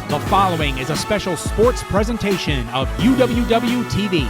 The following is a special sports presentation of UWW TV.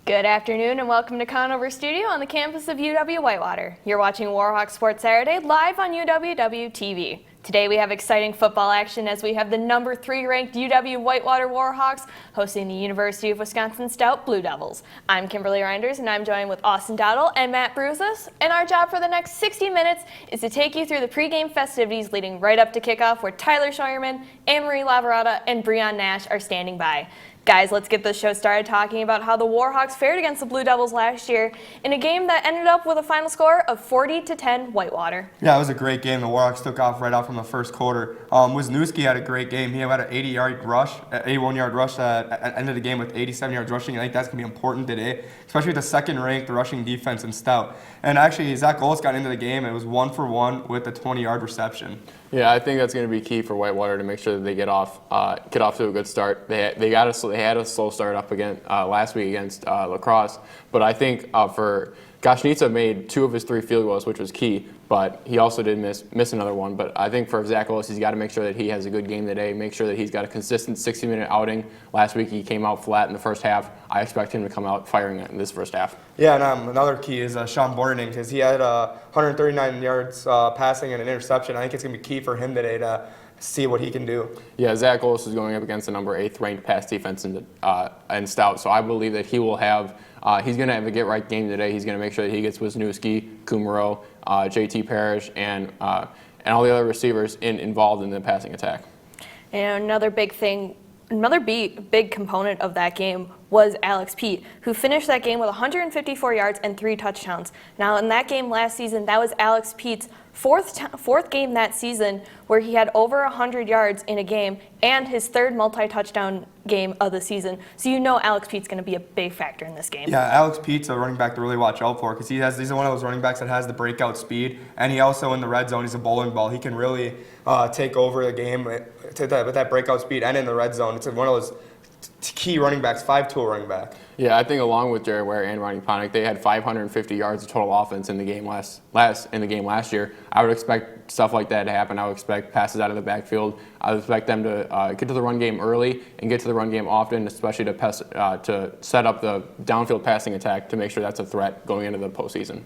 Good afternoon and welcome to Conover Studio on the campus of UW-Whitewater. You're watching Warhawk Sports Saturday live on UWW TV. Today we have exciting football action as we have the number 3 ranked UW-Whitewater Warhawks hosting the University of Wisconsin Stout Blue Devils. I'm Kimberly Reinders and I'm joined with Austin Dowdle and Matt Bruzas. And our job for the next 60 minutes is to take you through the pregame festivities leading right up to kickoff where Tyler Scheuerman, Anne-Marie Lavarada, and Breon Nash are standing by. Guys, let's get this show started talking about how the Warhawks fared against the Blue Devils last year in a game that ended up with a final score of 40-10 Whitewater. Yeah, it was a great game. The Warhawks took off right out from the first quarter. Wisniewski had a great game. He had an 81-yard rush that ended the game with 87 yards rushing. I think that's going to be important today, especially with the second-ranked rushing defense in Stout. And actually, Zach Golis got into the game. It was 1-for-1 with a 20-yard reception. Yeah, I think that's going to be key for Whitewater to make sure that they get off to a good start. They had a slow start up again last week against La Crosse, but I think for Goshnitsa made 2 of his 3 field goals, which was key, but he also did miss another one. But I think for Zach Golis, he's got to make sure that he has a good game today, make sure that he's got a consistent 60-minute outing. Last week he came out flat in the first half. I expect him to come out firing in this first half. Yeah, and another key is Sean Bordening, because he had 139 yards passing and an interception. I think it's going to be key for him today to see what he can do. Yeah, Zach Golis is going up against the number 8th ranked pass defense in Stout, so I believe that he will have he's going to have a get-right game today. He's going to make sure that he gets Wisniewski, Kumaro, JT Parrish, and all the other receivers involved in the passing attack. And another big component of that game was Alex Pete, who finished that game with 154 yards and 3 touchdowns. Now, in that game last season, that was Alex Pete's fourth game that season where he had over 100 yards in a game and his 3rd multi-touchdown game of the season. So you know Alex Pete's going to be a big factor in this game. Yeah, Alex Pete's a running back to really watch out for because he's one of those running backs that has the breakout speed, and he also in the red zone, he's a bowling ball. He can really take over the game with that breakout speed and in the red zone. It's one of those key running backs, 5-tool running back. Yeah, I think along with Jared Ware and Ronnie Ponick, they had 550 yards of total offense in the game last year. I would expect stuff like that to happen. I would expect passes out of the backfield. I would expect them to get to the run game early and get to the run game often, especially to set up the downfield passing attack to make sure that's a threat going into the postseason.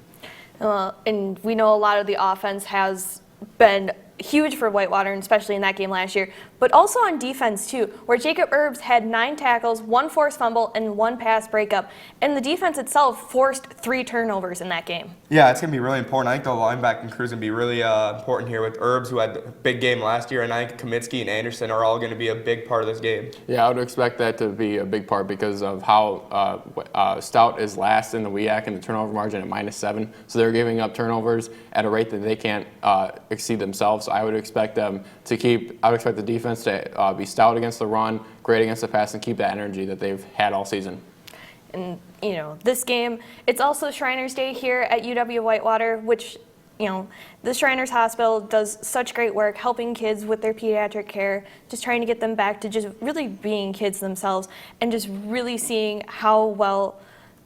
And we know a lot of the offense has been huge for Whitewater, and especially in that game last year, but also on defense too, where Jacob Erbs had 9 tackles, 1 forced fumble, and 1 pass breakup, and the defense itself forced 3 turnovers in that game. Yeah, it's going to be really important. I think the linebacking crew is going to be really important here with Erbs, who had a big game last year, and I think Kamitsky and Anderson are all going to be a big part of this game. Yeah, I would expect that to be a big part because of how Stout is last in the WEAC in the turnover margin at -7, so they're giving up turnovers at a rate that they can't exceed themselves. I would expect them to I would expect the defense to be stout against the run, great against the pass, and keep that energy that they've had all season. And, you know, this game, it's also Shriners Day here at UW-Whitewater, which, you know, the Shriners Hospital does such great work helping kids with their pediatric care, just trying to get them back to just really being kids themselves and just really seeing how well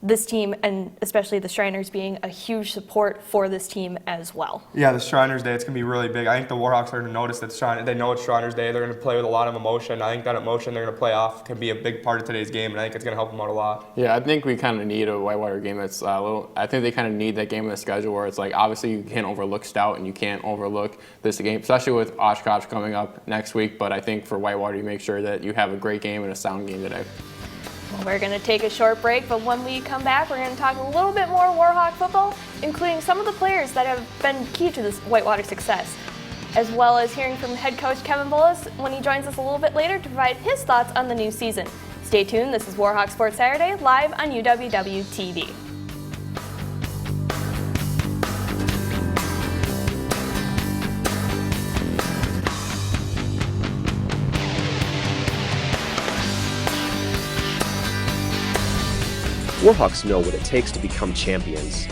this team, and especially the Shriners, being a huge support for this team as well. Yeah, the Shriners Day, it's going to be really big. I think the Warhawks are going to notice that they know it's Shriners Day. They're going to play with a lot of emotion. I think that emotion they're going to play off can be a big part of today's game, and I think it's going to help them out a lot. Yeah, I think we kind of need a Whitewater game that's I think they kind of need that game in the schedule where it's like, obviously you can't overlook Stout and you can't overlook this game, especially with Oshkosh coming up next week. But I think for Whitewater, you make sure that you have a great game and a sound game today. We're going to take a short break, but when we come back, we're going to talk a little bit more Warhawk football, including some of the players that have been key to this Whitewater success, as well as hearing from head coach Kevin Bullis when he joins us a little bit later to provide his thoughts on the new season. Stay tuned. This is Warhawk Sports Saturday, live on UWW TV. Warhawks know what it takes to become champions.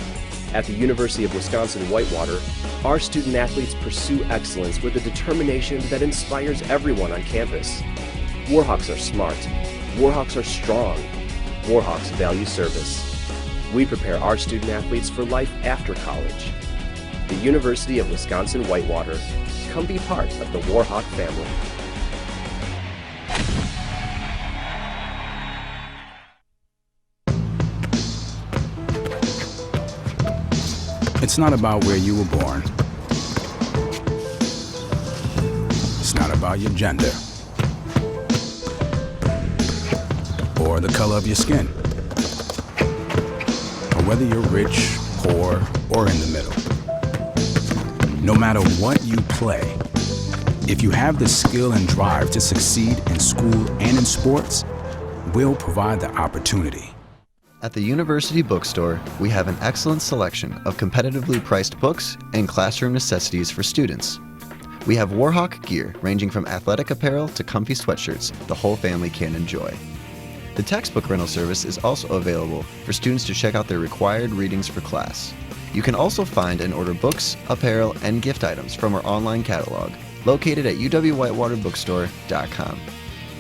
At the University of Wisconsin-Whitewater, our student athletes pursue excellence with a determination that inspires everyone on campus. Warhawks are smart. Warhawks are strong. Warhawks value service. We prepare our student athletes for life after college. The University of Wisconsin-Whitewater. Come be part of the Warhawk family. It's not about where you were born. It's not about your gender or the color of your skin, or whether you're rich, poor, or in the middle. No matter what you play, if you have the skill and drive to succeed in school and in sports, we'll provide the opportunity. At the University Bookstore, we have an excellent selection of competitively priced books and classroom necessities for students. We have Warhawk gear ranging from athletic apparel to comfy sweatshirts the whole family can enjoy. The textbook rental service is also available for students to check out their required readings for class. You can also find and order books, apparel, and gift items from our online catalog, located at uwwhitewaterbookstore.com.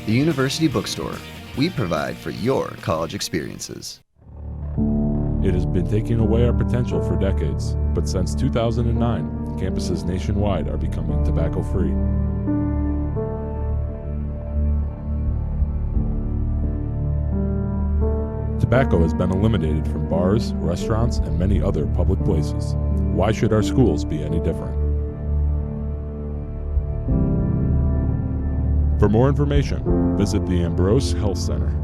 The University Bookstore. We provide for your college experiences. It has been taking away our potential for decades, but since 2009, campuses nationwide are becoming tobacco-free. Tobacco has been eliminated from bars, restaurants, and many other public places. Why should our schools be any different? For more information, visit the Ambrose Health Center.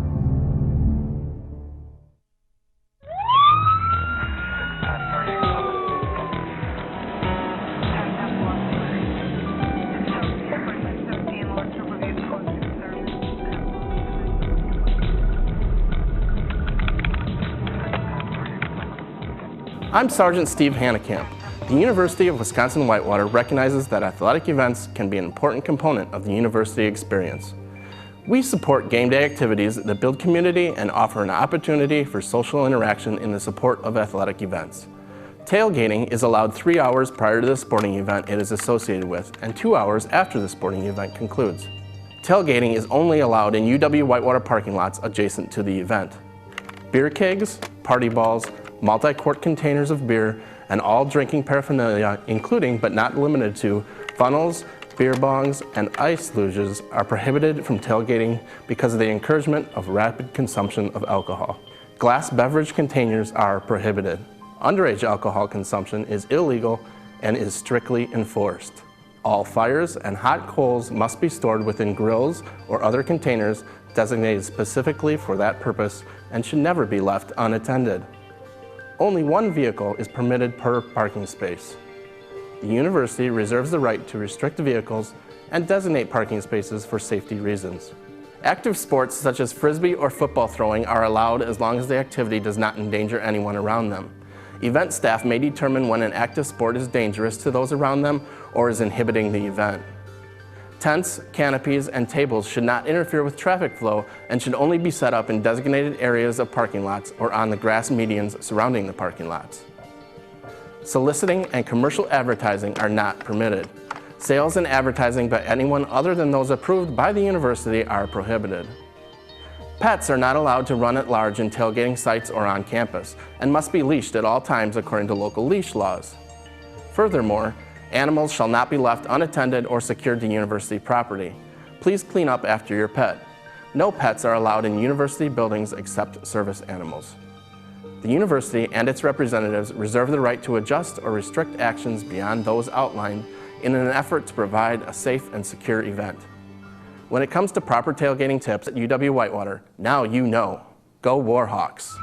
I'm Sergeant Steve Hannekamp. The University of Wisconsin-Whitewater recognizes that athletic events can be an important component of the university experience. We support game day activities that build community and offer an opportunity for social interaction in the support of athletic events. Tailgating is allowed 3 hours prior to the sporting event it is associated with and 2 hours after the sporting event concludes. Tailgating is only allowed in UW-Whitewater parking lots adjacent to the event. Beer kegs, party balls, multi-quart containers of beer, and all drinking paraphernalia, including but not limited to funnels, beer bongs, and ice luges, are prohibited from tailgating because of the encouragement of rapid consumption of alcohol. Glass beverage containers are prohibited. Underage alcohol consumption is illegal and is strictly enforced. All fires and hot coals must be stored within grills or other containers designated specifically for that purpose and should never be left unattended. Only one vehicle is permitted per parking space. The university reserves the right to restrict vehicles and designate parking spaces for safety reasons. Active sports such as frisbee or football throwing are allowed as long as the activity does not endanger anyone around them. Event staff may determine when an active sport is dangerous to those around them or is inhibiting the event. Tents, canopies, and tables should not interfere with traffic flow and should only be set up in designated areas of parking lots or on the grass medians surrounding the parking lots. Soliciting and commercial advertising are not permitted. Sales and advertising by anyone other than those approved by the university are prohibited. Pets are not allowed to run at large in tailgating sites or on campus and must be leashed at all times according to local leash laws. Furthermore, animals shall not be left unattended or secured to university property. Please clean up after your pet. No pets are allowed in university buildings except service animals. The university and its representatives reserve the right to adjust or restrict actions beyond those outlined in an effort to provide a safe and secure event. When it comes to proper tailgating tips at UW-Whitewater, now you know. Go Warhawks!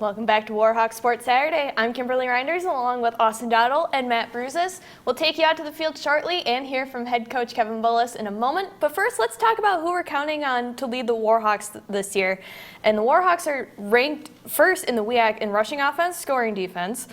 Welcome back to Warhawk Sports Saturday. I'm Kimberly Reinders along with Austin Dowdle and Matt Bruzis. We'll take you out to the field shortly and hear from head coach Kevin Bullis in a moment. But first, let's talk about who we're counting on to lead the Warhawks this year. And the Warhawks are ranked first in the WIAC in rushing offense, scoring defense,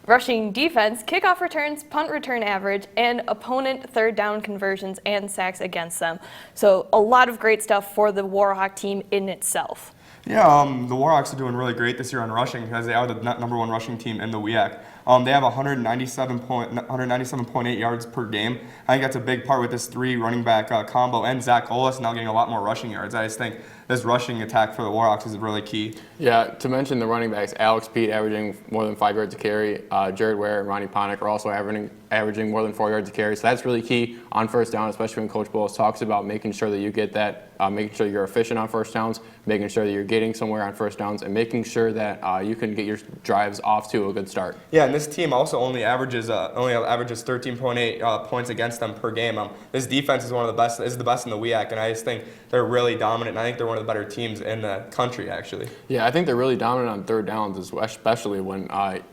rushing defense, kickoff returns, punt return average, and opponent third down conversions and sacks against them. So a lot of great stuff for the Warhawk team in itself. Yeah, the Warhawks are doing really great this year on rushing because they are the number one rushing team in the WIAC. They have 197.8 yards per game. I think that's a big part with this three running back combo and Zach Olis now getting a lot more rushing yards. I just think this rushing attack for the Warhawks is really key. Yeah, to mention the running backs, Alex Pete averaging more than 5 yards a carry. Jared Ware and Ronnie Ponick are also averaging more than 4 yards a carry. So that's really key on first down, especially when Coach Bullis talks about making sure that you get that, making sure you're efficient on first downs, making sure that you're getting somewhere on first downs, and making sure that you can get your drives off to a good start. Yeah, and this team also only averages 13.8 points against them per game. This defense is one of the best. Is the best in the WIAC, and I just think they're really dominant. And I think they're one of the better teams in the country, actually. Yeah, I think they're really dominant on third downs, especially when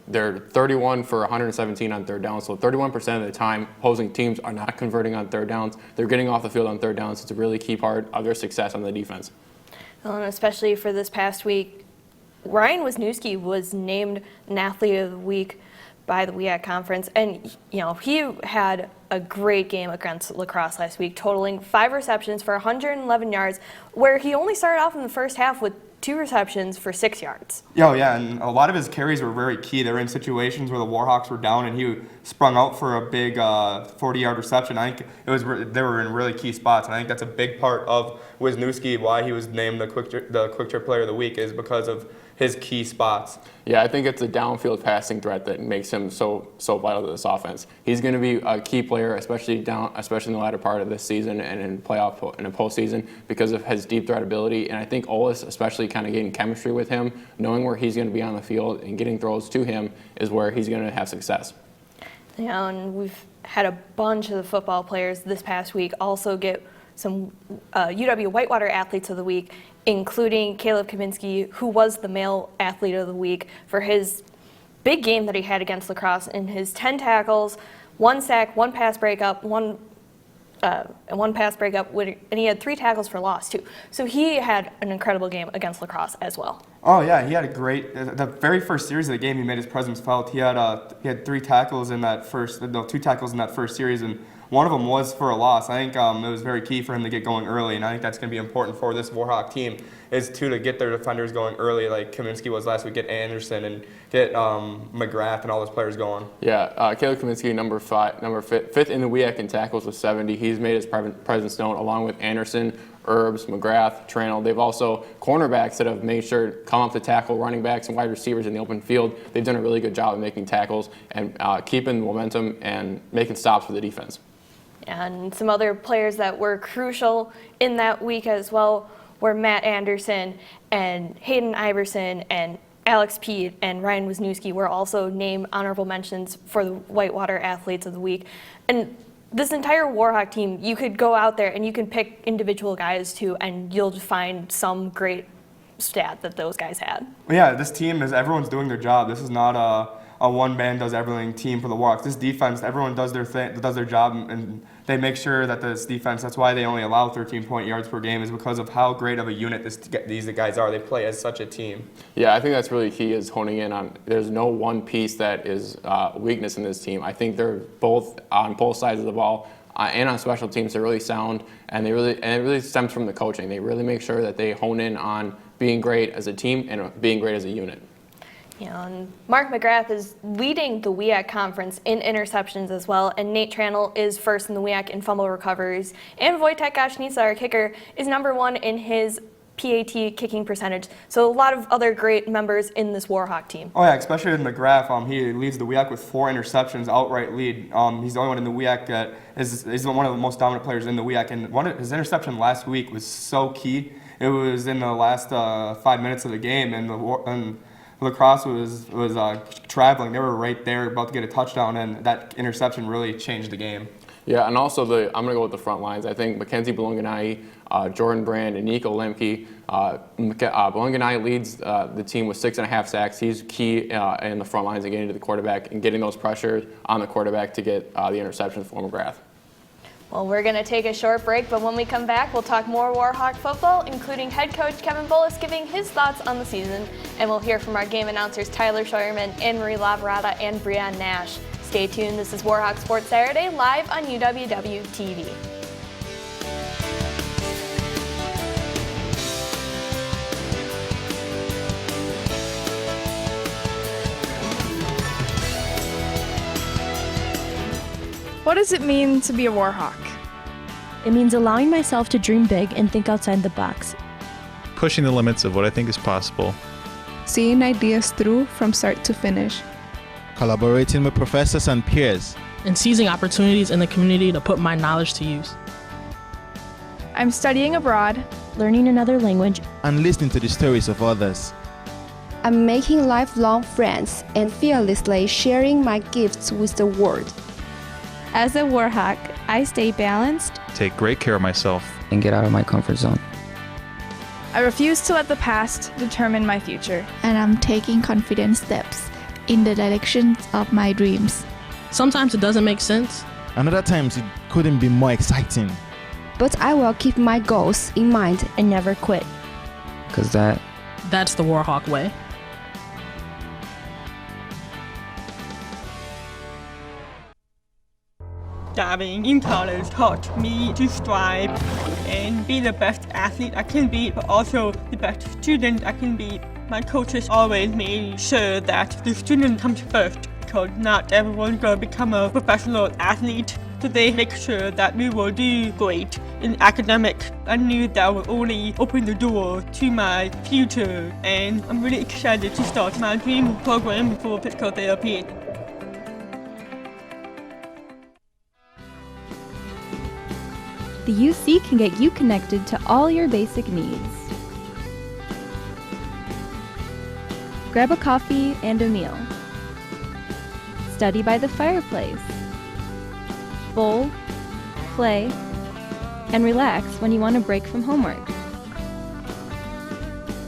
they're 31 for 117 on third downs. So 31% of the time, opposing teams are not converting on third downs. They're getting off the field on third downs. It's a really key part of their success on the defense. Well, and especially for this past week, Ryan Wisniewski was named an Athlete of the Week by the WIAC Conference, and he had a great game against La Crosse last week, totaling 5 receptions for 111 yards, where he only started off in the first half with 2 receptions for 6 yards. Yeah, and a lot of his carries were very key. They were in situations where the Warhawks were down, and he sprung out for a big 40-yard reception. I think they were in really key spots, and I think that's a big part of Wisniewski, why he was named the Quick Trip Player of the Week, is because of his key spots. Yeah, I think it's a downfield passing threat that makes him so vital to this offense. He's going to be a key player, especially in the latter part of this season and in postseason, because of his deep threat ability. And I think Olis, especially kind of getting chemistry with him, knowing where he's going to be on the field and getting throws to him, is where he's going to have success. Yeah, and we've had a bunch of the football players this past week also get some UW Whitewater Athletes of the Week, including Caleb Kaminsky, who was the male Athlete of the Week for his big game that he had against La Crosse in his 10 tackles, 1 sack, 1 pass breakup, and he had 3 tackles for loss too. So he had an incredible game against La Crosse as well. Oh yeah, he had a great. The very first series of the game, he made his presence felt. He had 3 tackles in that first, 2 tackles in that first series, and one of them was for a loss. I think it was very key for him to get going early, and I think that's going to be important for this Warhawk team, is to get their defenders going early, like Kaminsky was last week, get Anderson and get McGrath and all those players going. Yeah, Caleb Kaminsky, number 5th in the WIAC in tackles with 70. He's made his presence known along with Anderson, Herbs, McGrath, Tranel. They've also cornerbacks that have made sure to come up to tackle running backs and wide receivers in the open field. They've done a really good job of making tackles and keeping momentum and making stops for the defense. And some other players that were crucial in that week as well were Matt Anderson and Hayden Iverson and Alex Pete and Ryan Wisniewski were also named honorable mentions for the Whitewater Athletes of the Week. And this entire Warhawk team, you could go out there and you can pick individual guys too, and you'll find some great stat that those guys had. Well, yeah, this team everyone's doing their job. This is not a one man does everything team for the Warhawks. This defense, everyone does their thing, does their job, and they make sure that this defense. That's why they only allow 13 yards per game, is because of how great of a unit these guys are. They play as such a team. Yeah, I think that's really key, is honing in on. There's no one piece that is weakness in this team. I think they're both on both sides of the ball. And on special teams, they're really sound, and it really stems from the coaching. They really make sure that they hone in on being great as a team and being great as a unit. And Mark McGrath is leading the WIAC conference in interceptions as well, and Nate Tranel is first in the WIAC in fumble recoveries, and Wojtek Gasznica, our kicker, is number 1 in his PAT kicking percentage. So a lot of other great members in this Warhawk team. Oh yeah, especially with McGrath. He leads the WIAC with 4 interceptions, outright lead. He's the only one in the WIAC that is one of the most dominant players in the WIAC, and his interception last week was so key. It was in the last 5 minutes of the game, and La Crosse was traveling. They were right there about to get a touchdown, and that interception really changed the game. Yeah, and also I'm going to go with the front lines. I think Mackenzie Belunganai, Jordan Brand, and Nico Lemke Belenganai leads the team with 6.5 sacks. He's key in the front lines and getting to the quarterback and getting those pressures on the quarterback to get the interceptions for McGrath. Well, we're going to take a short break, but when we come back, we'll talk more Warhawk football, including head coach Kevin Bullis giving his thoughts on the season, and we'll hear from our game announcers Tyler Scheuerman, Anne-Marie Lavarada, and Breanne Nash. Stay tuned. This is Warhawk Sports Saturday, live on UWW-TV. What does it mean to be a Warhawk? It means allowing myself to dream big and think outside the box. Pushing the limits of what I think is possible. Seeing ideas through from start to finish. Collaborating with professors and peers. And seizing opportunities in the community to put my knowledge to use. I'm studying abroad, learning another language, and listening to the stories of others. I'm making lifelong friends and fearlessly sharing my gifts with the world. As a Warhawk, I stay balanced, take great care of myself, and get out of my comfort zone. I refuse to let the past determine my future. And I'm taking confident steps in the direction of my dreams. Sometimes it doesn't make sense. And other times it couldn't be more exciting. But I will keep my goals in mind and never quit. Because that's the Warhawk way. Studying in college taught me to strive and be the best athlete I can be, but also the best student I can be. My coaches always made sure that the student comes first, because not everyone's going to become a professional athlete. So they make sure that we will do great in academics. I knew that would only open the door to my future, and I'm really excited to start my dream program for physical therapy. The UC can get you connected to all your basic needs. Grab a coffee and a meal. Study by the fireplace. Bowl, play, and relax when you want to break from homework.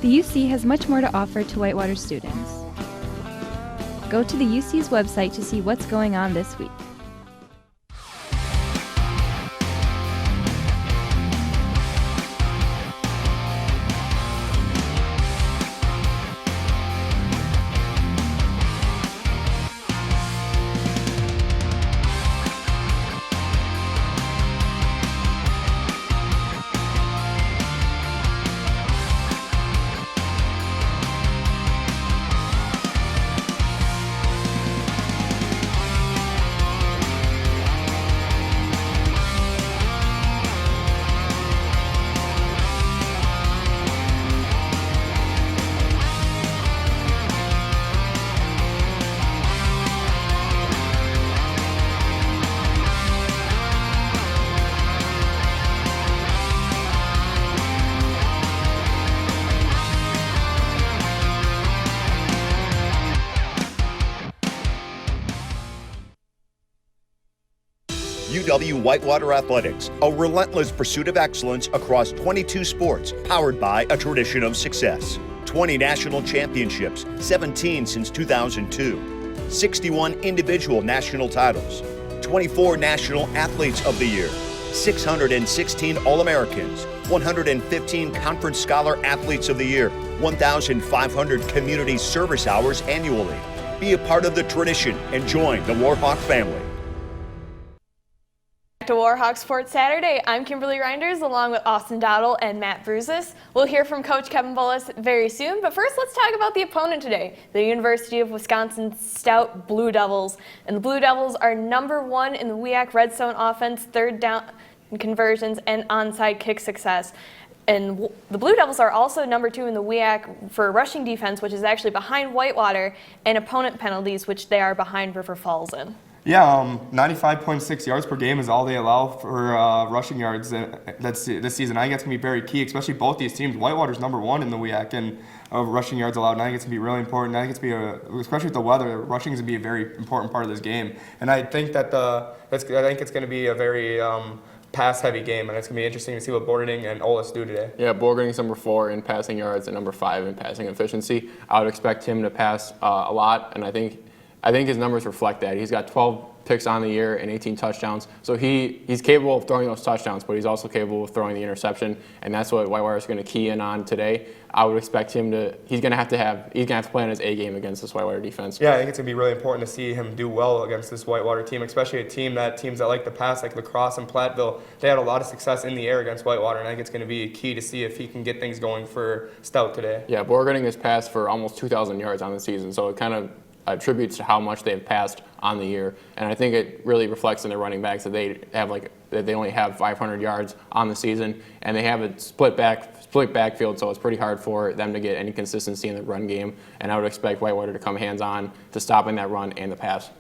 The UC has much more to offer to Whitewater students. Go to the UC's website to see what's going on this week. UW Whitewater Athletics, a relentless pursuit of excellence across 22 sports, powered by a tradition of success. 20 national championships, 17 since 2002. 61 individual national titles. 24 National Athletes of the Year. 616 All-Americans. 115 Conference Scholar Athletes of the Year. 1,500 community service hours annually. Be a part of the tradition and join the Warhawk family. To Warhawk Sports Saturday, I'm Kimberly Reinders along with Austin Dowdle and Matt Bruzis. We'll hear from Coach Kevin Bullis very soon, but first let's talk about the opponent today, the University of Wisconsin Stout Blue Devils. And the Blue Devils are #1 in the WEAC red zone offense, third down conversions, and onside kick success. And the Blue Devils are also #2 in the WEAC for rushing defense, which is actually behind Whitewater, and opponent penalties, which they are behind River Falls in. Yeah, 95.6 yards per game is all they allow for rushing yards this season. I think that's going to be very key, especially both these teams. Whitewater's #1 in the WEAC and rushing yards allowed, and I think it's going to be really important. I think it's going to be, especially with the weather, rushing is going to be a very important part of this game. And I think that it's going to be a very pass-heavy game, and it's going to be interesting to see what Borgerding and Olis do today. Yeah, Borgerding's number 4 in passing yards and number 5 in passing efficiency. I would expect him to pass a lot, and I think his numbers reflect that. He's got 12 picks on the year and 18 touchdowns. So he's capable of throwing those touchdowns, but he's also capable of throwing the interception, and that's what Whitewater is going to key in on today. I would expect him to. He's going to have to play on his A game against this Whitewater defense. Yeah, I think it's going to be really important to see him do well against this Whitewater team, especially teams that like the pass, like La Crosse and Platteville. They had a lot of success in the air against Whitewater, and I think it's going to be key to see if he can get things going for Stout today. Yeah, Borgerding has passed for almost 2,000 yards on the season, so it kind of attributes to how much they've passed on the year, and I think it really reflects in their running backs that they only have 500 yards on the season, and they have a split backfield, so it's pretty hard for them to get any consistency in the run game, and I would expect Whitewater to come hands-on to stopping that run and the pass.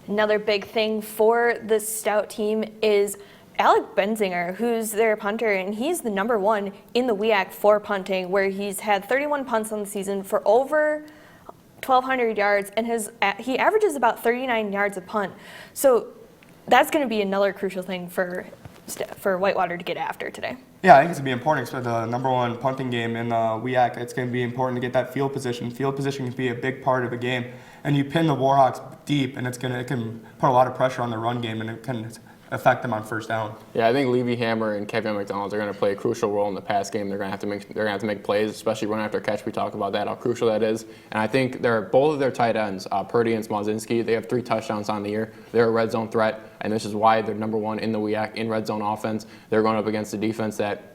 Another big thing for the Stout team is Alec Benzinger, who's their punter, and he's the number 1 in the WEAC for punting, where he's had 31 punts on the season for over 1,200 yards, and he averages about 39 yards a punt. So that's going to be another crucial thing for Whitewater to get after today. Yeah, I think it's going to be important for the number 1 punting game in the WEAC. It's going to be important to get that field position. Field position can be a big part of the game, and you pin the Warhawks deep, and it can put a lot of pressure on the run game, and it can affect them on first down. Yeah, I think Levy Hammer and Kevin McDonald are going to play a crucial role in the pass game. They're going to have to make plays, especially run after catch. We talk about that, how crucial that is. And I think both of their tight ends, Purdy and Smozinski, they have 3 touchdowns on the year. They're a red zone threat, and this is why they're number 1 in the WEAC in red zone offense. They're going up against a defense that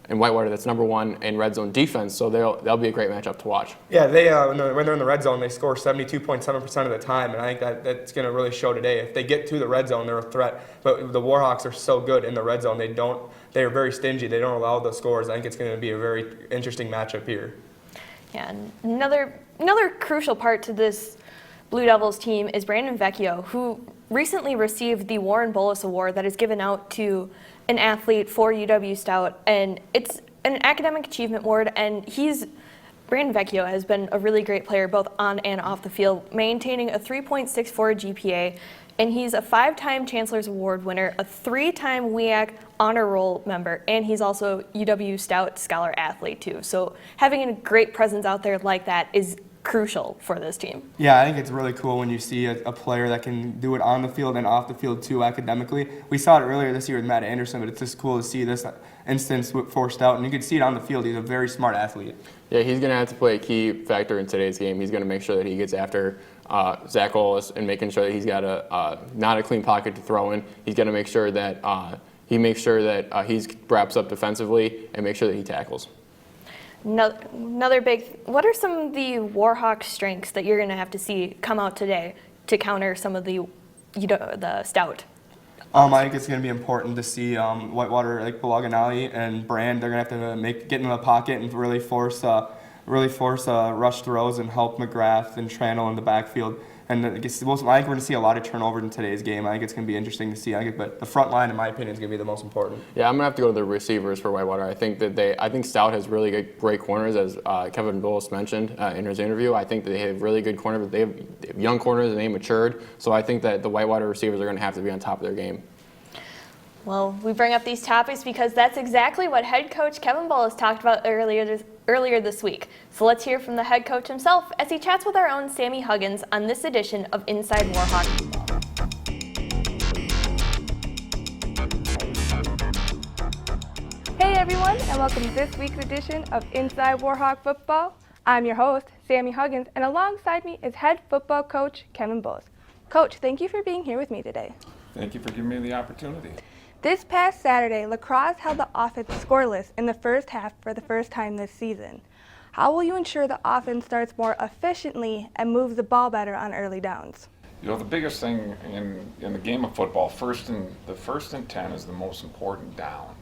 in Whitewater that's number 1 in red zone defense, so they'll be a great matchup to watch. Yeah, they when they're in the red zone, they score 72.7% of the time, and I think that's going to really show today. If they get to the red zone, they're a threat. But the Warhawks are so good in the red zone, they are very stingy. They don't allow the scores. I think it's going to be a very interesting matchup here. Yeah, and another crucial part to this Blue Devils team is Brandon Vecchio, who recently received the Warren Bolus Award that is given out to an athlete for UW Stout, and it's an academic achievement award, and Brandon Vecchio has been a really great player both on and off the field, maintaining a 3.64 GPA, and he's a 5-time Chancellor's Award winner, a 3-time WEAC honor roll member, and he's also UW Stout Scholar athlete too. So having a great presence out there like that is crucial for this team. Yeah, I think it's really cool when you see a player that can do it on the field and off the field too academically. We saw it earlier this year with Matt Anderson, but it's just cool to see this instance for Stout, and you can see it on the field. He's a very smart athlete. Yeah, he's going to have to play a key factor in today's game. He's going to make sure that he gets after Zach Olis and making sure that he's got not a clean pocket to throw in. He's going to make sure that he he wraps up defensively and make sure that he tackles. Another big. What are some of the Warhawk strengths that you're going to have to see come out today to counter some of the Stout? I think it's going to be important to see Whitewater, like Balaganali and Brand. They're going to have to get into the pocket and really force rush throws and help McGrath and Tranel in the backfield. And I think we're going to see a lot of turnovers in today's game. I think it's going to be interesting to see. But the front line, in my opinion, is going to be the most important. Yeah, I'm going to have to go to the receivers for Whitewater. I think Stout has really great corners, as Kevin Bullis mentioned in his interview. I think that they have really good corners, but they have young corners and they matured. So I think that the Whitewater receivers are going to have to be on top of their game. Well, we bring up these topics because that's exactly what head coach Kevin Bullis talked about earlier this week. So let's hear from the head coach himself as he chats with our own Sammy Huggins on this edition of Inside Warhawk. Hey everyone, and welcome to this week's edition of Inside Warhawk Football. I'm your host, Sammy Huggins, and alongside me is head football coach Kevin Bullis. Coach, thank you for being here with me today. Thank you for giving me the opportunity. This past Saturday, La Crosse held the offense scoreless in the first half for the first time this season. How will you ensure the offense starts more efficiently and moves the ball better on early downs? You know, the biggest thing in the game of football, the first and 10 is the most important down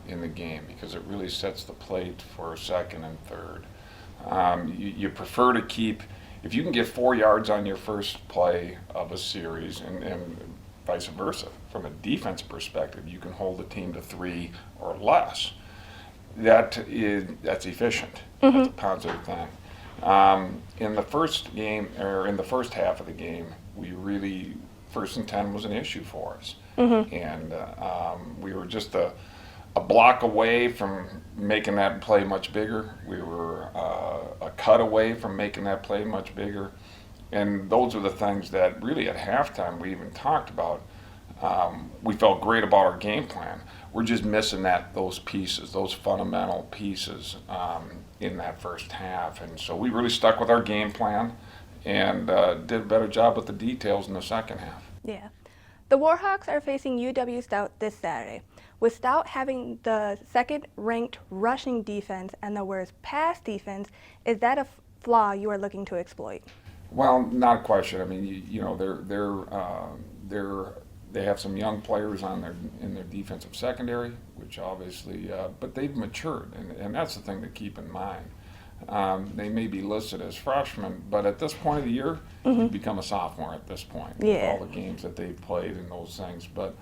in the game because it really sets the plate for second and third. You prefer to keep, if you can get 4 yards on your first play of a series and vice versa. From a defense perspective, you can hold the team to 3 or less. That's efficient. That's a positive thing. In the first game, or in the first half of the game, we really 1st and 10 was an issue for us. Mm-hmm. And we were just a block away from making that play much bigger. We were a cut away from making that play much bigger. And those are the things that really at halftime we even talked about. We felt great about our game plan. We're just missing those pieces, those fundamental pieces in that first half. And so we really stuck with our game plan and did a better job with the details in the second half. Yeah. The Warhawks are facing UW Stout this Saturday. With Stout having the second-ranked rushing defense and the worst pass defense, is that a flaw you are looking to exploit? Well, not a question. I mean, you know, they have some young players in their defensive secondary, which obviously, but they've matured, and that's the thing to keep in mind. They may be listed as freshmen, but at this point of the year, you become a sophomore at this point. Yeah. With all the games that they've played and those things, but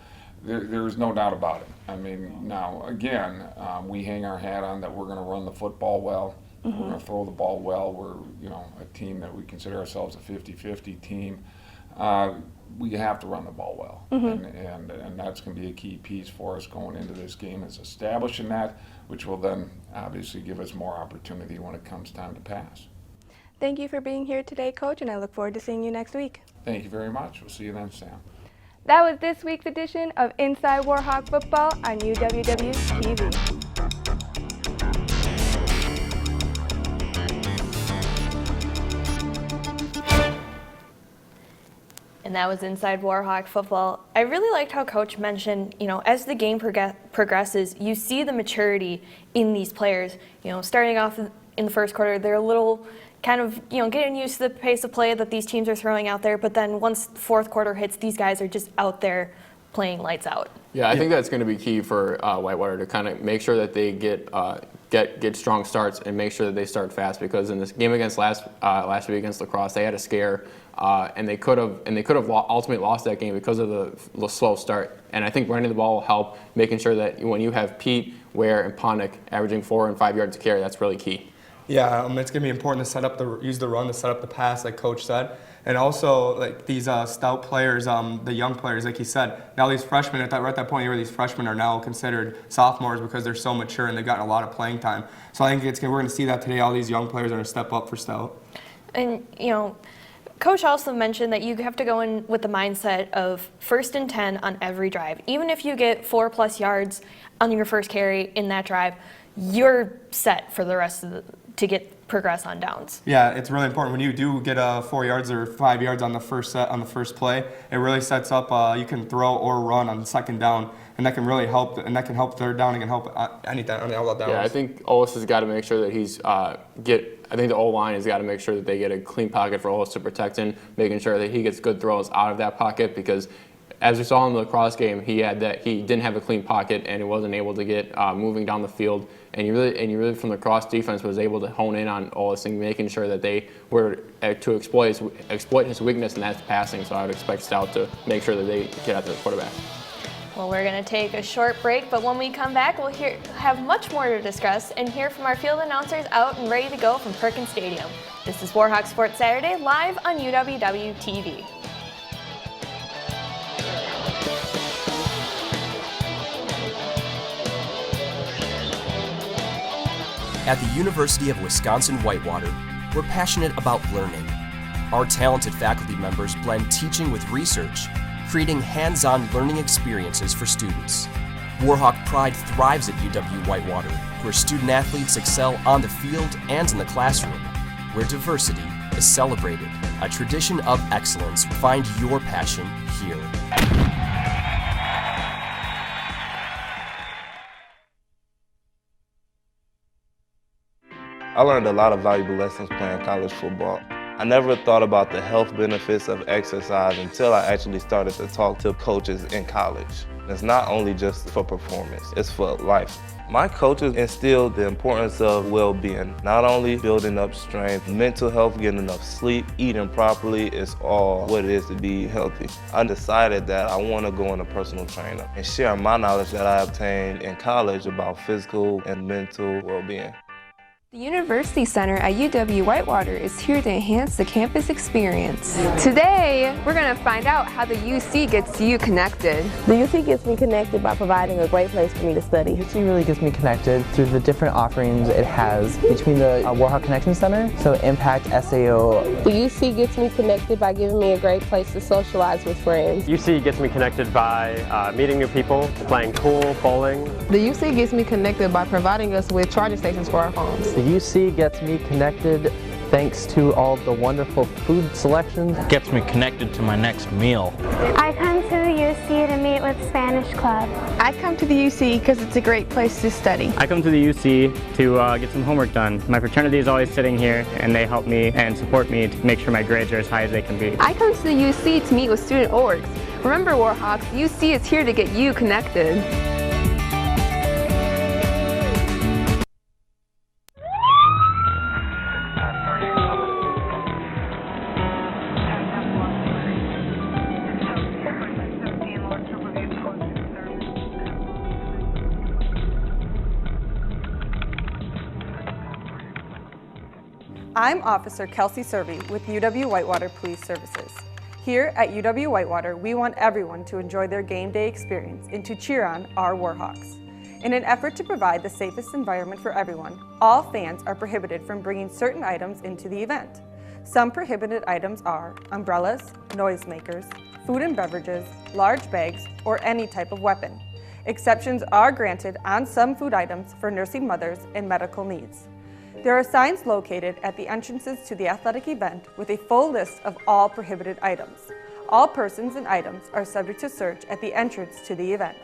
there's no doubt about it. I mean, now again, we hang our hat on that we're going to run the football well. We're going to throw the ball well. We're, you know, a team that we consider ourselves a 50-50 team. We have to run the ball well, and that's going to be a key piece for us going into this game, is establishing that, which will then obviously give us more opportunity when it comes time to pass. Thank you for being here today, Coach, and I look forward to seeing you next week. Thank you very much. We'll see you then, Sam. That was this week's edition of Inside Warhawk Football on UWW TV. And that was Inside Warhawk Football. I really liked how Coach mentioned, you know, as the game progresses, you see the maturity in these players. You know, starting off in the first quarter, they're a little kind of, you know, getting used to the pace of play that these teams are throwing out there. But then once the fourth quarter hits, these guys are just out there playing lights out. Yeah, I think that's going to be key for Whitewater to kind of make sure that they get strong starts and make sure that they start fast, because in this game against last week against La Crosse, they had a scare. And they could have ultimately lost that game because of the slow start. And I think running the ball will help, making sure that when you have Pete, Ware, and Ponick averaging 4 and 5 yards a carry, that's really key. Yeah, it's going to be important to use the run to set up the pass, like Coach said. And also, like these stout players, the young players, like he said, now these freshmen, at that point where these freshmen are now considered sophomores because they're so mature and they've gotten a lot of playing time. So I think we're going to see that today. All these young players are going to step up for Stout. And, you know, Coach also mentioned that you have to go in with the mindset of 1st and 10 on every drive. Even if you get 4+ yards on your first carry in that drive, you're set for the rest of to progress on downs. Yeah, it's really important when you do get 4 yards or 5 yards on the first play. It really sets up you can throw or run on the second down, and that can really help. And that can help third down. It can help any down, all downs. Yeah, I think Olis has got to make sure that he's I think the O-line has got to make sure that they get a clean pocket for Olis to protect him, making sure that he gets good throws out of that pocket, because as we saw in the lacrosse game, he didn't have a clean pocket and he wasn't able to get moving down the field. And you really from the cross defense was able to hone in on Olis and making sure that they were to exploit his weakness, and that's passing. So I would expect Stout to make sure that they get after the quarterback. Well, we're going to take a short break, but when we come back, we'll have much more to discuss and hear from our field announcers out and ready to go from Perkins Stadium. This is Warhawk Sports Saturday, live on UWW TV. At the University of Wisconsin-Whitewater, we're passionate about learning. Our talented faculty members blend teaching with research, creating hands-on learning experiences for students. Warhawk pride thrives at UW-Whitewater, where student athletes excel on the field and in the classroom, where diversity is celebrated. A tradition of excellence. Find your passion here. I learned a lot of valuable lessons playing college football. I never thought about the health benefits of exercise until I actually started to talk to coaches in college. It's not only just for performance, it's for life. My coaches instilled the importance of well-being, not only building up strength, mental health, getting enough sleep, eating properly is all what it is to be healthy. I decided that I want to go into personal trainer and share my knowledge that I obtained in college about physical and mental well-being. The University Center at UW-Whitewater is here to enhance the campus experience. Today, we're going to find out how the UC gets you connected. The UC gets me connected by providing a great place for me to study. UC really gets me connected through the different offerings it has between the Warhawk Connection Center, so Impact, SAO. The UC gets me connected by giving me a great place to socialize with friends. UC gets me connected by meeting new people, playing pool, bowling. The UC gets me connected by providing us with charging stations for our phones. The UC gets me connected thanks to all the wonderful food selections. Gets me connected to my next meal. I come to the UC to meet with Spanish Club. I come to the UC because it's a great place to study. I come to the UC to get some homework done. My fraternity is always sitting here and they help me and support me to make sure my grades are as high as they can be. I come to the UC to meet with student orgs. Remember, Warhawks, UC is here to get you connected. I'm Officer Kelsey Serby with UW-Whitewater Police Services. Here at UW-Whitewater, we want everyone to enjoy their game day experience and to cheer on our Warhawks. In an effort to provide the safest environment for everyone, all fans are prohibited from bringing certain items into the event. Some prohibited items are umbrellas, noisemakers, food and beverages, large bags, or any type of weapon. Exceptions are granted on some food items for nursing mothers and medical needs. There are signs located at the entrances to the athletic event with a full list of all prohibited items. All persons and items are subject to search at the entrance to the event.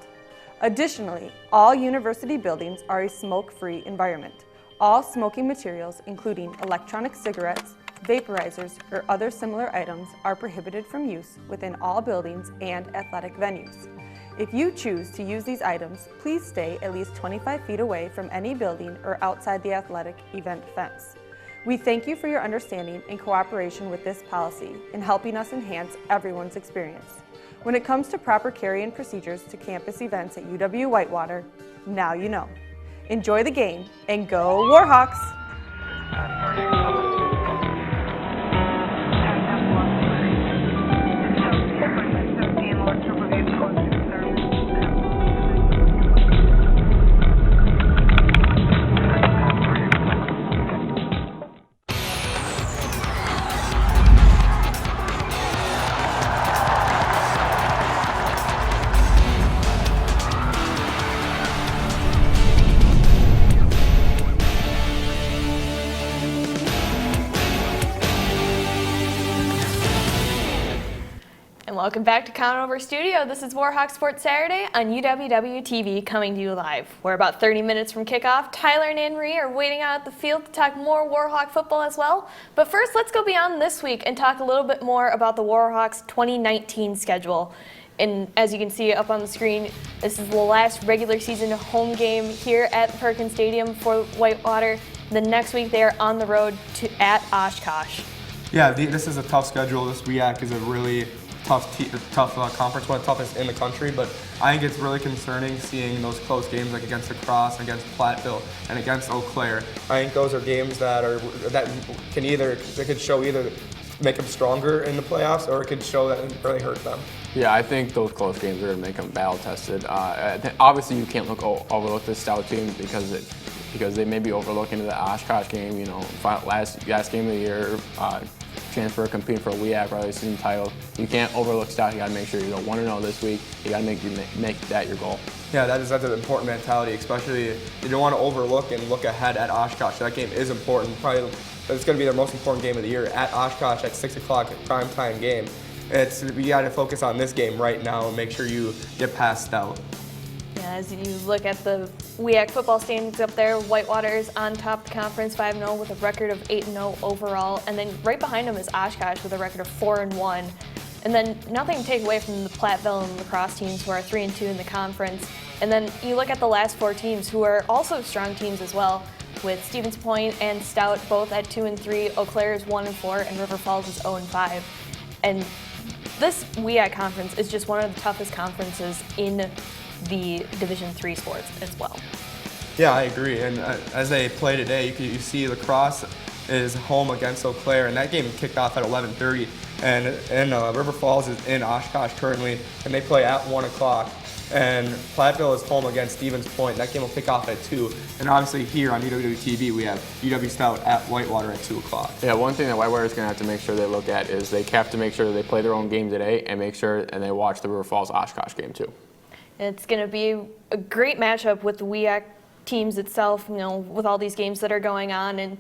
Additionally, all university buildings are a smoke-free environment. All smoking materials, including electronic cigarettes, vaporizers, or other similar items, are prohibited from use within all buildings and athletic venues. If you choose to use these items, please stay at least 25 feet away from any building or outside the athletic event fence. We thank you for your understanding and cooperation with this policy in helping us enhance everyone's experience. When it comes to proper carry and procedures to campus events at UW-Whitewater, now you know. Enjoy the game and go Warhawks! Welcome back to Conover Studio. This is Warhawk Sports Saturday on UWW-TV coming to you live. We're about 30 minutes from kickoff. Tyler and Anne-Marie are waiting out at the field to talk more Warhawk football as well. But first, let's go beyond this week and talk a little bit more about the Warhawks 2019 schedule. And as you can see up on the screen, this is the last regular season home game here at Perkins Stadium for Whitewater. The next week they are on the road at Oshkosh. Yeah, this is a tough schedule. This WIAC is a really tough conference, one of the toughest in the country, but I think it's really concerning seeing those close games like against La Crosse, against Platteville, and against Eau Claire. I think those are games that could show either make them stronger in the playoffs or it could show that it really hurt them. Yeah, I think those close games are going to make them battle tested. Obviously, you can't overlook this stout team because they may be overlooking the Oshkosh game. You know, last game of the year. Chance for competing for a WIAC regular season title. You can't overlook stout. You got to make sure you go 1-0 this week. You got to make that your goal. Yeah, that's an important mentality, especially you don't want to overlook and look ahead at Oshkosh. That game is important. Probably it's going to be their most important game of the year at Oshkosh at 6 o'clock primetime game. We got to focus on this game right now and make sure you get past stout. Yeah, as you look at the WIAC football standings up there, Whitewater is on top of the conference 5-0 with a record of 8-0 overall, and then right behind them is Oshkosh with a record of 4-1. And then nothing to take away from the Platteville and La Crosse teams who are 3-2 in the conference. And then you look at the last four teams who are also strong teams as well, with Stevens Point and Stout both at 2-3, Eau Claire is 1-4, and River Falls is 0-5. And this WIAC conference is just one of the toughest conferences in the Division III sports as well. Yeah, I agree. And as they play today, you see Lacrosse is home against Eau Claire, and that game kicked off at 11:30. And River Falls is in Oshkosh currently, and they play at 1 o'clock. And Platteville is home against Stevens Point. That game will kick off at 2. And obviously here on UW TV, we have UW Stout at Whitewater at 2 o'clock. Yeah, one thing that Whitewater is going to have to make sure they look at is they have to make sure that they play their own game today and make sure and they watch the River Falls Oshkosh game too. It's going to be a great matchup with the WIAC teams itself, with all these games that are going on and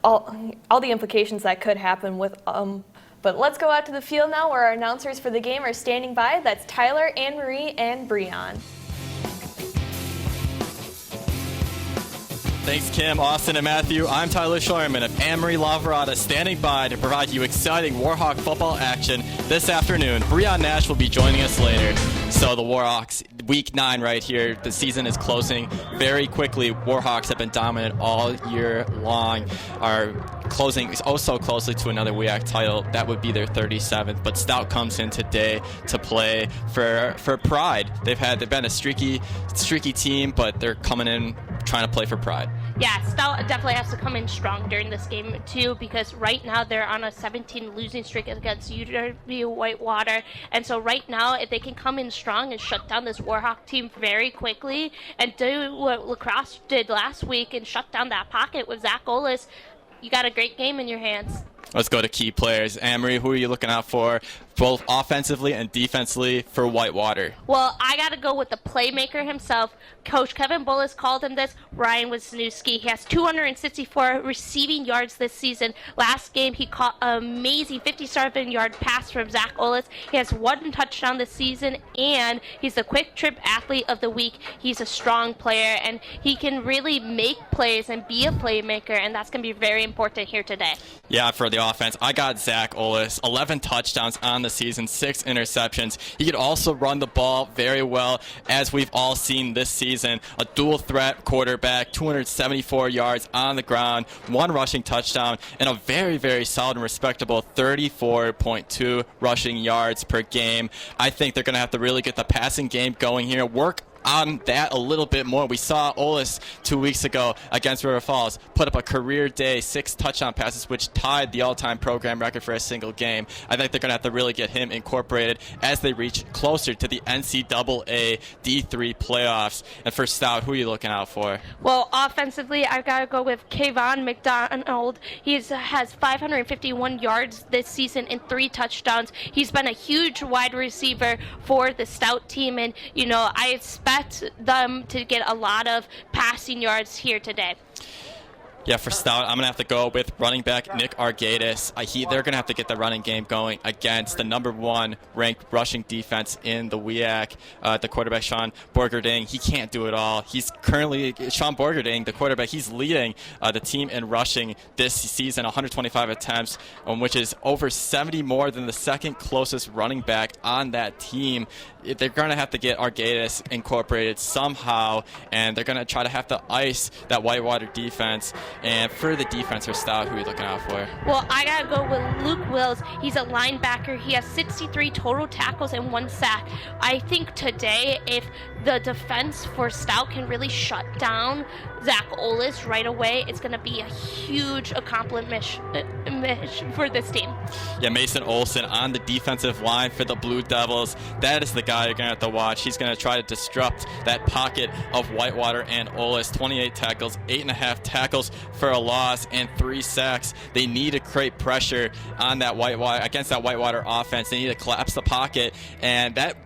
all the implications that could happen with But let's go out to the field now where our announcers for the game are standing by. That's Tyler, Anne-Marie, and Breon. Thanks, Kim, Austin, and Matthew. I'm Tyler Scheuerman of Anne-Marie Laverada, standing by to provide you exciting Warhawk football action this afternoon. Breon Nash will be joining us later. So the Warhawks, week 9 right here. The season is closing very quickly. Warhawks have been dominant all year long, are closing so closely to another WIAC title. That would be their 37th. But Stout comes in today to play for pride. They've been a streaky team, but they're coming in trying to play for pride. Yeah, Stout definitely has to come in strong during this game too, because right now they're on a 17 losing streak against UW Whitewater, and so right now if they can come in strong and shut down this Warhawk team very quickly and do what Lacrosse did last week and shut down that pocket with Zach Olis, you got a great game in your hands. Let's go to key players. Anne-Marie, who are you looking out for, both offensively and defensively for Whitewater? Well, I got to go with the playmaker himself. Coach Kevin Bullis called him this, Ryan Wisniewski. He has 264 receiving yards this season. Last game, he caught an amazing 57-yard pass from Zach Olis. He has 1 touchdown this season, and he's the quick trip athlete of the week. He's a strong player, and he can really make plays and be a playmaker, and that's going to be very important here today. Yeah, for the offense, I got Zach Olis, 11 touchdowns on the season, 6 interceptions. He could also run the ball very well, as we've all seen this season. A dual threat quarterback, 274 yards on the ground, 1 rushing touchdown, and a very, very solid and respectable 34.2 rushing yards per game. I think they're going to have to really get the passing game going here, work on that a little bit more. We saw Olis 2 weeks ago against River Falls put up a career day, 6 touchdown passes, which tied the all-time program record for a single game. I think they're going to have to really get him incorporated as they reach closer to the NCAA D3 playoffs. And for Stout, who are you looking out for? Well, offensively, I've got to go with Kayvon McDonald. He has 551 yards this season and 3 touchdowns. He's been a huge wide receiver for the Stout team, and, I expect them to get a lot of passing yards here today. Yeah, for Stout, I'm going to have to go with running back Nick Argatis. They're going to have to get the running game going against the number 1 ranked rushing defense in the WIAC. The quarterback, Sean Borgerding, he can't do it all. He's currently, Sean Borgerding, the quarterback, he's leading the team in rushing this season, 125 attempts, which is over 70 more than the second closest running back on that team. They're going to have to get Argatis incorporated somehow, and they're going to try to have to ice that Whitewater defense. And for the defense for Stout, who are you looking out for? Well, I got to go with Luke Wills. He's a linebacker. He has 63 total tackles and 1 sack. I think today, if the defense for Stout can really shut down Zach Olis right away, it's going to be a huge accomplishment for this team. Yeah, Mason Olson on the defensive line for the Blue Devils. That is the guy you're going to have to watch. He's going to try to disrupt that pocket of Whitewater and Olis. 28 tackles, 8.5 tackles for a loss, and 3 sacks. They need to create pressure on that against that Whitewater offense. They need to collapse the pocket, and that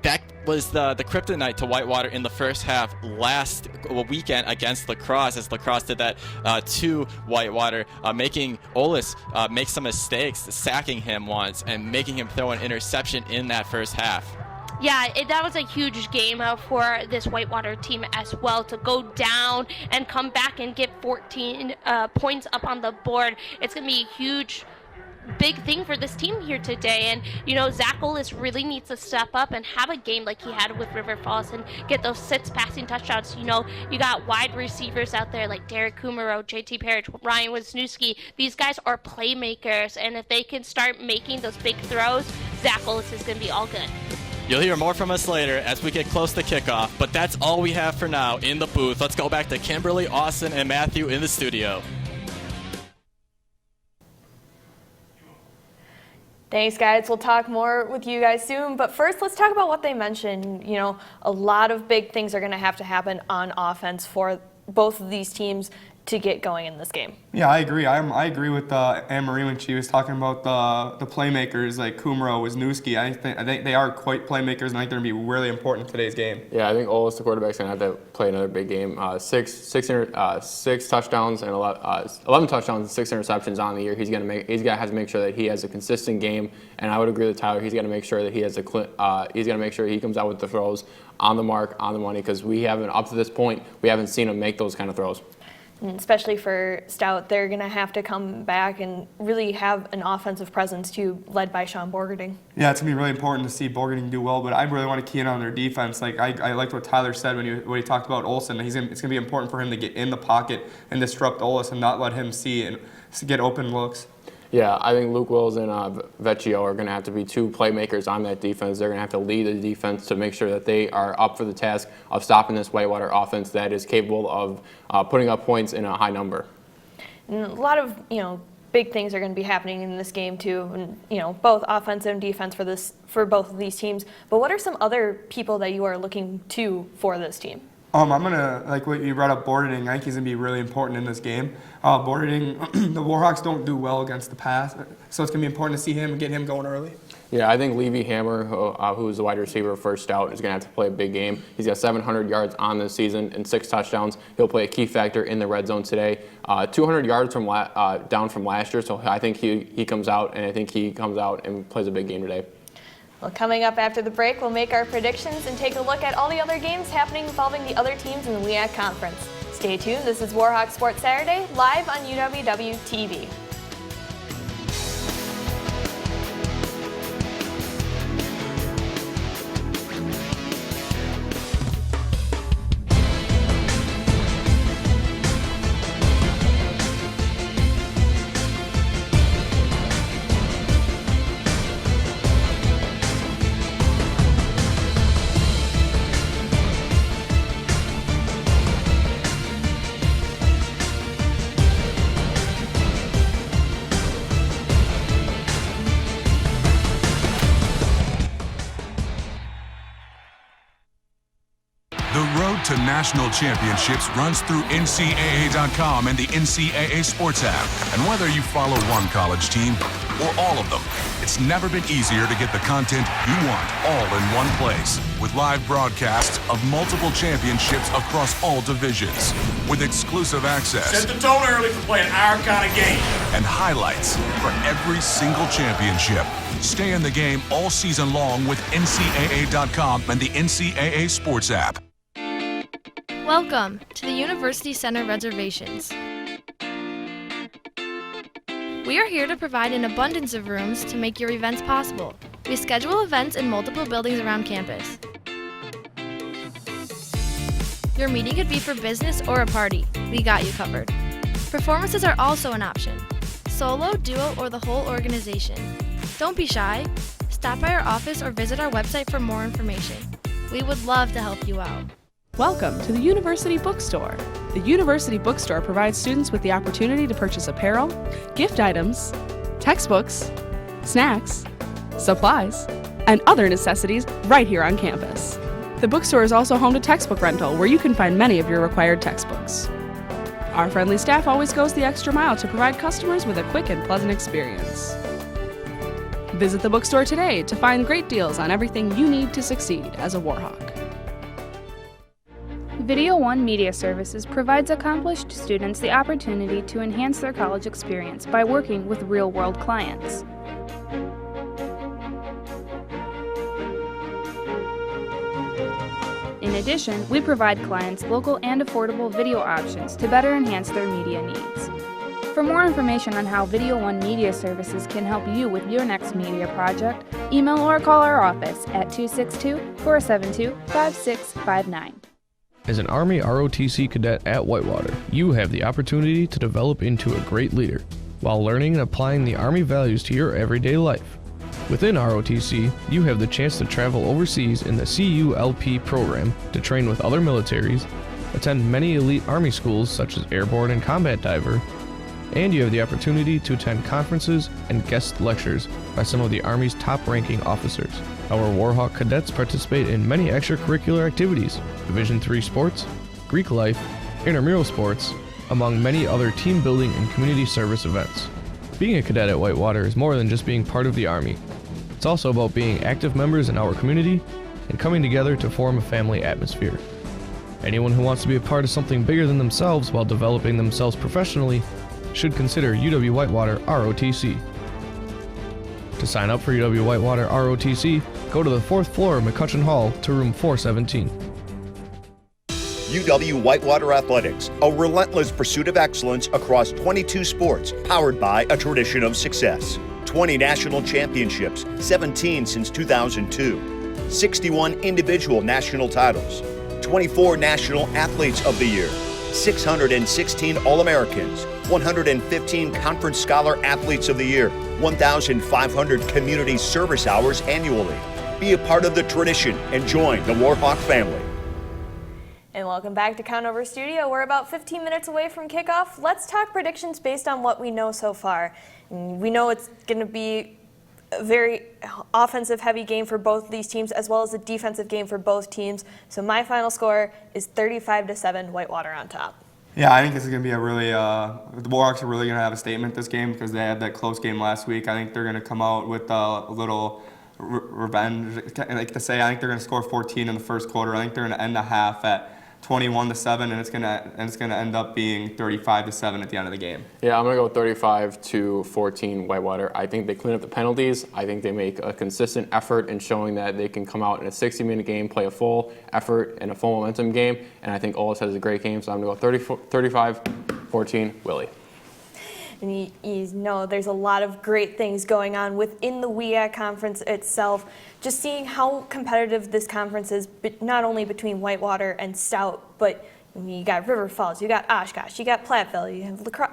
was the kryptonite to Whitewater in the first half last weekend against Lacrosse, as Lacrosse did that to Whitewater, making Olis make some mistakes, sacking him once and making him throw an interception in that first half. Yeah, that was a huge game for this Whitewater team as well, to go down and come back and get 14 points up on the board. It's going to be a huge big thing for this team here today, and Zach Olis really needs to step up and have a game like he had with River Falls and get those 6 passing touchdowns. You got wide receivers out there like Derek Kumaro, JT Parrish, Ryan Wisniewski. These guys are playmakers, and if they can start making those big throws, Zach Olis is going to be all good. You'll hear more from us later as we get close to kickoff, but that's all we have for now in the booth. Let's go back to Kimberly, Austin, and Matthew in the studio. Thanks, guys. We'll talk more with you guys soon. But first, let's talk about what they mentioned. You know, a lot of big things are going to have to happen on offense for both of these teams to get going in this game. Yeah, I agree. I agree with Anne-Marie when she was talking about the playmakers like Kumro, Wisniewski. I think they are quite playmakers, and I think they're going to be really important in today's game. Yeah, I think Olis, the quarterback's going to have to play another big game. Six touchdowns and 11 touchdowns and 6 interceptions on the year. He's going to have to make sure that he has a consistent game. And I would agree with Tyler. He's got to make sure that he's got to make sure he comes out with the throws on the mark, on the money, because we haven't, up to this point, we haven't seen him make those kind of throws. And especially for Stout, they're going to have to come back and really have an offensive presence too, led by Sean Borgerding. Yeah, it's going to be really important to see Borgerding do well, but I really want to key in on their defense. Like I liked what Tyler said when he talked about Olsen. It's going to be important for him to get in the pocket and disrupt Olis and not let him see and get open looks. Yeah, I think Luke Wills and Vecchio are going to have to be two playmakers on that defense. They're going to have to lead the defense to make sure that they are up for the task of stopping this Whitewater offense that is capable of putting up points in a high number. And a lot of big things are going to be happening in this game too, and both offense and defense for both of these teams. But what are some other people that you are looking to for this team? I'm going to, like what you brought up, Borgerding, I think he's going to be really important in this game. Borgerding, the Warhawks don't do well against the pass, so it's going to be important to see him and get him going early. Yeah, I think Levy Hammer, who is the wide receiver for Stout, is going to have to play a big game. He's got 700 yards on this season and 6 touchdowns. He'll play a key factor in the red zone today. 200 yards down from last year, so I think he comes out, and I think he comes out and plays a big game today. Well, coming up after the break, we'll make our predictions and take a look at all the other games happening involving the other teams in the WEAC Conference. Stay tuned. This is Warhawk Sports Saturday, live on UWW TV. To national championships runs through NCAA.com and the NCAA Sports app. And whether you follow one college team or all of them, it's never been easier to get the content you want all in one place. With live broadcasts of multiple championships across all divisions. With exclusive access. Set the tone early for playing our kind of game. And highlights for every single championship. Stay in the game all season long with NCAA.com and the NCAA Sports app. Welcome to the University Center Reservations. We are here to provide an abundance of rooms to make your events possible. We schedule events in multiple buildings around campus. Your meeting could be for business or a party. We got you covered. Performances are also an option. Solo, duo, or the whole organization. Don't be shy. Stop by our office or visit our website for more information. We would love to help you out. Welcome to the University Bookstore. The University Bookstore provides students with the opportunity to purchase apparel, gift items, textbooks, snacks, supplies, and other necessities right here on campus. The bookstore is also home to textbook rental, where you can find many of your required textbooks. Our friendly staff always goes the extra mile to provide customers with a quick and pleasant experience. Visit the bookstore today to find great deals on everything you need to succeed as a Warhawk. Video One Media Services provides accomplished students the opportunity to enhance their college experience by working with real-world clients. In addition, we provide clients local and affordable video options to better enhance their media needs. For more information on how Video One Media Services can help you with your next media project, email or call our office at 262-472-5659. As an Army ROTC cadet at Whitewater, you have the opportunity to develop into a great leader while learning and applying the Army values to your everyday life. Within ROTC, you have the chance to travel overseas in the CULP program to train with other militaries, attend many elite Army schools such as Airborne and Combat Diver, and you have the opportunity to attend conferences and guest lectures by some of the Army's top-ranking officers. Our Warhawk cadets participate in many extracurricular activities, Division III sports, Greek life, intramural sports, among many other team-building and community service events. Being a cadet at Whitewater is more than just being part of the Army. It's also about being active members in our community and coming together to form a family atmosphere. Anyone who wants to be a part of something bigger than themselves while developing themselves professionally should consider UW-Whitewater ROTC. To sign up for UW-Whitewater ROTC, go to the 4th floor of McCutcheon Hall to room 417. UW-Whitewater Athletics, a relentless pursuit of excellence across 22 sports, powered by a tradition of success. 20 national championships, 17 since 2002. 61 individual national titles. 24 National Athletes of the Year. 616 All-Americans. 115 Conference Scholar Athletes of the Year. 1,500 community service hours annually. Be a part of the tradition and join the Warhawk family. And welcome back to Conover Studio. We're about 15 minutes away from kickoff. Let's talk predictions based on what we know so far. We know it's going to be a very offensive-heavy game for both of these teams, as well as a defensive game for both teams. So my final score is 35-7, Whitewater on top. Yeah, I think this is going to be a really, the Warhawks are really going to have a statement this game because they had that close game last week. I think they're going to come out with a little revenge, like to say. I think they're going to score 14 in the first quarter. I think they're going to end the half at 21-7, and it's gonna end up being 35-7 at the end of the game. Yeah, I'm gonna go 35-14 Whitewater. I think they clean up the penalties. I think they make a consistent effort in showing that they can come out in a 60-minute game, play a full effort and a full momentum game, and I think Olis has a great game, so I'm gonna go 35-14 Willie. And you know there's a lot of great things going on within the WEAC conference itself. Just seeing how competitive this conference is, but not only between Whitewater and Stout, but you got River Falls, you got Oshkosh, you got Platteville,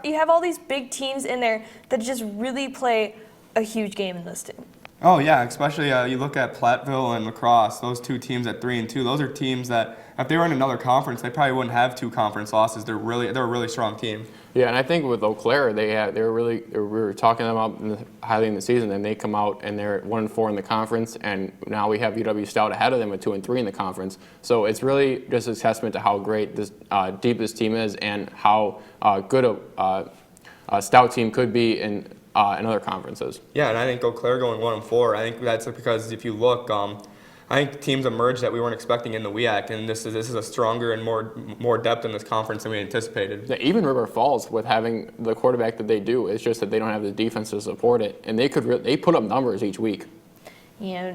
you have all these big teams in there that just really play a huge game in this team. Oh yeah, especially you look at Platteville and La Crosse, those two teams at 3-2. Those are teams that if they were in another conference, they probably wouldn't have 2 conference losses. They're a really strong team. Yeah, and I think with Eau Claire, we were talking about highly in the season, and they come out and they're 1-4 in the conference, and now we have UW Stout ahead of them at 2-3 in the conference. So it's really just a testament to how great this deep this team is, and how good a Stout team could be in other conferences. Yeah, and I think Eau Claire going 1-4. I think that's because if you look, I think teams emerged that we weren't expecting in the WEAC, and this is a stronger and more depth in this conference than we anticipated. Yeah, even River Falls, with having the quarterback that they do, it's just that they don't have the defense to support it, and they put up numbers each week. Yeah,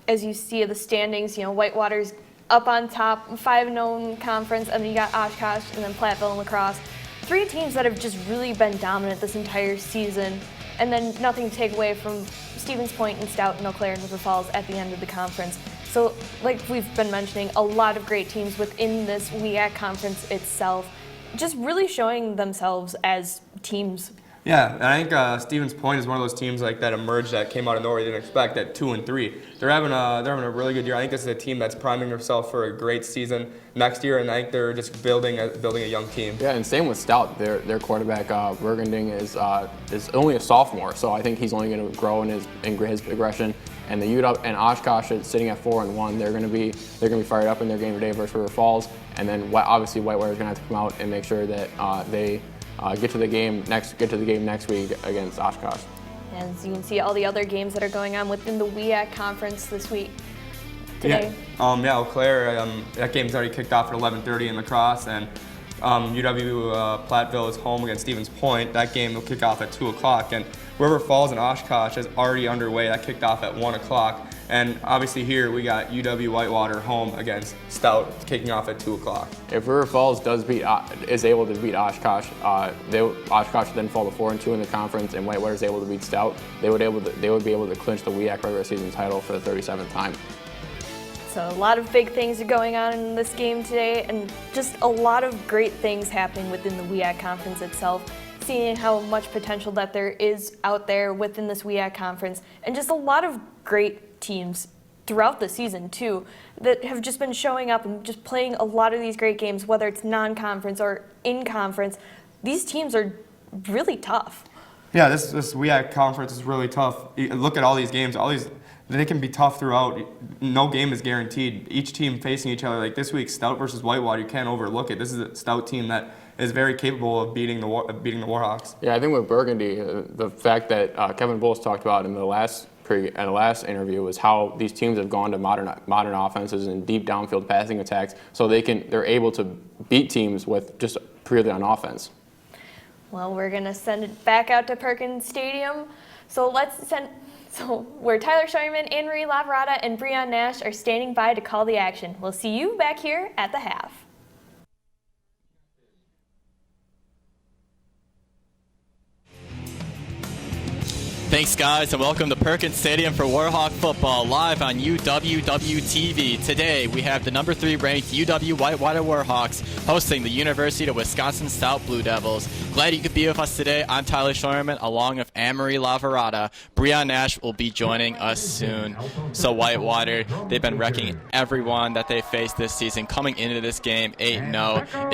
as you see the standings, Whitewater's up on top, 5-0 conference, and then you got Oshkosh and then Platteville and La Crosse. 3 teams that have just really been dominant this entire season, and then nothing to take away from Stevens Point and Stout and Eau Claire and River Falls at the end of the conference. So like we've been mentioning, a lot of great teams within this WEAC conference itself, just really showing themselves as teams. Yeah, and I think Stevens Point is one of those teams like that emerged that came out of nowhere. They didn't expect at 2-3. They're having a really good year. I think this is a team that's priming themselves for a great season next year, and I think they're just building a young team. Yeah, and same with Stout. Their quarterback Bergending is only a sophomore, so I think he's only going to grow in his progression. And the UW and Oshkosh is sitting at 4-1. They're going to be fired up in their game today versus River Falls, and then obviously Whitewater is going to have to come out and make sure that they get to the game next week against Oshkosh. As you can see, all the other games that are going on within the WEAC conference this week. Today. Eau Claire, that game's already kicked off at 11:30 in La Crosse, and UW Platteville is home against Stevens Point. That game will kick off at 2 o'clock, and River Falls and Oshkosh is already underway. That kicked off at 1 o'clock. And obviously here we got UW Whitewater home against Stout kicking off at 2 o'clock. If River Falls is able to beat Oshkosh, Oshkosh would then fall to 4-2 in the conference, and Whitewater is able to beat Stout. They would be able to clinch the WEAC regular season title for the 37th time. So a lot of big things are going on in this game today, and just a lot of great things happening within the WEAC conference itself. seeing how much potential that there is out there within this WEAC conference, and just a lot of great teams throughout the season too that have just been showing up and just playing a lot of these great games, whether it's non-conference or in conference. These teams are really tough. Yeah, this WEAC conference is really tough. Look at all these games. They can be tough throughout. No game is guaranteed. Each team facing each other. Like this week, Stout versus Whitewater, you can't overlook it. This is a Stout team that is very capable of beating the Warhawks. Yeah, I think with Burgundy, the fact that Kevin Bulls talked about in the last interview was how these teams have gone to modern offenses and deep downfield passing attacks, so they're able to beat teams with just purely on offense. Well, we're gonna send it back out to Perkins Stadium. So where Tyler Scheuerman, Anne-Marie Lavarada, and Breon Nash are standing by to call the action. We'll see you back here at the half. Thanks, guys, and welcome to Perkins Stadium for Warhawk football, live on UWW-TV. Today, we have the number 3 ranked UW-Whitewater Warhawks hosting the University of Wisconsin Stout Blue Devils. Glad you could be with us today. I'm Tyler Scheuerman, along with Anne-Marie Lavarada. Breon Nash will be joining us soon. So Whitewater, they've been wrecking everyone that they faced this season, coming into this game 8-0.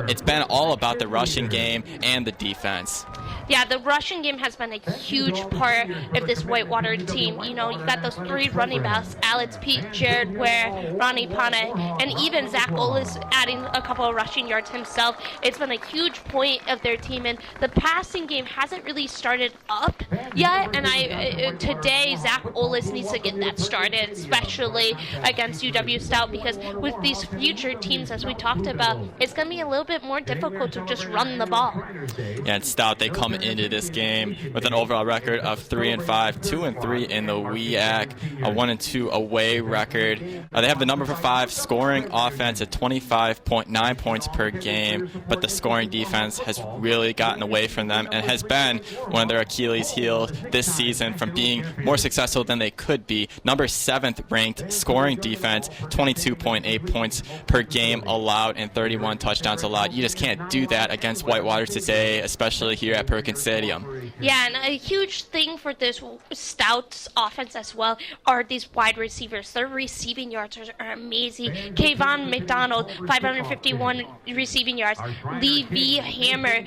It's been all about the rushing game and the defense. Yeah, the rushing game has been a huge part of this Whitewater team. You know, you've got those 3 running backs, Alex Pete, Jared Ware, Ronnie Pane, and even Zach Olis adding a couple of rushing yards himself. It's been a huge point of their team, and the passing game hasn't really started up yet, and today Zach Olis needs to get that started, especially against UW Stout, because with these future teams, as we talked about, it's going to be a little bit more difficult to just run the ball. Yeah, and Stout, they come into this game with an overall record of 3-5, 2-3 in the WEAC, a 1-2 away record. They have the number 5 scoring offense at 25.9 points per game, but the scoring defense has really gotten away from them and has been one of their Achilles heels this season from being more successful than they could be. Number 7th ranked scoring defense, 22.8 points per game allowed and 31 touchdowns allowed. You just can't do that against Whitewater today, especially here at Perkins Stadium. Yeah, and a huge thing for this Stouts offense as well are these wide receivers. Their receiving yards are amazing. Kayvon McDonald, 551 receiving yards. Lee V. Hammer,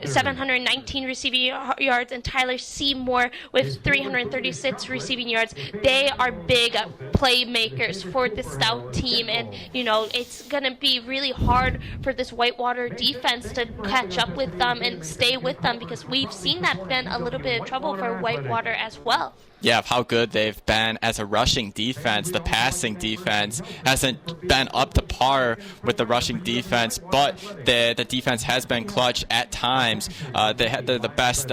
719 receiving yards. And Tyler Seymour with 336 receiving yards. They are big playmakers for the Stout team. And, you know, it's going to be really hard for this Whitewater defense to catch up with them and stay with them, because we've seen that been a little bit of trouble for Whitewater as well. Yeah, of how good they've been as a rushing defense. The passing defense hasn't been up to par with the rushing defense, but the defense has been clutch at times. They're the best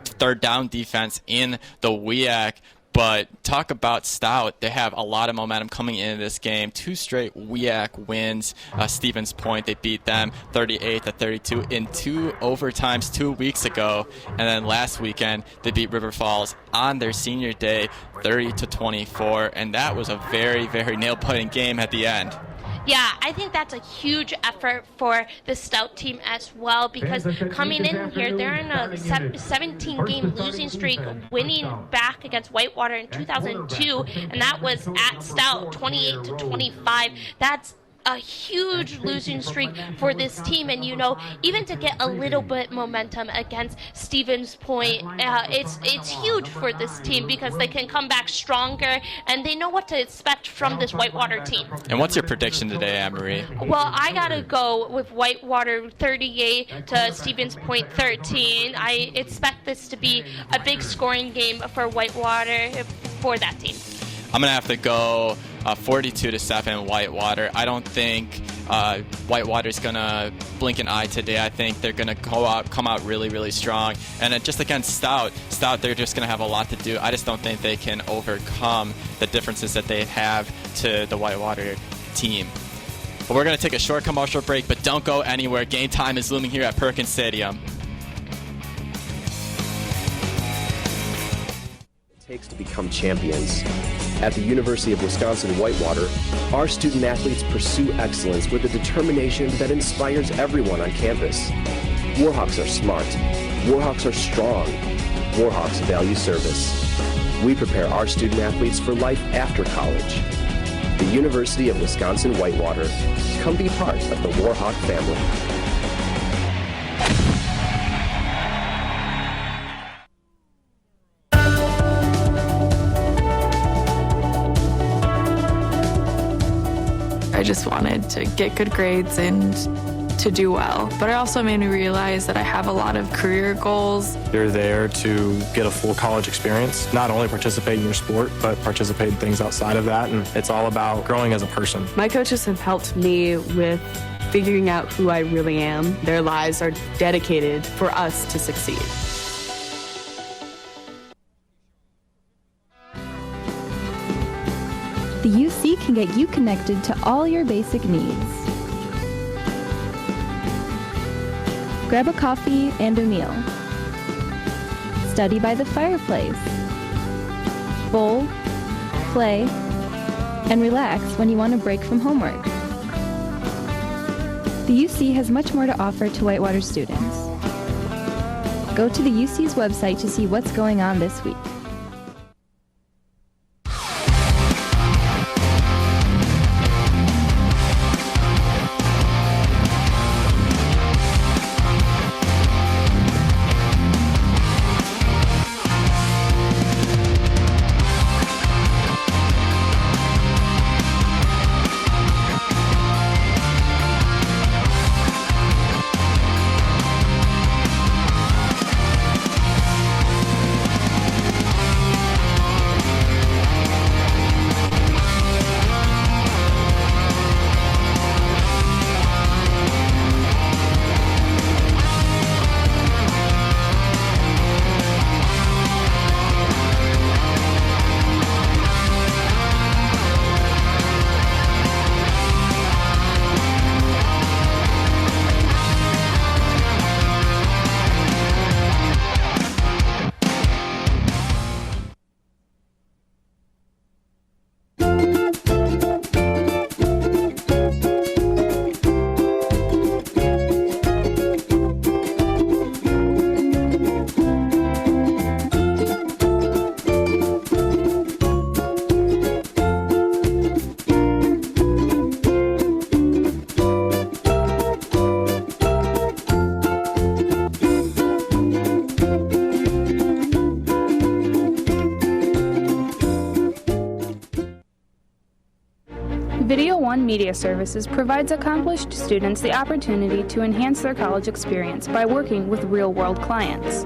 third down defense in the WEAC. But talk about Stout. They have a lot of momentum coming into this game. 2 straight WEAC wins. Stevens Point, they beat them 38-32 in 2 overtimes 2 weeks ago. And then last weekend, they beat River Falls on their senior day 30-24. And that was a very, very nail-biting game at the end. Yeah, I think that's a huge effort for the Stout team as well, because coming in here, they're in a 17-game losing streak, winning back against Whitewater in 2002, and that was at Stout, 28-25. That's a huge losing streak for this team, and you know, even to get a little bit momentum against Stevens Point, it's huge for this team, because they can come back stronger and they know what to expect from this Whitewater team. And what's your prediction today, Anne-Marie? Well, I gotta go with Whitewater 38 to Stevens Point 13. I expect this to be a big scoring game for Whitewater for that team. I'm going to have to go 42-7 Whitewater. I don't think Whitewater's going to blink an eye today. I think they're going to come out really, really strong. And just against Stout, they're just going to have a lot to do. I just don't think they can overcome the differences that they have to the Whitewater team. But we're going to take a short commercial break, but don't go anywhere. Game time is looming here at Perkins Stadium. Takes to become champions. At the University of Wisconsin-Whitewater, our student athletes pursue excellence with a determination that inspires everyone on campus. Warhawks are smart, Warhawks are strong. Warhawks value service. We prepare our student athletes for life after college. The University of Wisconsin-Whitewater. Come be part of the Warhawk family. I just wanted to get good grades and to do well. But it also made me realize that I have a lot of career goals. You're there to get a full college experience, not only participate in your sport, but participate in things outside of that. And it's all about growing as a person. My coaches have helped me with figuring out who I really am. Their lives are dedicated for us to succeed. The UC can get you connected to all your basic needs. Grab a coffee and a meal. Study by the fireplace. Bowl, play, and relax when you want to break from homework. The UC has much more to offer to Whitewater students. Go to the UC's website to see what's going on this week. Video One Media Services provides accomplished students the opportunity to enhance their college experience by working with real-world clients.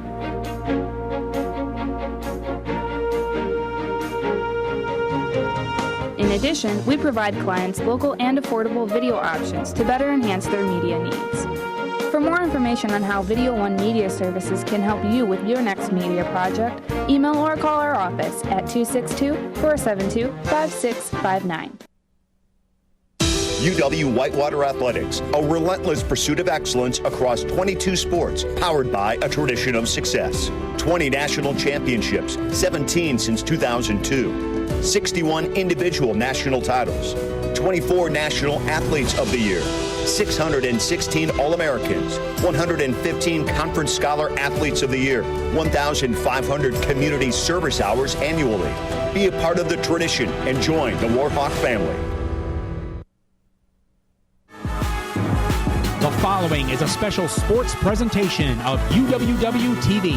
In addition, we provide clients local and affordable video options to better enhance their media needs. For more information on how Video One Media Services can help you with your next media project, email or call our office at 262-472-5659. UW Whitewater Athletics, a relentless pursuit of excellence across 22 sports, powered by a tradition of success. 20 national championships, 17 since 2002. 61 individual national titles. 24 National Athletes of the Year. 616 All-Americans. 115 Conference Scholar Athletes of the Year. 1,500 community service hours annually. Be a part of the tradition and join the Warhawk family. The following is a special sports presentation of UWW-TV.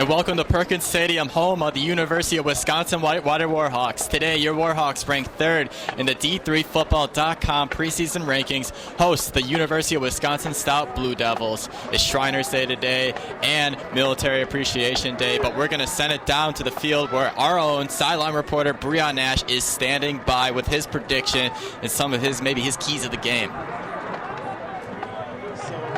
And welcome to Perkins Stadium, home of the University of Wisconsin Whitewater Warhawks. Today, your Warhawks, ranked 3rd in the D3Football.com preseason rankings, host the University of Wisconsin Stout Blue Devils. It's Shriners Day today and Military Appreciation Day, but we're going to send it down to the field where our own sideline reporter, Breon Nash, is standing by with his prediction and some of maybe his keys of the game.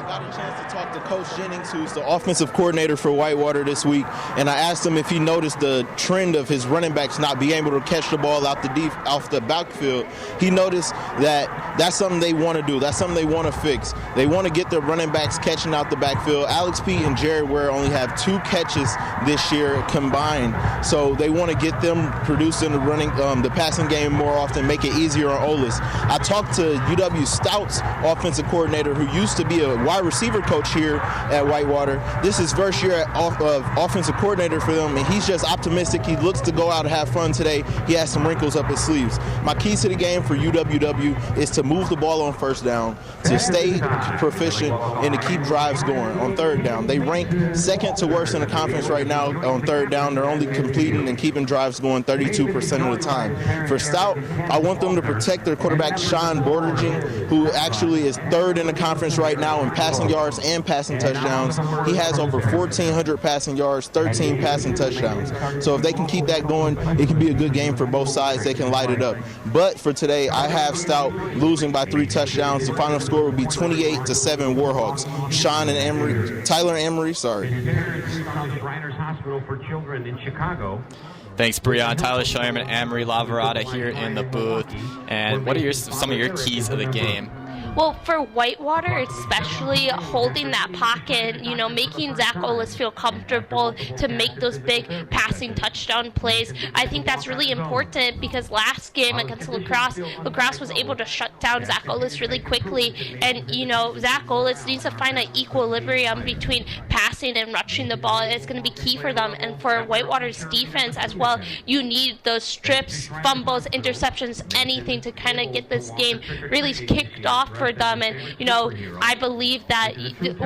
Got a chance to talk to Coach Jennings, who's the offensive coordinator for Whitewater this week, and I asked him if he noticed the trend of his running backs not being able to catch the ball off the backfield. He noticed that that's something they want to do. That's something they want to fix. They want to get their running backs catching out the backfield. Alex Pete and Jared Ware only have 2 catches this year combined, so they want to get them producing the passing game more often, make it easier on Olis. I talked to UW Stout's offensive coordinator, who used to be a wide receiver coach here at Whitewater. This is first year of offensive coordinator for them, and he's just optimistic. He looks to go out and have fun today. He has some wrinkles up his sleeves. My keys to the game for UWW is to move the ball on first down, to stay proficient, and to keep drives going on third down. They rank 2nd to worst in the conference right now on third down. They're only completing and keeping drives going 32% of the time. For Stout, I want them to protect their quarterback, Sean Borderging, who actually is 3rd in the conference right now in passing yards and passing touchdowns. He has over 1,400 passing yards, 13 passing touchdowns. So if they can keep that going, it can be a good game for both sides. They can light it up. But for today, I have Stout losing by 3 touchdowns. The final score would be 28-7 Warhawks. Tyler Emery. Shriners Hospital for Children in Chicago. Thanks, Breon. Tyler Scheuerman and Anne-Marie Lavarada here in the booth. And what are some of your keys of the game? Well, for Whitewater, especially holding that pocket, making Zach Olis feel comfortable to make those big passing touchdown plays. I think that's really important because last game against Lacrosse was able to shut down Zach Olis really quickly. And, Zach Olis needs to find an equilibrium between passing and rushing the ball. It's going to be key for them. And for Whitewater's defense as well, you need those strips, fumbles, interceptions, anything to kind of get this game really kicked off for them. And I believe that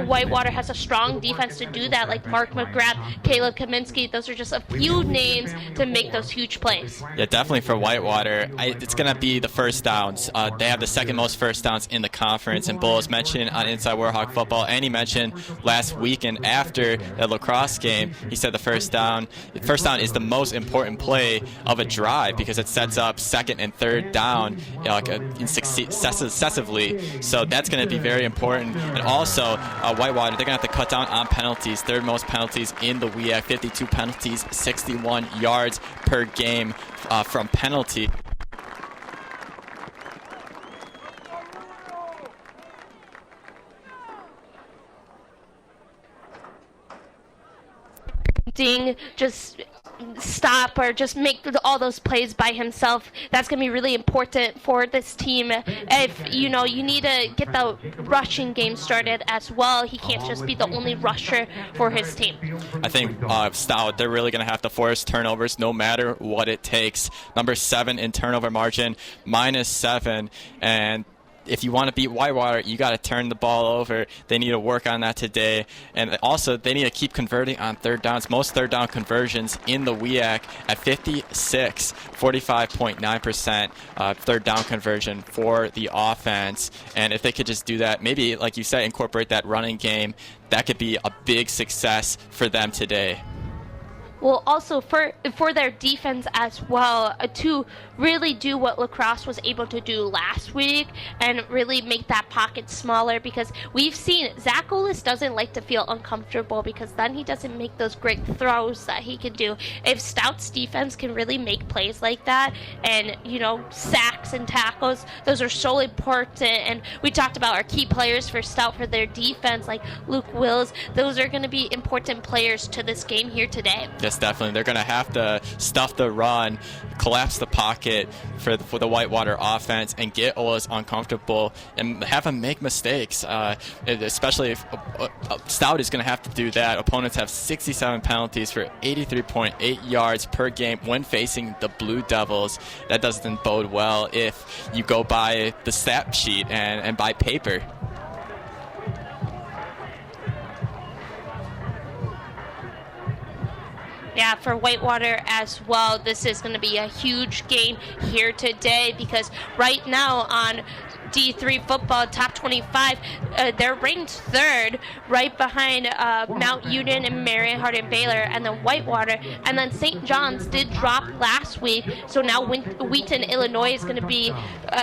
Whitewater has a strong defense to do that, like Mark McGrath, Caleb Kaminsky. Those are just a few names to make those huge plays. Yeah, definitely for Whitewater, it's going to be the first downs. They have the 2nd most first downs in the conference, and Bulls mentioned on Inside Warhawk Football, and he mentioned last weekend after the Lacrosse game, he said the first down is the most important play of a drive because it sets up 2nd and 3rd down successively. So that's going to be very important. And also, Whitewater, they're going to have to cut down on penalties. 3rd most penalties in the WEAC, 52 penalties, 61 yards per game from penalty. Just stop or just make all those plays by himself. That's going to be really important for this team. If you need to get the rushing game started as well. He can't just be the only rusher for his team. I think Stout, they're really going to have to force turnovers no matter what it takes. Number 7 in turnover margin, -7, and if you want to beat Whitewater, you got to turn the ball over. They need to work on that today. And also, they need to keep converting on third downs. Most third down conversions in the WEAC at 56, 45.9% third down conversion for the offense. And if they could just do that, maybe, like you said, incorporate that running game, that could be a big success for them today. Well, also for their defense as well, to really do what Lacrosse was able to do last week and really make that pocket smaller, because we've seen Zach Olis doesn't like to feel uncomfortable because then he doesn't make those great throws that he can do. If Stout's defense can really make plays like that and, sacks and tackles, those are so important. And we talked about our key players for Stout for their defense, like Luke Wills. Those are going to be important players to this game here today. Yes, definitely. They're going to have to stuff the run, collapse the pocket for the Whitewater offense, and get Olis uncomfortable and have him make mistakes. Especially if Stout is going to have to do that. Opponents have 67 penalties for 83.8 yards per game when facing the Blue Devils. That doesn't bode well if you go by the stat sheet and by paper. Yeah, for Whitewater as well, this is going to be a huge game here today because right now on D3 football top 25, they're ranked third, right behind Mount Union and Marion Hardin Baylor, and then Whitewater, and then St. John's did drop last week, so now Wheaton, Illinois is going to be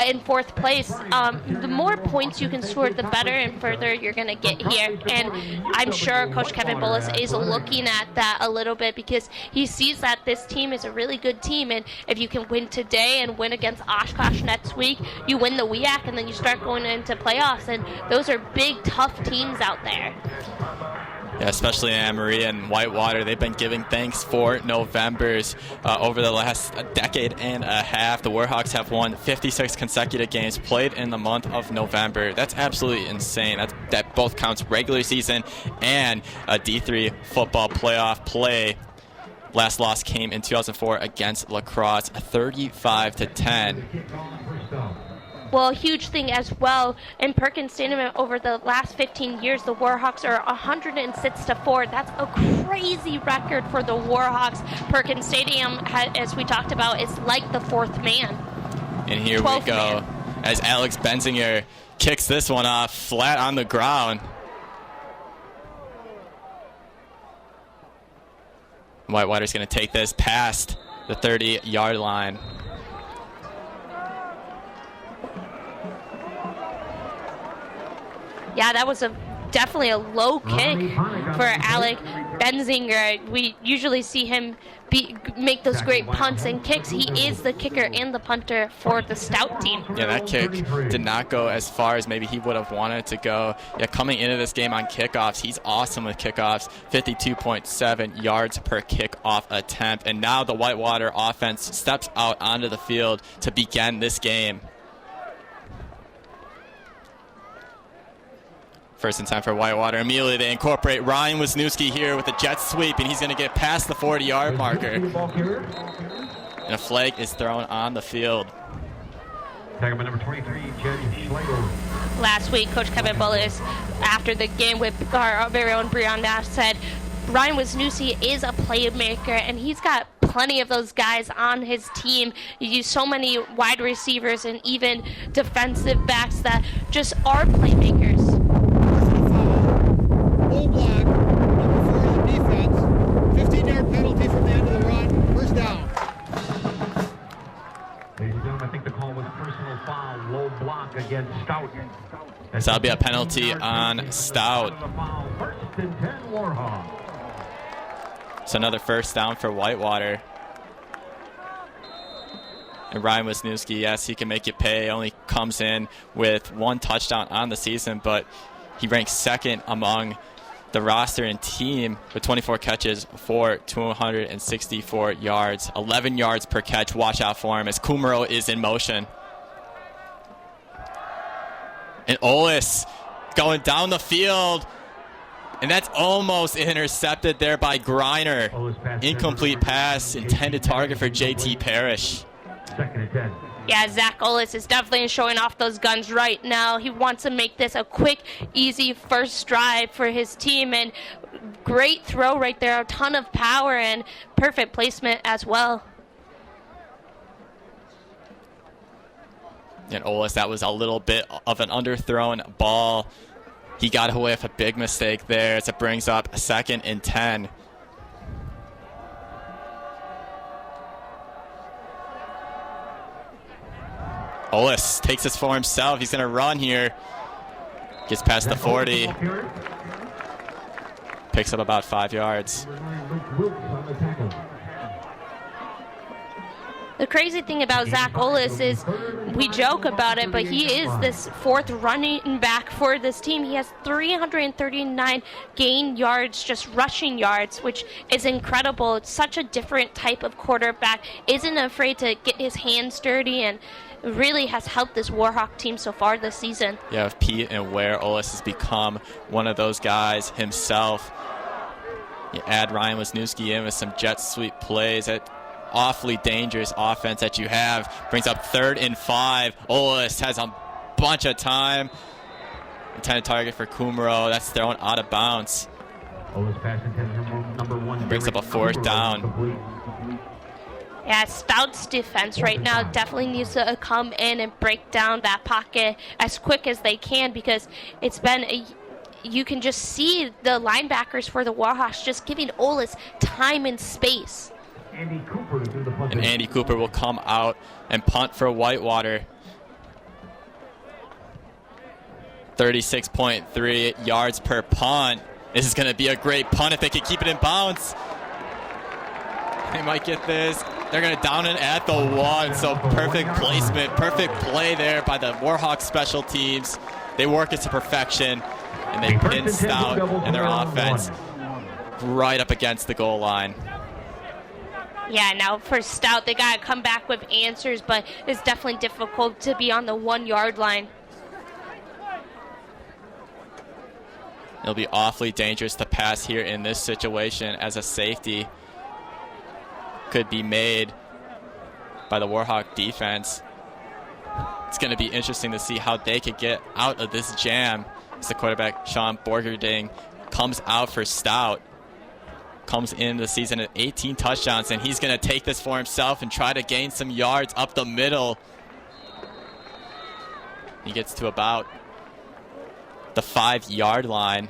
in fourth place. The more points you can score, the better and further you're going to get here, and I'm sure Coach Kevin Bullis is looking at that a little bit because he sees that this team is a really good team, and if you can win today and win against Oshkosh next week, you win the WIAC, and then you start going into playoffs, and those are big, tough teams out there. Yeah, especially in Anna Maria and Whitewater. They've been giving thanks for Novembers over the last decade and a half. The Warhawks have won 56 consecutive games played in the month of November. That's absolutely insane. That both counts regular season and a D3 football playoff play. Last loss came in 2004 against La Crosse, 35-10. Well, a huge thing as well in Perkins Stadium over the last 15 years, the Warhawks are 106-4. That's a crazy record for the Warhawks. Perkins Stadium, as we talked about, is like the fourth man. And here we go as Alex Benzinger kicks this one off flat on the ground. Whitewater's going to take this past the 30-yard line. Yeah, that was definitely a low kick for Alec Benzinger. We usually see him make those great punts and kicks. He is the kicker and the punter for the Stout team. Yeah, that kick did not go as far as maybe he would have wanted it to go. Yeah, coming into this game on kickoffs, he's awesome with kickoffs, 52.7 yards per kickoff attempt. And now the Whitewater offense steps out onto the field to begin this game. First and 10 for Whitewater. Immediately they incorporate Ryan Wisniewski here with a jet sweep, and he's going to get past the 40-yard marker. And a flag is thrown on the field. Tag number 23, Jed Schlegel. Last week, Coach Kevin Bullis, after the game with our very own Breon Nash, said Ryan Wisniewski is a playmaker, and he's got plenty of those guys on his team. You use so many wide receivers and even defensive backs that just are playmakers. Full block, number 4 on defense, 15-yard penalty from the end of the run, first down. Ladies and gentlemen, I think the call was personal foul, low block against Stout. So that'll be a penalty on Stout. First and 10 Warhawks. So another first down for Whitewater. And Ryan Wisniewski, yes, he can make it pay. Only comes in with 1 touchdown on the season, but he ranks second among the roster and team with 24 catches for 264 yards, 11 yards per catch. Watch out for him as Kumaro is in motion. And Olis going down the field, and that's almost intercepted there by Griner. Incomplete pass, intended target for JT Parrish. Second and 10. Yeah, Zach Olis is definitely showing off those guns right now. He wants to make this a quick, easy first drive for his team, and great throw right there, a ton of power and perfect placement as well. And Olis, that was a little bit of an underthrown ball. He got away with a big mistake there as it brings up 2nd and 10. Olis takes this for himself. He's going to run here. Gets past the 40. Picks up about 5 yards. The crazy thing about Zach Olis is we joke about it, but he is this 4th running back for this team. He has 339 gain yards, just rushing yards, which is incredible. It's such a different type of quarterback. Isn't afraid to get his hands dirty, and really has helped this Warhawk team so far this season. Yeah, with Pete and Ware, Olis has become one of those guys himself. You add Ryan Wisniewski in with some jet sweep plays. That awfully dangerous offense that you have brings up 3rd and 5. Olis has a bunch of time. Intended target for Kumaro. That's thrown out of bounds. Olis pass intended number 1. brings up a 4th down. Yeah, Stout's defense right now definitely needs to come in and break down that pocket as quick as they can, because it's been you can just see the linebackers for the Warhawks just giving Olis time and space. And Andy Cooper will come out and punt for Whitewater. 36.3 yards per punt. This is going to be a great punt if they can keep it in bounds. They might get this. They're going to down it at the 1. So perfect placement, perfect play there by the Warhawks special teams. They work it to perfection, and they pin Stout and their offense right up against the goal line. Yeah, now for Stout, they got to come back with answers, but it's definitely difficult to be on the 1-yard line. It'll be awfully dangerous to pass here in this situation, as a safety could be made by the Warhawk defense. It's going to be interesting to see how they could get out of this jam. As the quarterback, Sean Borgerding, comes out for Stout. Comes into the season at 18 touchdowns, and he's going to take this for himself and try to gain some yards up the middle. He gets to about the 5-yard line.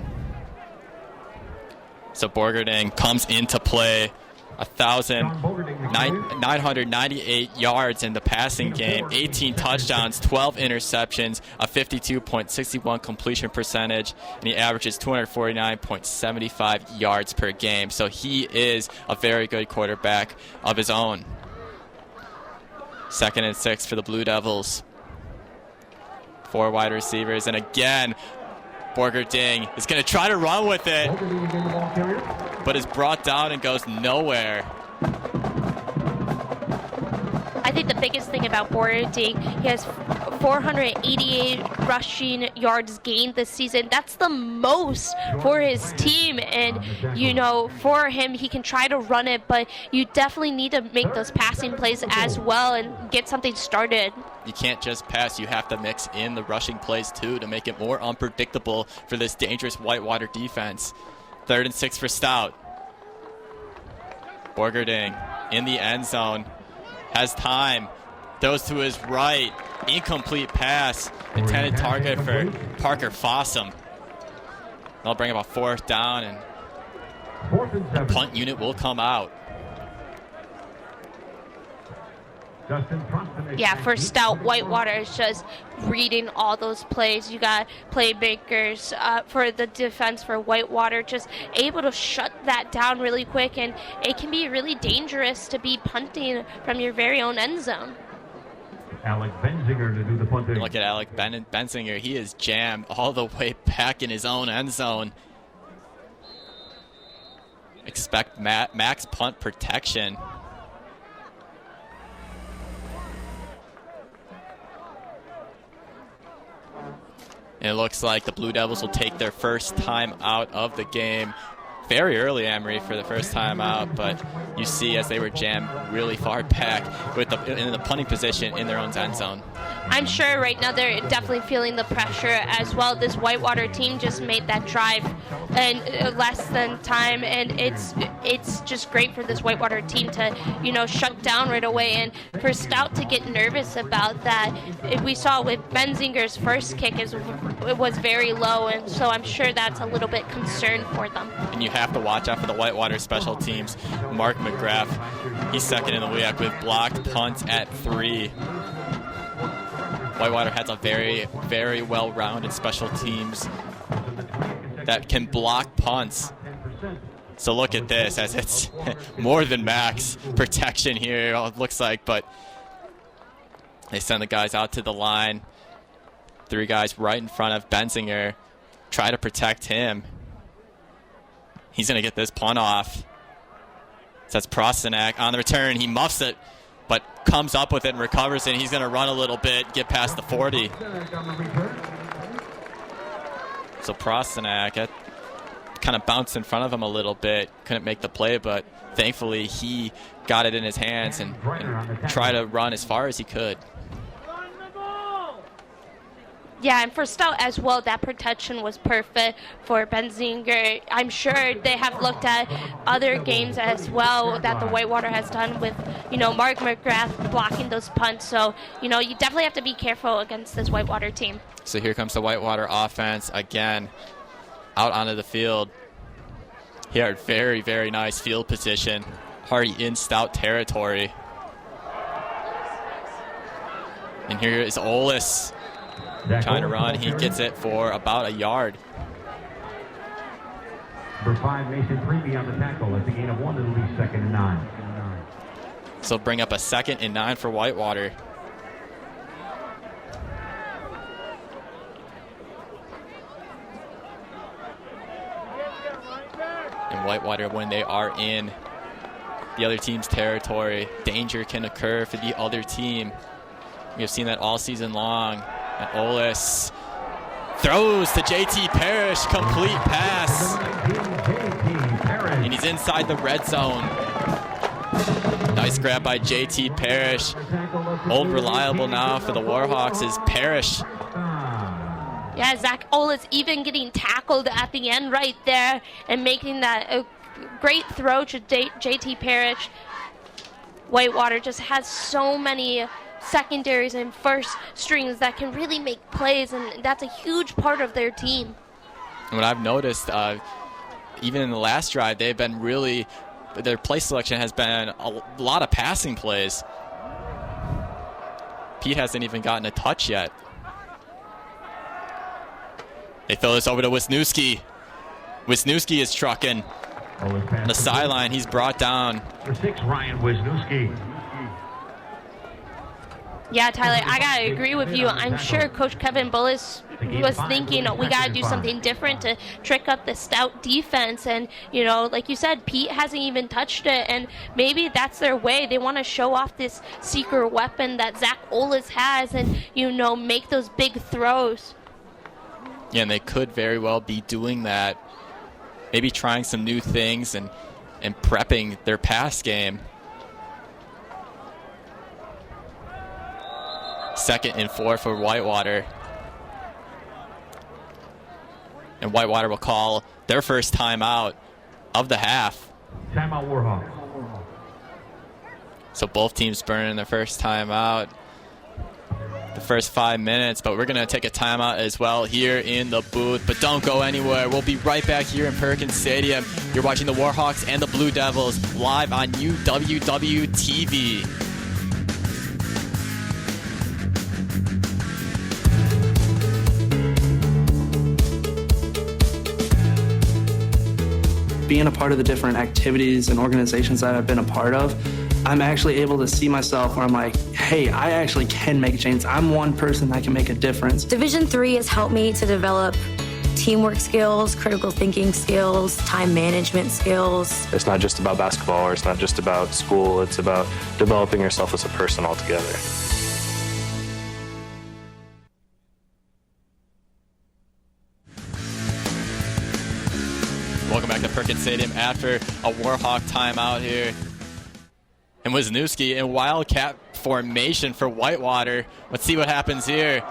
So Borgerding comes into play. 1,998 yards in the passing game, 18 touchdowns, 12 interceptions, a 52.61 completion percentage, and he averages 249.75 yards per game. So he is a very good quarterback of his own. 2nd and 6 for the Blue Devils. 4 wide receivers, and again, Borgerding is going to try to run with it, but is brought down and goes nowhere. I think the biggest thing about Borgerding, he has 488 rushing yards gained this season. That's the most for his team, and you know, for him, he can try to run it, but you definitely need to make those passing plays as well and get something started. You can't just pass, you have to mix in the rushing plays too to make it more unpredictable for this dangerous Whitewater defense. 3rd and 6 for Stout. Borgerding in the end zone, has time, throws to his right, incomplete pass, intended target for Parker Fossum. They'll bring up a 4th down, and the punt unit will come out. Yeah, for Stout, Whitewater is just reading all those plays. You got playmakers for the defense for Whitewater, just able to shut that down really quick, and it can be really dangerous to be punting from your very own end zone. Alec Benzinger to do the punting. Look at Alec Benzinger. He is jammed all the way back in his own end zone. Expect max punt protection. And it looks like the Blue Devils will take their first time out of the game. Very early, Emery, for the first time out, but you see as they were jammed really far back with in the punting position in their own end zone. I'm sure right now they're definitely feeling the pressure as well. This Whitewater team just made that drive in less than time, and it's just great for this Whitewater team to, you know, shut down right away. And for Stout to get nervous about that, we saw with Benzinger's first kick it was very low, and so I'm sure that's a little bit concern for them. And you have to watch out for the Whitewater special teams. Mark McGrath, he's 2nd in the WIAC with blocked punts at 3. Whitewater has a very, very well-rounded special teams that can block punts. So look at this, as it's more than max protection here, it looks like, but they send the guys out to the line. 3 guys right in front of Benzinger. Try to protect him. He's going to get this punt off. So that's Prostanak on the return. He muffs it, but comes up with it and recovers it. And he's going to run a little bit, get past the 40. So Prostanak kind of bounced in front of him a little bit. Couldn't make the play, but thankfully he got it in his hands and tried to run as far as he could. Yeah, and for Stout as well, that protection was perfect for Benzinger. I'm sure they have looked at other games as well that the Whitewater has done with, Mark McGrath blocking those punts. So, you definitely have to be careful against this Whitewater team. So here comes the Whitewater offense again out onto the field. Here, very, very nice field position. Hardy in Stout territory. And here is Olis trying to run. He gets it for about a yard. Number 5, Mason Pregame on the tackle. That's a gain of 1. It'll be 2nd and 9. So bring up a 2nd and 9 for Whitewater. And Whitewater, when they are in the other team's territory, danger can occur for the other team. We have seen that all season long. And Olis throws to JT Parrish, complete pass. And he's inside the red zone. Nice grab by JT Parrish. Old reliable now for the Warhawks is Parrish. Yeah, Zach Olis even getting tackled at the end right there and making that great throw to JT Parrish. Whitewater just has so many secondaries and first strings that can really make plays, and that's a huge part of their team. And what I've noticed, even in the last drive, they've been really, their play selection has been a lot of passing plays. Pete hasn't even gotten a touch yet. They throw this over to Wisniewski. Wisniewski is trucking. On the sideline, he's brought down. Number 6, Ryan Wisniewski. Yeah, Tyler, I got to agree with you. I'm sure Coach Kevin Bullis was thinking, we got to do something different to trick up the Stout defense. And, like you said, Pete hasn't even touched it. And maybe that's their way. They want to show off this secret weapon that Zach Olis has and, make those big throws. Yeah, and they could very well be doing that. Maybe trying some new things and prepping their pass game. 2nd and 4 for Whitewater. And Whitewater will call their first timeout of the half. Timeout Warhawks. So both teams burning their first timeout. The first 5 minutes, but we're going to take a timeout as well here in the booth. But don't go anywhere. We'll be right back here in Perkins Stadium. You're watching the Warhawks and the Blue Devils live on UWW TV. Being a part of the different activities and organizations that I've been a part of, I'm actually able to see myself where I'm like, hey, I actually can make a change. I'm one person that can make a difference. Division III has helped me to develop teamwork skills, critical thinking skills, time management skills. It's not just about basketball, or it's not just about school. It's about developing yourself as a person altogether. Welcome back to Perkins Stadium after a Warhawk timeout here. And Wisniewski in Wildcat formation for Whitewater. Let's see what happens here.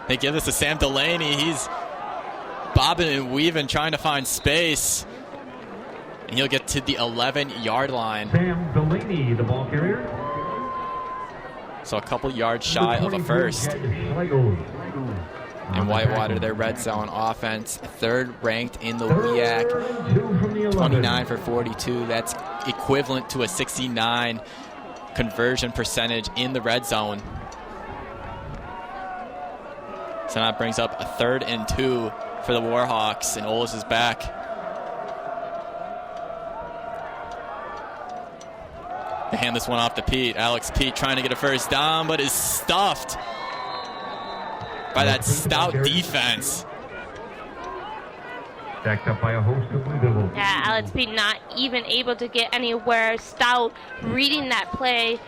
They give this to Sam Delaney. He's bobbing and weaving, trying to find space. And he'll get to the 11-yard line. Sam Delaney, the ball carrier. So a couple yards shy of a first. And Whitewater, their red zone offense, 3rd ranked in the WIAC, 29 for 42. That's equivalent to a 69 conversion percentage in the red zone. So that brings up a 3rd and 2 for the Warhawks, and Olis is back. They hand this one off to Pete. Alex Pete trying to get a first down, but is stuffed by that Stout defense. Backed up by a host of Blue Devils. Yeah, Alex Pete not even able to get anywhere. Stout reading that play.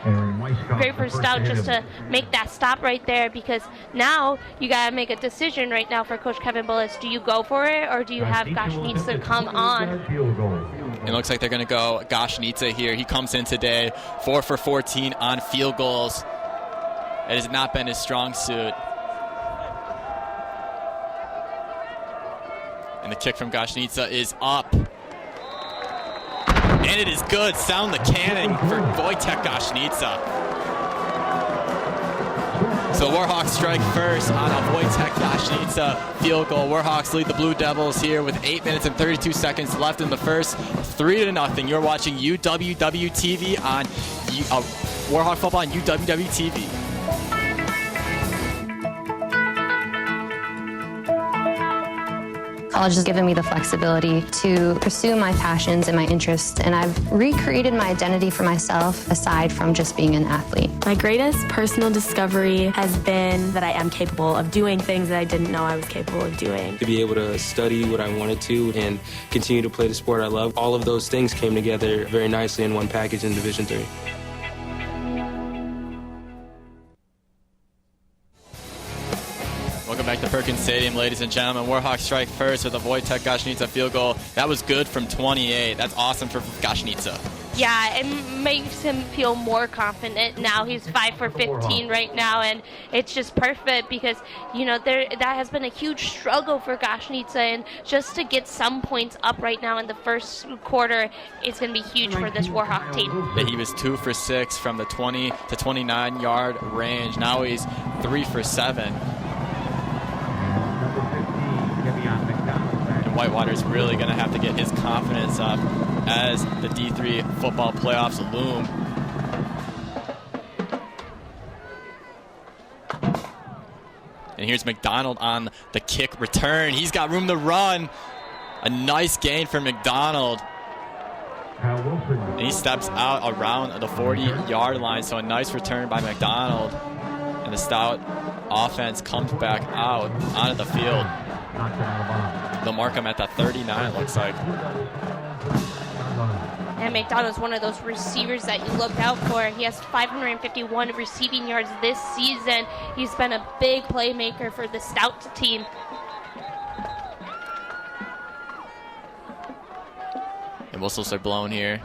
Great for Stout just to make that stop right there, because now you got to make a decision right now for Coach Kevin Bullis. Do you go for it, or do you have Gashnitsa come on? It looks like they're going to go Gashnitsa here. He comes in today 4 for 14 on field goals. It has not been his strong suit. And the kick from Gašnitsa is up. And it is good. Sound the cannon for Wojtek Gašnitsa. So the Warhawks strike first on a Wojtek Gašnitsa field goal. Warhawks lead the Blue Devils here with 8 minutes and 32 seconds left in the first. 3-0. You're watching UWW TV on Warhawk football on UWW TV. College has given me the flexibility to pursue my passions and my interests, and I've recreated my identity for myself aside from just being an athlete. My greatest personal discovery has been that I am capable of doing things that I didn't know I was capable of doing. To be able to study what I wanted to and continue to play the sport I love, all of those things came together very nicely in one package in Division III. Welcome back to Perkins Stadium, ladies and gentlemen. Warhawks strike first with a Wojtek Gašnitsa field goal. That was good from 28. That's awesome for Gašnitsa. Yeah, it makes him feel more confident now. He's 5 for 15 right now, and it's just perfect because, you know, that has been a huge struggle for Gašnitsa, and just to get some points up right now in the first quarter, it's going to be huge for this Warhawk team. Yeah, he was 2 for 6 from the 20 to 29 yard range. Now he's 3 for 7. And Whitewater's really going to have to get his confidence up as the D3 football playoffs loom. And here's McDonald on the kick return. He's got room to run. A nice gain for McDonald. And he steps out around the 40-yard line, so a nice return by McDonald. And the stout offense comes back out onto the field. They'll mark him at the 39, it looks like. And McDonald's one of those receivers that you look out for. He has 551 receiving yards this season. He's been a big playmaker for the stout team. And whistles are blown here.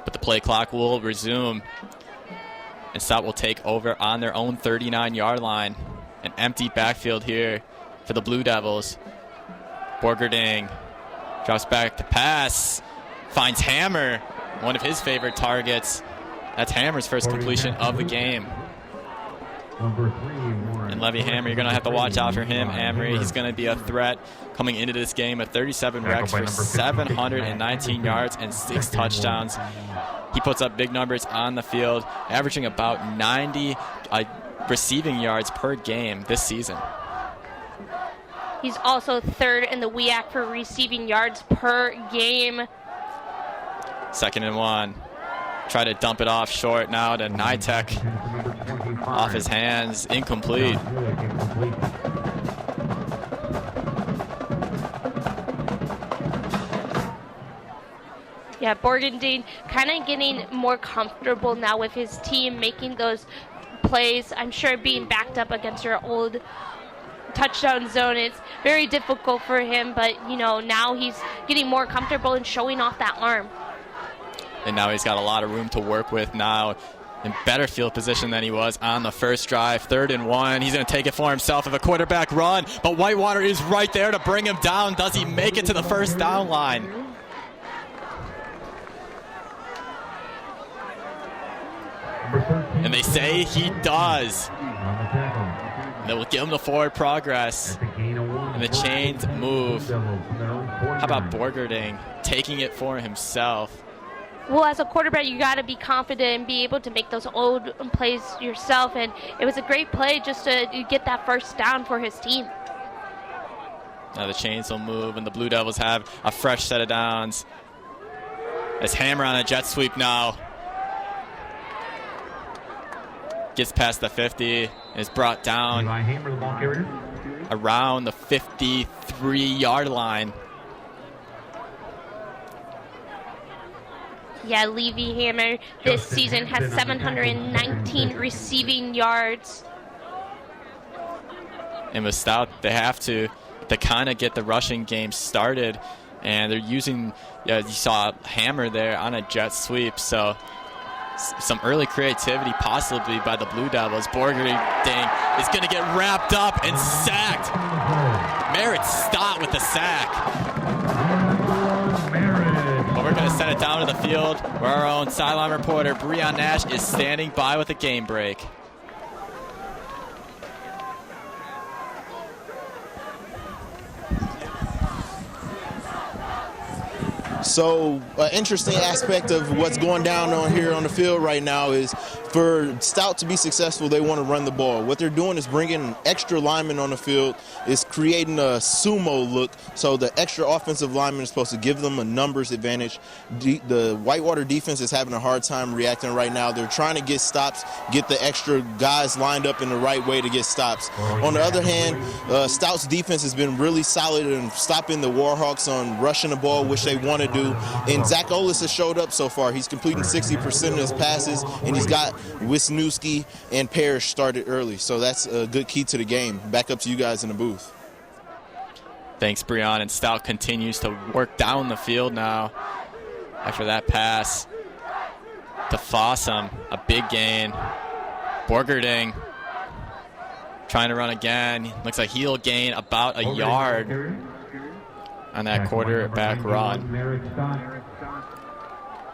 But the play clock will resume. And Stout will take over on their own 39-yard line. An empty backfield here for the Blue Devils. Borgerding drops back to pass. Finds Hammer, one of his favorite targets. That's Hammer's first completion of the game. And Levy Hammer, you're going to have to watch out for him, Amory. He's going to be a threat coming into this game at 37 recs for 719 yards and 6 touchdowns. He puts up big numbers on the field, averaging about 90 receiving yards per game this season. He's also third in the WEAC for receiving yards per game. 2nd and 1. Try to dump it off short now to Nitek. Off his hands, incomplete. Yeah, Borgendine kind of getting more comfortable now with his team, making those plays. I'm sure being backed up against your old touchdown zone, it's very difficult for him, but, you know, now he's getting more comfortable and showing off that arm. And now he's got a lot of room to work with now, in better field position than he was on the first drive. 3rd and 1. He's going to take it for himself with a quarterback run, but Whitewater is right there to bring him down. Does he make it to the first down line? And they say he does. They will give him the forward progress. And the chains move. How about Borgerding taking it for himself? Well, as a quarterback, you got to be confident and be able to make those old plays yourself. And it was a great play just to get that first down for his team. Now the chains will move, and the Blue Devils have a fresh set of downs. As Hammer on a jet sweep now. Gets past the 50 and is brought down around the 53-yard line. Yeah, Levy Hammer this season has 719 receiving yards. And with Stout, they have to kind of get the rushing game started. and they're using, you saw a hammer there on a jet sweep, so some early creativity possibly by the Blue Devils. Borgerding is going to get wrapped up and sacked. Merritt Stott with the sack. But we're going to send it down to the field where our own sideline reporter Breon Nash is standing by with a game break. So an interesting aspect of what's going down on here on the field right now is for Stout to be successful, they want to run the ball. What they're doing is bringing extra linemen on the field, is creating a sumo look. So the extra offensive lineman is supposed to give them a numbers advantage. The Whitewater defense is having a hard time reacting right now. They're trying to get stops, get the extra guys lined up in the right way to get stops. On the other hand, Stout's defense has been really solid in stopping the Warhawks on rushing the ball, which they want to do. And Zach Olis has showed up so far. He's completing 60% of his passes, and he's got Wisniewski and Parrish started early. So that's a good key to the game. Back up to you guys in the booth. Thanks, Breon. And Stout continues to work down the field now after that pass to Fossum. A big gain. Borgerding trying to run again. Looks like he'll gain about a yard on that quarterback run.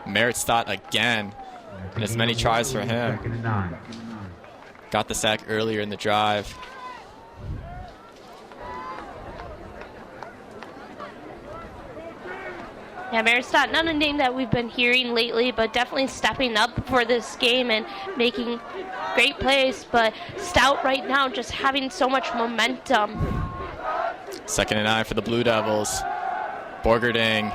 Merritt Stott again, and as many tries for him. Got the sack earlier in the drive. Yeah, Merritt Stott, not a name that we've been hearing lately, but definitely stepping up for this game and making great plays. But Stout right now just having so much momentum. 2nd and 9 for the Blue Devils. Borgerding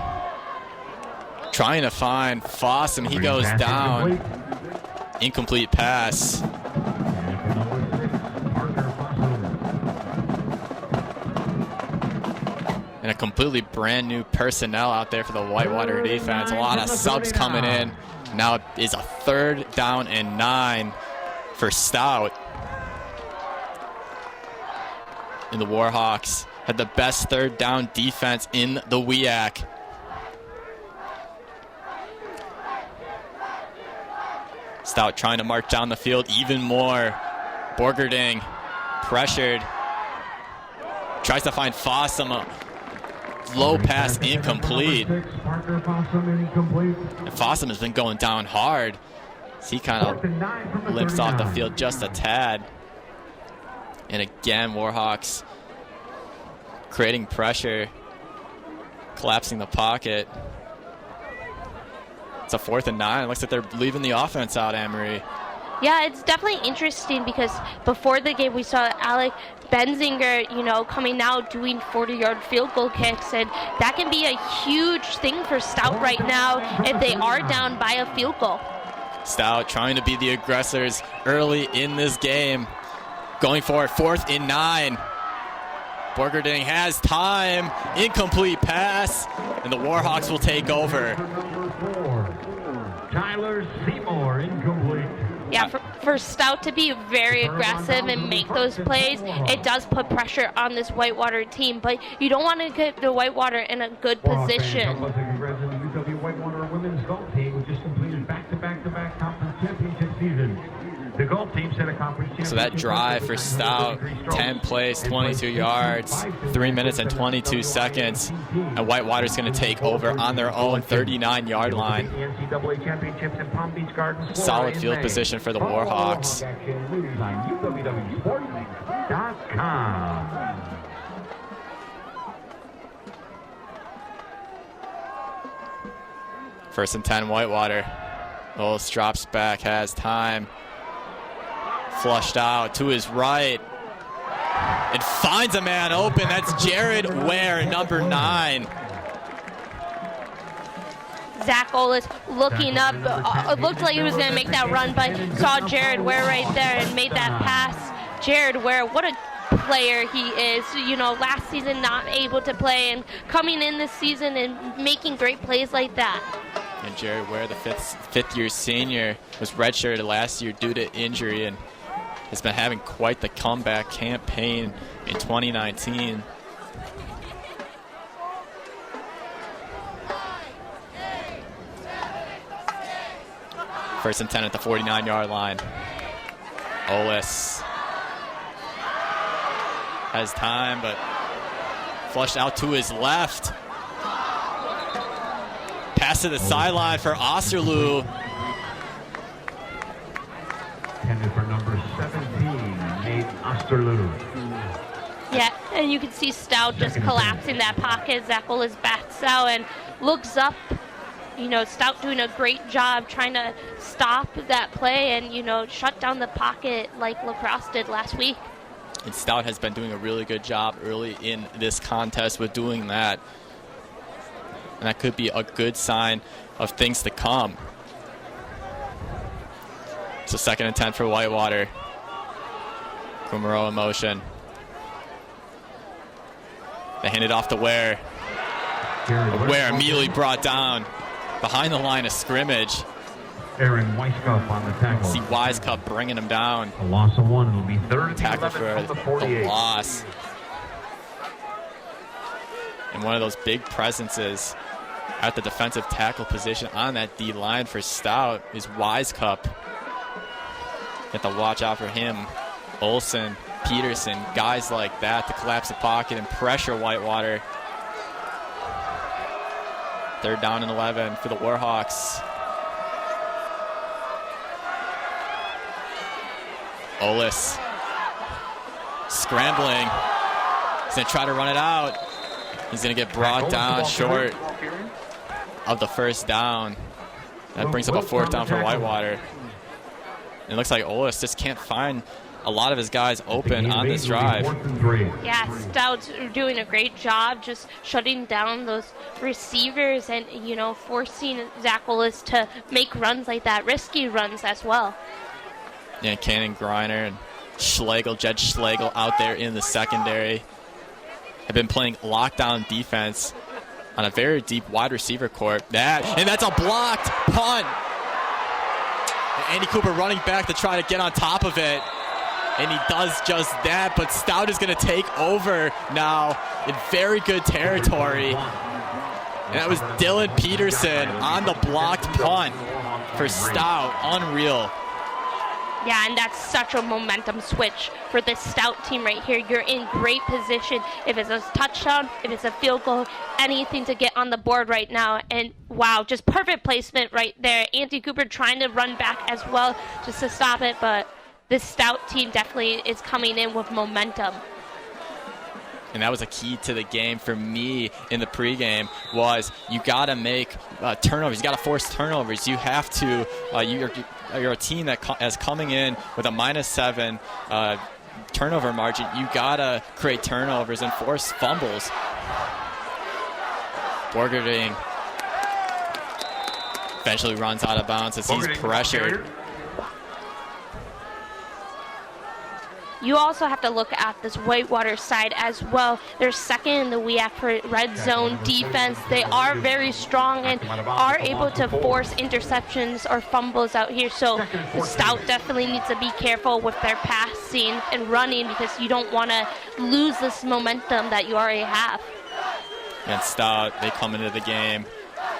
trying to find Fossum. He goes down. Incomplete pass. And a completely brand new personnel out there for the Whitewater defense. A lot of subs coming in. Now it is a 3rd down and 9 for Stout. And the Warhawks had the best 3rd down defense in the WIAC. Stout trying to march down the field even more. Borgerding pressured. Tries to find Fossum. Low pass incomplete. And Fossum has been going down hard. He kind of limps off the field just a tad. And again, Warhawks creating pressure, collapsing the pocket. It's a 4th and 9. It looks like they're leaving the offense out, Anne-Marie. Yeah, it's definitely interesting because before the game we saw Alec Benzinger, coming out doing 40-yard field goal kicks, and that can be a huge thing for Stout right now if they are down by a field goal. Stout trying to be the aggressors early in this game. Going for it, 4th and 9. Borgerding has time. Incomplete pass, and the Warhawks will take over. Tyler Seymour, incomplete. Yeah, for Stout to be very aggressive and make those plays, it does put pressure on this Whitewater team, but you don't want to get the Whitewater in a good position. The UW Whitewater women's golf team, which just completed back-to-back conference championship seasons. The golf team set a conference championship. So that drive for Stout, 10 plays, 22 yards, 3 minutes and 22 seconds. And Whitewater's going to take over on their own 39-yard line. Solid field position for the Warhawks. First and 10, Whitewater. Olis drops back, has time. Flushed out to his right. And finds a man open. That's Jared Ware, number 9. Zach Olis looking up. It looked like he was going to make that run, but saw Jared Ware right there and made that pass. Jared Ware, what a player he is. Last season not able to play, and coming in this season and making great plays like that. And Jared Ware, the fifth-year senior, was redshirted last year due to injury and has been having quite the comeback campaign in 2019. First and 10 at the 49-yard line. Olis has time, but flushed out to his left. Pass to the sideline for Osterloo. Intended for number 17, Nate Osterloo. Yeah, and you can see Stout just collapsing that pocket. Zach Olis backs out and looks up. You know, Stout doing a great job trying to stop that play and, you know, shut down the pocket like Lacrosse did last week. And Stout has been doing a really good job early in this contest with doing that. And that could be a good sign of things to come. So 2nd and 10 for Whitewater. Kumaro in motion. They hand it off to Ware. Ware immediately brought down behind the line of scrimmage. Aaron Weisskopf on the tackle. See Weisskopf bringing him down. A loss of 1. It'll be 3rd and Tackle 11 for from the 48. the loss. And one of those big presences at the defensive tackle position on that D line for Stout is Weisskopf. You have to watch out for him. Olsen, Peterson, guys like that to collapse the pocket and pressure Whitewater. 3rd down and 11 for the Warhawks. Olis scrambling. He's going to try to run it out. He's going to get brought down short of the 1st down. That brings up a 4th down for Whitewater. It looks like Olis just can't find a lot of his guys open on this drive. Yeah, Stout's doing a great job just shutting down those receivers and, you know, forcing Zach Olis to make runs like that, risky runs as well. Yeah, Cannon Griner and Schlegel, Jed Schlegel out there in the secondary have been playing lockdown defense on a very deep wide receiver court. And that's a blocked punt. And Andy Cooper running back to try to get on top of it. And he does just that, but Stout is going to take over now in very good territory. And that was Dylan Peterson on the blocked punt for Stout. Unreal. Yeah, and that's such a momentum switch for this Stout team right here. You're in great position. If it's a touchdown, if it's a field goal, anything to get on the board right now. And wow, just perfect placement right there. Andy Cooper trying to run back as well just to stop it, but this Stout team definitely is coming in with momentum. And that was a key to the game for me in the pregame was you got to make turnovers. You got to force turnovers. You have to, you're a team that is coming in with a -7 turnover margin. You got to create turnovers and force fumbles. Borgerding eventually runs out of bounds as he's pressured. You also have to look at this Whitewater side as well. They're 2nd in the WEAC for red zone defense. They are very strong and are able to force interceptions or fumbles out here. So Stout definitely needs to be careful with their passing and running because you don't want to lose this momentum that you already have. And Stout, they come into the game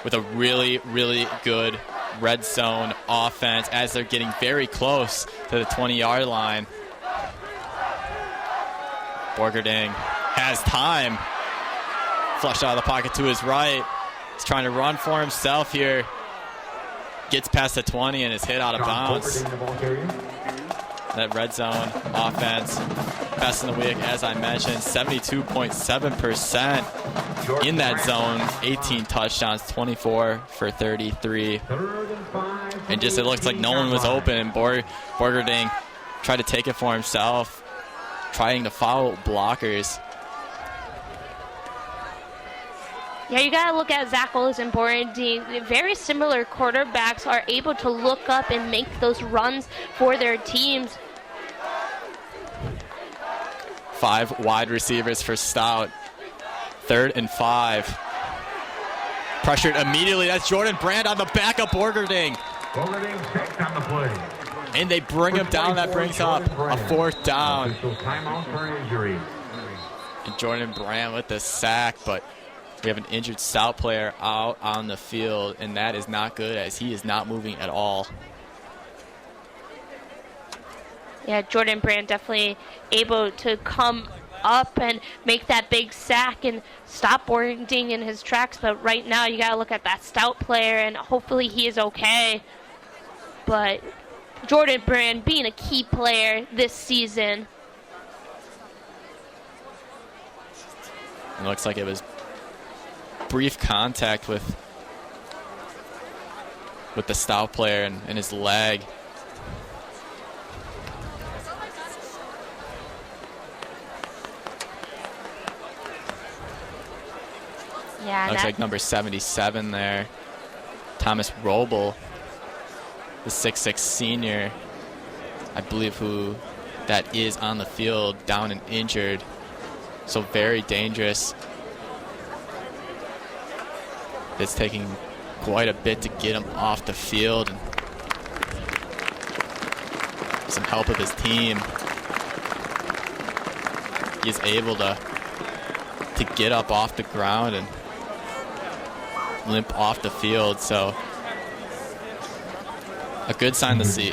with a really, really good red zone offense as they're getting very close to the 20-yard line. Borgerding has time. Flushed out of the pocket to his right. He's trying to run for himself here. Gets past the 20 and is hit out of bounds. That red zone offense, best in the week, as I mentioned, 72.7% in that zone. 18 touchdowns, 24 for 33. And just it looks like no one was open. Borgerding tried to take it for himself, trying to follow blockers. Yeah, you got to look at Zach Olis and Borgerding. Very similar quarterbacks are able to look up and make those runs for their teams. 5 wide receivers for Stout. 3rd and 5. Pressured immediately. That's Jordan Brand on the back of Borgerding. Borgerding sacked on the play. And they bring him down. That brings up a 4th down. Timeout for injury. And Jordan Brand with the sack, but we have an injured Stout player out on the field, and that is not good as he is not moving at all. Yeah, Jordan Brand definitely able to come up and make that big sack and stop boarding in his tracks. But right now you got to look at that Stout player, and hopefully he is okay. But Jordan Brand being a key player this season. It looks like it was brief contact with the Stout player and his leg. Yeah, looks like number 77 there, Thomas Roble, the 6'6" senior, I believe who that is on the field, down and injured. So very dangerous. It's taking quite a bit to get him off the field. And some help of his team. He is able to get up off the ground and limp off the field. So a good sign to see.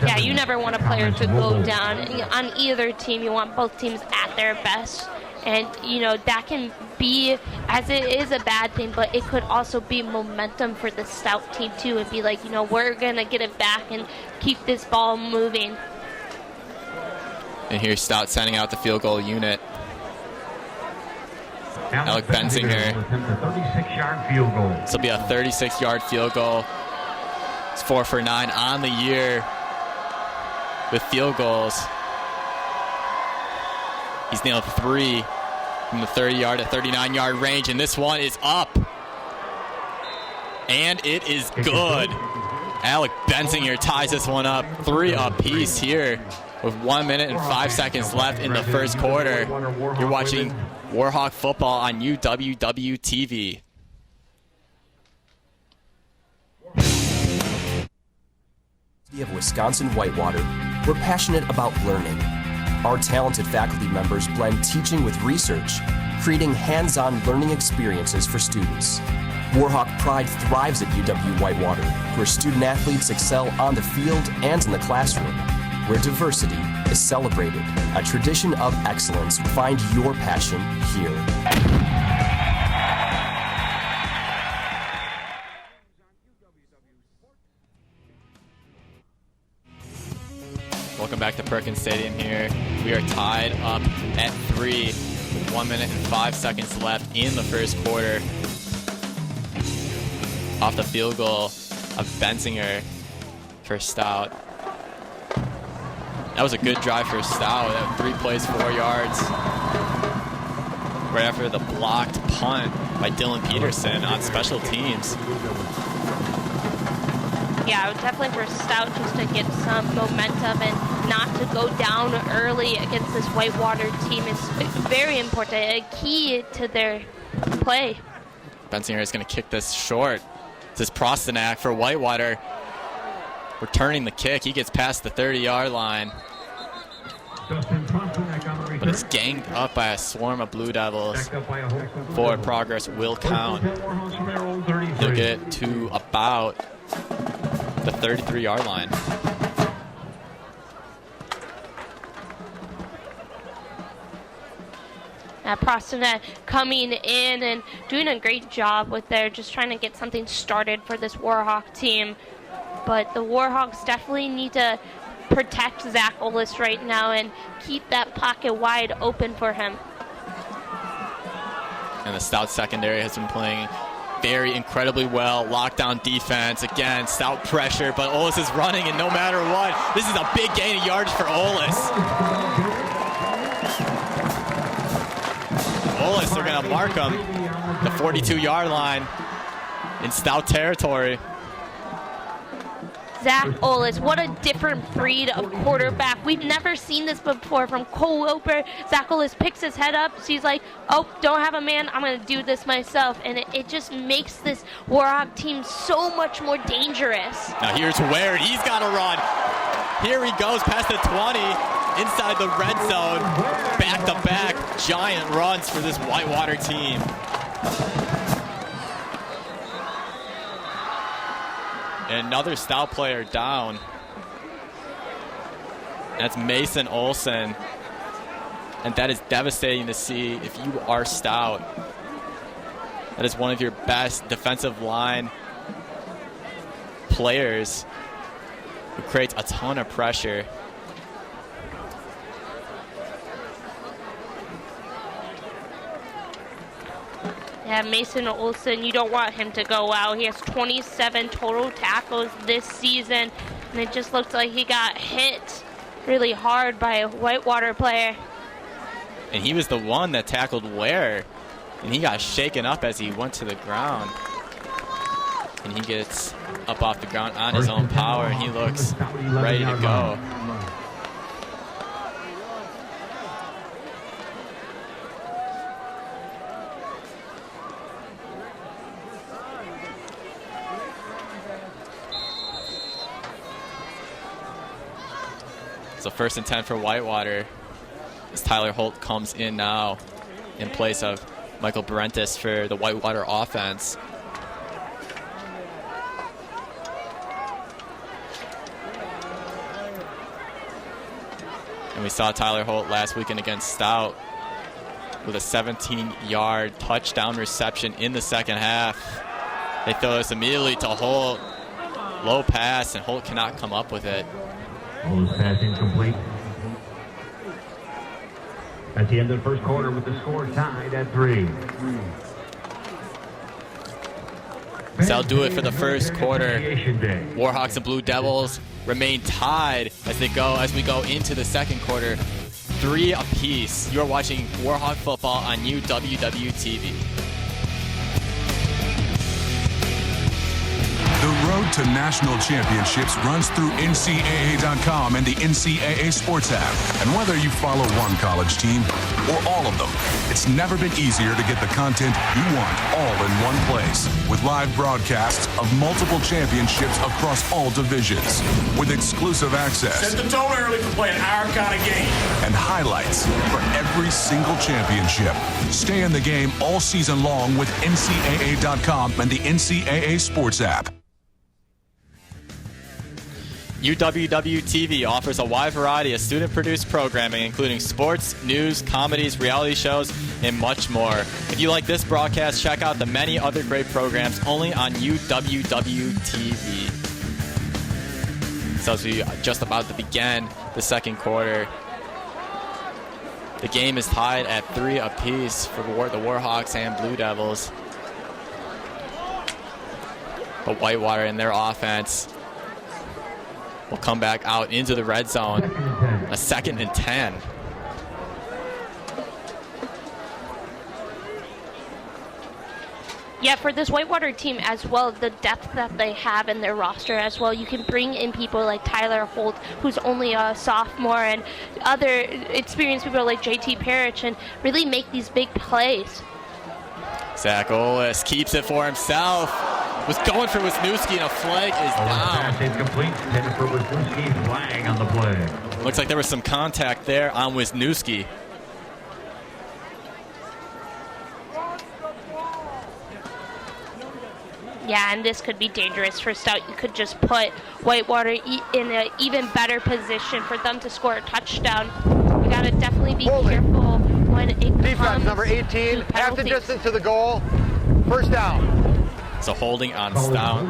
Yeah, you never want a player to go down on either team. You want both teams at their best. And, you know, that can be, as it is a bad thing, but it could also be momentum for the Stout team, too, and be like, you know, we're going to get it back and keep this ball moving. And here's Stout sending out the field goal unit. Alec Bensinger. 36-yard field goal. This will be a 36-yard field goal. It's 4 for 9 on the year with field goals. He's nailed 3 from the 30-yard to 39-yard range, and this one is up. And it is good. Alec Bensinger ties this one up. 3 apiece here with 1 minute and 5 seconds left in the first quarter. You're watching Warhawk football on UWW-TV. Of Wisconsin Whitewater, we're passionate about learning. Our talented faculty members blend teaching with research, creating hands-on learning experiences for students. Warhawk pride thrives at UW Whitewater, where student athletes excel on the field and in the classroom, where diversity is celebrated. A tradition of excellence. Find your passion here. Welcome back to Perkins Stadium here. We are tied up at 3 with 1 minute and 5 seconds left in the first quarter. Off the field goal of Bensinger for Stout. That was a good drive for Stout. 3 plays, 4 yards. Right after the blocked punt by Dylan Peterson on special teams. Yeah, definitely for Stout just to get some momentum and not to go down early against this Whitewater team is very important, a key to their play. Bensinger is going to kick this short. This is Prostanak for Whitewater. Returning the kick. He gets past the 30-yard line. But it's ganged up by a swarm of Blue Devils. Forward progress will count. They'll get it to about the 33-yard line. Prostanak coming in and doing a great job with their just trying to get something started for this Warhawk team. But the Warhawks definitely need to protect Zach Ollis right now and keep that pocket wide open for him. And the Stout secondary has been playing very incredibly well. Lockdown defense. Again, Stout pressure, but Ollis is running, and no matter what, this is a big gain of yardage for Ollis. Ollis, they're going to mark him. The 42-yard line in Stout territory. Zach Ollis, what a different breed of quarterback. We've never seen this before from Cole Roper. Zach Ollis picks his head up. She's like, oh, don't have a man. I'm going to do this myself. And it just makes this Warhawk team so much more dangerous. Now here's Ware. He's got to run. Here he goes past the 20, inside the red zone. Back-to-back giant runs for this Whitewater team. And another Stout player down. That's Mason Olson. And that is devastating to see if you are stout. That is one of your best defensive line players who creates a ton of pressure. Yeah, Mason Olson, you don't want him to go out. He has 27 total tackles this season, and it just looks like he got hit really hard by a Whitewater player. And he was the one that tackled Ware, and he got shaken up as he went to the ground. And he gets up off the ground on his own power, and he looks ready to go. So 1st and 10 for Whitewater as Tyler Holt comes in now in place of Michael Brentis for the Whitewater offense. And we saw Tyler Holt last weekend against Stout with a 17-yard touchdown reception in the second half. They throw this immediately to Holt. Low pass, and Holt cannot come up with it. Holt pass incomplete. At the end of the first quarter with the score tied at 3. So that'll do it for the first quarter. Warhawks and Blue Devils remain tied as we go into the second quarter. 3 apiece. You're watching Warhawk football on UWW-TV. The road to national championships runs through NCAA.com and the NCAA Sports app. And whether you follow one college team or all of them, it's never been easier to get the content you want all in one place. With live broadcasts of multiple championships across all divisions. With exclusive access. Set the tone early for playing our kind of game. And highlights for every single championship. Stay in the game all season long with NCAA.com and the NCAA Sports app. UWW-TV offers a wide variety of student-produced programming, including sports, news, comedies, reality shows, and much more. If you like this broadcast, check out the many other great programs only on UWW-TV. So as we just about to begin the second quarter, the game is tied at 3 apiece for the Warhawks and Blue Devils. But Whitewater and their offense will come back out into the red zone. A 2nd and 10. Yeah, for this Whitewater team as well, the depth that they have in their roster as well, you can bring in people like Tyler Holt, who's only a sophomore, and other experienced people like JT Parrish, and really make these big plays. Zach Olis keeps it for himself. Was going for Wisniewski, and a flag is down. Pass incomplete. Intended for Wisniewski. Flag on the play. Looks like there was some contact there on Wisniewski. Yeah, and this could be dangerous for Stout. You could just put Whitewater in an even better position for them to score a touchdown. We got to definitely be careful when it comes Defense number 18, half the distance to the goal. First down. So holding on Stout.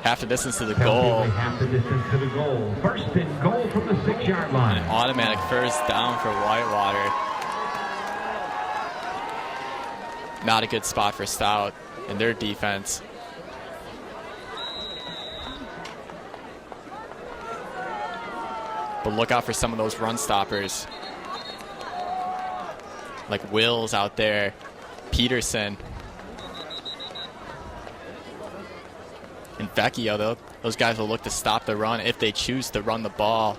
Half the distance to the goal. Half the distance to the goal. 1st and goal from the 6-yard line. An automatic first down for Whitewater. Not a good spot for Stout in their defense. But look out for some of those run stoppers. Like Wills out there, Peterson. And Vecchio, those guys will look to stop the run if they choose to run the ball.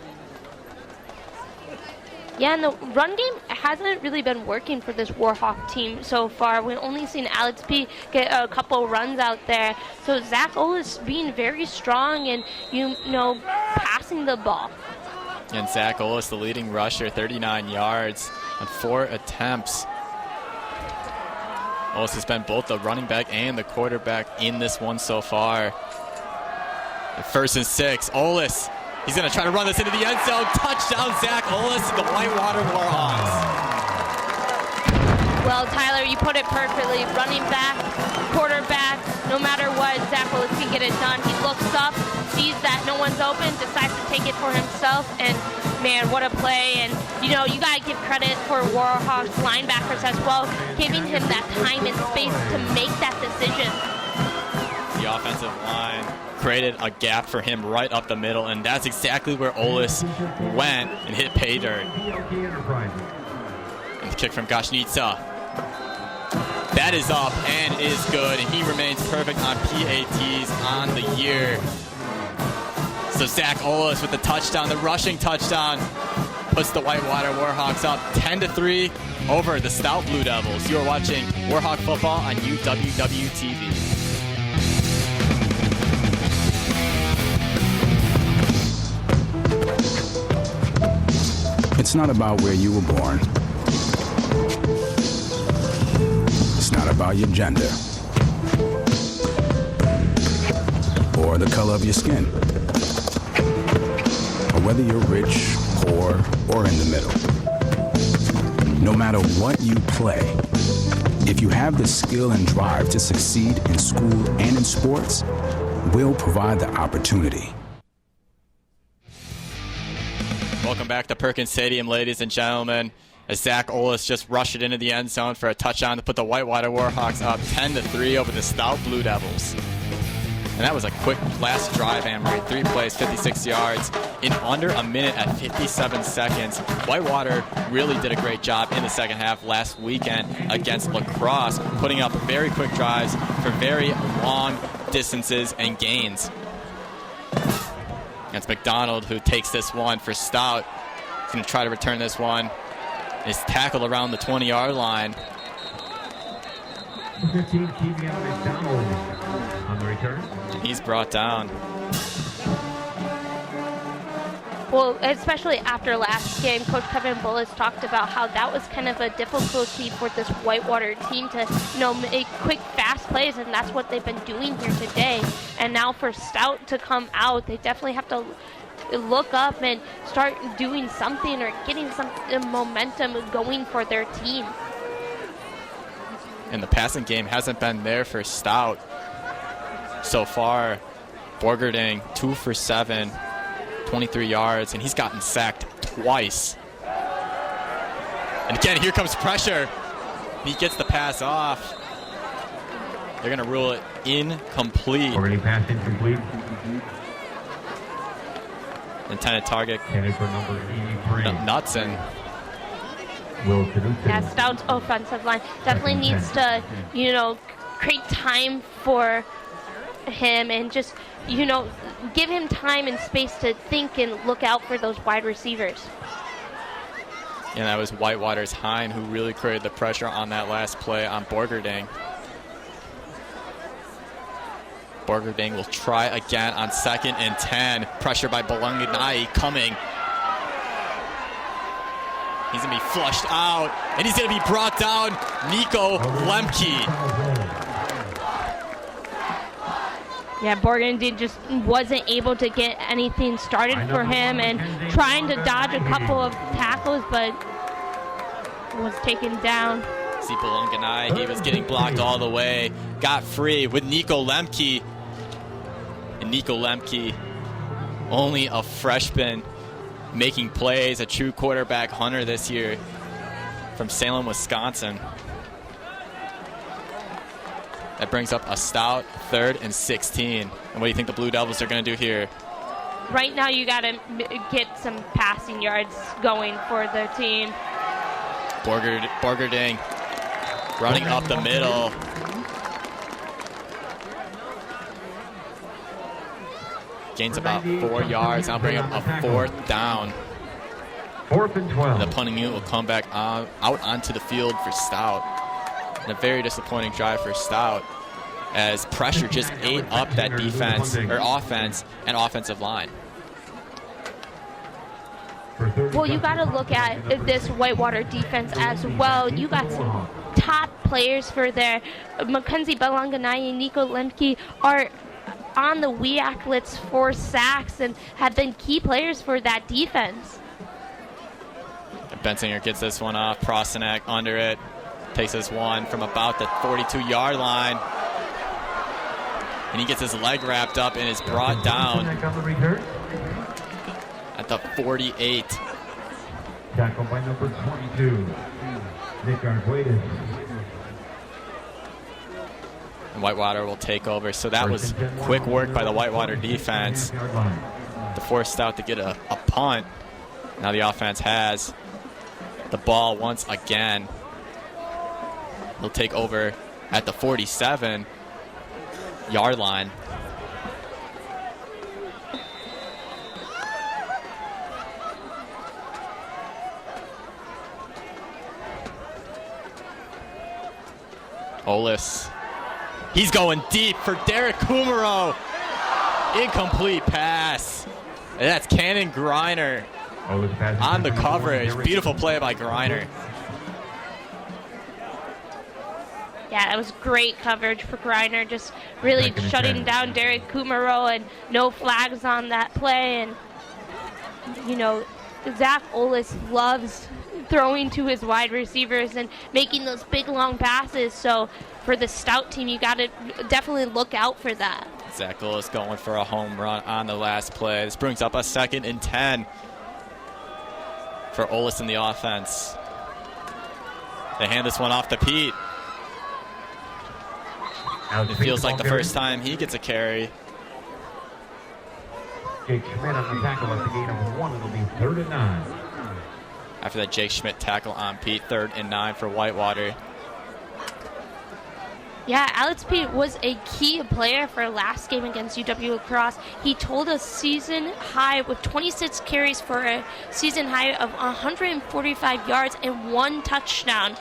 Yeah, and the run game hasn't really been working for this Warhawk team so far. We've only seen Alex P get a couple runs out there. So Zach Olis being very strong and, passing the ball. And Zach Olis, the leading rusher, 39 yards on 4 attempts. Olis has been both the running back and the quarterback in this one so far. 1st and 6. Olis He's going to try to run this into the end zone. Touchdown, Zach Ollis, the Whitewater Warhawks. Well, Tyler, you put it perfectly. Running back, quarterback, no matter what, Zach Willis can get it done. He looks up, sees that no one's open, decides to take it for himself, and man, what a play. And, you know, you got to give credit for Warhawks linebackers as well, giving him that time and space to make that decision. The offensive line created a gap for him right up the middle, and that's exactly where Ollis went and hit pay dirt. And the kick from Gashnitsa. That is up and is good, and he remains perfect on PATs on the year. So Zach Ollis with the touchdown, the rushing touchdown, puts the Whitewater Warhawks up 10-3 over the Stout Blue Devils. You are watching Warhawk football on UWW-TV. It's not about where you were born. It's not about your gender or the color of your skin, or whether you're rich, poor, or in the middle. No matter what you play, if you have the skill and drive to succeed in school and in sports, we'll provide the opportunity. Welcome back to Perkins Stadium, ladies and gentlemen, as Zach Ollis just rushed it into the end zone for a touchdown to put the Whitewater Warhawks up 10-3 over the Stout Blue Devils. And that was a quick last drive, Amory. 3 plays, 56 yards in under a minute at 57 seconds. Whitewater really did a great job in the second half last weekend against La Crosse, putting up very quick drives for very long distances and gains. It's McDonald who takes this one for Stout. He's going to try to return this one. Is tackled around the 20-yard line. 15, keeping out McDonald on the return. He's brought down. Well, especially after last game, Coach Kevin Bullis talked about how that was kind of a difficulty for this Whitewater team to, you know, make quick, fast plays, and that's what they've been doing here today. And now for Stout to come out, they definitely have to look up and start doing something or getting some momentum going for their team. And the passing game hasn't been there for Stout so far. Borgerding, 2 for 7, 23 yards, and he's gotten sacked twice. And again, here comes pressure. He gets the pass off. They're going to rule it incomplete. Already pass incomplete. Intended target. Intended for number 83. Knutson. Yeah, Stout's offensive line definitely needs to, you know, create time for him and just, you know, give him time and space to think and look out for those wide receivers. And that was Whitewater's Hine who really created the pressure on that last play on Borgerding. Borgerding will try again on 2nd and 10. Pressure by Belanganai coming. He's going to be flushed out, and he's going to be brought down. Nico Lemke. Yeah, Borgerding just wasn't able to get anything started for him and trying to dodge a couple of tackles, but was taken down. See Belanganai, he was getting blocked all the way. Got free with Nico Lemke. And Nico Lemke, only a freshman, making plays, a true quarterback hunter this year from Salem, Wisconsin. That brings up a Stout 3rd and 16. And what do you think the Blue Devils are going to do here? Right now you got to get some passing yards going for the team. Borgerding running up the middle. Gains about 4 yards. I'll bring up a 4th down. 4th and 12. And the punting unit will come back out onto the field for Stout. And a very disappointing drive for Stout as pressure just ate up that defense or offense and offensive line. Well, you got to look at this Whitewater defense as well. You got some top players for there. Mackenzie Belanganai and Nico Lemke are on the WIAC for sacks and have been key players for that defense. Bensinger gets this one off. Prosenek under it. Takes this one from about the 42-yard line. And he gets his leg wrapped up and is brought down at the 48. Tackled by number 22, Nick Arguedas. And Whitewater will take over. So that was quick work by the Whitewater defense to force Stout to get a punt. Now the offense has the ball once again. He'll take over at the 47-yard line. Olis. He's going deep for Derek Kumaro. Incomplete pass. And that's Cannon Griner on the coverage. Beautiful play by Griner. Yeah, that was great coverage for Griner, just really shutting down Derek Kumaro, and no flags on that play. And, you know, Zach Olis loves throwing to his wide receivers and making those big, long passes. So for the Stout team, you got to definitely look out for that. Zach Olis going for a home run on the last play. This brings up a 2nd and 10 for Olis in the offense. They hand this one off to Pete. It feels like the first time he gets a carry. Jake Schmidt on the tackle at the gain of 1. It'll be 3rd and 9. After that Jake Schmidt tackle on Pete, 3rd and 9 for Whitewater. Yeah, Alex Pete was a key player for last game against UW-La Crosse. He told us season high with 26 carries for a season high of 145 yards and 1 touchdown.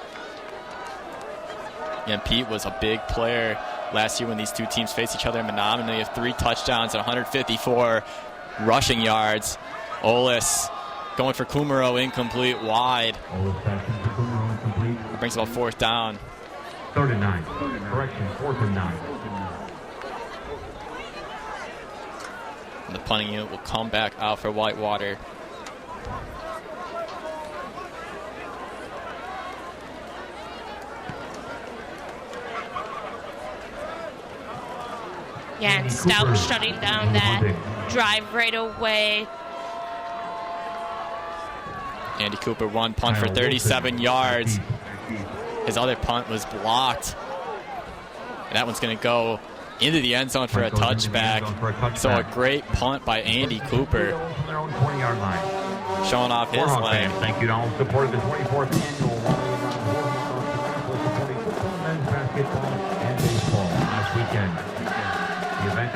And Pete was a big player last year when these two teams faced each other in Menominee. Of 3 touchdowns and 154 rushing yards. Olis going for Kumaro, incomplete, wide. Olis passing to Kumaro, incomplete. It brings about 4th down. 3rd and 9. Correction, 4th and 9. And the punting unit will come back out for Whitewater. Yeah, and Stout shutting down that drive right away. Andy Cooper, 1 punt for 37 yards. His other punt was blocked. And that one's going to go into the end zone for a touchback. So a great punt by Andy Cooper. Showing off his leg. Thank you to all who supported the 24th annual men's basketball and baseball last weekend.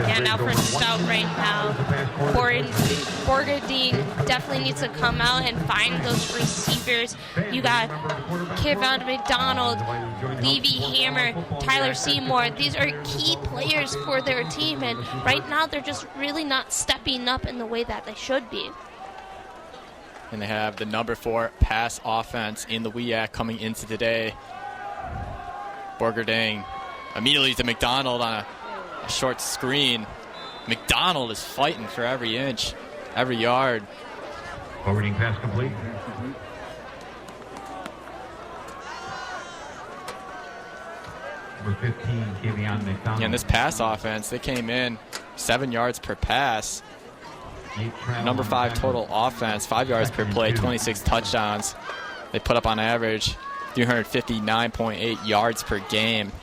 Yeah, now for Stout right now, Borgadine definitely needs to come out and find those receivers. You got Kevin McDonald, Levy Hammer, Tyler Seymour. These are key players for their team, and right now they're just really not stepping up in the way that they should be. And they have the number 4 pass offense in the WIAC coming into today. Borgadine immediately to McDonald on a short screen. McDonald is fighting for every inch, every yard. Forwarding pass complete. Number 15, Kevion McDonald. Yeah, in this pass offense, they came in 7 yards per pass. Number 5 total offense, 5 yards per play, 26 touchdowns. They put up on average 359.8 yards per game.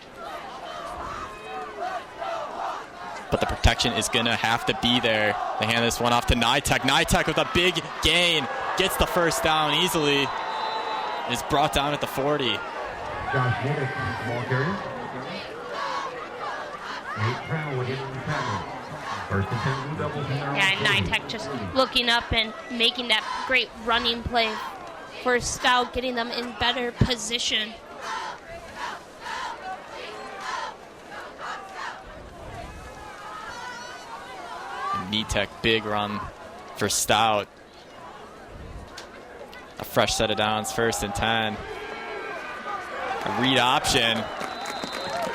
But the protection is going to have to be there. They hand this one off to Nitek. Nitek with a big gain. Gets the first down easily. Is brought down at the 40. Josh Woodard, ball carrier. Nate Crown with it on the tackle. First and 10, blue doubles. Yeah, and Nitek just looking up and making that great running play for Stout, getting them in better position. Nitek, big run for Stout. A fresh set of downs, 1st and 10. A read option.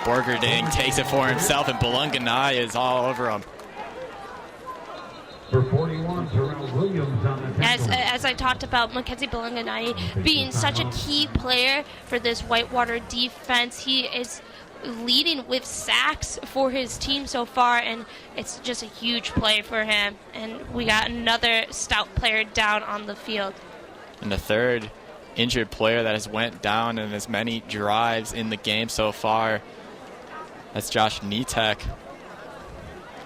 Borgerding takes it for himself, and Belanganai is all over him. For 41, Terrell Williams on the tackle. As I talked about Mackenzie Belanganai being such a key player for this Whitewater defense, he is leading with sacks for his team so far, and it's just a huge play for him. And we got another stout player down on the field. And the third injured player that has went down in as many drives in the game so far, that's Josh Nitek.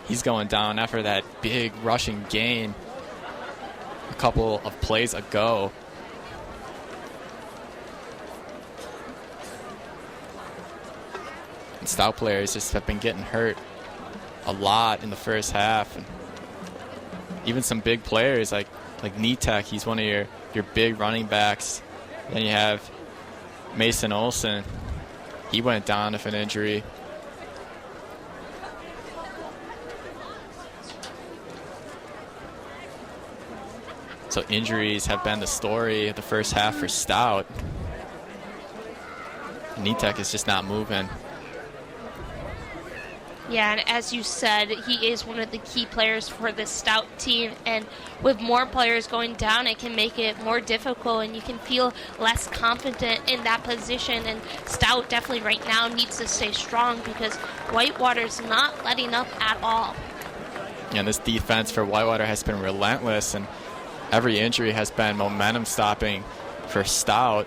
He's going down after that big rushing gain a couple of plays ago. And stout players just have been getting hurt a lot in the first half. And even some big players like Nitek, he's one of your big running backs. Then you have Mason Olson. He went down with an injury. So injuries have been the story of the first half for Stout. Nitek is just not moving. Yeah, and as you said, he is one of the key players for the Stout team, and with more players going down, it can make it more difficult, and you can feel less confident in that position, and Stout definitely right now needs to stay strong because Whitewater's not letting up at all. Yeah, and this defense for Whitewater has been relentless, and every injury has been momentum stopping for Stout.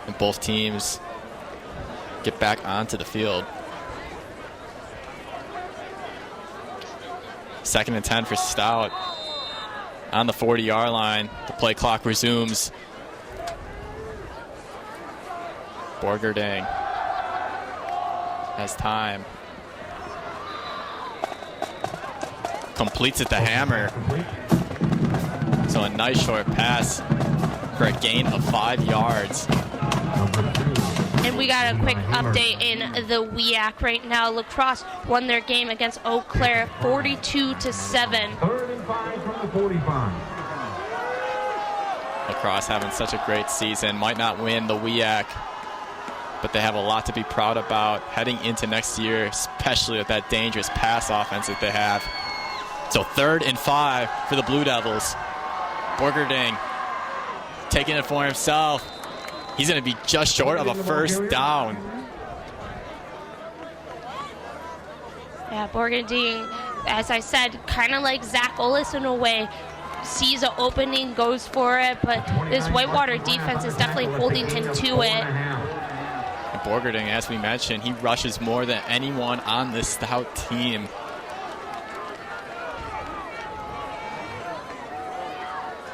And both teams get back onto the field. 2nd and 10 for Stout. On the 40-yard line, the play clock resumes. Borgerding has time. Completes it the hammer. So a nice short pass for a gain of 5 yards. And we got a quick update in the WEAC right now. La Crosse won their game against Eau Claire 42-7. 3rd and 5 from the 45. La Crosse having such a great season. Might not win the WEAC, but they have a lot to be proud about heading into next year, especially with that dangerous pass offense that they have. So 3rd and 5 for the Blue Devils. Borgerding taking it for himself. He's going to be just short of a first down. Yeah, Borgerding, as I said, kind of like Zach Ollis in a way. Sees an opening, goes for it, but this Whitewater defense is definitely holding him to it. And Borgerding, as we mentioned, he rushes more than anyone on this Stout team.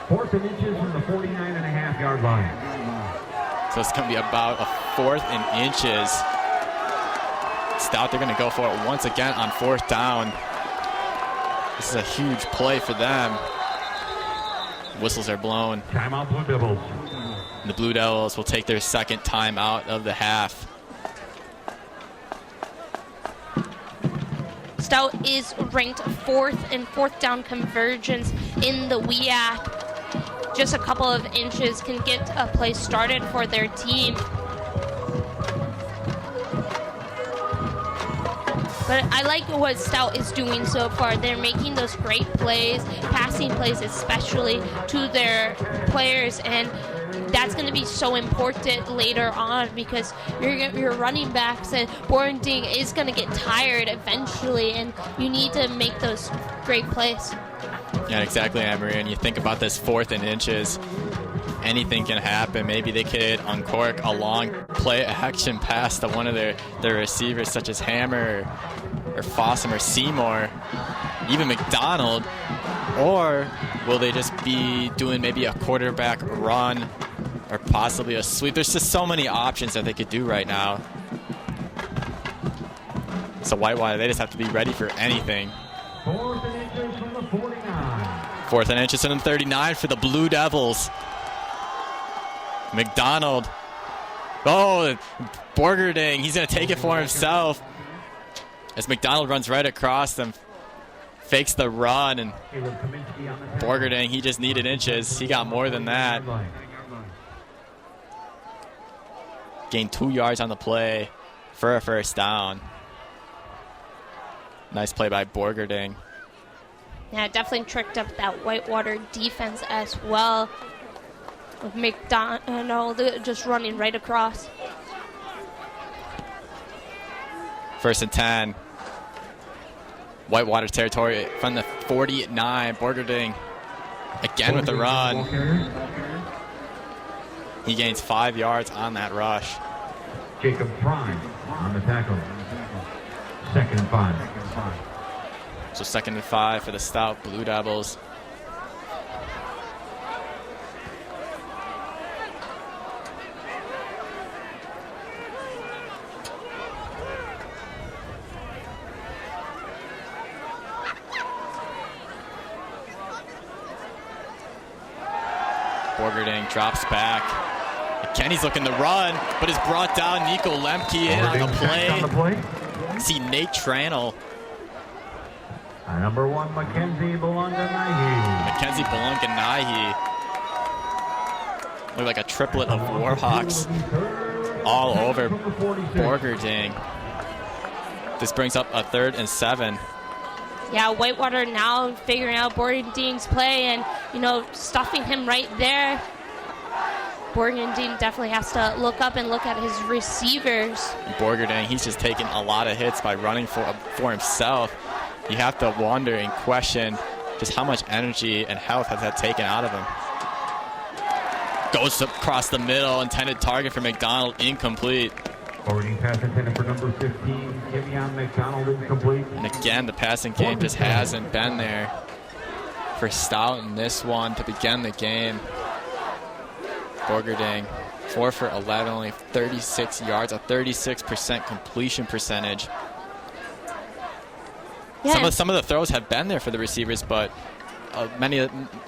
Fourth and inches from the 49.5-yard line. So it's going to be about a 4th and inches. Stout, they're going to go for it once again on 4th down. This is a huge play for them. Whistles are blown. Timeout, Blue Devils. And the Blue Devils will take their 2nd timeout of the half. Stout is ranked 4th in 4th down conversions in the WEAC. Just a couple of inches can get a play started for their team. But I like what Stout is doing so far. They're making those great plays, passing plays especially, to their players, and that's going to be so important later on because your running backs and Borgerding is going to get tired eventually, and you need to make those great plays. Yeah, exactly, Anne-Marie. And you think about this 4th and inches, anything can happen. Maybe they could uncork a long play action pass to one of their receivers, such as Hammer or Fossum or Seymour, even McDonald. Or will they just be doing maybe a quarterback run or possibly a sweep? There's just so many options that they could do right now. So Whitewater, they just have to be ready for anything. 4th and inches from the 49. 4th and inches from the 39 for the Blue Devils. McDonald. Oh, Borgerding. He's going to take it for himself as McDonald runs right across them. fakes the run, and Borgerding, he just needed inches. He got more than that. Gained 2 yards on the play for a first down. Nice play by Borgerding. Yeah, definitely tricked up that Whitewater defense as well. With McDonald just running right across. 1st and 10. Whitewater territory from the 49. Borgerding again with the run. He gains 5 yards on that rush. Jacob Prime on the tackle. 2nd and 5. So 2nd and 5 for the stout Blue Devils. Borgerding drops back. Kenny's looking to run, but is brought down. Nico Lemke in on the play. See Nate Tranel. Number 1, Mackenzie Belonganahi. Mackenzie Belonganahi. Look like a triplet of Warhawks all over Borgerding. This brings up a 3rd and 7. Yeah, Whitewater now figuring out Borgerding's play and, stuffing him right there. Borgerding definitely has to look up and look at his receivers. Borgerding, he's just taking a lot of hits by running for himself. You have to wonder and question just how much energy and health has that taken out of him. Goes across the middle, intended target for McDonald, incomplete. Forwarding pass intended for number 15, Kimion McDonald, incomplete. And again, the passing game just hasn't been there for Stout in this one to begin the game. Borgerding, 4 for 11, only 36 yards, a 36% completion percentage. Yeah. Some of the throws have been there for the receivers, but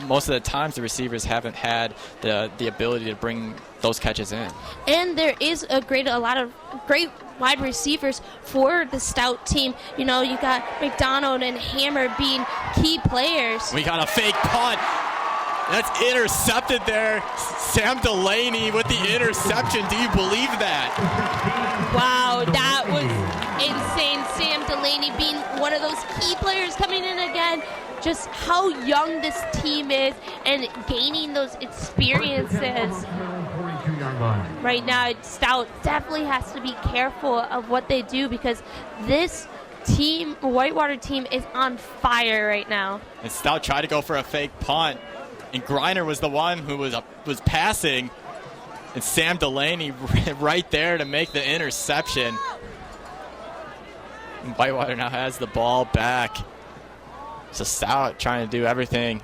most of the times the receivers haven't had the ability to bring those catches in. And there is a lot of great wide receivers for the Stout team. You got McDonald and Hammer being key players. We got a fake punt. That's intercepted there. Sam Delaney with the interception. Do you believe that? Wow, that was insane. Sam Delaney being one of those key players coming in again. Just how young this team is and gaining those experiences. Right now, Stout definitely has to be careful of what they do because this team, Whitewater team, is on fire right now. And Stout tried to go for a fake punt, and Griner was the one who was passing, and Sam Delaney right there to make the interception. And Whitewater now has the ball back. So Stout trying to do everything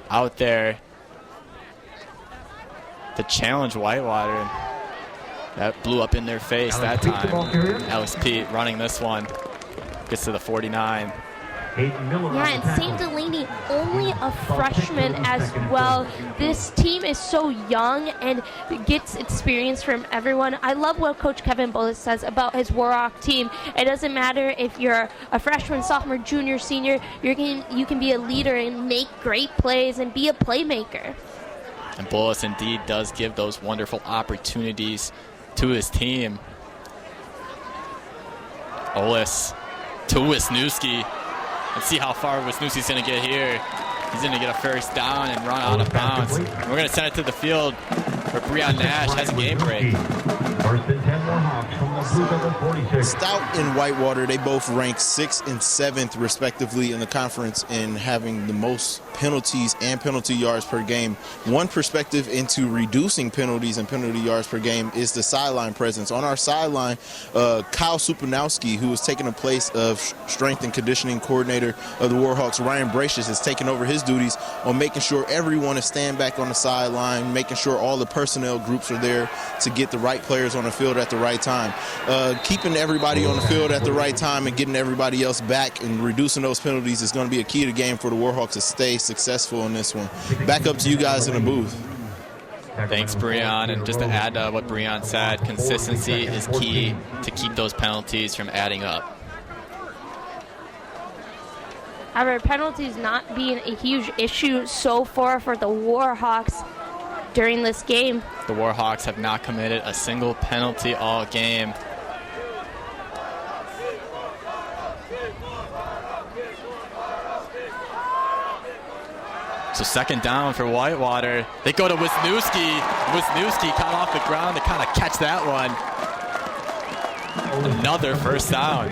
out there to challenge Whitewater. And that blew up in their face that time. Alex Pete running this one. Gets to the 49. Yeah, and Sam Delaney, only a freshman as well. This team is so young and gets experience from everyone. I love what Coach Kevin Bullis says about his Warhawk team. It doesn't matter if you're a freshman, sophomore, junior, senior. You can be a leader and make great plays and be a playmaker. And Bullis indeed does give those wonderful opportunities to his team. Olis to Wisniewski. Let's see how far Wisniewski's going to get here. He's going to get a first down and run out of bounds. We're going to send it to the field where Breon Nash has a game break. First and 10 Warhawks from the blue number 46. Stout and Whitewater, they both rank 6th and 7th respectively in the conference in having the most penalties and penalty yards per game. One perspective into reducing penalties and penalty yards per game is the sideline presence. On our sideline, Kyle Supanowski, who is taking the place of strength and conditioning coordinator of the Warhawks, Ryan Bracious, is taking over his duties on making sure everyone is stand back on the sideline, making sure all the personnel groups are there to get the right players on the field at the right time. Keeping everybody on the field at the right time and getting everybody else back and reducing those penalties is going to be a key to the game for the Warhawks to stay successful in this one. Back up to you guys in the booth. Thanks, Breon. And just to add to what Breon said, consistency is key to keep those penalties from adding up. However, penalties not being a huge issue so far for the Warhawks during this game. The Warhawks have not committed a single penalty all game. So second down for Whitewater. They go to Wisniewski. Wisniewski caught off the ground to kind of catch that one. Another first down.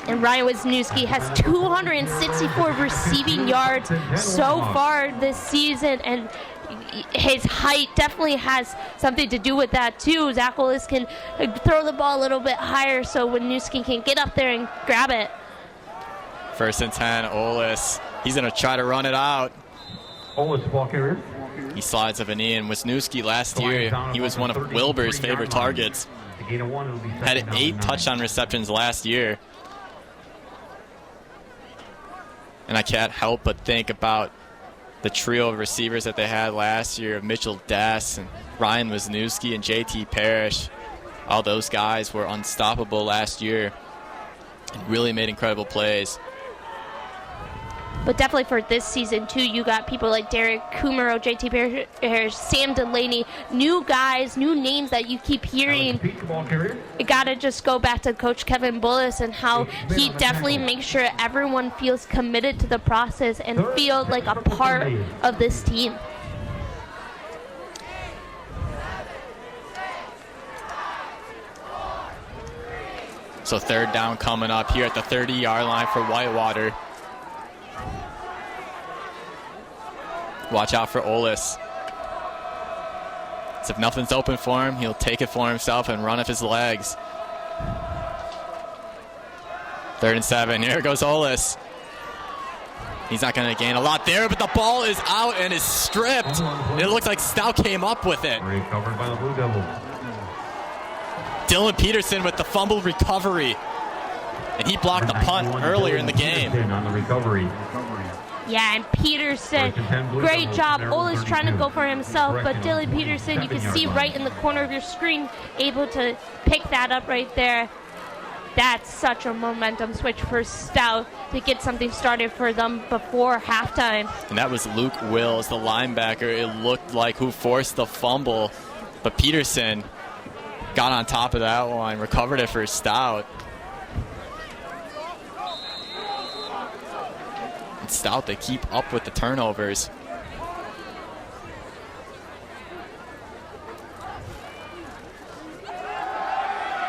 And Ryan Wisniewski has 264 receiving yards so far this season, and his height definitely has something to do with that too. Zach Ollis can throw the ball a little bit higher so Wisniewski can get up there and grab it. First and 10, Ollis. He's going to try to run it out. Ollis, ball carrier. He slides of a knee, and Wisniewski last year, he was one of Wilbur's favorite targets. Had 8 touchdown receptions last year. And I can't help but think about the trio of receivers that they had last year of Mitchell Dess and Ryan Wisniewski and JT Parrish. All those guys were unstoppable last year and really made incredible plays. But definitely for this season, too, you got people like Derek Kumaro, JT Parrish, Sam Delaney, new guys, new names that you keep hearing. You got to just go back to Coach Kevin Bullis and how he definitely makes sure everyone feels committed to the process and feel like a part of this team. So third down coming up here at the 30-yard line for Whitewater. Watch out for Ollis. So if nothing's open for him, he'll take it for himself and run off his legs. 3rd and 7. Here goes Ollis. He's not going to gain a lot there, but the ball is out and is stripped. It looks like Stout came up with it. Recovered by the Blue Devils. Dylan Peterson with the fumble recovery. And he blocked the punt earlier in the game. On the recovery. Yeah, and Peterson, great job. Ola's trying to go for himself, but Dylan Peterson, you can see right in the corner of your screen, able to pick that up right there. That's such a momentum switch for Stout to get something started for them before halftime. And that was Luke Wills, the linebacker, it looked like, who forced the fumble. But Peterson got on top of that one, recovered it for Stout. And Stout, they keep up with the turnovers.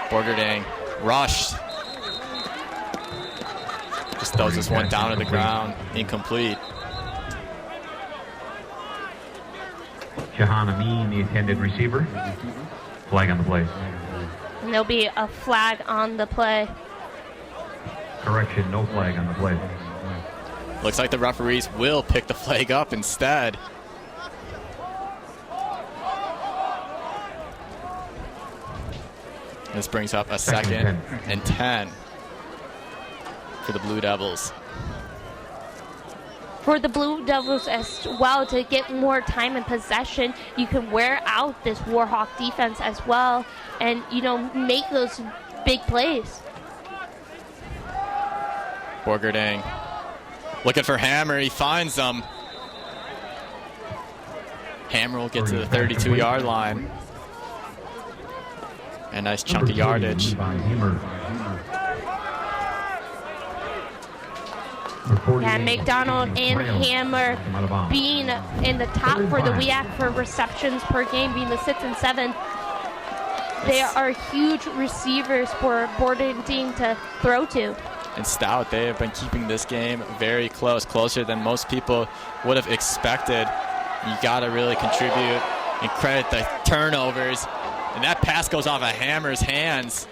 Borgerding rushed. Just throws this one down to the ground. Incomplete. Jahan Amin, the intended receiver. Flag on the play. And there'll be a flag on the play. Correction, no flag on the play. Looks like the referees will pick the flag up instead. This brings up a second and 10 for the Blue Devils. For the Blue Devils as well, to get more time and possession, you can wear out this Warhawk defense as well and, you know, make those big plays. Borgerding looking for Hammer. He finds them. Hammer will get to the 32-yard line. A nice chunk of yardage. Yeah, McDonald and Hammer being in the top for the WEAC for receptions per game, being the 6th and 7th. They are huge receivers for Borgerding to throw to. And Stout, they have been keeping this game very close, closer than most people would have expected. You got to really contribute and credit the turnovers. And that pass goes off of Hammer's hands.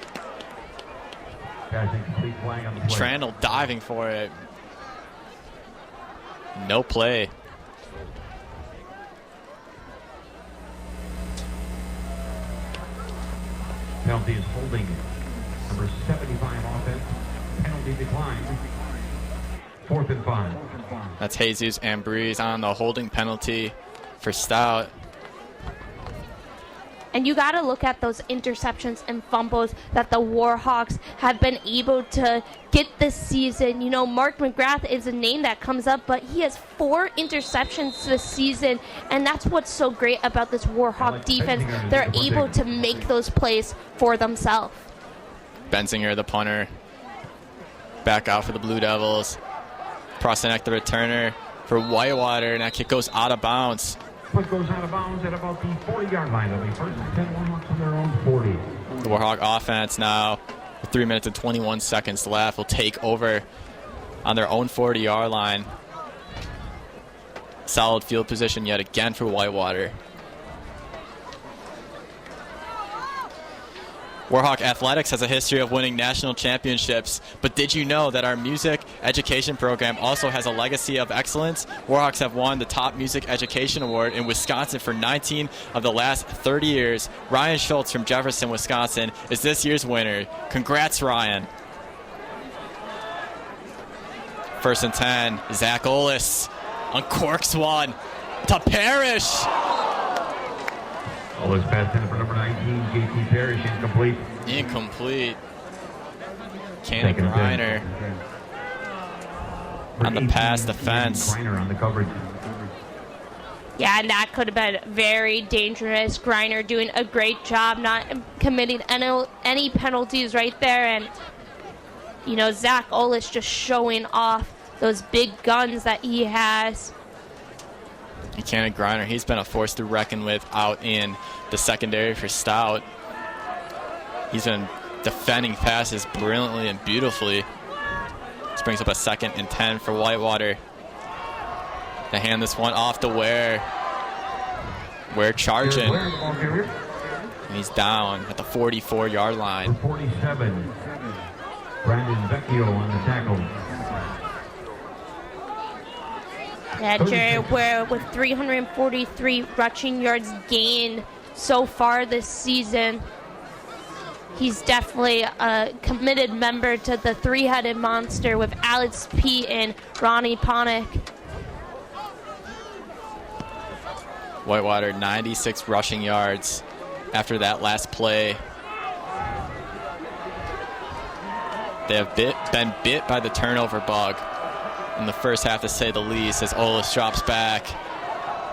Trandle diving for it. No play. Penalty is holding. Number 75 offense. Penalty declined. 4th and 5. That's Jesus Ambrose on the holding penalty for Stout. And you got to look at those interceptions and fumbles that the Warhawks have been able to get this season. You know, Mark McGrath is a name that comes up, but he has 4 interceptions this season, and that's what's so great about this Warhawk defense. They're able to make those plays for themselves. Benzinger, the punter, back out for the Blue Devils. Prosenek, the returner for Whitewater, and that kick goes out of bounds. Puck goes out of bounds at about the 40-yard line. It'll be first and 10 Warhawks on their own 40. The Warhawk offense now, with 3 minutes and 21 seconds left, will take over on their own 40-yard line. Solid field position yet again for Whitewater. Warhawk Athletics has a history of winning national championships, but did you know that our music education program also has a legacy of excellence? Warhawks have won the top music education award in Wisconsin for 19 of the last 30 years. Ryan Schultz from Jefferson, Wisconsin is this year's winner. Congrats, Ryan. First and 10, Zach Olis uncorks one to Parrish. Olis pass in for number 19, JT Parrish, incomplete. Incomplete. Kenny Griner on the pass defense. Griner on the coverage. Yeah, and that could have been very dangerous. Griner doing a great job, not committing any penalties right there. And, you know, Zach Olis just showing off those big guns that he has. Kenny Griner, he's been a force to reckon with out in the secondary for Stout. He's been defending passes brilliantly and beautifully. This brings up a 2nd and 10 for Whitewater. They hand this one off to Ware. Ware charging. And he's down at the 44-yard line. 47. Brandon Vecchio on the tackle. Yeah, Jared Ware with 343 rushing yards gained so far this season. He's definitely a committed member to the three-headed monster with Alex P. and Ronnie Ponick. Whitewater, 96 rushing yards after that last play. They have been bit by the turnover bug in the first half, to say the least, as Olis drops back.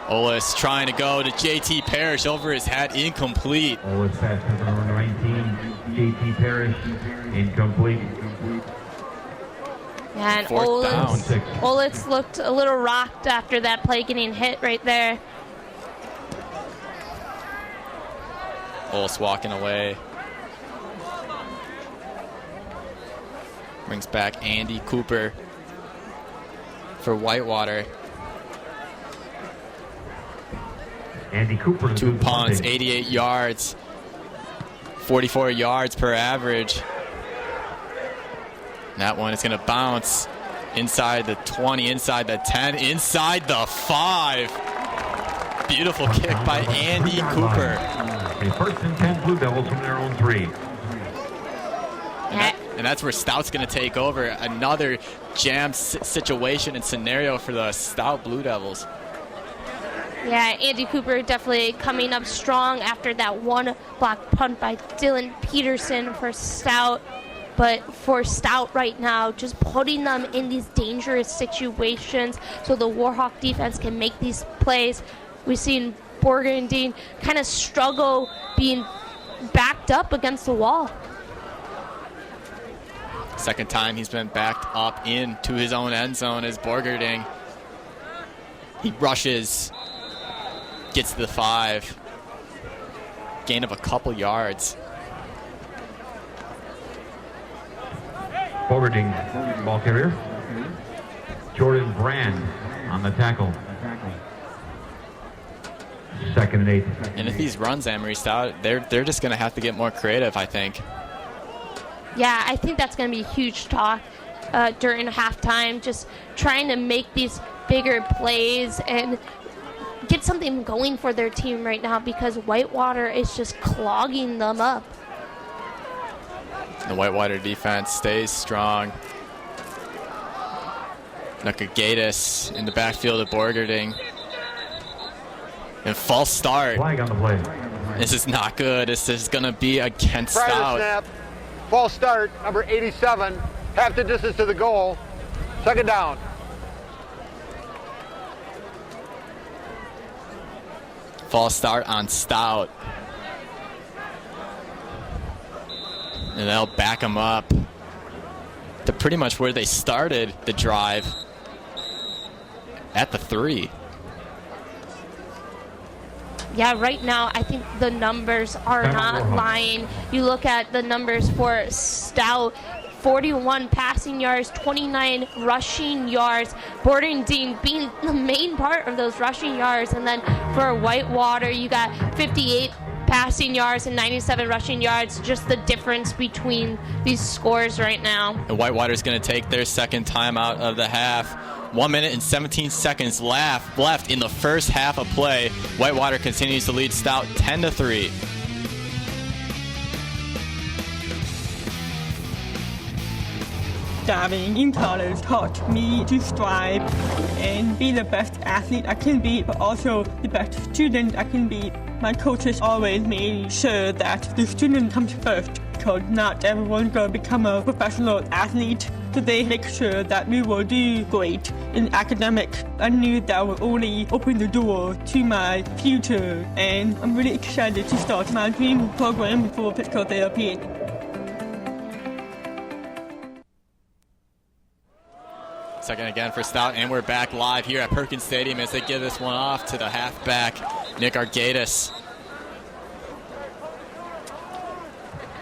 Olis trying to go to JT Parrish over his head, incomplete. Olis pass to number 19, JT Parrish, incomplete. And Olis looked a little rocked after that play, getting hit right there. Olis walking away. Brings back Andy Cooper for Whitewater. Andy Cooper. 2 punts, 88 yards, 44 yards per average. And that one is going to bounce inside the 20, inside the 10, inside the 5. Beautiful kick by Andy Cooper. A first and 10 Blue Devils from their own 3. And that's where Stout's going to take over. Another jam situation and scenario for the Stout Blue Devils. Yeah, Andy Cooper definitely coming up strong after that one block punt by Dylan Peterson for Stout. But for Stout right now, just putting them in these dangerous situations so the Warhawk defense can make these plays. We've seen Borgendine kind of struggle being backed up against the wall. Second time he's been backed up into his own end zone as Borgerding. He rushes, gets to the 5. Gain of a couple yards. Borgerding, ball carrier. Jordan Brand on the tackle. 2nd and 8. And if these runs Amory Stout, they're just going to have to get more creative, I think. Yeah, I think that's going to be a huge talk during halftime, just trying to make these bigger plays and get something going for their team right now, because Whitewater is just clogging them up. The Whitewater defense stays strong. Nukagatis in the backfield of Borgerding. And false start. Flag on the play. This is not good. This is going to be against Prior to Stout. snap, false start, number 87, half the distance to the goal, second down. False start on Stout. And they'll back them up to pretty much where they started the drive, at the 3. Yeah, right now I think the numbers are not lying. You look at the numbers for Stout, 41 passing yards, 29 rushing yards. Borden Dean being the main part of those rushing yards. And then for Whitewater, you got 58 passing yards and 97 rushing yards. Just the difference between these scores right now. And Whitewater's going to take their second timeout of the half. 1 minute and 17 seconds left in the first half of play. Whitewater continues to lead Stout 10-3. Studying in college taught me to strive and be the best athlete I can be, but also the best student I can be. My coaches always made sure that the student comes first, because not everyone's going to become a professional athlete. So they make sure that we will do great in academics. I knew that would only open the door to my future, and I'm really excited to start my dream program for physical therapy. Second again for Stout, and we're back live here at Perkins Stadium as they give this one off to the halfback, Nick Argatis.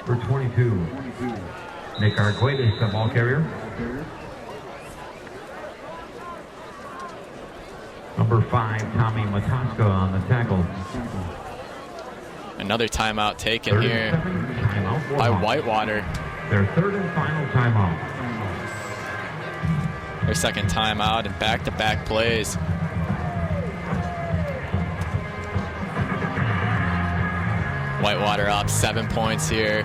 For 22, Nick Argatis, the ball carrier. Number 5, Tommy Mataska on the tackle. Another timeout taken here by Whitewater. Their third and final timeout. Their second timeout and back-to-back plays. Whitewater up 7 points here.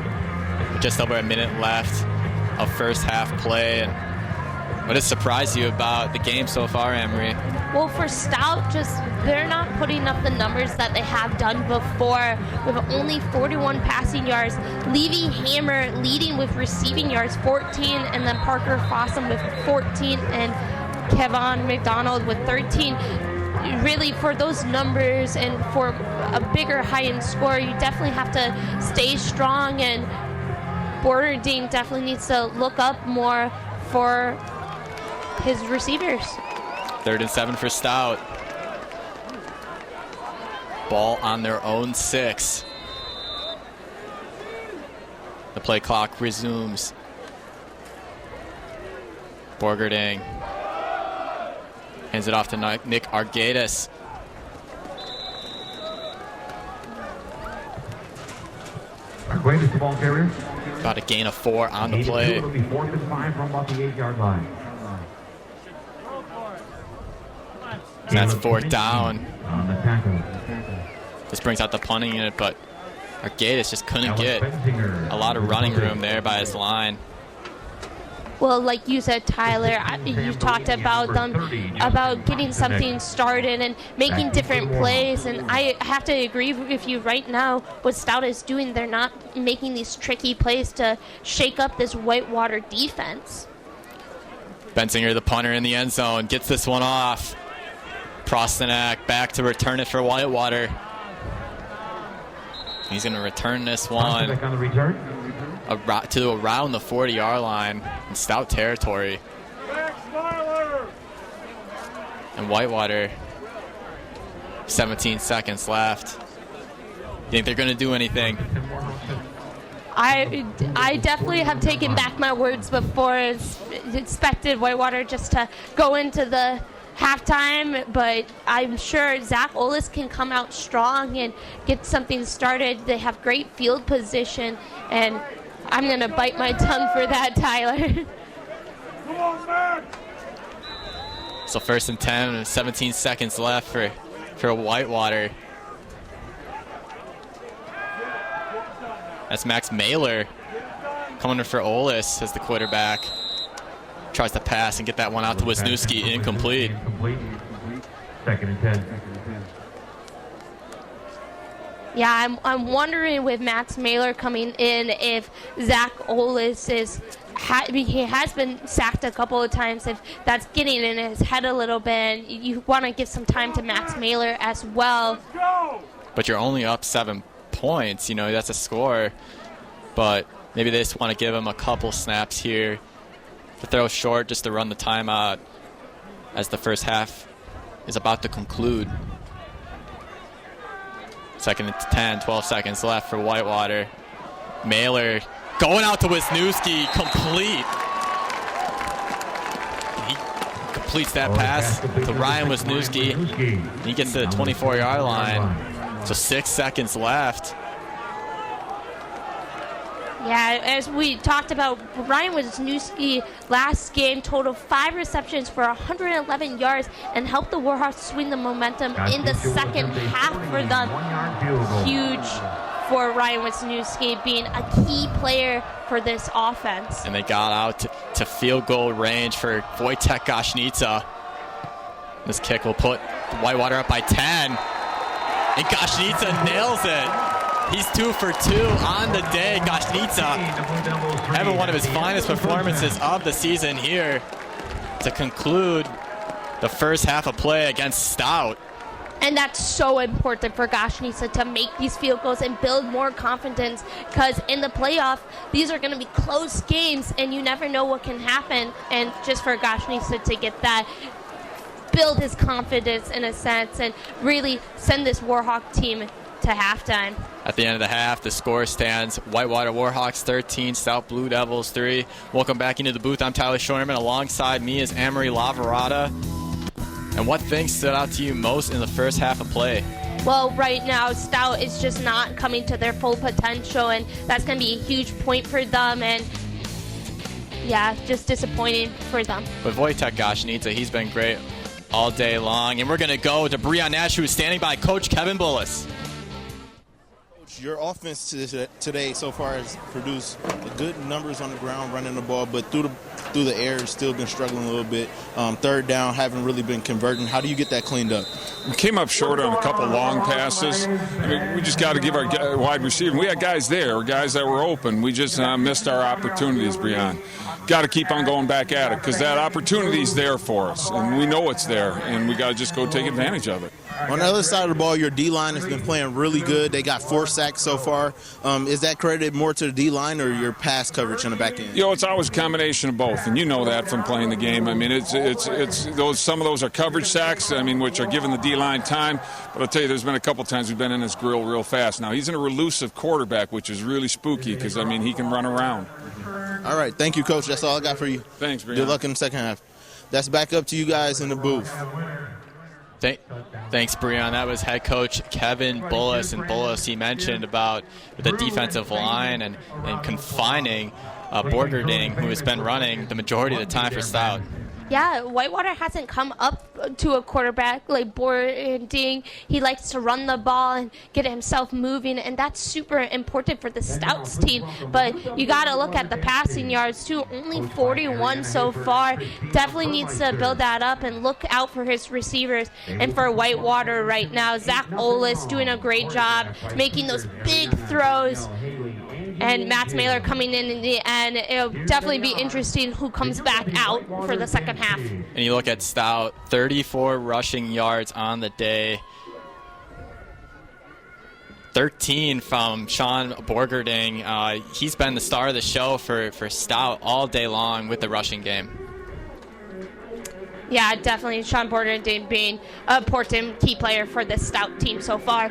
Just over a minute left of first half play. And what has surprised you about the game so far, Emery? Well, for Stout, they're not putting up the numbers that they have done before. With only 41 passing yards, Levy Hammer leading with receiving yards, 14, and then Parker Fossum with 14, and Kevon McDonald with 13. Really, for those numbers and for a bigger high-end score, you definitely have to stay strong, and Borderding definitely needs to look up more for his receivers. 3rd and 7 for Stout. Ball on their own 6. The play clock resumes. Borgerding hands it off to Nick Argatis. Argatis, the ball carrier. About a gain of 4 on the play. It'll be 4th and 5 from about the 8-yard line. And that's 4th down. On the tackle. This brings out the punting unit, but Argatis just couldn't get a lot of running room there by his line. Well, like you said, Tyler, you talked about about getting something started and making different plays, and I have to agree with you right now. What Stout is doing, they're not making these tricky plays to shake up this Whitewater defense. Bensinger, the punter in the end zone, gets this one off. Prostanak back to return it for Whitewater. He's going to return this one On the return. to around the 40-yard line in Stout territory. And Whitewater, 17 seconds left. You think they're going to do anything? I definitely have taken back my words before. It's expected Whitewater just to go into the halftime, but I'm sure Zach Olis can come out strong and get something started. They have great field position, and I'm going to bite my tongue for that, Tyler. Come on, man. So 1st and 10, and 17 seconds left for Whitewater. That's Max Mailer coming in for Olis as the quarterback. Tries to pass and get that one out to Wisniewski, incomplete. 2nd and 10. Yeah, I'm wondering with Max Mailer coming in if Zach Olis he has been sacked a couple of times, if that's getting in his head a little bit. You want to give some time to Max Mailer as well. But you're only up 7 points. You know, that's a score. But maybe they just want to give him a couple snaps here to throw short just to run the timeout as the first half is about to conclude. 2nd and 10, 12 seconds left for Whitewater. Mailer going out to Wisniewski, complete. He completes that pass to Ryan Wisniewski. He gets to the 24-yard line. So 6 seconds left. Yeah, as we talked about, Ryan Wisniewski last game totaled 5 receptions for 111 yards and helped the Warhawks swing the momentum in the second half for them. Huge for Ryan Wisniewski being a key player for this offense. And they got out to field goal range for Wojtek Gaśnica. This kick will put Whitewater up by 10. And Gaśnica nails it. He's 2 for 2 on the day. Gaśnica having one of his finest performances of the season here to conclude the first half of play against Stout. And that's so important for Gaśnica to make these field goals and build more confidence, because in the playoff, these are going to be close games and you never know what can happen. And just for Gaśnica to get that, build his confidence in a sense and really send this Warhawk team to halftime. At the end of the half, the score stands Whitewater Warhawks 13, Stout Blue Devils 3. Welcome back into the booth. I'm Tyler Schorman. Alongside me is Amory Lavarada. And what things stood out to you most in the first half of play? Well, right now, Stout is just not coming to their full potential, and that's going to be a huge point for them. And yeah, just disappointing for them. But Wojtek Gaśnica, he's been great all day long. And we're going to go to Breon Nash, who is standing by Coach Kevin Bullis. Your offense today so far has produced good numbers on the ground running the ball, but through the air it's still been struggling a little bit. Third down haven't really been converting. How do you get that cleaned up? We came up short on a couple long passes. I mean, we just got to give our wide receiver. We had guys there, guys that were open. We just missed our opportunities, Breon. Got to keep on going back at it because that opportunity is there for us, and we know it's there, and we got to just go take advantage of it. On the other side of the ball, your D-line has been playing really good. They got 4 sacks so far. Is that credited more to the D-line or your pass coverage on the back end? You know, it's always a combination of both, and you know that from playing the game. I mean, it's those. Some of those are coverage sacks, I mean, which are giving the D-line time. But I'll tell you, there's been a couple times we've been in his grill real fast. Now, he's an elusive quarterback, which is really spooky because, I mean, he can run around. All right. Thank you, Coach. That's all I got for you. Thanks, Breon. Good luck in the second half. That's back up to you guys in the booth. Thanks, Breon. That was head coach Kevin Bullis. And Bullis, he mentioned about the defensive line and confining Borgerding, who has been running the majority of the time for Stout. Yeah, Whitewater hasn't come up to a quarterback like Borgerding. He likes to run the ball and get himself moving, and that's super important for the Stouts team. But you got to look at the passing yards, too. Only 41 so far. Definitely needs to build that up and look out for his receivers. And for Whitewater right now, Zach Olis doing a great job making those big throws. And Max Mailer coming in the end. It'll definitely be interesting who comes back out for the second half. And you look at Stout, 34 rushing yards on the day. 13 from Sean Borgerding. He's been the star of the show for Stout all day long with the rushing game. Yeah, definitely Sean Borgerding being an important key player for this Stout team so far.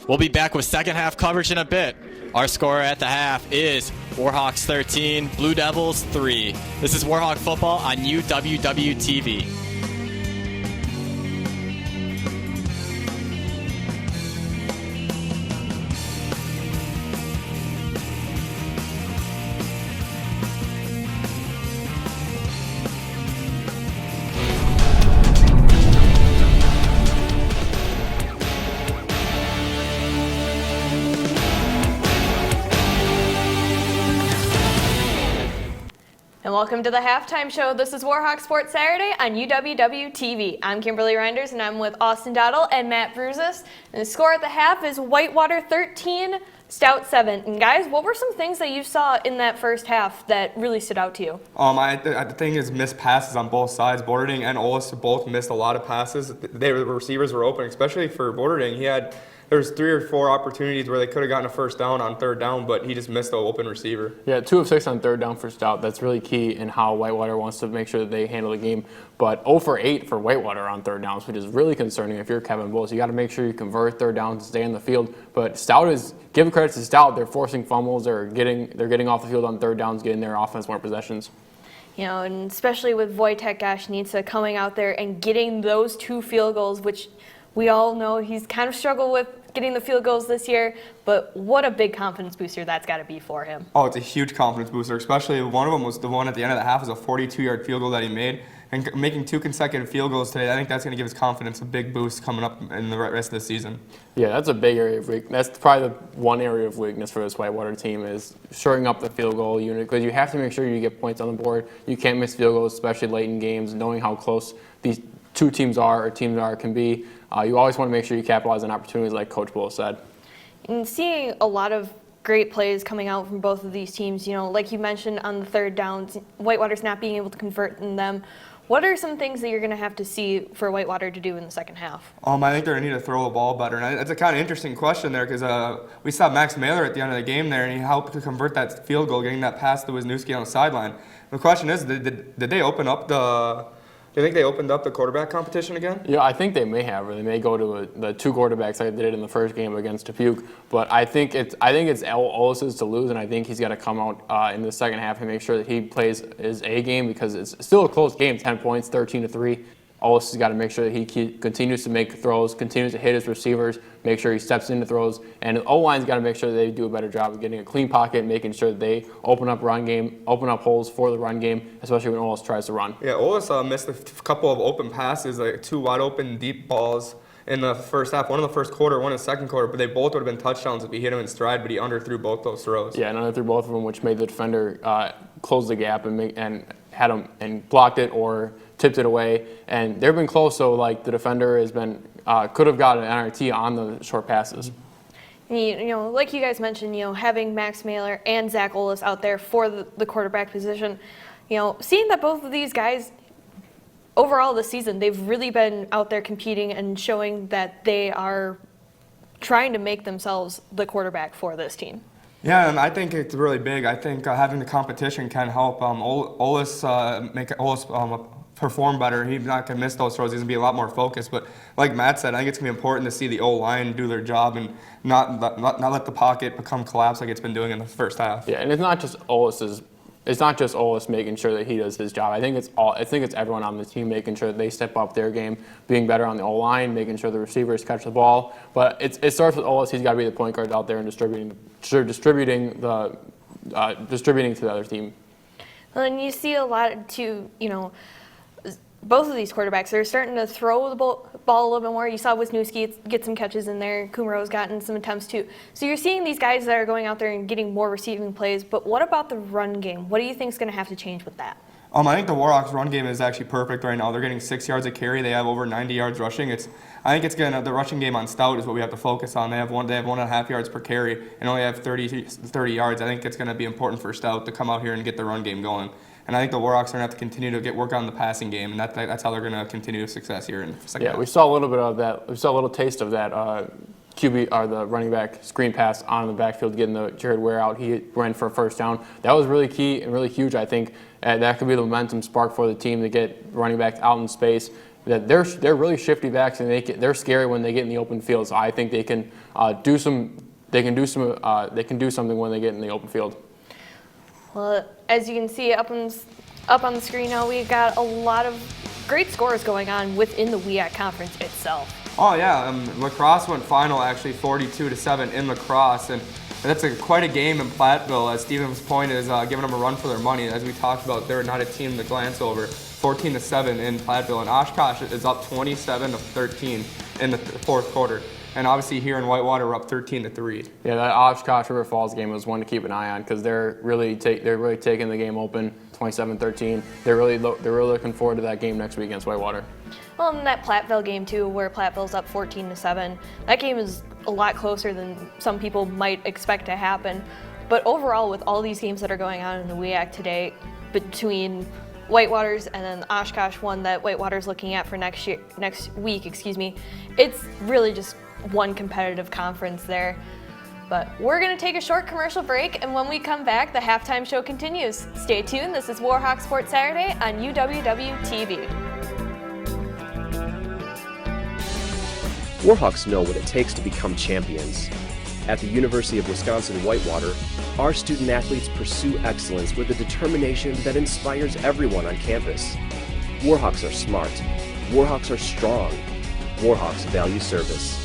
We'll be back with second half coverage in a bit. Our score at the half is Warhawks 13, Blue Devils 3. This is Warhawk football on UWW-TV. And welcome to the halftime show. This is Warhawk Sports Saturday on UWW-TV. I'm Kimberly Reinders, and I'm with Austin Dottle and Matt Bruzis. And the score at the half is Whitewater 13, Stout 7. And guys, what were some things that you saw in that first half that really stood out to you? The thing is missed passes on both sides. Borderding and Ollis both missed a lot of passes. The receivers were open, especially for Borderding. There was 3 or 4 opportunities where they could have gotten a first down on third down, but he just missed the open receiver. Yeah, 2 of 6 on third down for Stout. That's really key in how Whitewater wants to make sure that they handle the game. But 0 for 8 for Whitewater on third downs, which is really concerning if you're Kevin Bowles. You got to make sure you convert third downs and stay in the field. But Stout is, give credit to Stout, they're forcing fumbles, they're getting off the field on third downs, getting their offense more possessions. You know, and especially with Wojtek Gaśnica coming out there and getting those 2 field goals, which we all know he's kind of struggled with getting the field goals this year, but what a big confidence booster that's got to be for him. Oh, it's a huge confidence booster, especially one of them was the one at the end of the half, was a 42-yard field goal that he made. And making 2 consecutive field goals today, I think that's going to give his confidence a big boost coming up in the rest of the season. Yeah, that's a big area of weakness. That's probably the one area of weakness for this Whitewater team is shoring up the field goal unit, because you have to make sure you get points on the board. You can't miss field goals, especially late in games, knowing how close these 2 teams can be. You always want to make sure you capitalize on opportunities like Coach Bull said. And seeing a lot of great plays coming out from both of these teams, you know, like you mentioned on the third downs, Whitewater's not being able to convert in them. What are some things that you're going to have to see for Whitewater to do in the second half? I think they're going to need to throw the ball better. And that's a kind of interesting question there, because we saw Max Mailer at the end of the game there, and he helped to convert that field goal, getting that pass to Wisniewski on the sideline. The question is, did they open up do you think they opened up the quarterback competition again? Yeah, I think they may have, or they may go to the 2 quarterbacks like they did in the first game against Dubuque. But I think it's Ollis's to lose, and I think he's got to come out in the second half and make sure that he plays his A game, because it's still a close game, 10 points, 13-3. Ollis has got to make sure that he continues to make throws, continues to hit his receivers, make sure he steps into throws, and the O-line's got to make sure that they do a better job of getting a clean pocket, making sure that they open up holes for the run game, especially when Ollis tries to run. Yeah, Ollis missed a couple of open passes, like 2 wide open deep balls in the first half. One in the first quarter, one in the second quarter, but they both would have been touchdowns if he hit him in stride, but he underthrew both those throws. Yeah, and underthrew both of them, which made the defender close the gap and had him and blocked it or tipped it away. And they've been close, so like the defender has been could have gotten an NRT on the short passes. You know, like you guys mentioned, you know, having Max Mailer and Zach Ollis out there for the quarterback position, you know, seeing that both of these guys overall this season, they've really been out there competing and showing that they are trying to make themselves the quarterback for this team. Yeah, and I think it's really big. I think having the competition can help Ollis perform better. He's not going to miss those throws. He's going to be a lot more focused. But like Matt said, I think it's going to be important to see the O-line do their job and not let the pocket become collapse like it's been doing in the first half. Yeah, and it's not just Ollis making sure that he does his job. I think it's everyone on the team making sure that they step up their game, being better on the O-line, making sure the receivers catch the ball. But it starts with Ollis. He's got to be the point guard out there and distributing to the other team. Well, and you see a lot too, you know, both of these quarterbacks are starting to throw the ball a little bit more. You saw Wisniewski get some catches in there. Kumro's gotten some attempts too. So you're seeing these guys that are going out there and getting more receiving plays. But what about the run game? What do you think is going to have to change with that? I think the Warhawks' run game is actually perfect right now. They're getting 6 yards a carry. They have over 90 yards rushing. I think the rushing game on Stout is what we have to focus on. They have 1.5 yards per carry and only have 30 yards. I think it's going to be important for Stout to come out here and get the run game going. And I think the Warhawks are going to have to continue to work on the passing game, and that's how they're going to continue success here in the second half. We saw a little bit of that. We saw a little taste of that QB or the running back screen pass on the backfield, getting the Jared Ware out. He ran for a first down. That was really key and really huge, I think. And that could be the momentum spark for the team to get running backs out in space. That they're really shifty backs, and they're scary when they get in the open field. So I think they can do something when they get in the open field. Well, as you can see up on the screen now, we got a lot of great scores going on within the WEAC conference itself. Oh yeah, lacrosse went final actually 42-7 in lacrosse, and that's quite a game in Platteville. As Stevens Point is giving them a run for their money. As we talked about, they're not a team to glance over. 14-7 in Platteville, and Oshkosh is up 27-13 in the fourth quarter. And obviously here in Whitewater, we're up 13-3. Yeah, that Oshkosh River Falls game was one to keep an eye on because they're really taking the game open, 27-13. They're really looking forward to that game next week against Whitewater. Well, and that Platteville game too, where Platteville's up 14-7. That game is a lot closer than some people might expect to happen. But overall, with all these games that are going on in the WEAC today, between Whitewater's and then the Oshkosh one that Whitewater's looking at for next week, it's really just one competitive conference there. But we're going to take a short commercial break, and when we come back, the halftime show continues. Stay tuned. This is Warhawk Sports Saturday on UWW-TV. Warhawks know what it takes to become champions. At the University of Wisconsin-Whitewater, our student athletes pursue excellence with a determination that inspires everyone on campus. Warhawks are smart. Warhawks are strong. Warhawks value service.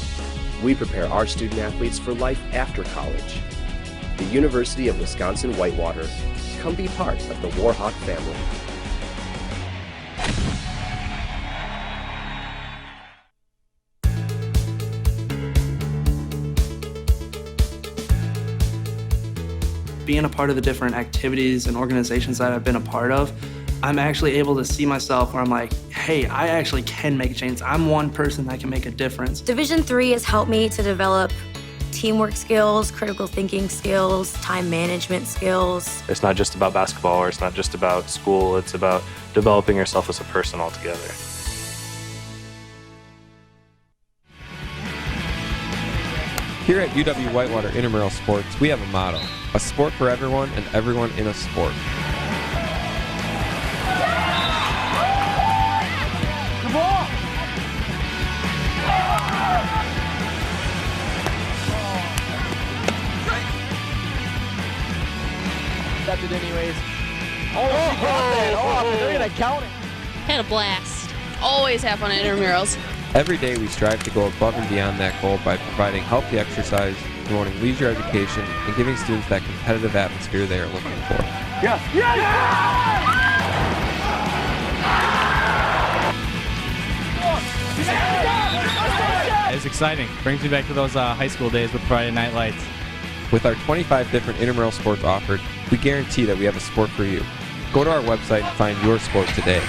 We prepare our student athletes for life after college. The University of Wisconsin-Whitewater. Come be part of the Warhawk family. Being a part of the different activities and organizations that I've been a part of, I'm actually able to see myself where I'm like, hey, I actually can make a change. I'm one person that can make a difference. Division III has helped me to develop teamwork skills, critical thinking skills, time management skills. It's not just about basketball or it's not just about school. It's about developing yourself as a person altogether. Here at UW-Whitewater Intramural Sports, we have a motto: a sport for everyone and everyone in a sport. Come on! That's it anyways. Oh, she got that. They're going to count it. Had a blast. Always have fun at intramurals. Every day we strive to go above and beyond that goal by providing healthy exercise, promoting leisure education, and giving students that competitive atmosphere they are looking for. Yes! Yes! It's exciting. Brings me back to those high school days with Friday Night Lights. With our 25 different intramural sports offered, we guarantee that we have a sport for you. Go to our website and find your sport today.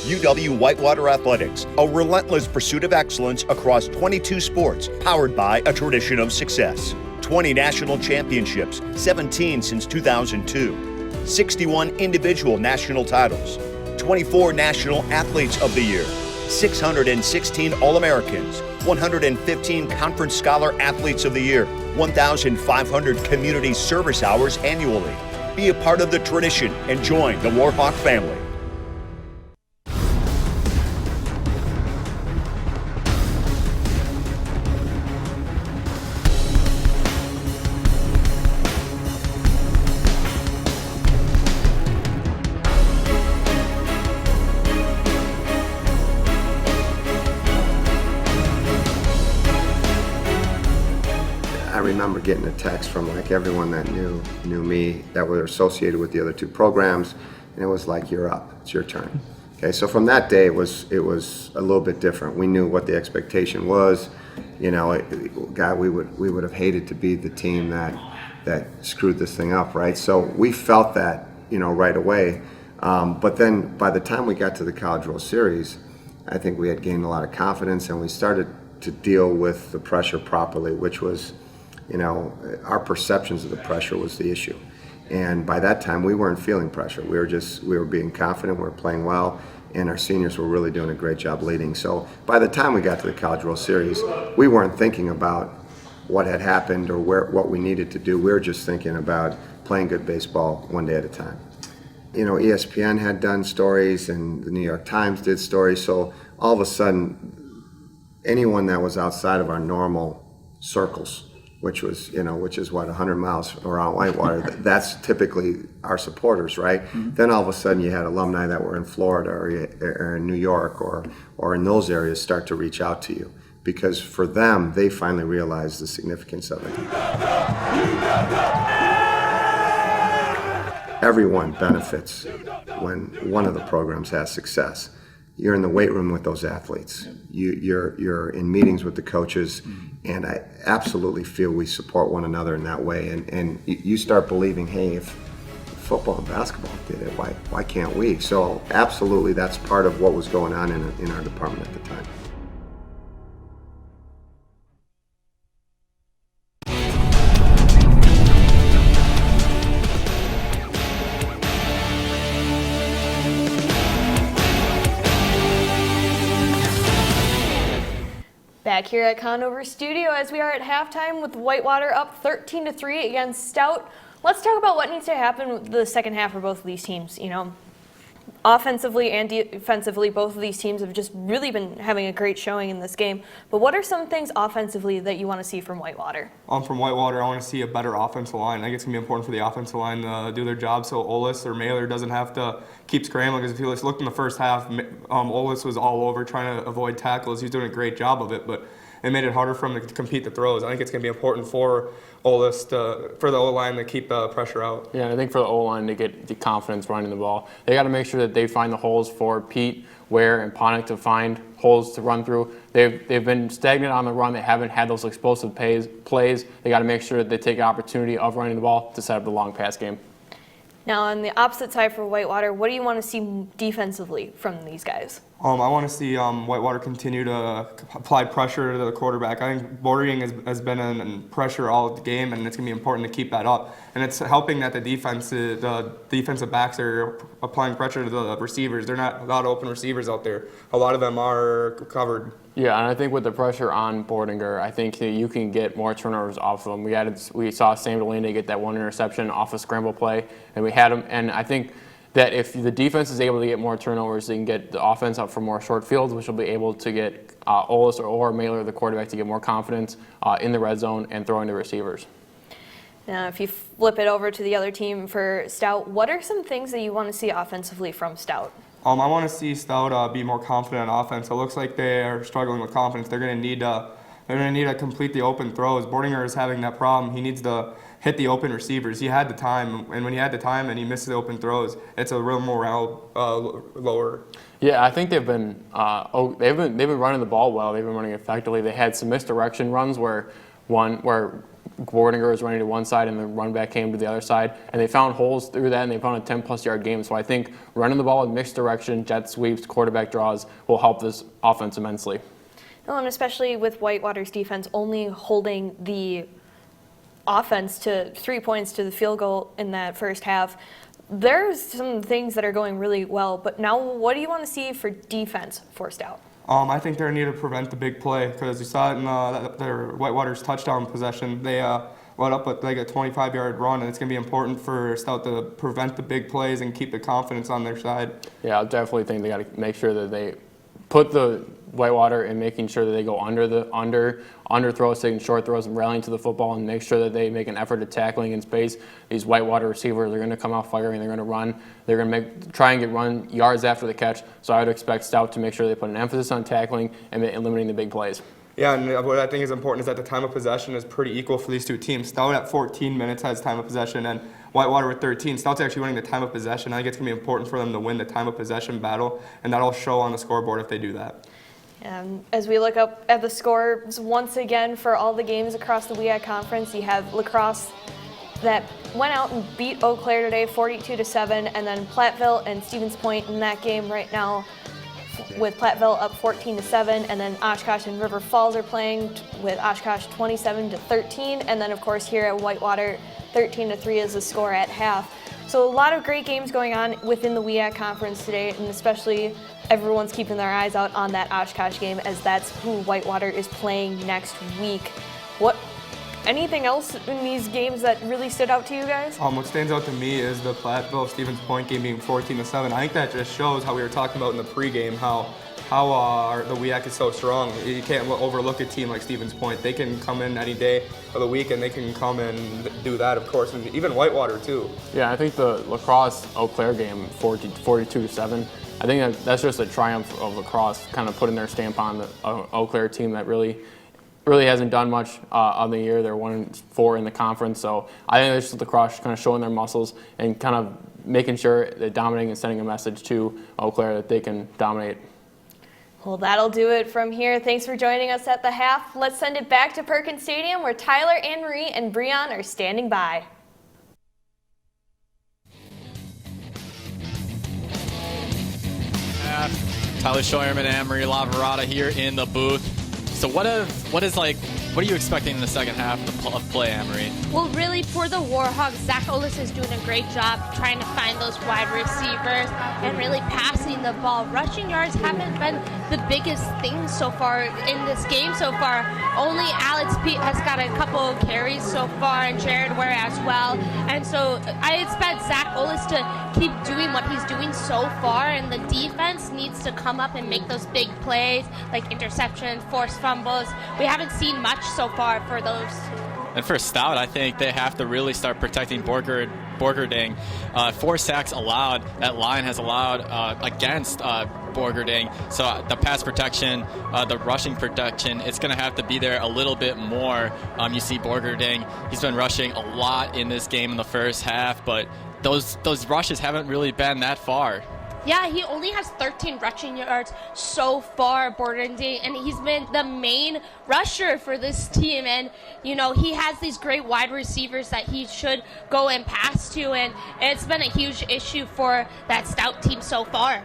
UW-Whitewater Athletics, a relentless pursuit of excellence across 22 sports, powered by a tradition of success. 20 national championships, 17 since 2002. 61 individual national titles. 24 National Athletes of the Year. 616 All-Americans. 115 Conference Scholar Athletes of the Year. 1,500 community service hours annually. Be a part of the tradition and join the Warhawk family. I remember getting a text from like everyone that knew me, that were associated with the other two programs, and it was like, you're up, it's your turn. Okay, so from that day, it was a little bit different. We knew what the expectation was. You know, God, we would have hated to be the team that screwed this thing up, right? So we felt that, you know, right away. But then by the time we got to the College World Series, I think we had gained a lot of confidence, and we started to deal with the pressure properly, which was, you know, our perceptions of the pressure was the issue. And by that time, we weren't feeling pressure. We were being confident, we were playing well, and our seniors were really doing a great job leading. So by the time we got to the College World Series, we weren't thinking about what had happened or what we needed to do. We were just thinking about playing good baseball one day at a time. You know, ESPN had done stories and the New York Times did stories, so all of a sudden, anyone that was outside of our normal circles, which is what, 100 miles around Whitewater, that's typically our supporters, right? Mm-hmm. Then all of a sudden you had alumni that were in Florida or in New York or in those areas start to reach out to you, because for them, they finally realized the significance of it. Everyone benefits when one of the programs has success. you're in the weight room with those athletes. You're in meetings with the coaches, and I absolutely feel we support one another in that way. And you start believing, hey, if football and basketball did it, why can't we? So absolutely, that's part of what was going on in our department at the time. Back here at Conover Studio as we are at halftime with Whitewater up 13-3 against Stout. Let's talk about what needs to happen with the second half for both of these teams. You know, offensively and defensively, both of these teams have just really been having a great showing in this game. But what are some things offensively that you want to see from Whitewater? From Whitewater, I want to see a better offensive line. I think it's going to be important for the offensive line to do their job so Olis or Mailer doesn't have to keep scrambling. Because if you look in the first half, Olis was all over trying to avoid tackles. He's doing a great job of it, but it made it harder for him to compete the throws. I think it's going to be important for Olis for the O-line to keep the pressure out. Yeah, I think for the O-line to get the confidence running the ball, they got to make sure that they find the holes for Pete, Ware, and Ponick to find holes to run through. They've been stagnant on the run. They haven't had those explosive plays. They got to make sure that they take opportunity of running the ball to set up the long pass game. Now, on the opposite side for Whitewater, what do you want to see defensively from these guys? I want to see Whitewater continue to apply pressure to the quarterback. I think Bordering has been in pressure all the game, and it's going to be important to keep that up. And it's helping that the defensive backs are applying pressure to the receivers. They're not a lot of open receivers out there. A lot of them are covered. Yeah, and I think with the pressure on Bordinger, I think that you can get more turnovers off of him. We saw Sam Delaney get that one interception off a scramble play, and we had him. And I think that if the defense is able to get more turnovers, they can get the offense up for more short fields, which will be able to get Olis or Mailer, the quarterback, to get more confidence in the red zone and throwing to receivers. Now, if you flip it over to the other team for Stout, what are some things that you want to see offensively from Stout? I want to see Stout be more confident on offense. It looks like they are struggling with confidence. They're going to need to complete the open throws. Bordinger is having that problem. He needs to hit the open receivers. He had the time, and when he had the time and he missed the open throws, it's a real morale lower. Yeah, I think they've been running the ball well. They've been running effectively. They had some misdirection runs where Bordinger was running to one side and the run back came to the other side, and they found holes through that, and they found a 10-plus yard game. So I think running the ball with mixed direction, jet sweeps, quarterback draws will help this offense immensely. Well, and especially with Whitewater's defense only holding the offense to 3 points to the field goal in that first half, there's some things that are going really well. But now what do you want to see for defense for Stout? I think they need to prevent the big play, because you saw it in their Whitewater's touchdown possession. They let up a 25-yard run, and it's going to be important for Stout to prevent the big plays and keep the confidence on their side. Yeah, I definitely think they got to make sure that they put the Whitewater in making sure that they go under throws, taking short throws, and rallying to the football, and make sure that they make an effort at tackling in space. These Whitewater receivers are going to come out firing. They're going to run. They're going to try and get run yards after the catch. So I would expect Stout to make sure they put an emphasis on tackling and limiting the big plays. Yeah, and what I think is important is that the time of possession is pretty equal for these two teams. Stout at 14 minutes has time of possession, and Whitewater with 13. Stout's actually winning the time of possession. I think it's going to be important for them to win the time of possession battle, and that'll show on the scoreboard if they do that. As we look up at the scores once again for all the games across the WEAC Conference, you have La Crosse that went out and beat Eau Claire today 42-7, and then Platteville and Stevens Point in that game right now with Platteville up 14-7, and then Oshkosh and River Falls are playing with Oshkosh 27-13, and then of course here at Whitewater 13-3 is the score at half. So a lot of great games going on within the WEAC Conference today, and especially everyone's keeping their eyes out on that Oshkosh game, as that's who Whitewater is playing next week. Anything else in these games that really stood out to you guys? What stands out to me is the Platteville-Stevens Point game being 14-7. I think that just shows how we were talking about in the pregame, how the WEAC is so strong. You can't overlook a team like Stevens Point. They can come in any day of the week, and they can come and do that, of course, and even Whitewater too. Yeah, I think the La Crosse-Eau Claire game, 42-7, I think that's just a triumph of La Crosse kind of putting their stamp on the Eau Claire team that really hasn't done much on the year. They're 1-4 in the conference, so I think it's just La Crosse kind of showing their muscles and kind of making sure they're dominating and sending a message to Eau Claire that they can dominate. Well, that'll do it from here. Thanks for joining us at the half. Let's send it back to Perkins Stadium where Tyler, Anne-Marie, and Breon are standing by. Tyler Scheuerman and Anne-Marie Lavarada here in the booth. So what are you expecting in the second half of play, Anne-Marie? Well, really, for the Warhawks, Zach Olis is doing a great job trying to find those wide receivers and really passing the ball. Rushing yards haven't been the biggest thing so far in this game so far. Only Alex Pete has got a couple of carries so far, and Jared Ware as well. And so I expect Zach Olis to keep doing what he's doing so far, and the defense needs to come up and make those big plays like interceptions, forced fumbles. We haven't seen much so far for those. And for Stout, I think they have to really start protecting Borgerding. 4 sacks allowed. That line has allowed against Borgerding. So the pass protection, the rushing protection, it's going to have to be there a little bit more. You see Borgerding, he's been rushing a lot in this game in the first half, but those rushes haven't really been that far. Yeah, he only has 13 rushing yards so far, Borgerding, and he's been the main rusher for this team. And, you know, he has these great wide receivers that he should go and pass to, and it's been a huge issue for that Stout team so far.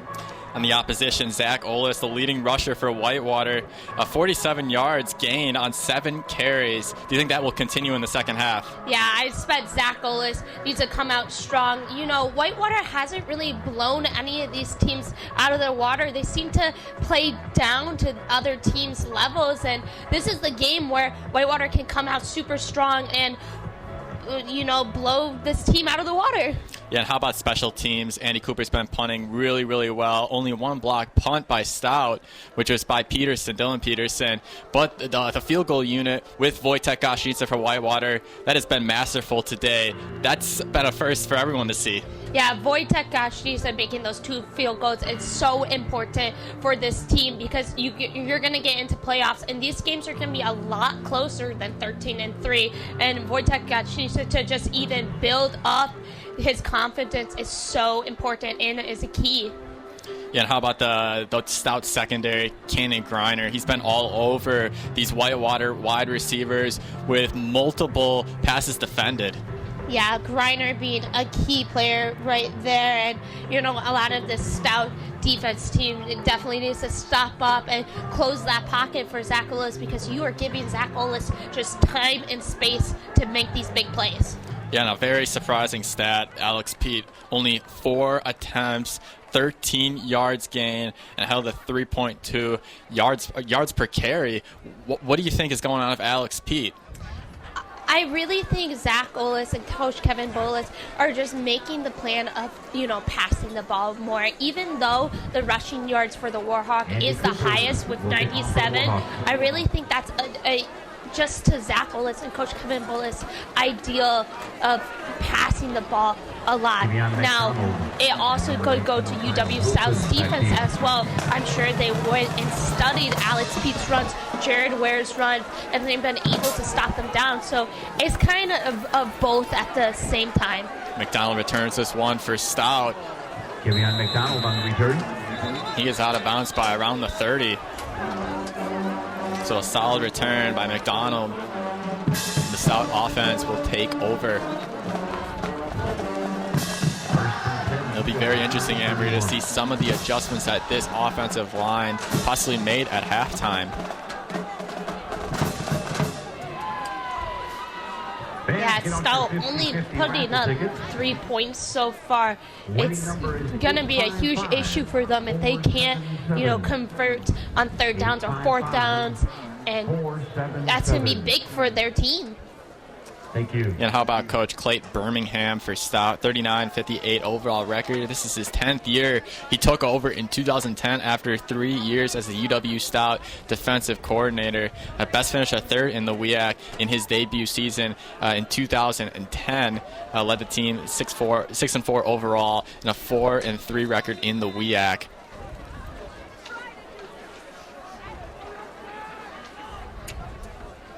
On the opposition, Zach Olis, the leading rusher for Whitewater, 47 yards gained on 7 carries. Do you think that will continue in the second half? Yeah, I expect Zach Olis needs to come out strong. You know, Whitewater hasn't really blown any of these teams out of the water. They seem to play down to other teams' levels, and this is the game where Whitewater can come out super strong and, you know, blow this team out of the water. Yeah, and how about special teams? Andy Cooper's been punting really, really well. Only 1 block punt by Stout, which was by Dylan Peterson. But the field goal unit with Wojtek Goszica for Whitewater, that has been masterful today. That's been a first for everyone to see. Yeah, Wojtek Goszica making those 2 field goals is so important for this team because you're going to get into playoffs, and these games are going to be a lot closer than 13-3. And Wojtek Goszica to just even build up his confidence is so important and is a key. Yeah, and how about the Stout secondary, Cannon Griner? He's been all over these Whitewater wide receivers with multiple passes defended. Yeah, Griner being a key player right there, and you know, a lot of this Stout defense team definitely needs to stop up and close that pocket for Zach Olis because you are giving Zach Olis just time and space to make these big plays. Yeah, and a very surprising stat, Alex Pete, only 4 attempts, 13 yards gain, and held a 3.2 yards per carry. What do you think is going on with Alex Pete? I really think Zach Olis and Coach Kevin Bolis are just making the plan of, you know, passing the ball more. Even though the rushing yards for the Warhawk is the highest with 97, I really think that's a just to Zach Olis and Coach Kevin Bolis' ideal of passing the ball a lot. Now, it also could go to UW South's defense as well. I'm sure they would and studied Alex Pete's runs, Jared Ware's run, and they've been able to stop them down. So it's kind of both at the same time. McDonald returns this one for Stout. Kevion McDonald on the return. He is out of bounds by around the 30. So a solid return by McDonald. The Stout offense will take over. It'll be very interesting, Ambry, to see some of the adjustments that this offensive line possibly made at halftime. Yeah, Stout only putting up 3 points so far. It's going to be a huge issue for them if they can't, you know, convert on 3rd downs or 4th downs, and that's going to be big for their team. Thank you. And how about Coach Clayton Birmingham for Stout? 39-58 overall record. This is his 10th year. He took over in 2010 after 3 years as the UW Stout defensive coordinator. Best finished a 3rd in the WIAC in his debut season in 2010. Led the team 6-4 overall and a 4-3 record in the WIAC.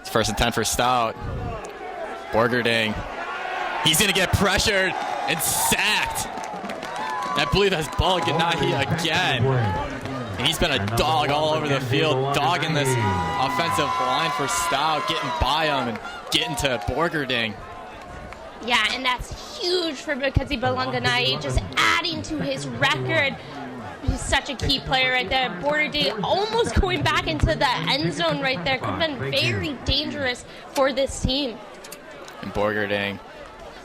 It's 1st and 10 for Stout. Borgerding, he's going to get pressured and sacked. I believe that's ball get not hit again. And he's been a dog all over the field, dogging this offensive line for Stout, getting by him and getting to Borgerding. Yeah, and that's huge for Mackenzie Balunganai, just adding to his record. He's such a key player right there. Borgerding almost going back into the end zone right there. Could have been very dangerous for this team. And Borgerding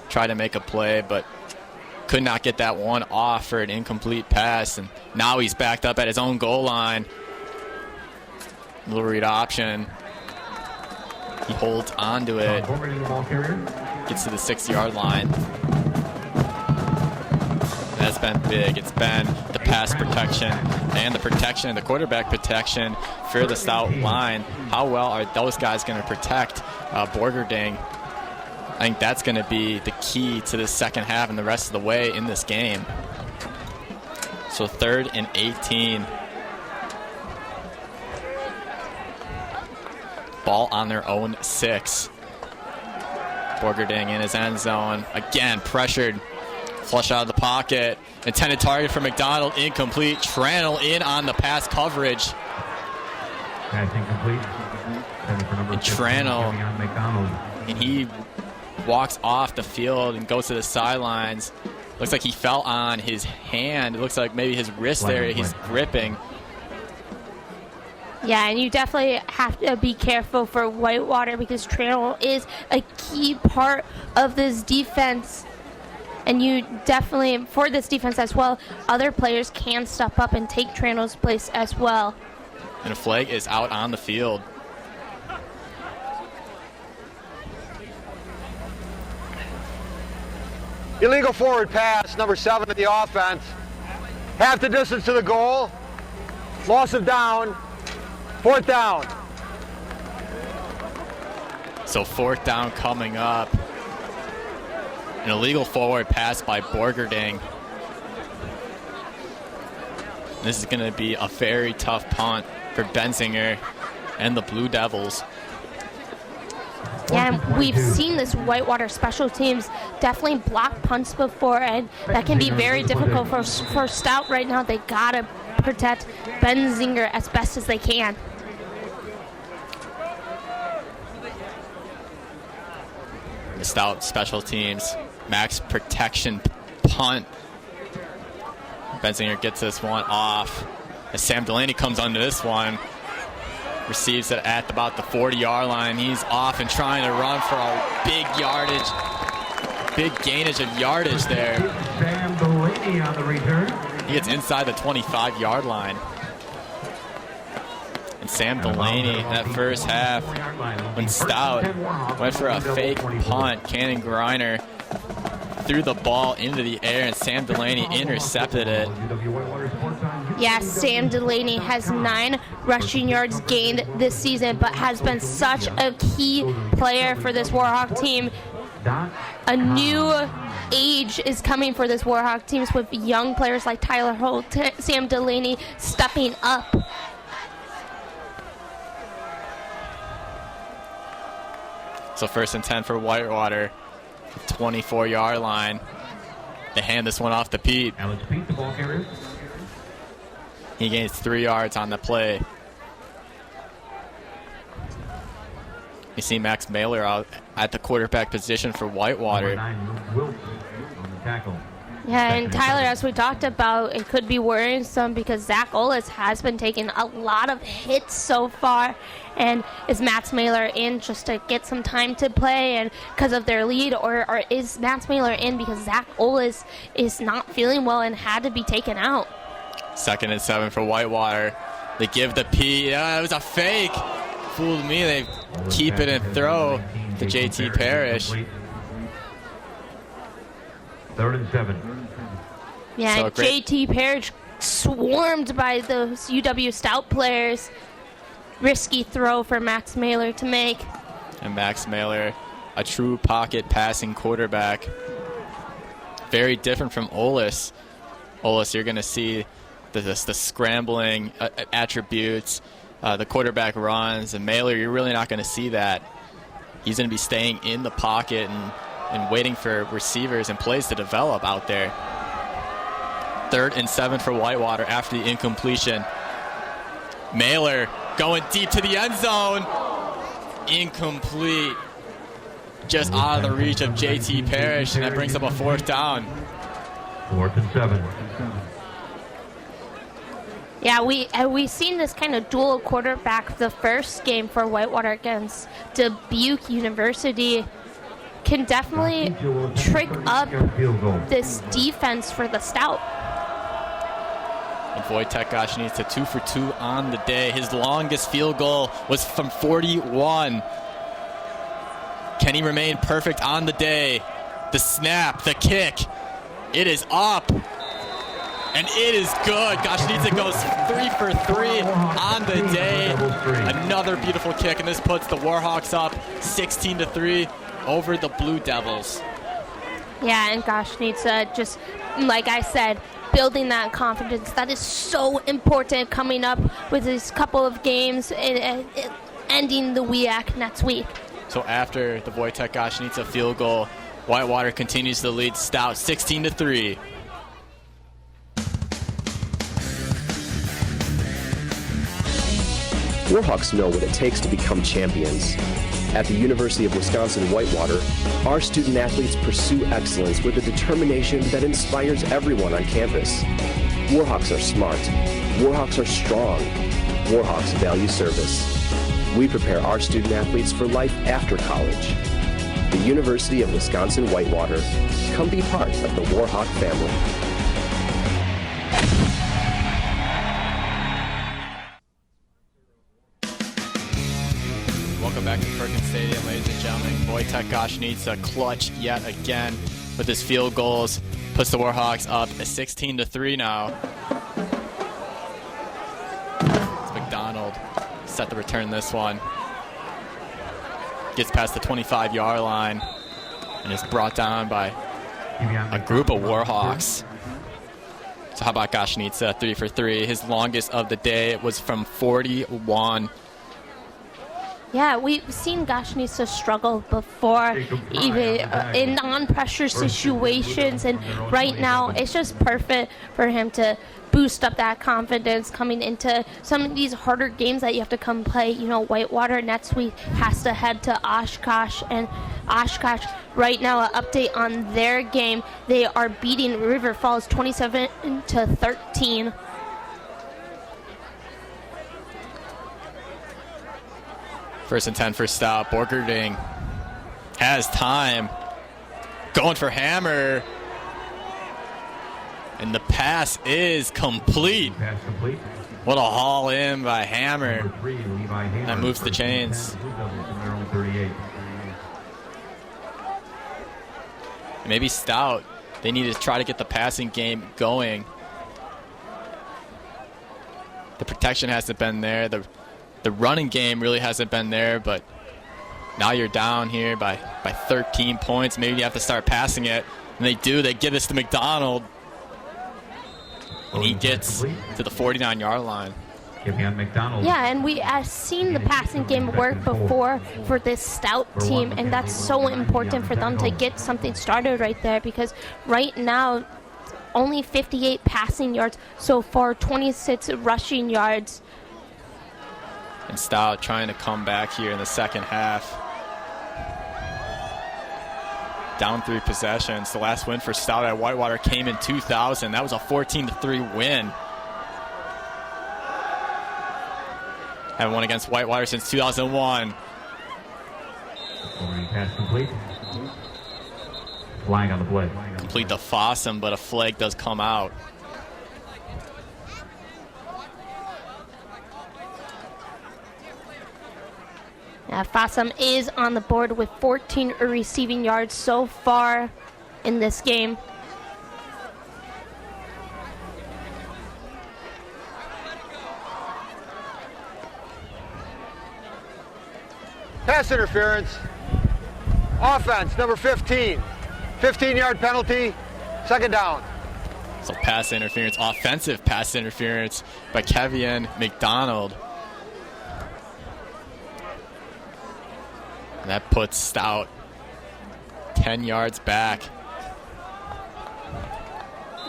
tried to make a play, but could not get that one off for an incomplete pass. And now he's backed up at his own goal line. Little read option. He holds onto it. Gets to the 6-yard line. That's been big. It's been the pass protection and the protection, the quarterback protection for the Stout line. How well are those guys going to protect Borgerding? I think that's going to be the key to the second half and the rest of the way in this game. So 3rd and 18. Ball on their own 6. Borgerding in his end zone. Again, pressured. Flush out of the pocket. Intended target for McDonald. Incomplete. Tranel in on the pass coverage. Pass incomplete. And Tranel. And he walks off the field and goes to the sidelines. Looks like he fell on his hand. It looks like maybe his wrist there. He's gripping. Yeah, and you definitely have to be careful for Whitewater because Tranel is a key part of this defense. And you definitely, for this defense as well, other players can step up and take Tranel's place as well. And a flag is out on the field. Illegal forward pass, number 7 in the offense. Half the distance to the goal. Loss of down. 4th down. So 4th down coming up. An illegal forward pass by Borgerding. This is going to be a very tough punt for Benzinger and the Blue Devils. Yeah, and we've seen this Whitewater special teams definitely block punts before, and that can be very difficult for Stout right now. They got to protect Benzinger as best as they can. The Stout special teams, max protection punt. Benzinger gets this one off. As Sam Delaney comes onto this one, receives it at about the 40-yard line. He's off and trying to run for a big yardage, big gainage of yardage there. Sam Delaney on the return. He gets inside the 25-yard line. And Sam Delaney, that first half, when Stout went for a fake punt, Cannon Griner threw the ball into the air, and Sam Delaney intercepted it. Yes, Sam Delaney has 9 rushing yards gained this season, but has been such a key player for this Warhawk team. A new age is coming for this Warhawk teams with young players like Tyler Holt, Sam Delaney stepping up. So 1st and 10 for Whitewater. 24-yard line. They hand this one off to Pete. Alex Pete, the ball carrier. He gains 3 yards on the play. You see Max Mailer out at the quarterback position for Whitewater. Wilson on the tackle. Yeah, and Tyler, as we talked about, it could be worrisome because Zach Olis has been taking a lot of hits so far. And is Max Mailer in just to get some time to play and because of their lead, or is Max Mailer in because Zach Olis is not feeling well and had to be taken out? 2nd and 7 for Whitewater. They give the P. It was a fake. Fooled me. They keep it and throw to JT Parrish. 3rd and 7. Yeah, so JT Parrish swarmed by those UW Stout players. Risky throw for Max Mailer to make. And Max Mailer, a true pocket passing quarterback. Very different from Olis. Olis, you're going to see the scrambling attributes, the quarterback runs, and Mailer, you're really not going to see that. He's going to be staying in the pocket and waiting for receivers and plays to develop out there. 3rd and 7 for Whitewater after the incompletion. Mailer going deep to the end zone. Incomplete. Just out of the reach of JT Parrish, and that brings up a 4th down. 4th and 7. Yeah, we've seen this kind of dual quarterback. The first game for Whitewater against Dubuque University can definitely trick up this defense for the Stout. And Wojtek Goshnica 2 for 2 on the day. His longest field goal was from 41. Can he remain perfect on the day? The snap, the kick, it is up. And it is good. Goshnica goes 3 for 3 on the day. Another beautiful kick, and this puts the Warhawks up 16-3 over the Blue Devils. Yeah, and Goshnica, just like I said, building that confidence. That is so important coming up with these couple of games and ending the WEAC next week. So after the Wojtek Goshnica field goal, Whitewater continues to lead Stout 16-3. Warhawks know what it takes to become champions. At the University of Wisconsin-Whitewater, our student athletes pursue excellence with a determination that inspires everyone on campus. Warhawks are smart. Warhawks are strong. Warhawks value service. We prepare our student athletes for life after college. The University of Wisconsin-Whitewater. Come be part of the Warhawk family. Welcome back to Perkins Stadium, ladies and gentlemen. Wojtek Goshnica clutch yet again with his field goals. Puts the Warhawks up 16-3 now. It's McDonald set to return this one. Gets past the 25-yard line and is brought down by a group of Warhawks. So how about Goshnica, 3 for 3. His longest of the day was from 41. Yeah, we've seen Goshnica struggle before, even in non-pressure situations, and right now it's just perfect for him to boost up that confidence coming into some of these harder games that you have to come play. You know, Whitewater next week has to head to Oshkosh, and Oshkosh right now, an update on their game, they are beating River Falls 27-13. First and 10 for Stout. Borgerding has time. Going for Hammer. And the pass is complete. What a haul in by Hammer. That moves the chains. Maybe Stout, they need to try to get the passing game going. The protection hasn't been there. The running game really hasn't been there, but now you're down here by 13 points. Maybe you have to start passing it. And they do. They give this to McDonald. And he gets to the 49-yard line. Yeah, and we have seen the passing game work before for this Stout team, and that's so important for them to get something started right there, because right now only 58 passing yards so far, 26 rushing yards. And Stout trying to come back here in the second half. Down 3 possessions. The last win for Stout at Whitewater came in 2000. That was a 14-3 win. Haven't won against Whitewater since 2001. Pass complete. Flag on the play. Complete the Fossum, but a flag does come out. Fossum is on the board with 14 receiving yards so far in this game. Pass interference. Offense, number 15. 15-yard penalty, second down. So pass interference, offensive pass interference by Kevian McDonald. And that puts Stout 10 yards back.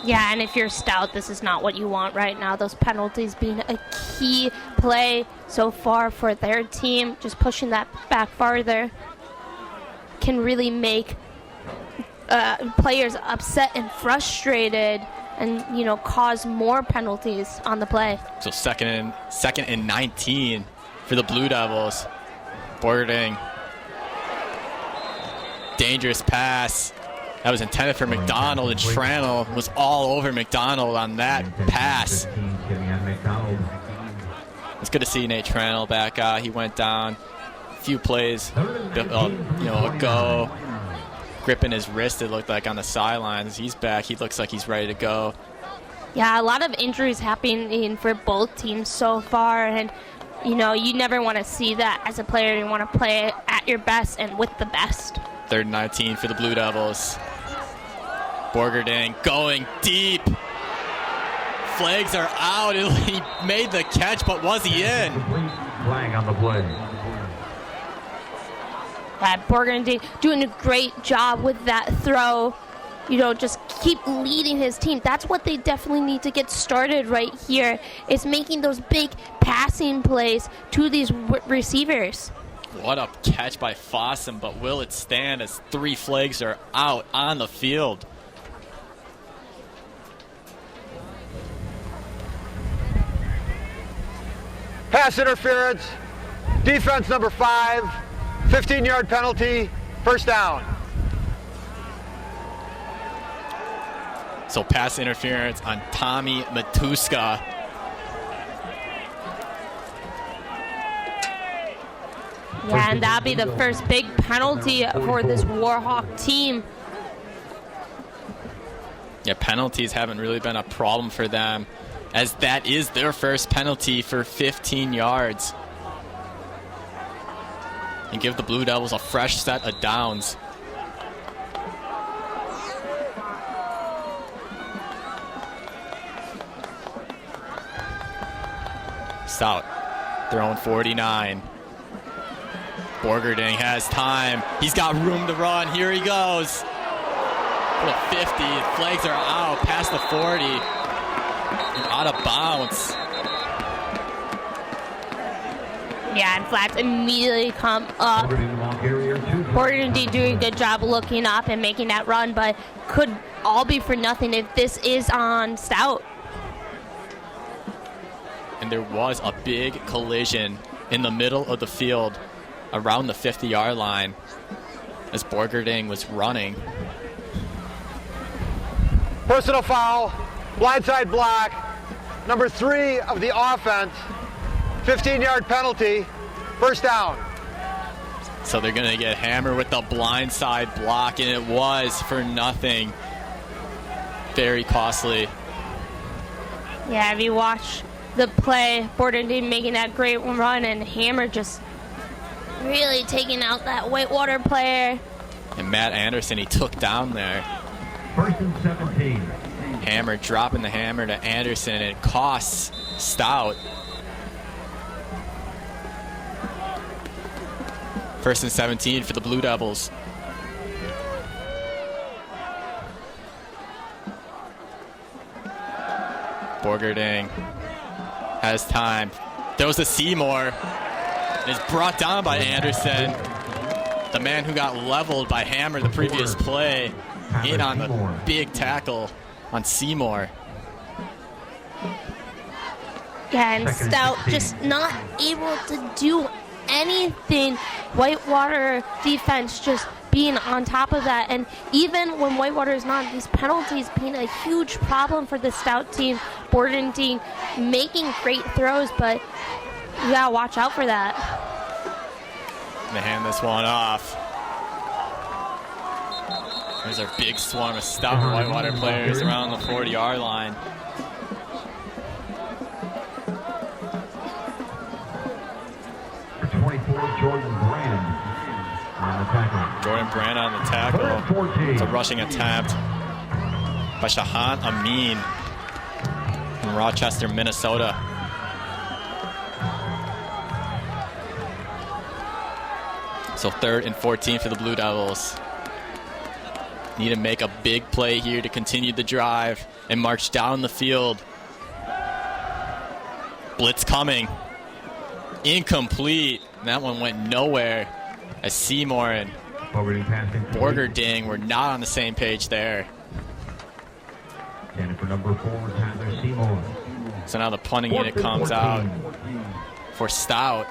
Yeah, and if you're stout, this is not what you want right now. Those penalties being a key play so far for their team, just pushing that back farther can really make players upset and frustrated and, you know, cause more penalties on the play. So second and 19 for the Blue Devils. Borgerding. Dangerous pass. That was intended for McDonald, and Tranel was all over McDonald on that pass. It's good to see Nate Tranel back. He went down a few plays ago, gripping his wrist, it looked like, on the sidelines. He's back. He looks like he's ready to go. Yeah, a lot of injuries happening for both teams so far, and you know, you never want to see that as a player. You want to play at your best and with the best. 3rd and 19 for the Blue Devils. Borgerding going deep. Flags are out. He made the catch, but was he in? Flag on the play. Borgerding doing a great job with that throw. You know, just keep leading his team. That's what they definitely need to get started right here, is making those big passing plays to these receivers. What a catch by Fossum, but will it stand as 3 flags are out on the field? Pass interference, defense number 5, 15-yard penalty, first down. So pass interference on Tommy Matuska. Yeah, and that'll be the first big penalty for this Warhawk team. Yeah, penalties haven't really been a problem for them, as that is their first penalty for 15 yards. And give the Blue Devils a fresh set of downs. Stout throwing 49. Borgerding has time. He's got room to run. Here he goes. For the 50. Flags are out past the 40. And out of bounds. Yeah, and flags immediately come up. Borgerding doing a good job looking up and making that run, but could all be for nothing if this is on Stout. And there was a big collision in the middle of the field around the 50-yard line as Borgerding was running. Personal foul, blindside block, number 3 of the offense, 15-yard penalty, first down. So they're going to get hammered with the blindside block, and it was for nothing. Very costly. Yeah, if you watch the play, Borgerding making that great run, and Hammer just really taking out that Whitewater player. And Matt Anderson, he took down there. 1st and 17. Hammer dropping the hammer to Anderson, and it costs Stout. 1st and 17 for the Blue Devils. Borgerding has time. Throws to Seymour. Is brought down by Anderson, the man who got leveled by Hammer the previous play, in on the big tackle on Seymour. Yeah, and Stout just not able to do anything. Whitewater defense just being on top of that, and even when Whitewater is not, these penalties being a huge problem for the Stout team. Borgerding making great throws, but you gotta watch out for that. They hand this one off. There's a big swarm of Stout and Whitewater players around the 40-yard line. For 24, Jordan Brand on the tackle. Jordan Brand on the tackle. It's a rushing attempt by Shahan Amin from Rochester, Minnesota. So 3rd and 14 for the Blue Devils. Need to make a big play here to continue the drive. and march down the field. Blitz coming. Incomplete. That one went nowhere as Seymour and Borgerding were not on the same page there. Standing for number 4, Tyler Seymour. So now the punting unit comes out for Stout.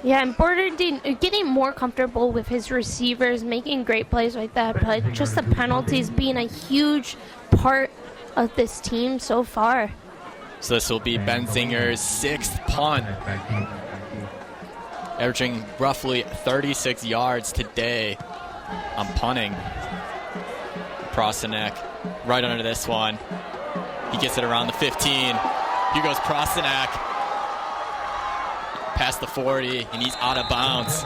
Yeah, and Borgerding getting more comfortable with his receivers, making great plays like that, but just the penalties being a huge part of this team so far. So this will be Benzinger's 6th punt, averaging roughly 36 yards today on punting. Prosenek right under this one. He gets it around the 15. Here goes Prosenek. Past the 40, and he's out of bounds.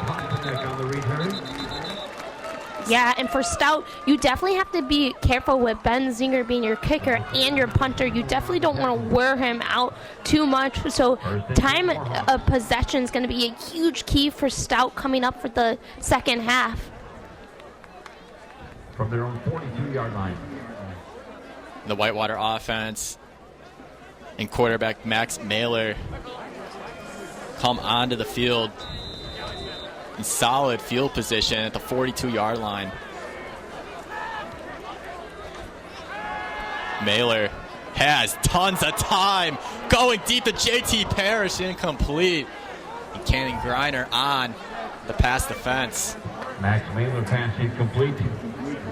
Yeah, and for Stout, you definitely have to be careful with Benzinger being your kicker and your punter. You definitely don't want to wear him out too much. So time of possession is going to be a huge key for Stout coming up for the second half. From their own 42-yard line. The Whitewater offense and quarterback Max Mailer come onto the field in solid field position at the 42-yard line. Mailer has tons of time, going deep to JT Parrish, incomplete. And Cannon Griner on the pass defense. Max Mailer pass incomplete.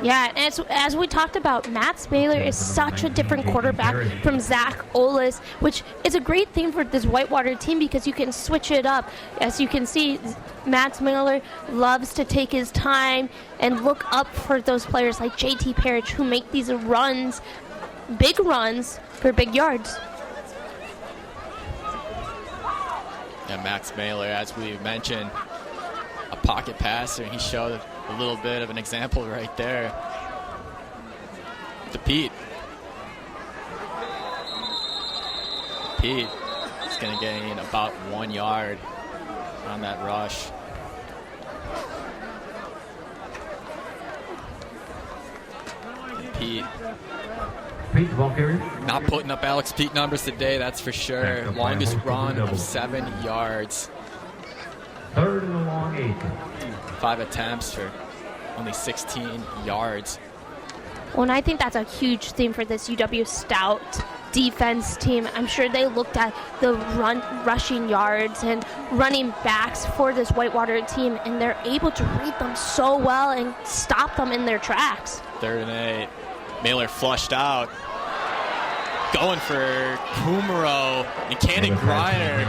Yeah, and as we talked about, Max Baylor is such a different quarterback from Zach Olis, which is a great thing for this Whitewater team because you can switch it up. As you can see, Max Mailer loves to take his time and look up for those players like JT Parrish who make these runs, big runs for big yards. And Max Mailer, as we mentioned, a pocket passer. He showed a little bit of an example right there to Pete. Pete is going to gain about 1 yard on that rush. And Pete not putting up Alex Pete numbers today, that's for sure. Longest run of 7 yards. 3rd and a long 8. 5 attempts for only 16 yards. Well, and I think that's a huge theme for this UW Stout defense team. I'm sure they looked at the rushing yards and running backs for this Whitewater team, and they're able to read them so well and stop them in their tracks. 3rd and 8. Mailer flushed out. Going for Kumaro, and Cannon Griner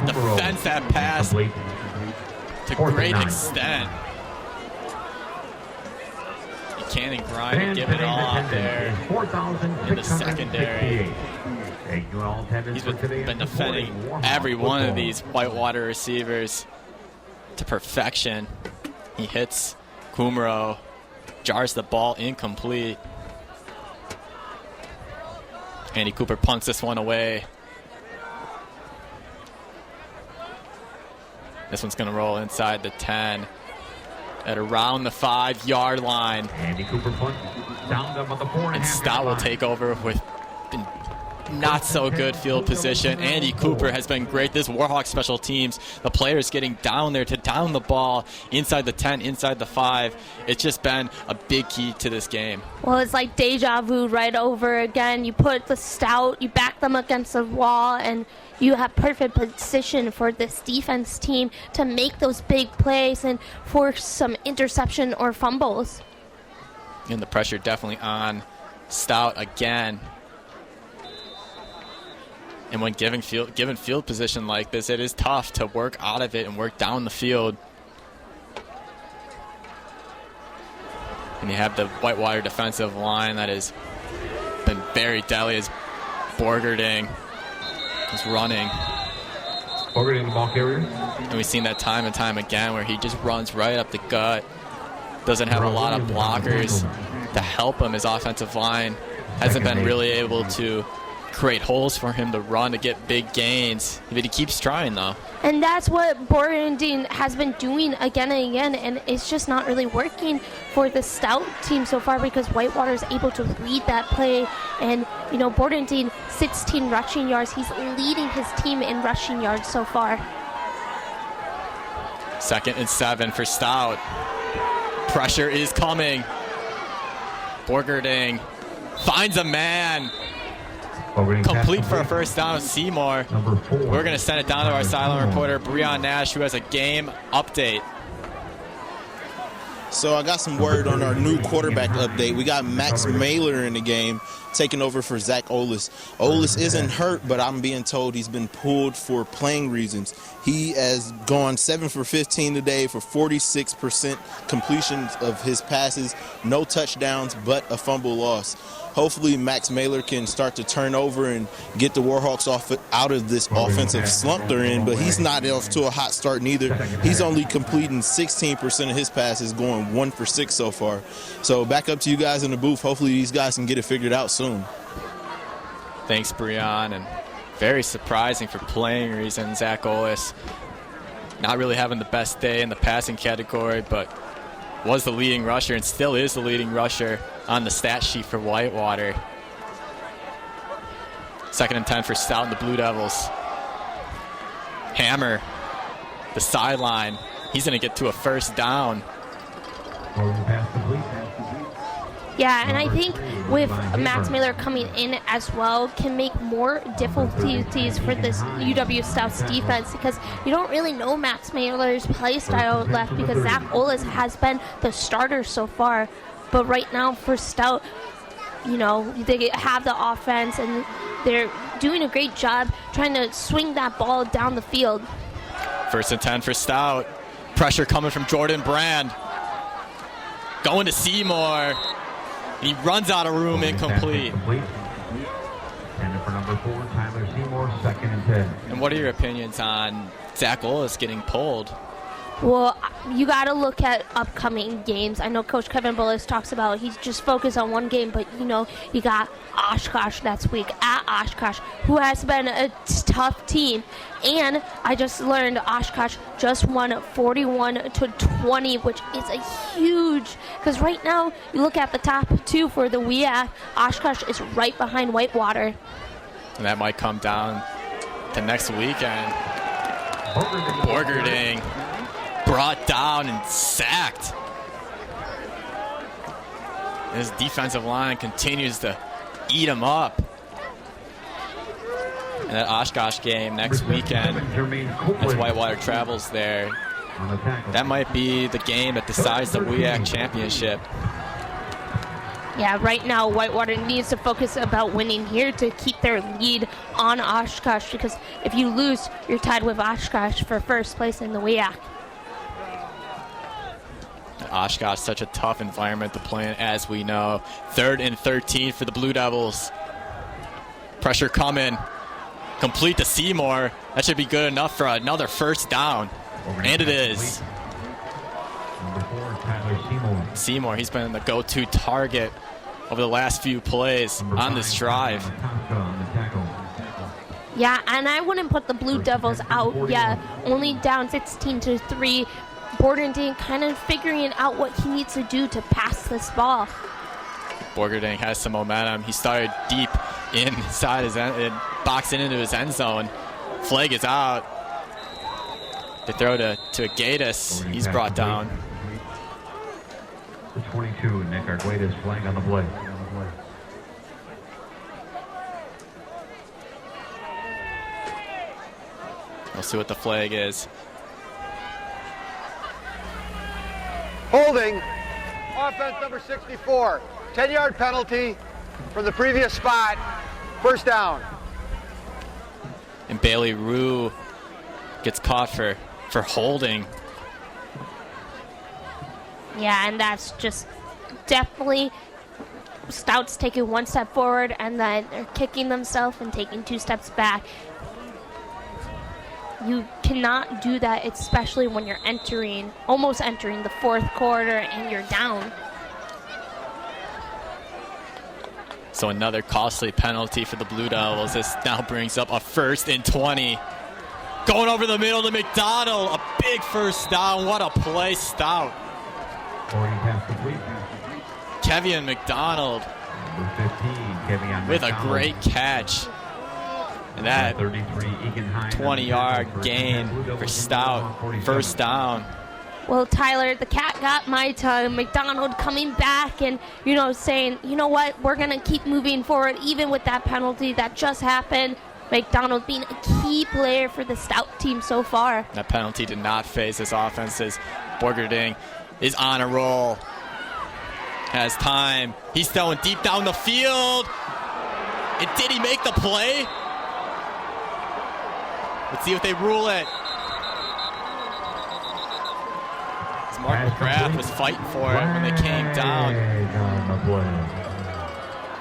defends that pass to great extent. And Cannon Griner give it all out there in the secondary. He's been defending every one of these Whitewater receivers to perfection. He hits Kumaro, jars the ball incomplete. Andy Cooper punts this one away. This one's going to roll inside the 10 at around the 5-yard line. Andy Cooper punt down about the 4.5. And Stout will take over with not so good field position. Andy Cooper has been great. This Warhawk special teams, the players getting down there to down the ball inside the 10, inside the 5. It's just been a big key to this game. Well, it's like deja vu right over again. You put the Stout, you back them against the wall, and you have perfect position for this defense team to make those big plays and force some interception or fumbles. And the pressure definitely on Stout again. And when given field position like this, it is tough to work out of it and work down the field. And you have the Whitewater defensive line that has been very deadly as Borgerding is running. Borgerding the ball carrier. And we've seen that time and time again where he just runs right up the gut. Doesn't have a lot of blockers to help him. His offensive line hasn't been really able to create holes for him to run to get big gains. But he keeps trying, though. And that's what Bordentown has been doing again and again, and it's just not really working for the Stout team so far because Whitewater is able to read that play. And, you know, Bordentown, 16 rushing yards. He's leading his team in rushing yards so far. 2nd and 7 for Stout. Pressure is coming. Borgerding finds a man. Complete for a first down. Seymour. We're going to send it down to our sideline reporter, Breon Nash, who has a game update. So I got some word on our new quarterback update. We got Max Mailer in the game, taking over for Zach Olis. Olis isn't hurt, but I'm being told he's been pulled for playing reasons. He has gone 7 for 15 today for 46% completions of his passes, no touchdowns, but a fumble loss. Hopefully Max Mailer can start to turn over and get the Warhawks out of this offensive slump they're in, but he's not off to a hot start neither. He's only completing 16% of his passes, going 1 for 6 so far. So back up to you guys in the booth. Hopefully these guys can get it figured out soon. Thanks, Breon. And very surprising for playing reasons, Zach Olis. Not really having the best day in the passing category, but was the leading rusher and still is the leading rusher on the stat sheet for Whitewater. 2nd and 10 for Stout and the Blue Devils. Hammer, the sideline. He's going to get to a first down. Yeah, and I think with Max Mailer coming in as well can make more difficulties for this UW Stouts defense because you don't really know Max Mailer's play style left because Zach Olis has been the starter so far. But right now for Stout, you know, they have the offense and they're doing a great job trying to swing that ball down the field. 1st and 10 for Stout. Pressure coming from Jordan Brand. Going to Seymour. He runs out of room, incomplete. And for number 4, Tyler Seymour, 2nd and 10. And what are your opinions on Zach Olis getting pulled? Well, you got to look at upcoming games. I know Coach Kevin Bullis talks about he's just focused on one game, but, you know, you got Oshkosh next week at Oshkosh, who has been a tough team. And I just learned Oshkosh just won 41-20, which is a huge, because right now you look at the top 2 for the WIAC, Oshkosh is right behind Whitewater. And that might come down to next weekend. Borgerding brought down and sacked. His defensive line continues to eat him up. And that Oshkosh game next weekend, as Whitewater travels there, that might be the game that decides the WIAC championship. Yeah, right now Whitewater needs to focus about winning here to keep their lead on Oshkosh because if you lose, you're tied with Oshkosh for first place in the WIAC. Oshkosh, such a tough environment to play in, as we know. 3rd and 13 for the Blue Devils. Pressure coming. Complete to Seymour. That should be good enough for another first down. And it is. Number 4, Tyler Seymour. Seymour, he's been the go-to target over the last few plays on this drive. Yeah, and I wouldn't put the Blue Devils out yet. Only down 16-3. Bordentown kind of figuring out what he needs to do to pass this ball. Borgerding has some momentum. He started deep inside his end, boxing into his end zone. Flag is out. The throw to Gatus. He's brought down. The 22, Nick Arguedas, flag on the play. We'll see what the flag is. Holding, offense number 64, 10-yard penalty from the previous spot, first down. And Bailey Rue gets caught for holding. Yeah, and that's just definitely Stouts taking one step forward and then they're kicking themselves and taking 2 steps back. You cannot do that, especially when you're almost entering the 4th quarter and you're down. So another costly penalty for the Blue Devils. This now brings up a 1st and 20. Going over the middle to McDonald. A big first down. What a play, Stout. 40 pass complete. Kevian McDonald Number 15, Kevian with a McDonald. great catch. And that 20-yard gain for Stout. First down. Well, Tyler, the cat got my tongue. McDonald coming back and, saying, you know what, we're going to keep moving forward even with that penalty that just happened. McDonald being a key player for the Stout team so far. That penalty did not phase this offense as Borgerding is on a roll. Has time. He's throwing deep down the field. And did he make the play? Let's see if they rule it. Mark McGrath was fighting for it when they came down.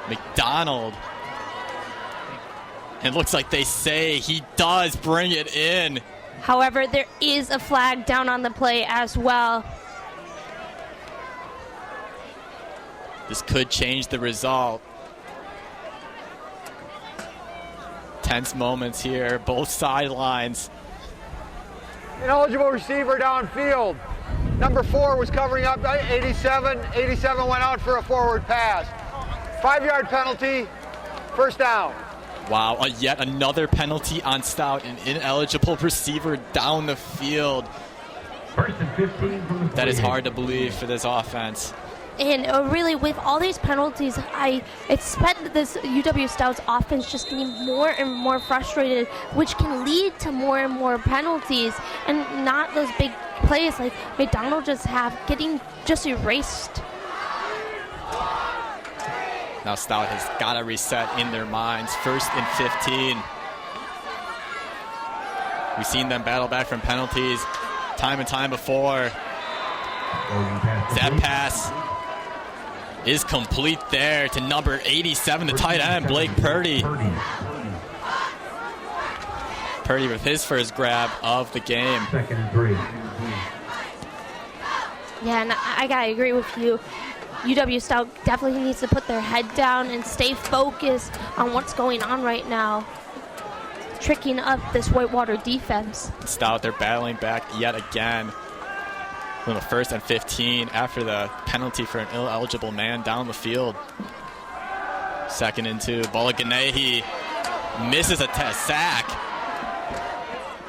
McDonald. It looks like they say he does bring it in. However, there is a flag down on the play as well. This could change the result. Tense moments here, both sidelines. Ineligible receiver downfield. Number 4 was covering up 87. 87 went out for a forward pass. 5-yard penalty, first down. Wow, yet another penalty on Stout, an ineligible receiver down the field. 1st and 15 from the That is hard to believe for this offense. And really, with all these penalties, I expect this UW Stouts offense just getting more and more frustrated, which can lead to more and more penalties, and not those big plays like McDonald getting erased. Now Stout has got to reset in their minds. 1st and 15. We've seen them battle back from penalties time and time before. That pass is complete there to number 87, the tight end, Blake Purdy. Purdy with his first grab of the game. 2nd and 3. Yeah, and I gotta agree with you. UW Stout definitely needs to put their head down and stay focused on what's going on right now, tricking up this Whitewater defense. Stout, they're battling back yet again. From the 1st and 15 after the penalty for an ineligible man down the field. 2nd and 2. Bolaganehi misses a sack.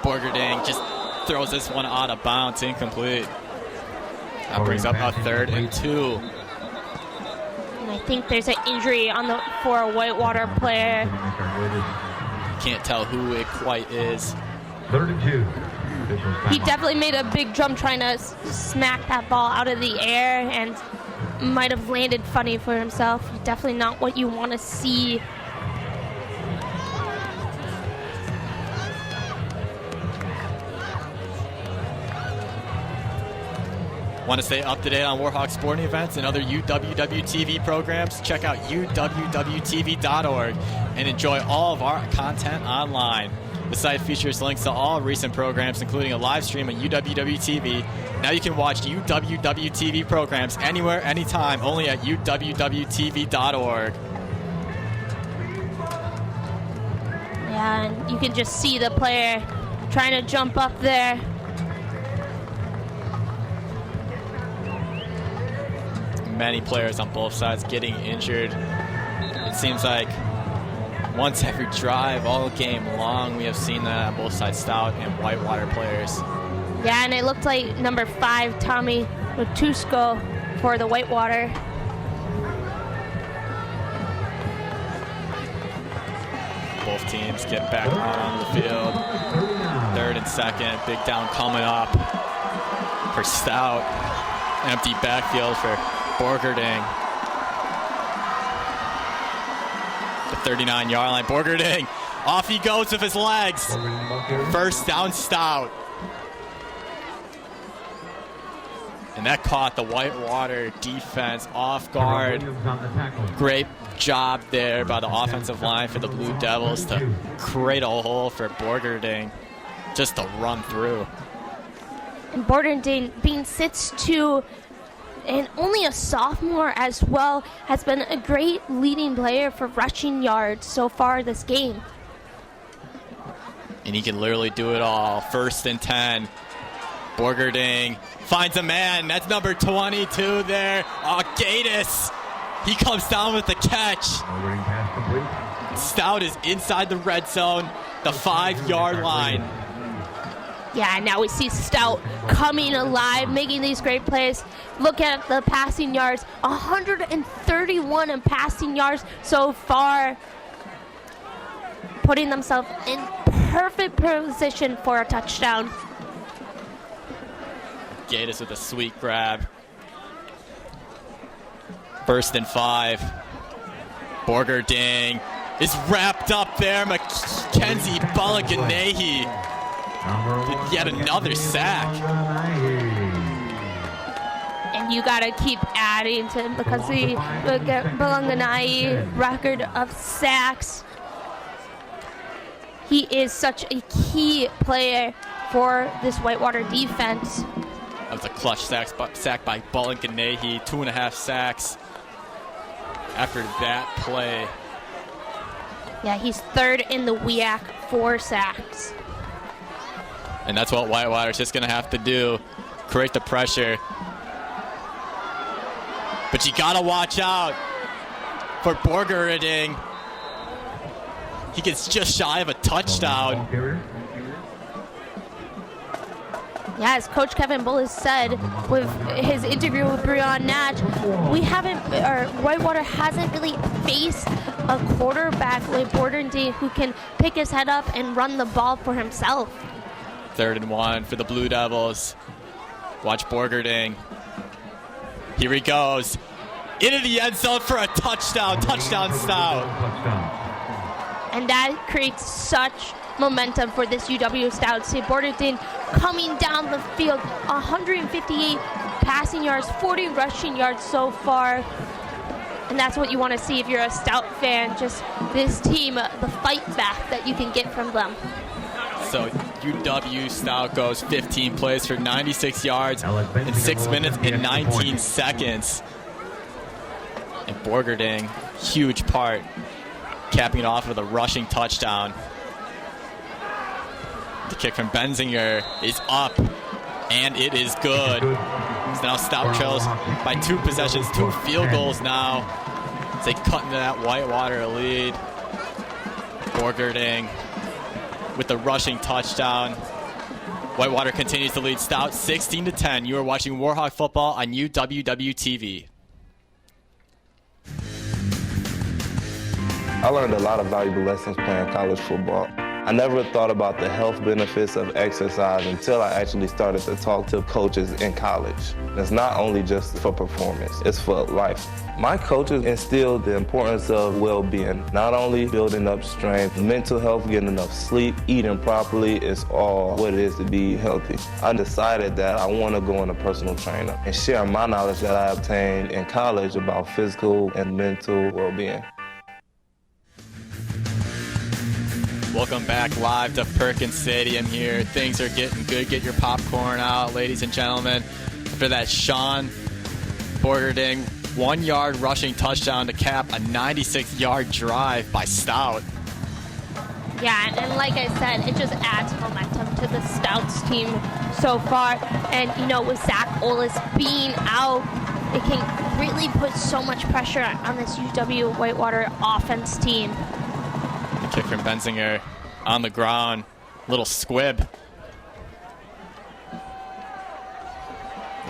Borgerding just throws this one out of bounds, incomplete. That brings up a 3rd and 2. And I think there's an injury for a Whitewater player. Can't tell who it quite is. 3rd and 2. He definitely made a big jump trying to smack that ball out of the air and might have landed funny for himself. Definitely not what you want to see. Want to stay up to date on Warhawk sporting events and other UWW-TV programs? Check out uwwtv.org and enjoy all of our content online. The site features links to all recent programs, including a live stream of UWW-TV. Now you can watch UWW-TV programs anywhere, anytime, only at uwwtv.org. Yeah, and you can just see the player trying to jump up there. Many players on both sides getting injured. It seems like once every drive, all game long, we have seen that on both sides, Stout and Whitewater players. Yeah, and it looked like number 5, Tommy Matusko for the Whitewater. Both teams get back on the field. 3rd and 2nd, big down coming up for Stout. Empty backfield for Borgerding. The 39-yard line. Borgerding, off he goes with his legs. First down, Stout. And that caught the Whitewater defense off guard. Great job there by the offensive line for the Blue Devils to create a hole for Borgerding just to run through. And Borgerding being 6'2", and only a sophomore as well, has been a great leading player for rushing yards so far this game. And he can literally do it all. 1st and 10. Borgerding finds a man. That's number 22 there. Gatus. He comes down with the catch. Stout is inside the red zone, the 5-yard line. Yeah, now we see Stout coming alive, making these great plays. Look at the passing yards, 131 in passing yards so far, putting themselves in perfect position for a touchdown. Gatus with a sweet grab. 1st and 5. Borgerding is wrapped up there. Mackenzie Balaganehi. Yet another sack. And you got to keep adding to Mackenzie Balaganehi record of sacks. He is such a key player for this Whitewater defense. That was a clutch sack by Balaganehi. 2.5 sacks after that play. Yeah, he's 3rd in the WIAC, 4 sacks. And that's what Whitewater's just going to have to do, create the pressure. But you got to watch out for Borgerding. He gets just shy of a touchdown. Yeah, as Coach Kevin Bullis said with his interview with Breon Natch, Whitewater hasn't really faced a quarterback like Borgerding who can pick his head up and run the ball for himself. 3rd and 1 for the Blue Devils. Watch Borgerding. Here he goes. Into the end zone for a touchdown. Touchdown Stout. And that creates such momentum for this UW Stout. See Borgerding coming down the field. 158 passing yards, 40 rushing yards so far. And that's what you want to see if you're a Stout fan. Just this team, the fight back that you can get from them. So UW Stout goes 15 plays for 96 yards in 6 minutes and 19 seconds. And Borgerding, huge part, capping it off with a rushing touchdown. The kick from Benzinger is up, and it is good. So now Stout trails by 2 possessions, 2 field goals now. As they cut into that Whitewater lead. Borgerding with the rushing touchdown. Whitewater continues to lead Stout 16-10. You are watching Warhawk football on UWW-TV. I learned a lot of valuable lessons playing college football. I never thought about the health benefits of exercise until I actually started to talk to coaches in college. It's not only just for performance, it's for life. My coaches instilled the importance of well-being, not only building up strength, mental health, getting enough sleep, eating properly is all what it is to be healthy. I decided that I want to go into personal trainer and share my knowledge that I obtained in college about physical and mental well-being. Welcome back live to Perkins Stadium here. Things are getting good. Get your popcorn out, ladies and gentlemen. After that Sean Borgerding 1-yard rushing touchdown to cap a 96-yard drive by Stout. Yeah, and like I said, it just adds momentum to the Stouts team so far. And, you know, with Zach Olis being out, it can really put so much pressure on this UW Whitewater offense team. The kick from Benzinger on the ground. Little squib.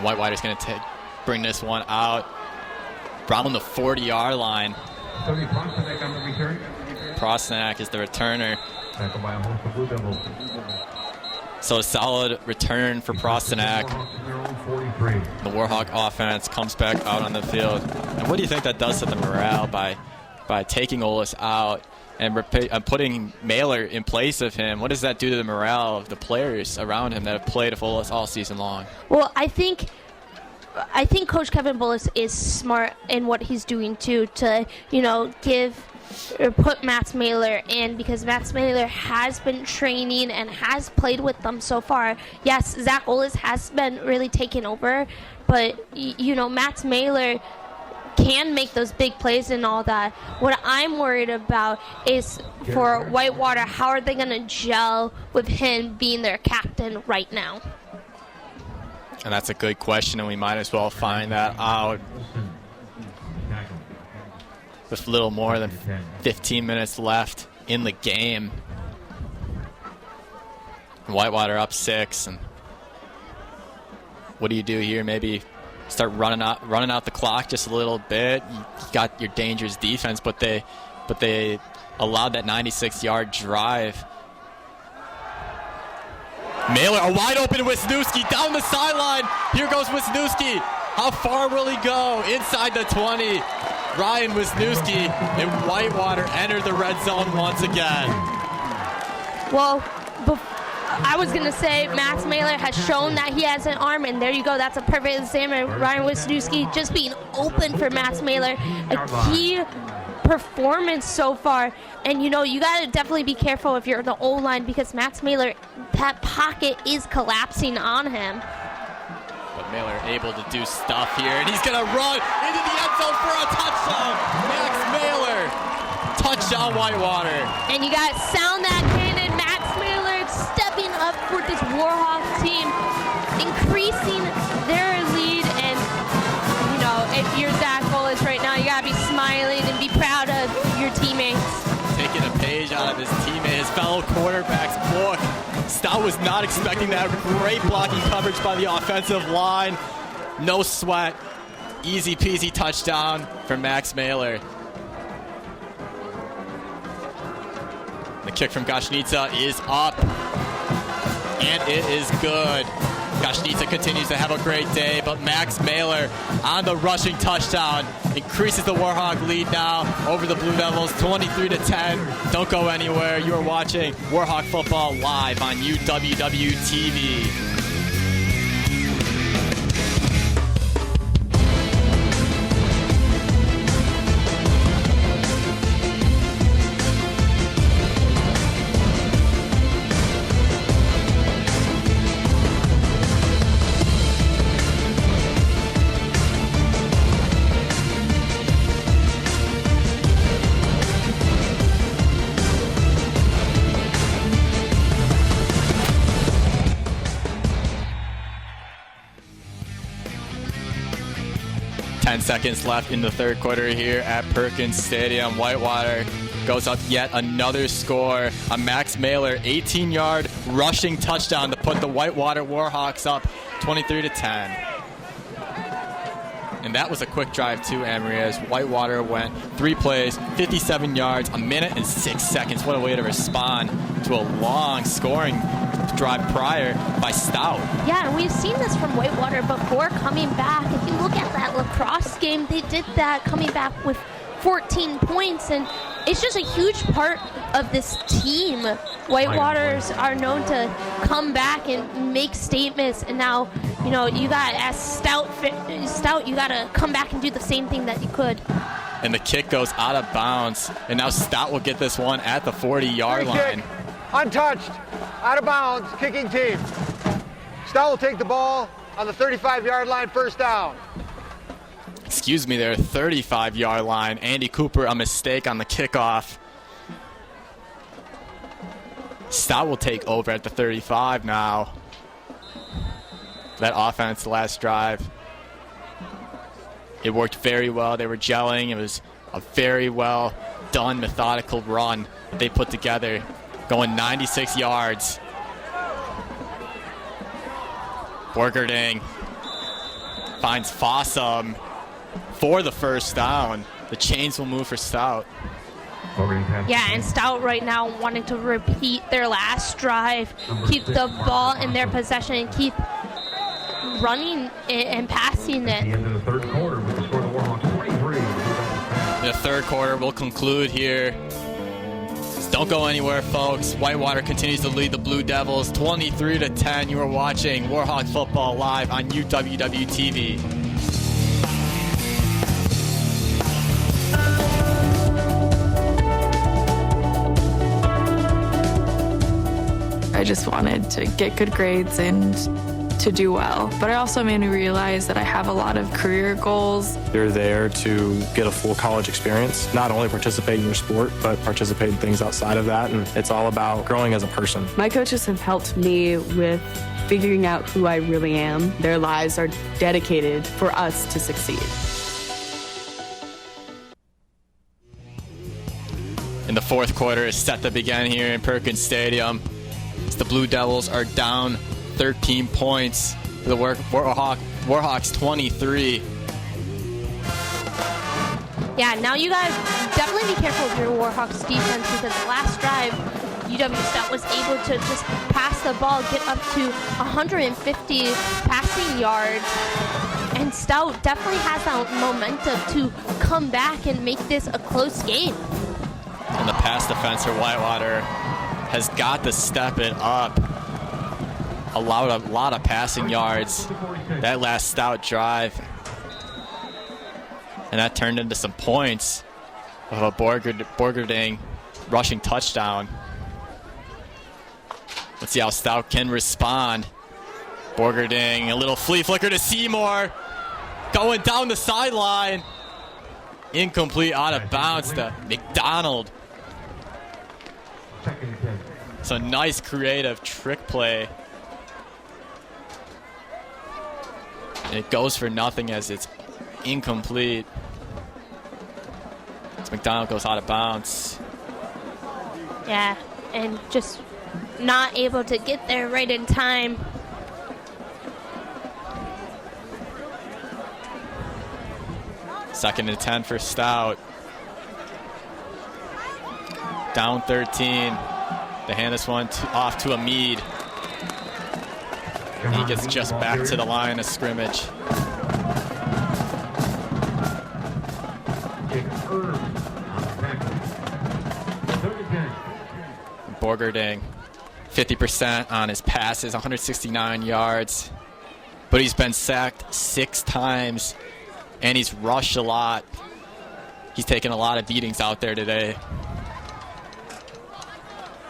Whitewater's going to bring this one out. Around the 40-yard line. Prosnack is the returner. So a solid return for Prosnack. The Warhawk offense comes back out on the field. And what do you think that does to the morale by taking Olis out and putting Mailer in place of him? What does that do to the morale of the players around him that have played with Olis all season long? Well, I think Coach Kevin Bullis is smart in what he's doing too, to, you know, give put Max Mailer in, because Max Mailer has been training and has played with them so far. Yes, Zach Olis has been really taking over, but Max Mailer can make those big plays and all that. What I'm worried about is for Whitewater, how are they going to gel with him being their captain right now? And that's a good question, and we might as well find that out with a little more than 15 minutes left in the game. Whitewater up 6, and what do you do here? Maybe start running out the clock just a little bit. You got your dangerous defense, but they allowed that 96-yard drive. Mailer, a wide open Wisniewski down the sideline. Here goes Wisniewski. How far will he go? Inside the 20. Ryan Wisniewski and Whitewater enter the red zone once again. Well, I was going to say Max Mailer has shown that he has an arm, and there you go. That's a perfect example. Ryan Wisniewski just being open for Max Mailer. A key performance so far. And, you got to definitely be careful if you're the O-line, because Max Mailer, that pocket is collapsing on him. But Mailer able to do stuff here, and he's going to run into the end zone for a touchdown. Max Mailer, touchdown Whitewater. And you got sound that cannon. Max Mailer stepping up for this Warhawks team, increasing their lead. And, if you're Zach Olis right now, you got to be smiling and be proud of your teammates. Taking a page out of his teammate, his fellow quarterback's book. Stout was not expecting that. Great blocking coverage by the offensive line. No sweat. Easy peasy touchdown for Max Mailer. The kick from Gashnitsa is up, and it is good. Gashnitsa continues to have a great day, but Max Mailer on the rushing touchdown increases the Warhawk lead now over the Blue Devils, 23-10. Don't go anywhere. You are watching Warhawk football live on UWW-TV. 10 seconds left in the third quarter here at Perkins Stadium. Whitewater goes up yet another score. A Max Mailer 18-yard rushing touchdown to put the Whitewater Warhawks up 23-10. And that was a quick drive too, Amory, as Whitewater went 3 plays, 57 yards, a minute and 6 seconds. What a way to respond to a long scoring drive prior by Stout. Yeah, and we've seen this from Whitewater before coming back. If you look at that lacrosse game, they did that coming back with 14 points, and it's just a huge part of this team. Whitewaters are known to come back and make statements, and now, you know, you got, as Stout, you got to come back and do the same thing that you could. And the kick goes out of bounds, and now Stout will get this one at the 40-yard line. Kick, untouched, out of bounds, kicking team. Stout will take the ball on the 35-yard line, first down. Excuse me there, 35-yard line. Andy Cooper, a mistake on the kickoff. Stout will take over at the 35 now. That offense last drive, it worked very well. They were gelling. It was a very well done methodical run that they put together, going 96 yards. Borgerding finds Fossum for the first down. The chains will move for Stout. Yeah, and Stout right now wanting to repeat their last drive, keep the ball in their possession, and keep running and passing it. The third quarter with the score of the Warhawks 23. The third quarter will conclude here. Don't go anywhere, folks. Whitewater continues to lead the Blue Devils 23-10. You are watching Warhawks football live on UWW-TV. I just wanted to get good grades and to do well. But it also made me realize that I have a lot of career goals. You're there to get a full college experience, not only participate in your sport, but participate in things outside of that. And it's all about growing as a person. My coaches have helped me with figuring out who I really am. Their lives are dedicated for us to succeed. And the fourth quarter is set to begin here in Perkins Stadium. As the Blue Devils are down 13 points. The Warhawks 23. Yeah, now you guys definitely be careful with your Warhawks defense, because last drive, UW Stout was able to just pass the ball, get up to 150 passing yards. And Stout definitely has that momentum to come back and make this a close game. And the pass defense for Whitewater has got to step it up. Allowed a lot of passing yards that last Stout drive. And that turned into some points of a Borgerding rushing touchdown. Let's see how Stout can respond. Borgerding, a little flea flicker to Seymour. Going down the sideline. Incomplete, out of bounds to McDonald. So nice creative trick play. And it goes for nothing as it's incomplete. As McDonald goes out of bounds. Yeah, and just not able to get there right in time. Second and 10 for Stout. Down 13. They hand this one off to Amid. And he gets just back to the line of scrimmage. Borgerding, 50% on his passes, 169 yards. But he's been sacked 6 times, and he's rushed a lot. He's taken a lot of beatings out there today.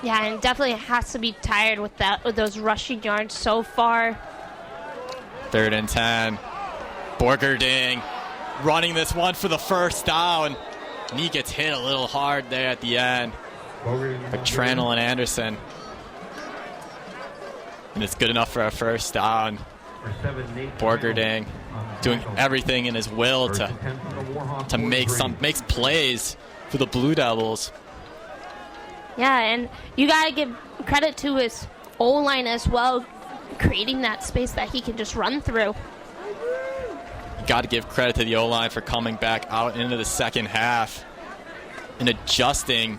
Yeah, and definitely has to be tired with those rushing yards so far. 3rd and 10. Borgerding running this one for the first down. And he gets hit a little hard there at the end. But Tranel and Anderson. And it's good enough for a first down. Borgerding doing everything in his will to make plays for the Blue Devils. Yeah, and you got to give credit to his O-line as well, creating that space that he can just run through. You got to give credit to the O-line for coming back out into the second half and adjusting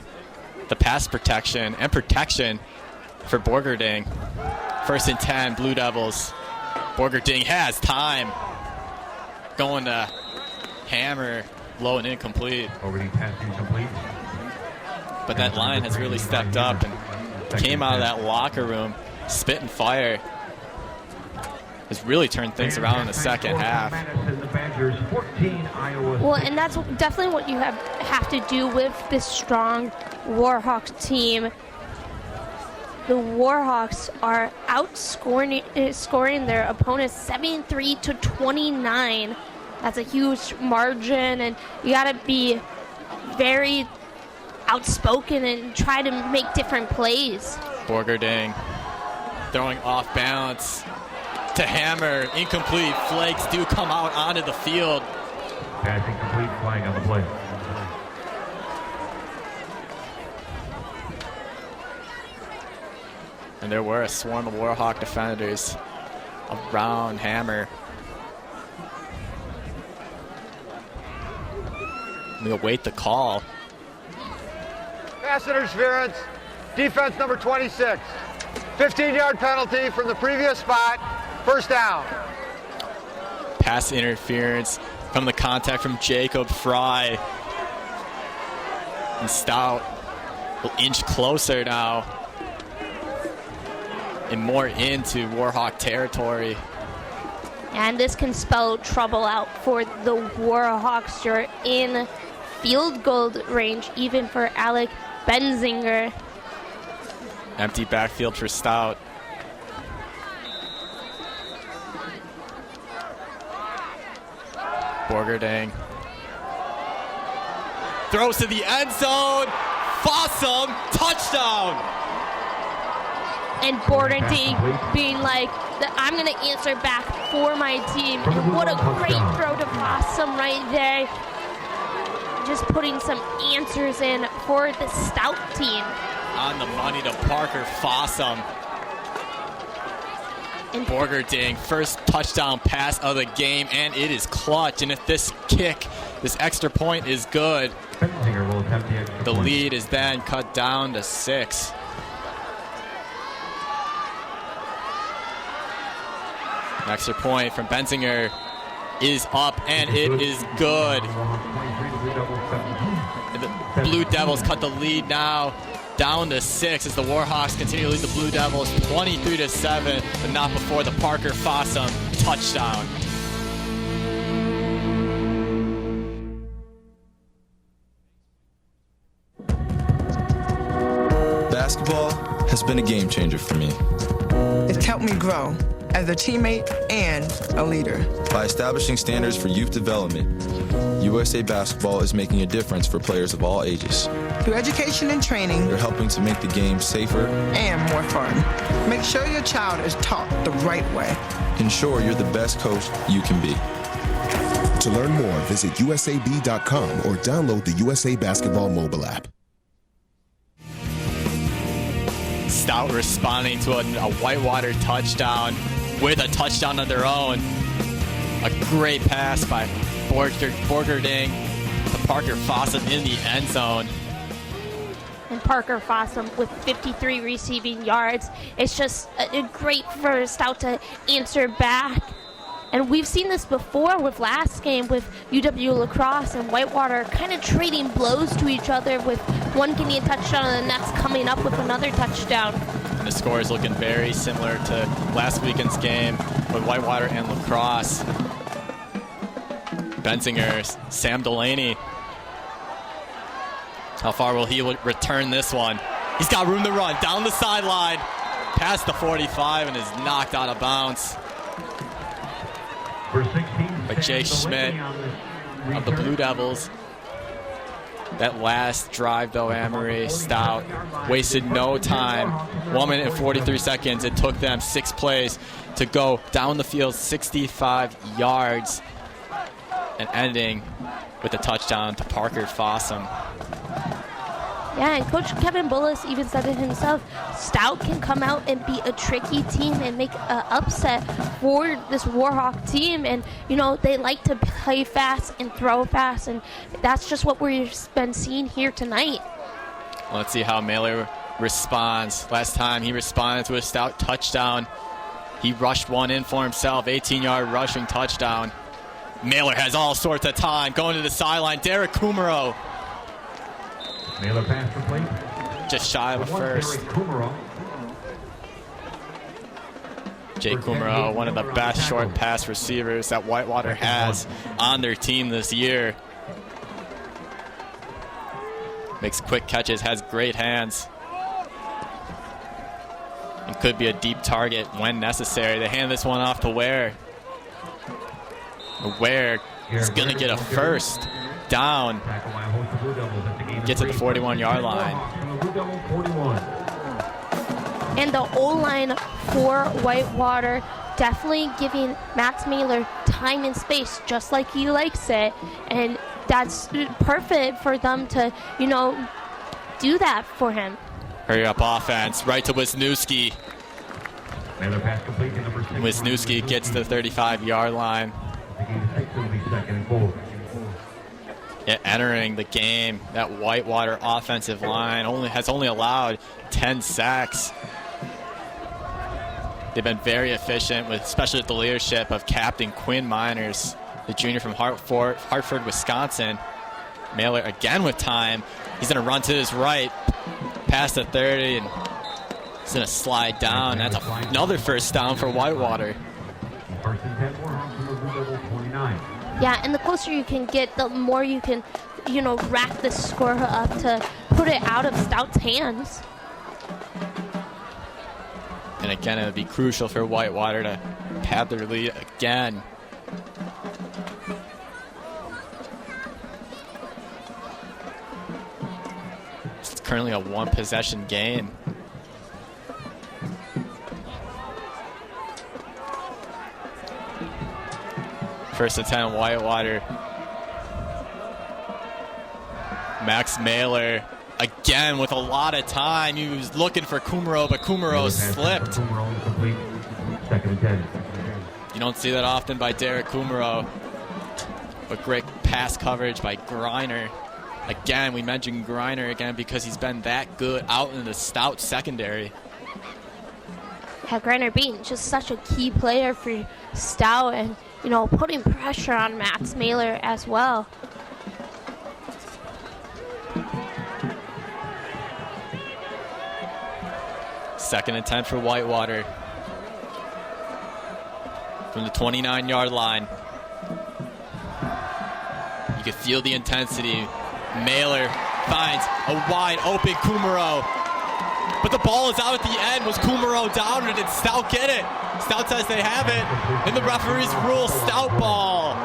the pass protection and protection for Borgerding. 1st and 10, Blue Devils. Borgerding has time. Going to hammer, low and incomplete. But that line has really stepped up and came out of that locker room, spit and fire. Has really turned things around in the second half. Well, and that's definitely what you have to do with this strong Warhawks team. The Warhawks are scoring their opponents 73-29. That's a huge margin, and you got to be very outspoken and try to make different plays. Borgerding throwing off balance to hammer, incomplete. Flakes do come out onto the field. Pass incomplete, flag on the play. And there were a swarm of Warhawk defenders around Hammer. We await the call. Pass interference, defense number 26. 15-yard penalty from the previous spot, first down. Pass interference from the contact from Jacob Fry. And Stout will inch closer now and more into Warhawk territory. And this can spell trouble out for the Warhawks. You're in field goal range, even for Alec Benzinger. Empty backfield for Stout. Borgerding throws to the end zone. Fossum, touchdown. And Borgerding being like, I'm going to answer back for my team. And what a great throw to Fossum right there. Just putting some answers in for the Stout team. On the money to Parker Fossum. And Borgerding, first touchdown pass of the game, and it is clutch. And if this kick, this extra point is good, the lead is then cut down to 6. An extra point from Benzinger is up, and it is good. The Blue Devils cut the lead now down to 6 as the Warhawks continue to lead the Blue Devils 23-7, but not before the Parker Fossum touchdown. Basketball has been a game changer for me. It's helped me grow as a teammate and a leader. By establishing standards for youth development, USA Basketball is making a difference for players of all ages. Through education and training, they're helping to make the game safer and more fun. Make sure your child is taught the right way. Ensure you're the best coach you can be. To learn more, visit usab.com or download the USA Basketball mobile app. Stout responding to a Whitewater touchdown with a touchdown of their own. A great pass by Borgerding to Parker Fossum in the end zone. And Parker Fossum with 53 receiving yards. It's just great for Stout to answer back. And we've seen this before with last game with UW La Crosse and Whitewater kind of trading blows to each other, with one getting a touchdown and the next coming up with another touchdown. And the score is looking very similar to last weekend's game with Whitewater and La Crosse. Benzinger, Sam Delaney. How far will he return this one? He's got room to run down the sideline, past the 45, and is knocked out of bounds by Jay Schmidt of the Blue Devils. That last drive, though, Amory, Stout wasted no time. 1 minute and 43 seconds. It took them 6 plays to go down the field 65 yards and ending with a touchdown to Parker Fossum. Yeah, and Coach Kevin Bullis even said it himself. Stout can come out and be a tricky team and make an upset for this Warhawk team. And, you know, they like to play fast and throw fast, and that's just what we've been seeing here tonight. Let's see how Mailer responds. Last time he responded to a Stout touchdown. He rushed one in for himself, 18-yard rushing touchdown. Mailer has all sorts of time. Going to the sideline, Derek Kumaro. Mailer pass complete. Just shy of a first. Jake Kumaro, one of the best short pass receivers that Whitewater has on their team this year. Makes quick catches, has great hands, and could be a deep target when necessary. They hand this one off to Ware. Ware is going to get a first down. Gets at the 41-yard line. And the O-line for Whitewater definitely giving Max Mailer time and space, just like he likes it. And that's perfect for them to, you know, do that for him. Hurry up offense, right to Wisniewski. Wisniewski gets to the 35-yard line. Yeah, entering the game, that Whitewater offensive line has only allowed 10 sacks. They've been very efficient, especially with the leadership of Captain Quinn Miners, the junior from Hartford, Wisconsin. Mailer again with time. He's going to run to his right, past the 30, and he's going to slide down. That's another first down for Whitewater. Yeah, and the closer you can get, the more you can, you know, rack the score up to put it out of Stout's hands. And again, it would be crucial for Whitewater to pad their lead again. It's currently a one-possession game. First attempt, Whitewater. Max Mailer again with a lot of time. He was looking for Kumaro, but Kumaro slipped. Second and 10. You don't see that often by Derek Kumaro. But great pass coverage by Greiner. Again, we mentioned Greiner again because he's been that good out in the stout secondary. Yeah, Greiner being just such a key player for Stout and, you know, putting pressure on Max Mailer as well. Second and 10 for Whitewater. From the 29-yard line. You can feel the intensity. Mailer finds a wide open Kumaro. But the ball is out at the end. Was Kumaro down or did Stout get it? Stout says they have it. And the referees rule Stout ball.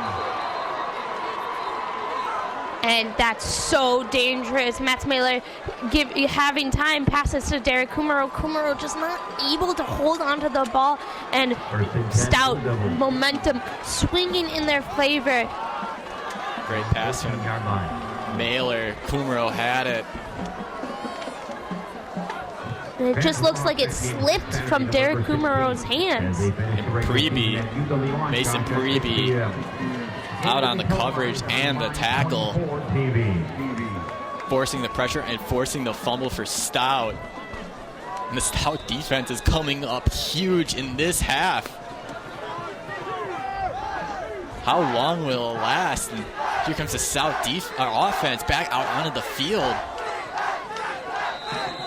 And that's so dangerous. Max Mailer having time, passes to Derek Kumaro. Kumaro just not able to hold on to the ball. And Stout momentum swinging in their favor. Great pass from Mailer. Kumaro had it. And it just looks like it slipped from Derek Kumaro's hands. And Mason Preby out on the coverage and the tackle, forcing the pressure and forcing the fumble for Stout. And the Stout defense is coming up huge in this half. How long will it last? And here comes the Stout offense back out onto the field.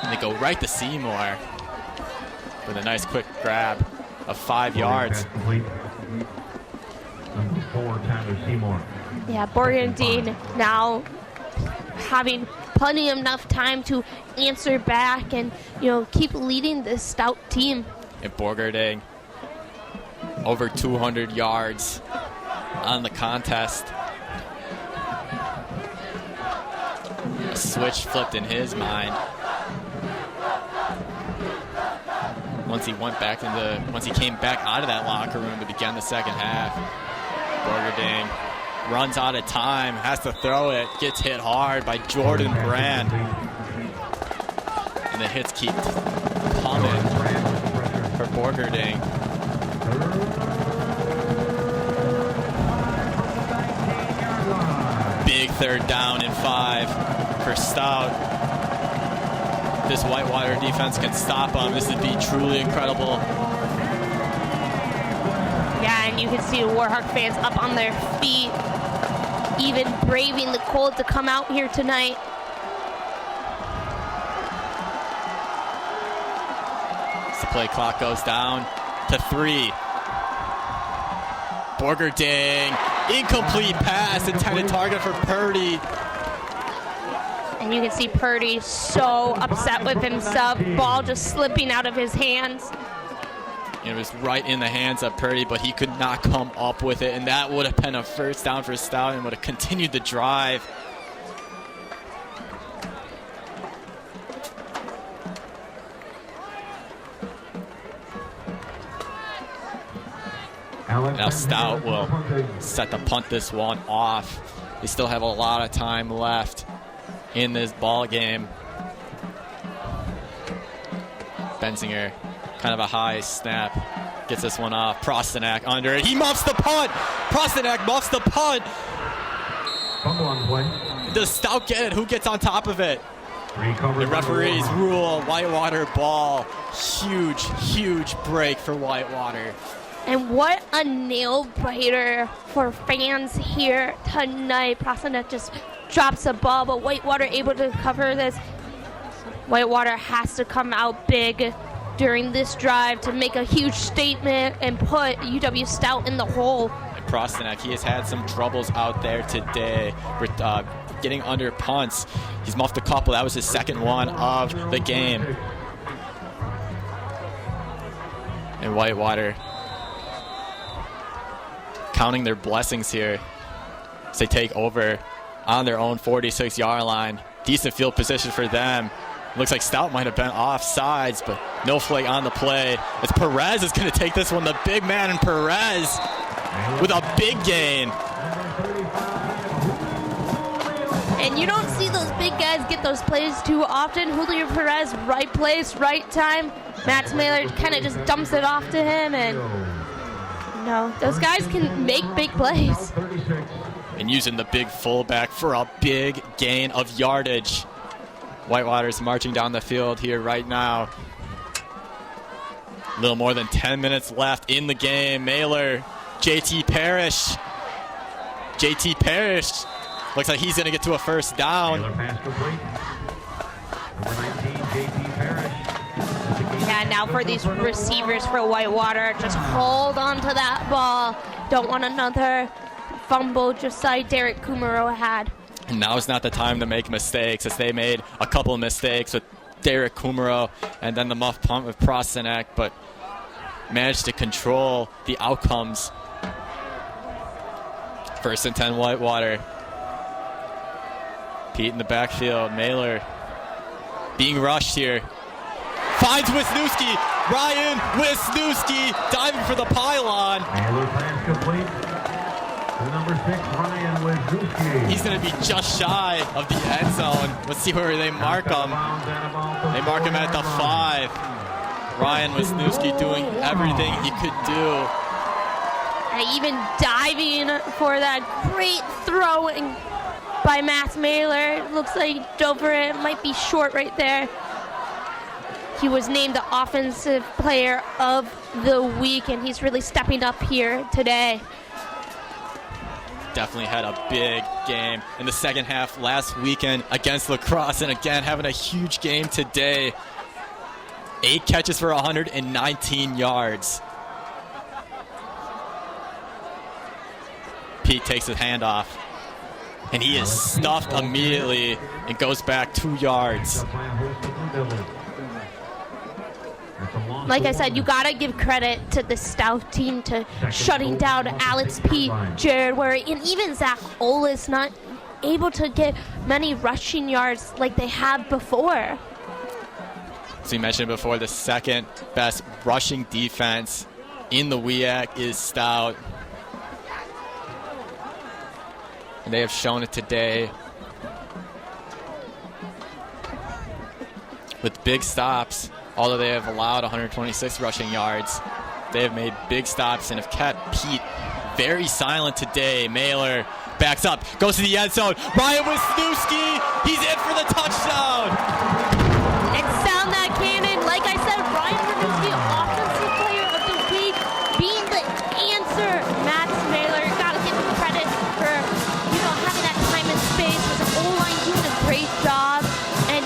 And they go right to Seymour with a nice quick grab of 5 yards. Number 4, Tyler Seymour. Yeah, Borgendine now having plenty enough time to answer back and, you know, keep leading this Stout team. And Borgendine over 200 yards on the contest. A switch flipped in his mind. Once he came back out of that locker room to begin the second half. Borgendine runs out of time, has to throw it, gets hit hard by Jordan Brand. And the hits keep coming for Borgendine. Big 3rd down and 5 for Stout. This Whitewater defense can stop them. This would be truly incredible. Yeah, and you can see the Warhawk fans up on their feet, even braving the cold to come out here tonight. As the play clock goes down to 3. Borgendine, incomplete pass, intended target for Purdy. And you can see Purdy so upset with himself, ball just slipping out of his hands. It was right in the hands of Purdy, but he could not come up with it, and that would have been a first down for Stout and would have continued the drive. Now Stout will set to punt this one off. They still have a lot of time left in this ball game. Benzinger, kind of a high snap, gets this one off. Prostanak under it. He muffs the punt. Prostanak muffs the punt. Fumble on the play. Does Stout get it? Who gets on top of it? The referees rule Whitewater ball. Huge, huge break for Whitewater. And what a nail biter for fans here tonight. Prostanak just drops the ball, but Whitewater able to cover this. Whitewater has to come out big during this drive to make a huge statement and put UW Stout in the hole. And Prostanak, he has had some troubles out there today with getting under punts. He's muffed a couple. That was his second one of the game. And Whitewater counting their blessings here as they take over on their own 46-yard line. Decent field position for them. Looks like Stout might have been offsides, but no flag on the play. It's Perez is going to take this one. The big man in Perez with a big gain. And you don't see those big guys get those plays too often. Julio Perez, right place, right time. Max Mailer kind of just dumps it off to him, and those guys can make big plays. And using the big fullback for a big gain of yardage. Whitewater's marching down the field here right now. A little more than 10 minutes left in the game. Mailer, JT Parrish. JT Parrish looks like he's going to get to a first down. Mailer pass complete. Number 19, JT Parrish. Yeah, now for these receivers for Whitewater, just hold on to that ball. Don't want another fumble just like Derek Kumaro had. And now is not the time to make mistakes, as they made a couple of mistakes with Derek Kumaro and then the muff punt with Prosenek, but managed to control the outcomes. 1st and 10 Whitewater. Pete in the backfield. Mailer being rushed here. Finds Wisniewski. Ryan Wisniewski diving for the pylon. Mailer pass complete. To number 6, Ryan Wisniewski. He's going to be just shy of the end zone. Let's see where they mark him. They mark him at the 5. Ryan Wisniewski doing everything he could do. And even diving for that great throwing by Max Mailer. Looks like Dover might be short right there. He was named the Offensive Player of the Week, and he's really stepping up here today. Definitely had a big game in the second half last weekend against La Crosse, and again having a huge game today. 8 catches for 119 yards. Pete takes his hand off, and he is stuffed immediately and goes back 2 yards. Like I said, you got to give credit to the Stout team to shutting down Alex P., Jared Ware, and even Zach Olis, not able to get many rushing yards like they have before. As we mentioned before, the second best rushing defense in the WIAC is Stout. And they have shown it today with big stops. Although they have allowed 126 rushing yards, they have made big stops and have kept Pete very silent today. Mailer backs up, goes to the end zone. Ryan Wisniewski, he's in for the touchdown. And sound that cannon. Like I said, Ryan Wisniewski, Offensive Player of the Week, being the answer. Max Mailer, got to give him credit for having that time and space with the O-line doing a great job. And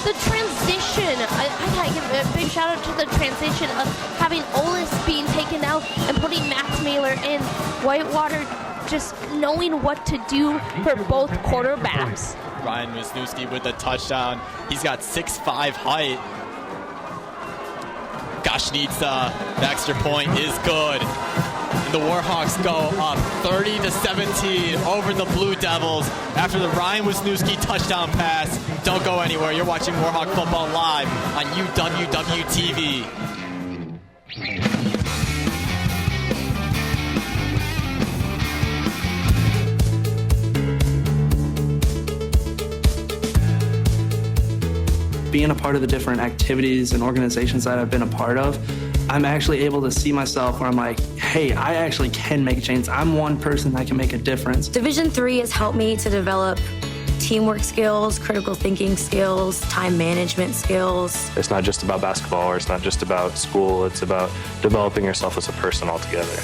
the transition, I gotta give a big shout out to the transition of having Olis being taken out and putting Max Mailer in. Whitewater just knowing what to do for both quarterbacks. Ryan Wisniewski with the touchdown. He's got 6'5" height. Gosh, needs the extra point is good. And the Warhawks go up 30-17 over the Blue Devils after the Ryan Wisniewski touchdown pass. Don't go anywhere. You're watching Warhawk football live on UWW-TV. Being a part of the different activities and organizations that I've been a part of, I'm actually able to see myself where I'm like, hey, I actually can make a change. I'm one person that can make a difference. Division III has helped me to develop teamwork skills, critical thinking skills, time management skills. It's not just about basketball, or it's not just about school. It's about developing yourself as a person altogether.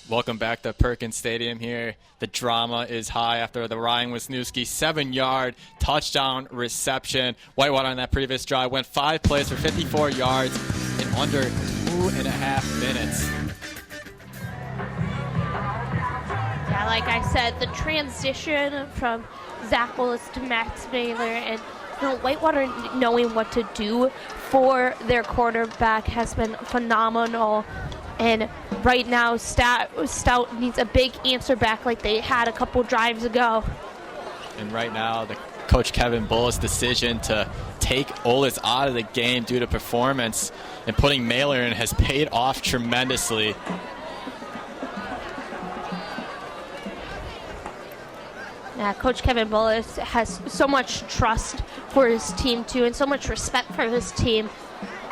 Welcome back to Perkins Stadium here. The drama is high after the Ryan Wisniewski 7-yard touchdown reception. Whitewater on that previous drive went 5 plays for 54 yards in under 2.5 minutes. Yeah, like I said, the transition from Zach Willis to Max Mailer, and Whitewater knowing what to do for their quarterback has been phenomenal. And right now, Stout needs a big answer back like they had a couple drives ago. And right now, Coach Kevin Bullis' decision to take Olis out of the game due to performance and putting Mailer in has paid off tremendously. Yeah, Coach Kevin Bullis has so much trust for his team, too, and so much respect for his team.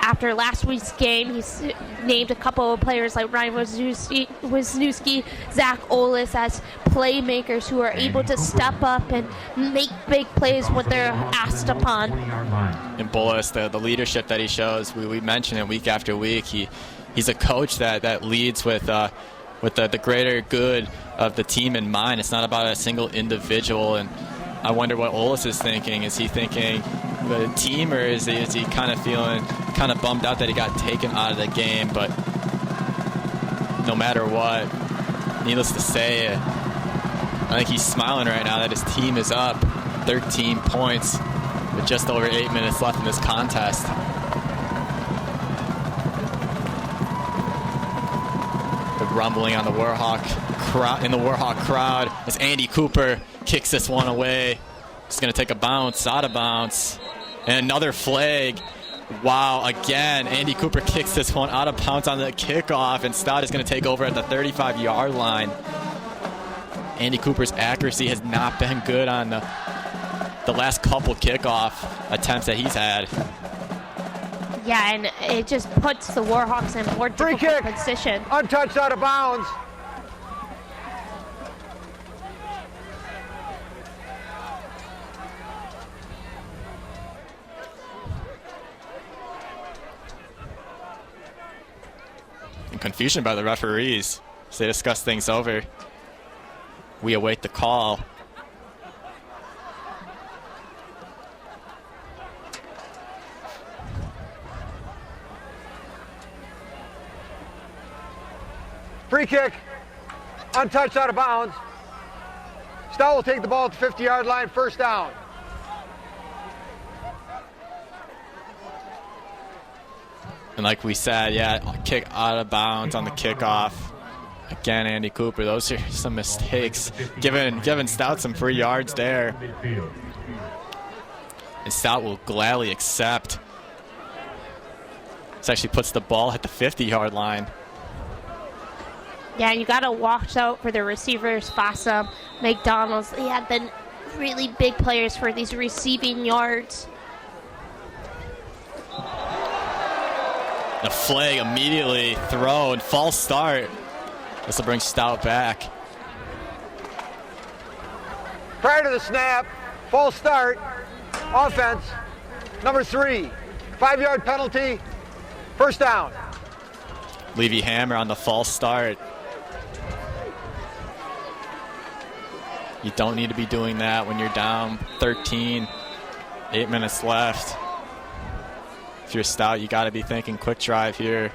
After last week's game, he's named a couple of players like Ryan Wisniewski, Zach Olis as playmakers who are able to step up and make big plays when they're asked upon. And Bullis, the leadership that he shows, we mention it week after week. He's a coach that leads with the greater good of the team in mind. It's not about a single individual. And I wonder what Olis is thinking. Is he thinking the team, or is he kind of feeling kind of bummed out that he got taken out of the game? But no matter what, needless to say, I think he's smiling right now that his team is up 13 points with just over 8 minutes left in this contest. The rumbling on the Warhawk crowd as Andy Cooper kicks this one away. He's going to take a bounce, out of bounds, and another flag. Wow, again, Andy Cooper kicks this one out of bounds on the kickoff, and Stout is going to take over at the 35-yard line. Andy Cooper's accuracy has not been good on the last couple kickoff attempts that he's had. Yeah, and it just puts the Warhawks in more difficult position. Untouched, out of bounds. And confusion by the referees as they discuss things over. We await the call. Free kick, untouched, out of bounds. Stout will take the ball at the 50-yard line, first down. And like we said, yeah, kick out of bounds on the kickoff. Again, Andy Cooper, those are some mistakes. Giving Stout some free yards there. And Stout will gladly accept. This actually puts the ball at the 50-yard line. Yeah, you got to watch out for the receivers, Fossum, McDonald's. They have been really big players for these receiving yards. The flag immediately thrown, false start. This will bring Stout back. Prior to the snap, false start, offense, number 3, 5-yard penalty, first down. Levy Hammer on the false start. You don't need to be doing that when you're down 13, 8 minutes left. If you're Stout, you got to be thinking quick drive here.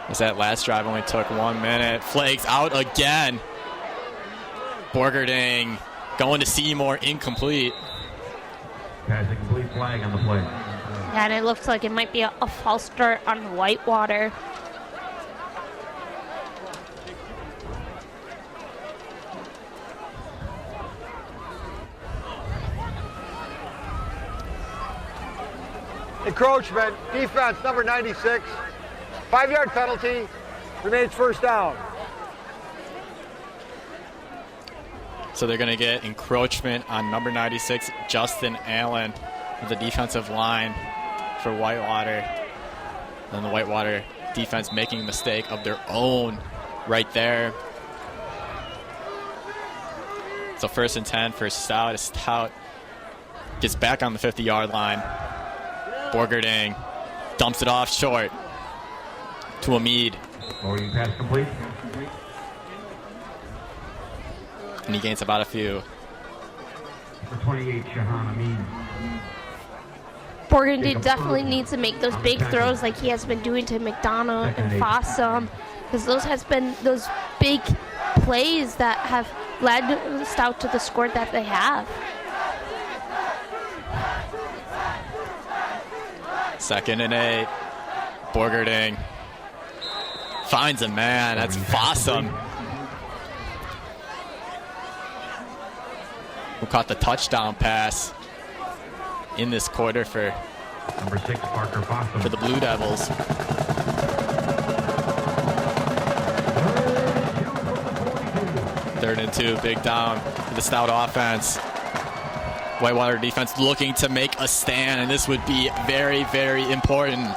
As that last drive only took 1 minute. Flags out again. Borgerding going to Seymour, incomplete. Passing complete, flag on the play. Yeah, and it looks like it might be a false start on Whitewater. Encroachment, defense, number 96. 5-yard penalty, remains first down. So they're going to get encroachment on number 96, Justin Allen, of the defensive line for Whitewater. And the Whitewater defense making a mistake of their own right there. So 1st and 10 for Stout. Stout gets back on the 50-yard line. Borgerding dumps it off short to Amid. Forwarding pass complete. And he gains about a few. Number 28, Shahan Amid. Burgundy definitely needs to make those big throws like he has been doing to McDonough and Fossum, because those has been those big plays that have led Stout to the score that they have. Second and 8. Borgerding finds a man. That's Fossum, who caught the touchdown pass in this quarter for Number 6, Parker Fossum. for the Blue Devils. Third and 2, big down for the Stout offense. Whitewater defense looking to make a stand, and this would be very, very important.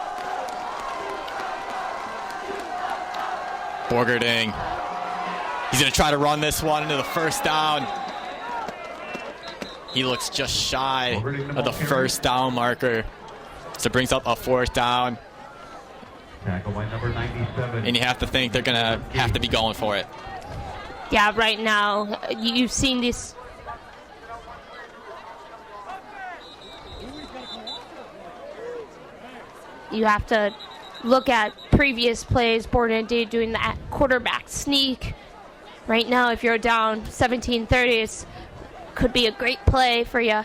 Borgerding, he's going to try to run this one into the first down. He looks just shy of the first down marker. So it brings up a 4th down. Tackle by number 97. And you have to think they're going to have to be going for it. Yeah, right now, you've seen this. You have to look at previous plays. Borgerding doing that quarterback sneak. Right now, if you're down 17-30, it could be a great play for you.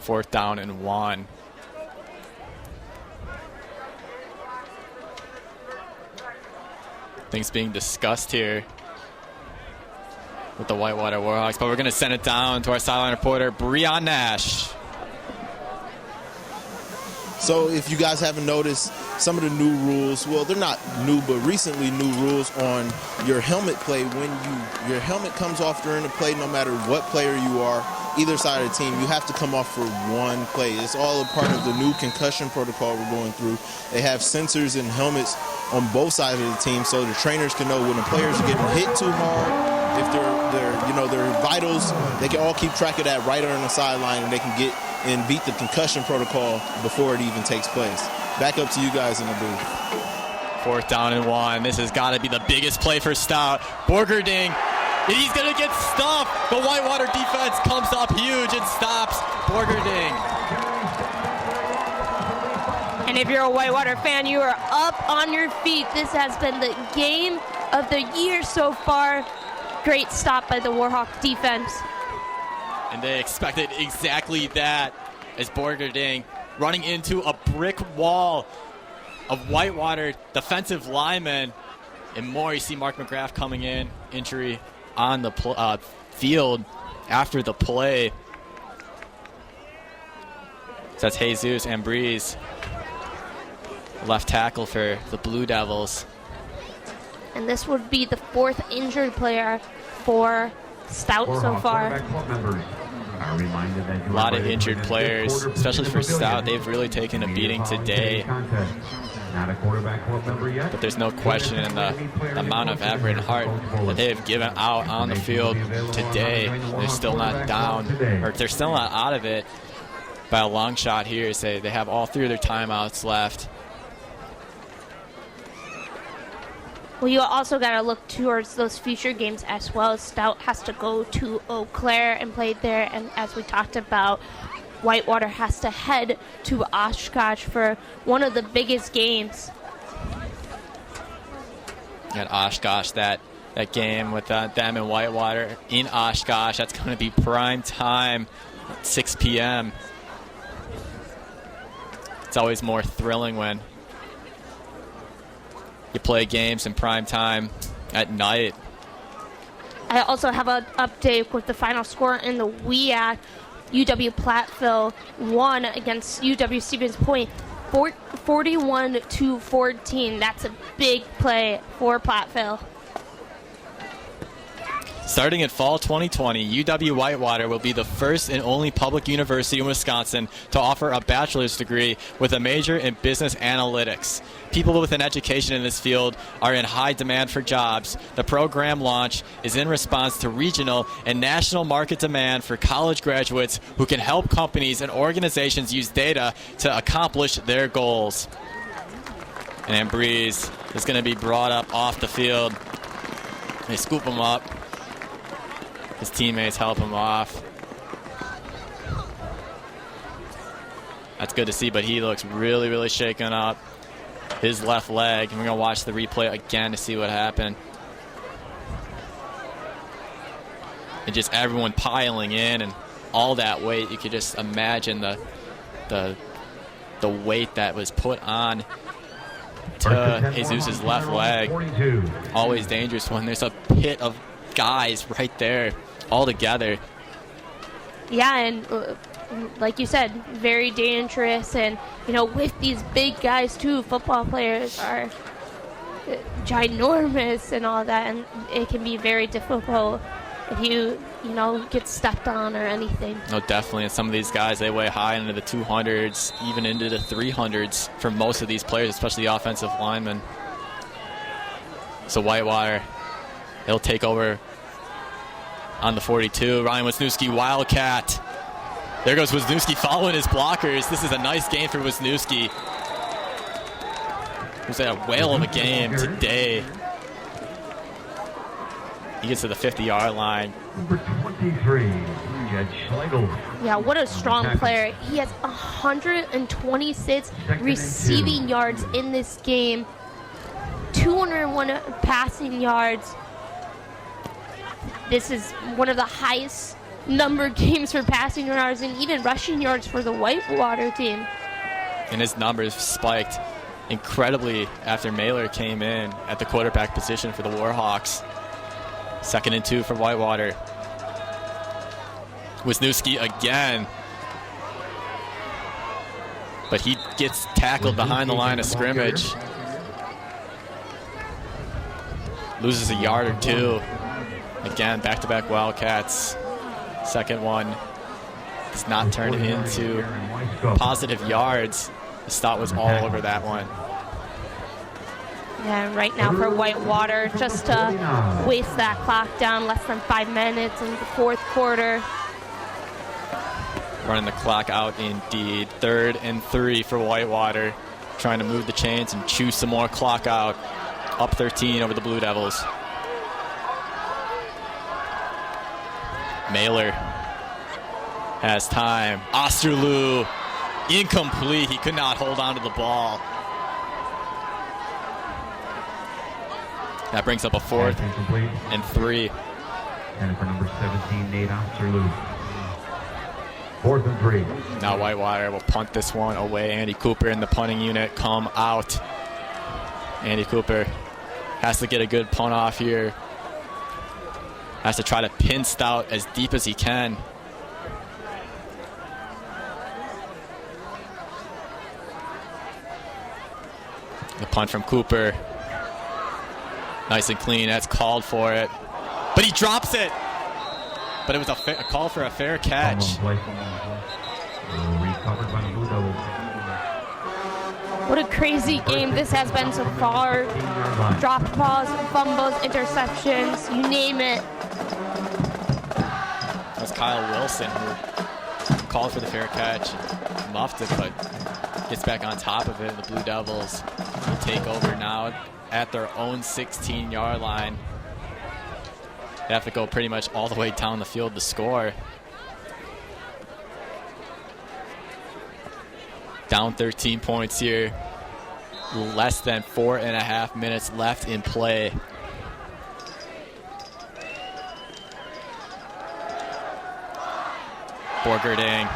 4th down and 1. Things being discussed here with the Whitewater Warhawks, but we're going to send it down to our sideline reporter, Breon Nash. So if you guys haven't noticed, some of the new rules, well, they're not new, but recently new rules on your helmet play. When your helmet comes off during the play, no matter what player you are, either side of the team, you have to come off for one play. It's all a part of the new concussion protocol we're going through. They have sensors and helmets on both sides of the team so the trainers can know when the players are getting hit too hard, if their vitals, they can all keep track of that right on the sideline, and they can get and beat the concussion protocol before it even takes place. Back up to you guys in the booth. 4th down and 1. This has got to be the biggest play for Stout. Borgerding, and he's going to get stuffed. The Whitewater defense comes up huge and stops Borgerding. And if you're a Whitewater fan, you are up on your feet. This has been the game of the year so far. Great stop by the Warhawk defense. And they expected exactly that, as Borgerding running into a brick wall of Whitewater defensive linemen. And more, you see Mark McGrath coming in, injury on the field after the play. So that's Jesus Ambrose, left tackle for the Blue Devils. And this would be the 4th injured player for Stout so far. A lot of injured players, especially for Stout. They've really taken a beating today. But there's no question in the amount of effort and heart that they have given out on the field today. They're still not down, or they're still not out of it by a long shot here. Say they have all 3 of their timeouts left. Well, you also got to look towards those future games as well. Stout has to go to Eau Claire and play there, and as we talked about, Whitewater has to head to Oshkosh for one of the biggest games. At Oshkosh, that game with them and Whitewater in Oshkosh, that's going to be prime time at 6 p.m. It's always more thrilling when you play games in prime time at night. I also have an update with the final score in the WIAC. UW Platteville won against UW Stevens Point 41-14. That's a big play for Platteville. Starting in fall 2020, UW Whitewater will be the first and only public university in Wisconsin to offer a bachelor's degree with a major in business analytics. People with an education in this field are in high demand for jobs. The program launch is in response to regional and national market demand for college graduates who can help companies and organizations use data to accomplish their goals. And Ambrose is going to be brought up off the field. They scoop him up. His teammates help him off. That's good to see, but he looks really, really shaken up. His left leg, and we're going to watch the replay again to see what happened. and just everyone piling in and all that weight. You could just imagine the weight that was put on to Jesus' left leg. Always dangerous when there's a pit of guys right there all together. Yeah, and like you said, very dangerous. And, with these big guys, too, football players are ginormous and all that, and it can be very difficult if you get stepped on or anything. No, definitely. And some of these guys, they weigh high into the 200s, even into the 300s for most of these players, especially the offensive linemen. So Whitewater, he'll take over on the 42. Ryan Wisniewski, Wildcat. There goes Wisniewski following his blockers. This is a nice game for Wisniewski, who's had a whale of a game today. He gets to the 50-yard line. Number 23, Jed Schlegel. Yeah, what a strong player. He has 126 receiving yards in this game, 201 passing yards. This is one of the highest numbered games for passing yards and even rushing yards for the Whitewater team. And his numbers spiked incredibly after Mailer came in at the quarterback position for the Warhawks. 2nd and 2 for Whitewater. Wisniewski again. But he gets tackled behind the line of scrimmage. Loses a yard or two. Again, back-to-back Wildcats. Second one does not turn into positive yards. The Stott was all over that one. Yeah, right now for Whitewater, just to waste that clock down, less than 5 minutes in the fourth quarter. Running the clock out indeed. 3rd and 3 for Whitewater. Trying to move the chains and chew some more clock out. Up 13 over the Blue Devils. Mailer has time. Osterloo, incomplete. He could not hold on to the ball. That brings up a 4th and 3. And for number 17, Nate Osterloo. 4th and 3. Now Whitewater will punt this one away. Andy Cooper and the punting unit come out. Andy Cooper has to get a good punt off here. Has to try to pin Stout as deep as he can. The punt from Cooper. Nice and clean. That's called for it. But he drops it. But it was a call for a fair catch. What a crazy game this has been so far. Dropped balls, fumbles, interceptions, you name it. That was Kyle Wilson who called for the fair catch. Muffed it, but gets back on top of it. The Blue Devils will take over now at their own 16-yard line. They have to go pretty much all the way down the field to score. Down 13 points here. Less than 4.5 minutes left in play. Borgerding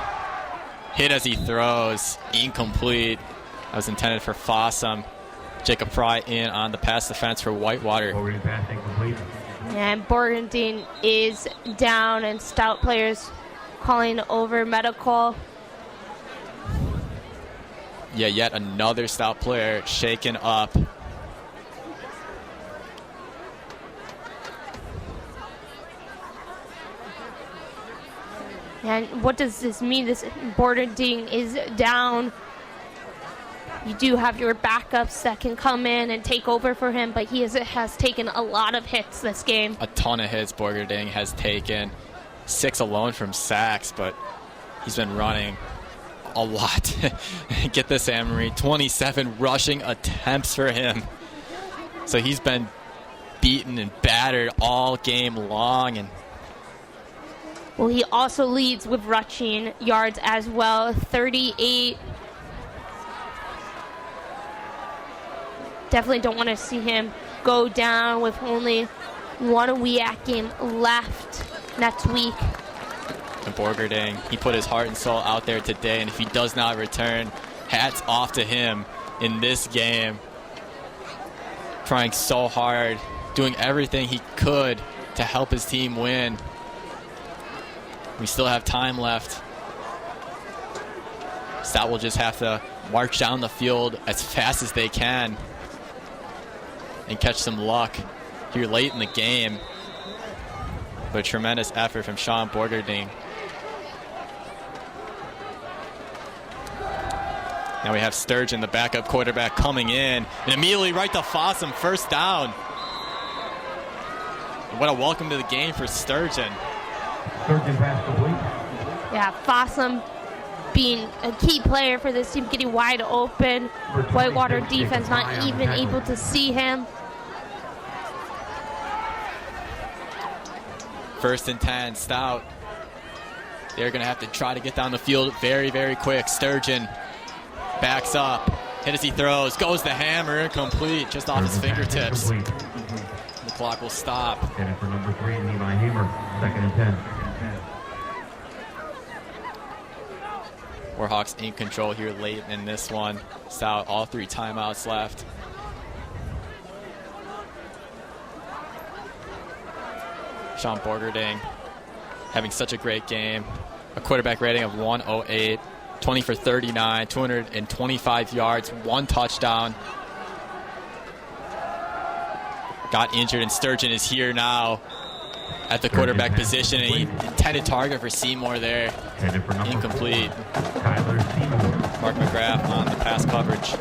hit as he throws. Incomplete. That was intended for Fossum. Jacob Fry in on the pass defense for Whitewater. And Borgerding is down, and Stout players calling over medical. Yeah, yet another Stout player shaken up. And what does this mean? This Borgerding is down. You do have your backups that can come in and take over for him, but he has taken a lot of hits this game. A ton of hits Borgerding has taken. 6 alone from sacks, but he's been running a lot. Get this, Anne-Marie. 27 rushing attempts for him. So he's been beaten and battered all game long. And well, he also leads with rushing yards as well, 38. Definitely don't want to see him go down with only one WEAC game left. next week. And Borgerding, he put his heart and soul out there today, and if he does not return, hats off to him in this game. Trying so hard, doing everything he could to help his team win. We still have time left. Stout will just have to march down the field as fast as they can and catch some luck here late in the game. But a tremendous effort from Sean Borgerding. Now we have Sturgeon, the backup quarterback, coming in, and immediately right to Fossum, first down. And what a welcome to the game for Sturgeon. Sturgeon pass complete. Yeah, Fossum being a key player for this team, getting wide open. Whitewater defense not even able to see him. First and 10, Stout. They're going to have to try to get down the field very, very quick. Sturgeon backs up, hit as he throws, goes the hammer, incomplete, just off his fingertips. The clock will stop. Headed for number 3, Levi Hamer, 2nd and 10. Warhawks in control here late in this one. Stout, all 3 timeouts left. Sean Borgerding having such a great game. A quarterback rating of 108, 20 for 39, 225 yards, 1 touchdown. Got injured, and Sturgeon is here now at the quarterback position, and he intended target for Seymour there. Incomplete. Mark McGrath on the pass coverage.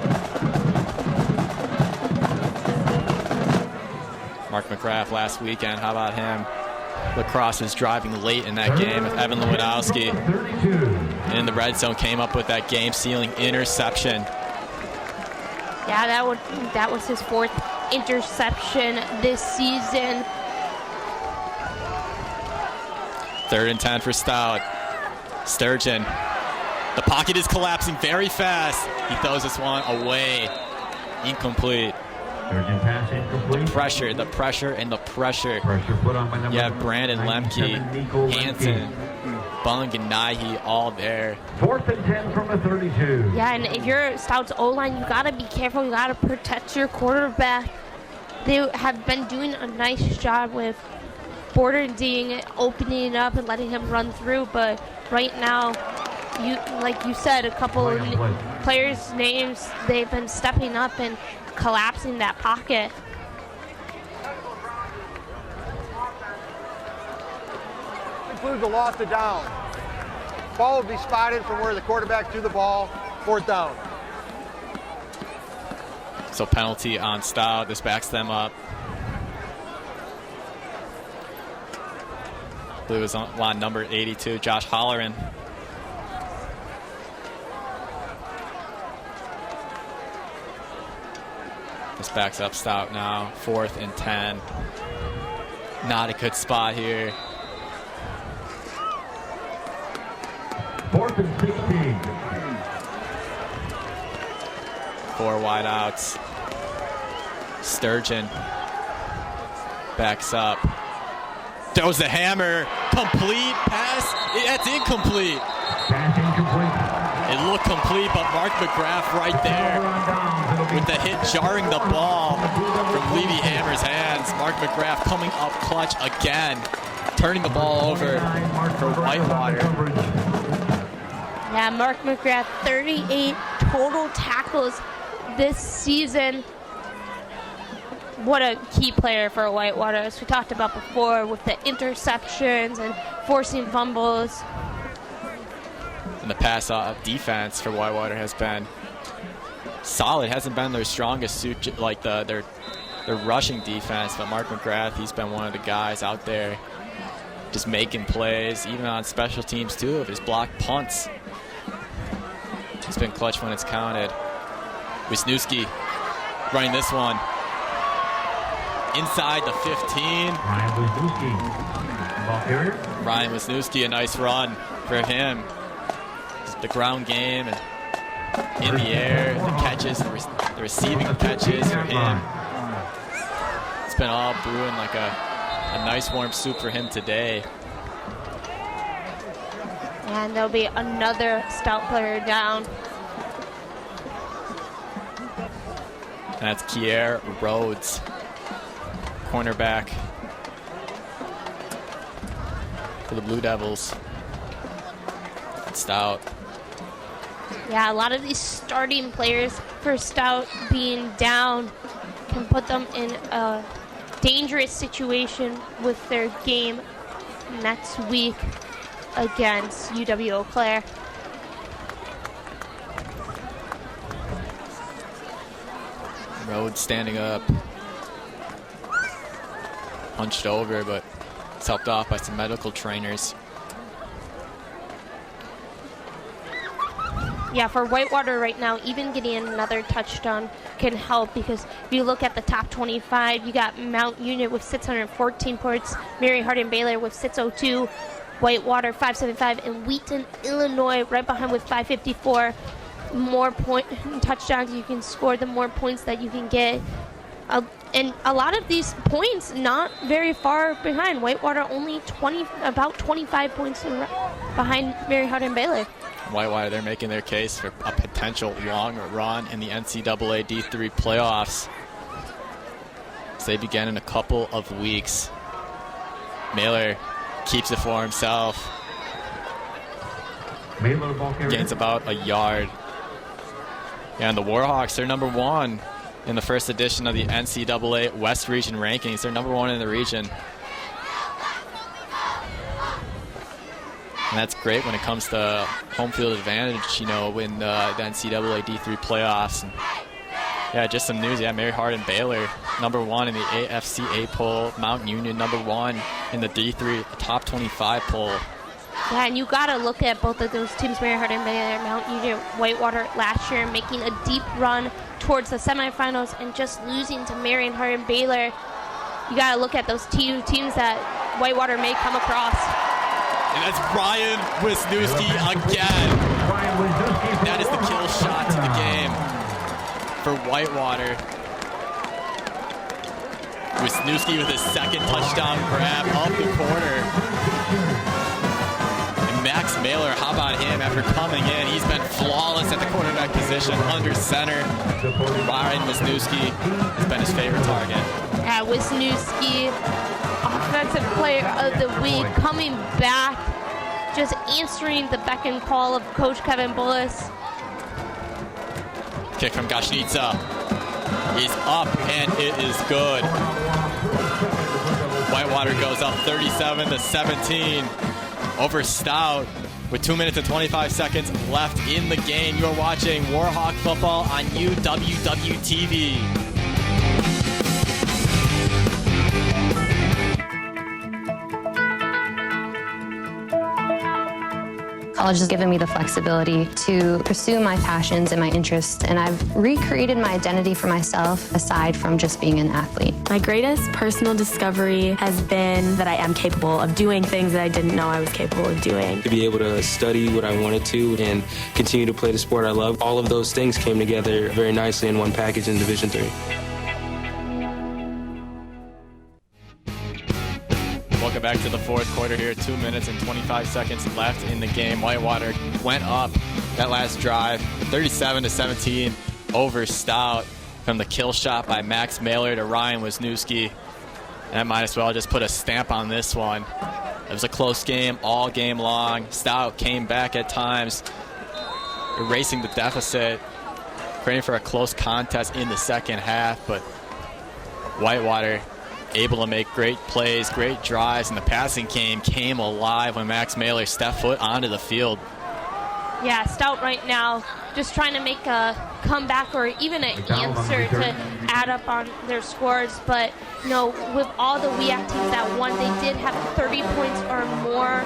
Mark McGrath last weekend, how about him? Lacrosse was driving late in that game with Evan Lewandowski. And in the red zone came up with that game-sealing interception. Yeah, that was his 4th interception this season. 3rd and 10 for Stout. Sturgeon. The pocket is collapsing very fast. He throws this one away. Incomplete. Sturgeon pass incomplete. The pressure, and the pressure. Pressure put on by number You have Brandon Lemke, 97, Hansen, Bung, and Nahi all there. 4th and 10 from the 32. Yeah, and if you're Stout's O-line, you got to be careful. You got to protect your quarterback. They have been doing a nice job with Borgerding, opening it up and letting him run through, but right now, like you said, a couple of players' names, they've been stepping up and collapsing that pocket. Includes a loss of down. Ball will be spotted from where the quarterback threw the ball, 4th down. So penalty on Stout. This backs them up. I believe it was on line number 82, Josh Holleran. This backs up Stout now. 4th and 10. Not a good spot here. 4th and 16. 4 wideouts. Sturgeon backs up. Throws the hammer. Complete pass. That's incomplete. Pass incomplete. It looked complete, but Mark McGrath right there with the hit jarring the ball from Levy Hammer's hands. Mark McGrath coming up clutch again, turning the ball over for Whitewater. Yeah, Mark McGrath, 38 total tackles this season. What a key player for Whitewater, as we talked about before, with the interceptions and forcing fumbles. And the pass defense for Whitewater has been solid. Hasn't been their strongest suit, like their rushing defense, but Mark McGrath, he's been one of the guys out there just making plays, even on special teams too, of his blocked punts. He's been clutch when it's counted. Wisniewski running this one inside the 15. Ryan Wisniewski, a nice run for him. The ground game and in the air, the catches, the receiving catches for him. It's been all brewing like a nice warm soup for him today. And there'll be another Stout player down. That's Kier Rhodes, cornerback for the Blue Devils. Stout. Yeah, a lot of these starting players for Stout being down can put them in a dangerous situation with their game next week against UW Eau Claire. Rhodes standing up. Punched over, but it's helped off by some medical trainers. Yeah, for Whitewater right now, even getting another touchdown can help, because if you look at the top 25, you got Mount Union with 614 points, Mary Hardin Baylor with 602, Whitewater 575, and Wheaton, Illinois right behind with 554. More touchdowns you can score, the more points that you can get. And a lot of these points not very far behind. Whitewater only about 25 points behind Mary Hardin Baylor. Whitewater, they're making their case for a potential long run in the NCAA D3 playoffs. So they begin in a couple of weeks. Mailer keeps it for himself. Gains about a yard. And the Warhawks, they're number 1 in the first edition of the NCAA West Region rankings. They're number 1 in the region. And that's great when it comes to home field advantage, you know, in the NCAA D3 playoffs. And yeah, just some news. Yeah, Mary Hardin Baylor, number 1 in the AFCA poll. Mount Union, number 1 in the D3 top 25 poll. Yeah, and you got to look at both of those teams, Mary Hardin Baylor, Mount Union, Whitewater last year, making a deep run towards the semifinals and just losing to Mary Hardin Baylor. You got to look at those two teams that Whitewater may come across. And that's Ryan Wisniewski again. That is the kill shot to the game for Whitewater. Wisniewski with his second touchdown grab up the corner. And Max Mailer, how about him after coming in? He's been flawless at the quarterback position under center. Ryan Wisniewski has been his favorite target. Yeah, Wisniewski, Offensive Player of the Week, coming back, just answering the beck and call of Coach Kevin Bullis. Kick from Gashnitsa is up, and it is good. Whitewater goes up 37-17 over Stout with 2 minutes and 25 seconds left in the game. You're watching Warhawk football on UWW-TV. College has given me the flexibility to pursue my passions and my interests, and I've recreated my identity for myself aside from just being an athlete. My greatest personal discovery has been that I am capable of doing things that I didn't know I was capable of doing. To be able to study what I wanted to and continue to play the sport I love, all of those things came together very nicely in one package in Division III. Welcome back to the fourth quarter here. 2 minutes and 25 seconds left in the game. Whitewater went up that last drive, 37-17 over Stout from the kill shot by Max Mailer to Ryan Wisniewski. And I might as well just put a stamp on this one. It was a close game all game long. Stout came back at times, erasing the deficit, praying for a close contest in the second half, but Whitewater able to make great plays, great drives, and the passing game came alive when Max Mailer stepped foot onto the field. Yeah, Stout right now just trying to make a comeback or even an answer to add up on their scores. But, you know, with all the WEAC teams that won, they did have 30 points or more.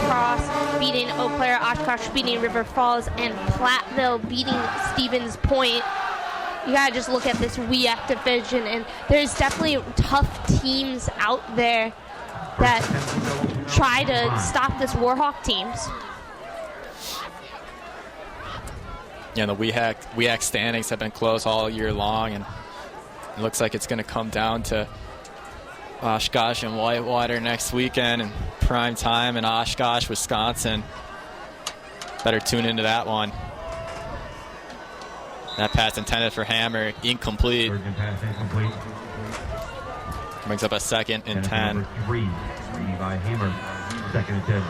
Cross beating Eau Claire, Oshkosh beating River Falls, and Platteville beating Stevens Point. You gotta just look at this WEAC division, and there's definitely tough teams out there that try to stop this Warhawk teams. Yeah, the WEAC standings have been close all year long, and it looks like it's going to come down to Oshkosh and Whitewater next weekend in prime time in Oshkosh, Wisconsin. Better tune into that one. That pass intended for Hammer, incomplete. Pass incomplete. Brings up a 2nd and 10. Number 3, Levi Hammer, 2nd and 10.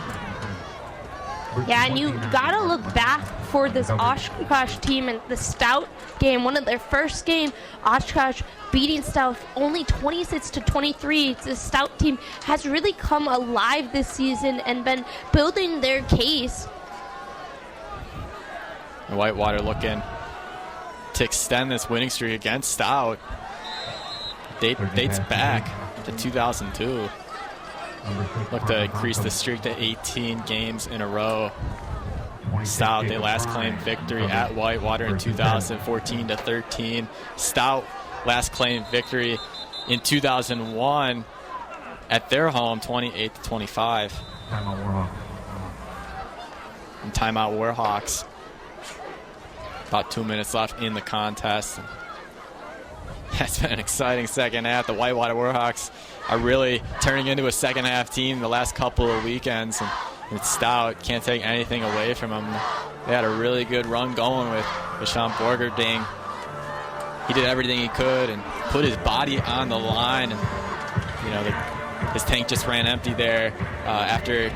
Yeah, and you gotta look back for this Oshkosh team and the Stout game, one of their first game. Oshkosh beating Stout only 26-23. The Stout team has really come alive this season and been building their case. And Whitewater looking to extend this winning streak against Stout. Dates back to 2002. Look to increase the streak to 18 games in a row. Stout, they last claimed victory at Whitewater in 2014-13. Stout last claimed victory in 2001 at their home, 28-25. And timeout Warhawks. About 2 minutes left in the contest. That's been an exciting second half. The Whitewater Warhawks are really turning into a second half team the last couple of weekends. And Stout can't take anything away from them. They had a really good run going with Sean Borgerding. He did everything he could and put his body on the line. And his tank just ran empty there after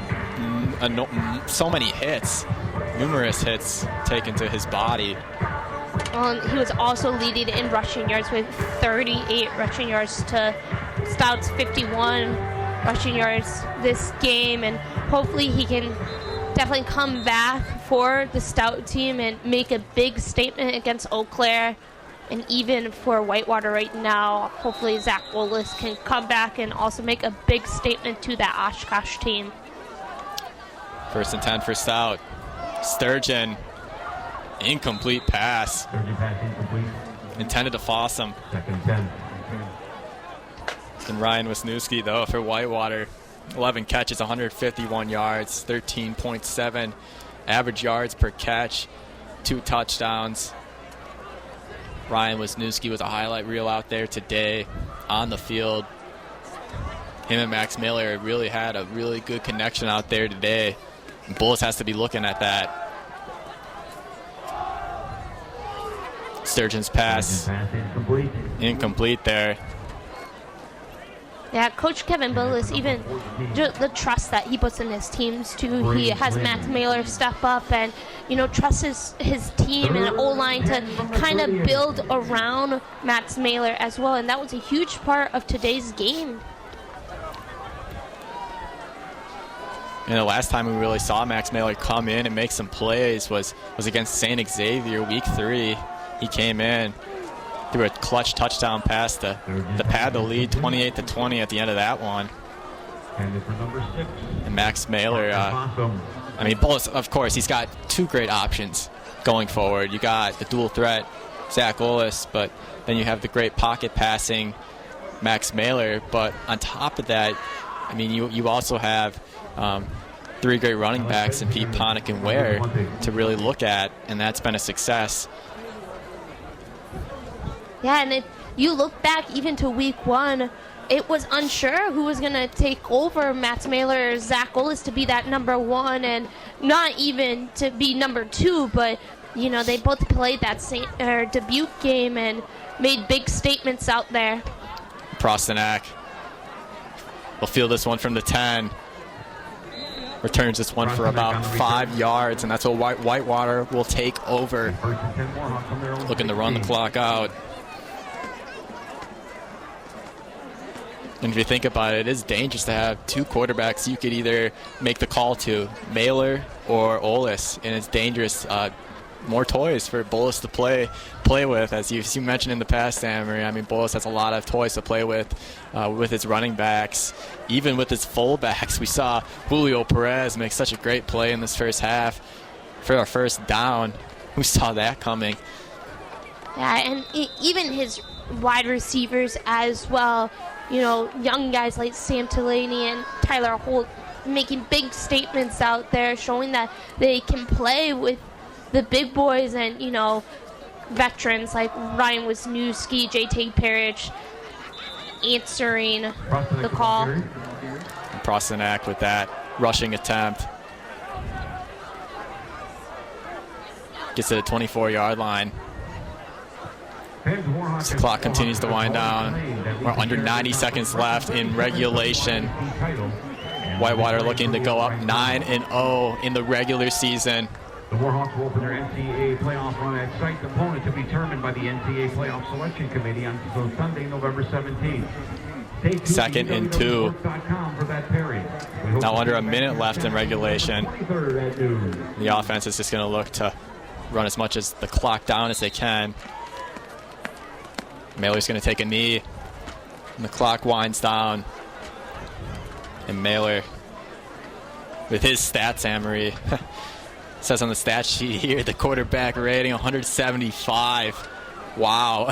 so many hits, numerous hits taken to his body. He was also leading in rushing yards with 38 rushing yards to Stout's 51 rushing yards this game, and hopefully he can definitely come back for the Stout team and make a big statement against Eau Claire. And even for Whitewater right now, hopefully Zach Willis can come back and also make a big statement to that Oshkosh team. 1st and 10 for Stout. Sturgeon, incomplete pass. Sturgeon pass incomplete. Intended to Fossum. 2nd and 10. And Ryan Wisniewski, though, for Whitewater. 11 catches, 151 yards, 13.7 average yards per catch, 2 touchdowns. Ryan Wisniewski was a highlight reel out there today on the field. Him and Max Miller really had a really good connection out there today. And Bullis has to be looking at that. Sturgeon's pass incomplete there. Yeah, Coach Kevin Bullis, even the trust that he puts in his teams too. He has Max Mailer step up and, trusts his team and O-line to kind of build around Max Mailer as well. And that was a huge part of today's game. And the last time we really saw Max Mailer come in and make some plays was against St. Xavier, week 3. He came in, threw a clutch touchdown pass to pad the lead, 28-20 at the end of that one. And Max Mailer, Bullis, of course, he's got 2 great options going forward. You got the dual threat, Zach Ollis, but then you have the great pocket passing Max Mailer. But on top of that, you also have 3 great running backs in Pete Ponick and Ware to really look at, and that's been a success. Yeah, and you look back even to week 1, it was unsure who was going to take over Max Mailer or Zach Ollis to be that number 1, and not even to be number 2, but they both played that Dubuque game and made big statements out there. Prostanak will field this one from the 10. Returns this one for about 5 yards, and that's what Whitewater will take over. Looking to run the clock out. And if you think about it, it is dangerous to have 2 quarterbacks you could either make the call to, Mailer or Ollis, and it's dangerous. More toys for Bullis to play with, as you mentioned in the past, Amory. Bullis has a lot of toys to play with his running backs, even with his fullbacks. We saw Julio Perez make such a great play in this first half for our first down. Who saw that coming? Yeah, and even his wide receivers as well. Young guys like Sam Delaney and Tyler Holt making big statements out there, showing that they can play with the big boys and, veterans like Ryan Wisniewski, J.T. Parrish. answering the call. Prostanak with that rushing attempt. Gets to the 24-yard line. As the clock continues to wind down. We're under 90 seconds left in regulation. Whitewater looking to go up 9-0 in the regular season. The Warhawks will open their NCAA playoff run at site. Opponent to be determined by the NCAA Playoff Selection Committee on Sunday, November 17th. 2nd and 2. Now under a minute left in regulation. The offense is just going to look to run as much as the clock down as they can. Mailer's going to take a knee, and the clock winds down. And Mailer, with his stats, Amory, says on the stat sheet here, the quarterback rating 175. Wow.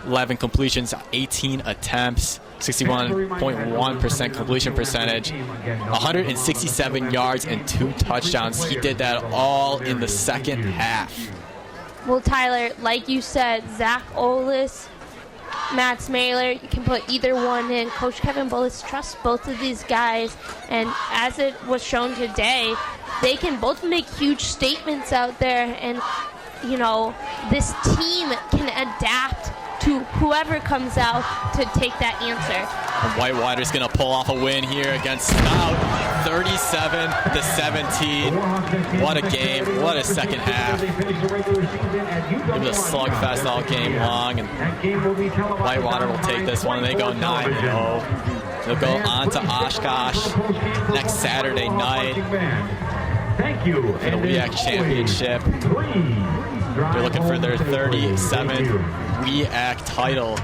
11 completions, 18 attempts, 61.1% completion percentage, 167 yards and 2 touchdowns. He did that all in the second half. Well, Tyler, like you said, Zach Olis, Max Mailer, you can put either one in. Coach Kevin Bullis trusts both of these guys, and as it was shown today, they can both make huge statements out there, and, you know, this team can adapt to whoever comes out to take that answer. And Whitewater's going to pull off a win here against Stout, 37-17. What a game. What a second half. It was a slugfest all game long, and Whitewater will take this one, and they go 9-0. They'll go on to Oshkosh next Saturday night for the WEAC championship. They're looking for their 37th WEAC title.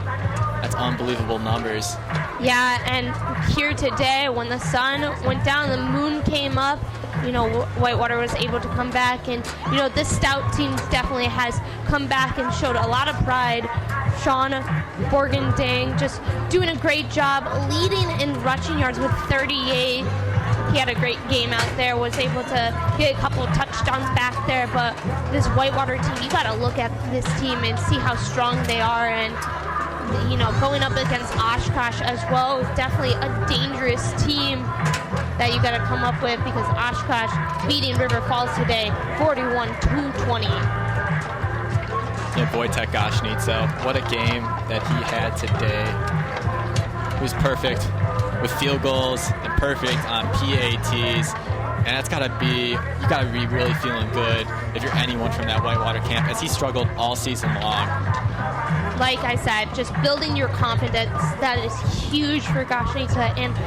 That's unbelievable numbers. Yeah, and here today, when the sun went down, the moon came up, you know, Whitewater was able to come back. And, you know, this Stout team definitely has come back and showed a lot of pride. Sean Borgendang just doing a great job, leading in rushing yards with 38. He had a great game out there, was able to get a couple of touchdowns back there. But this Whitewater team, you got to look at this team and see how strong they are. And, you know, going up against Oshkosh as well, definitely a dangerous team that you got to come up with, because Oshkosh beating River Falls today, 41-20. Yeah, Wojtek Goshnitsa, what a game that he had today. He was perfect with field goals and perfect on PATs. And that's gotta be, you gotta be really feeling good if you're anyone from that Whitewater camp, as he struggled all season long. Like I said, just building your confidence, that is huge for Goshnitsa. And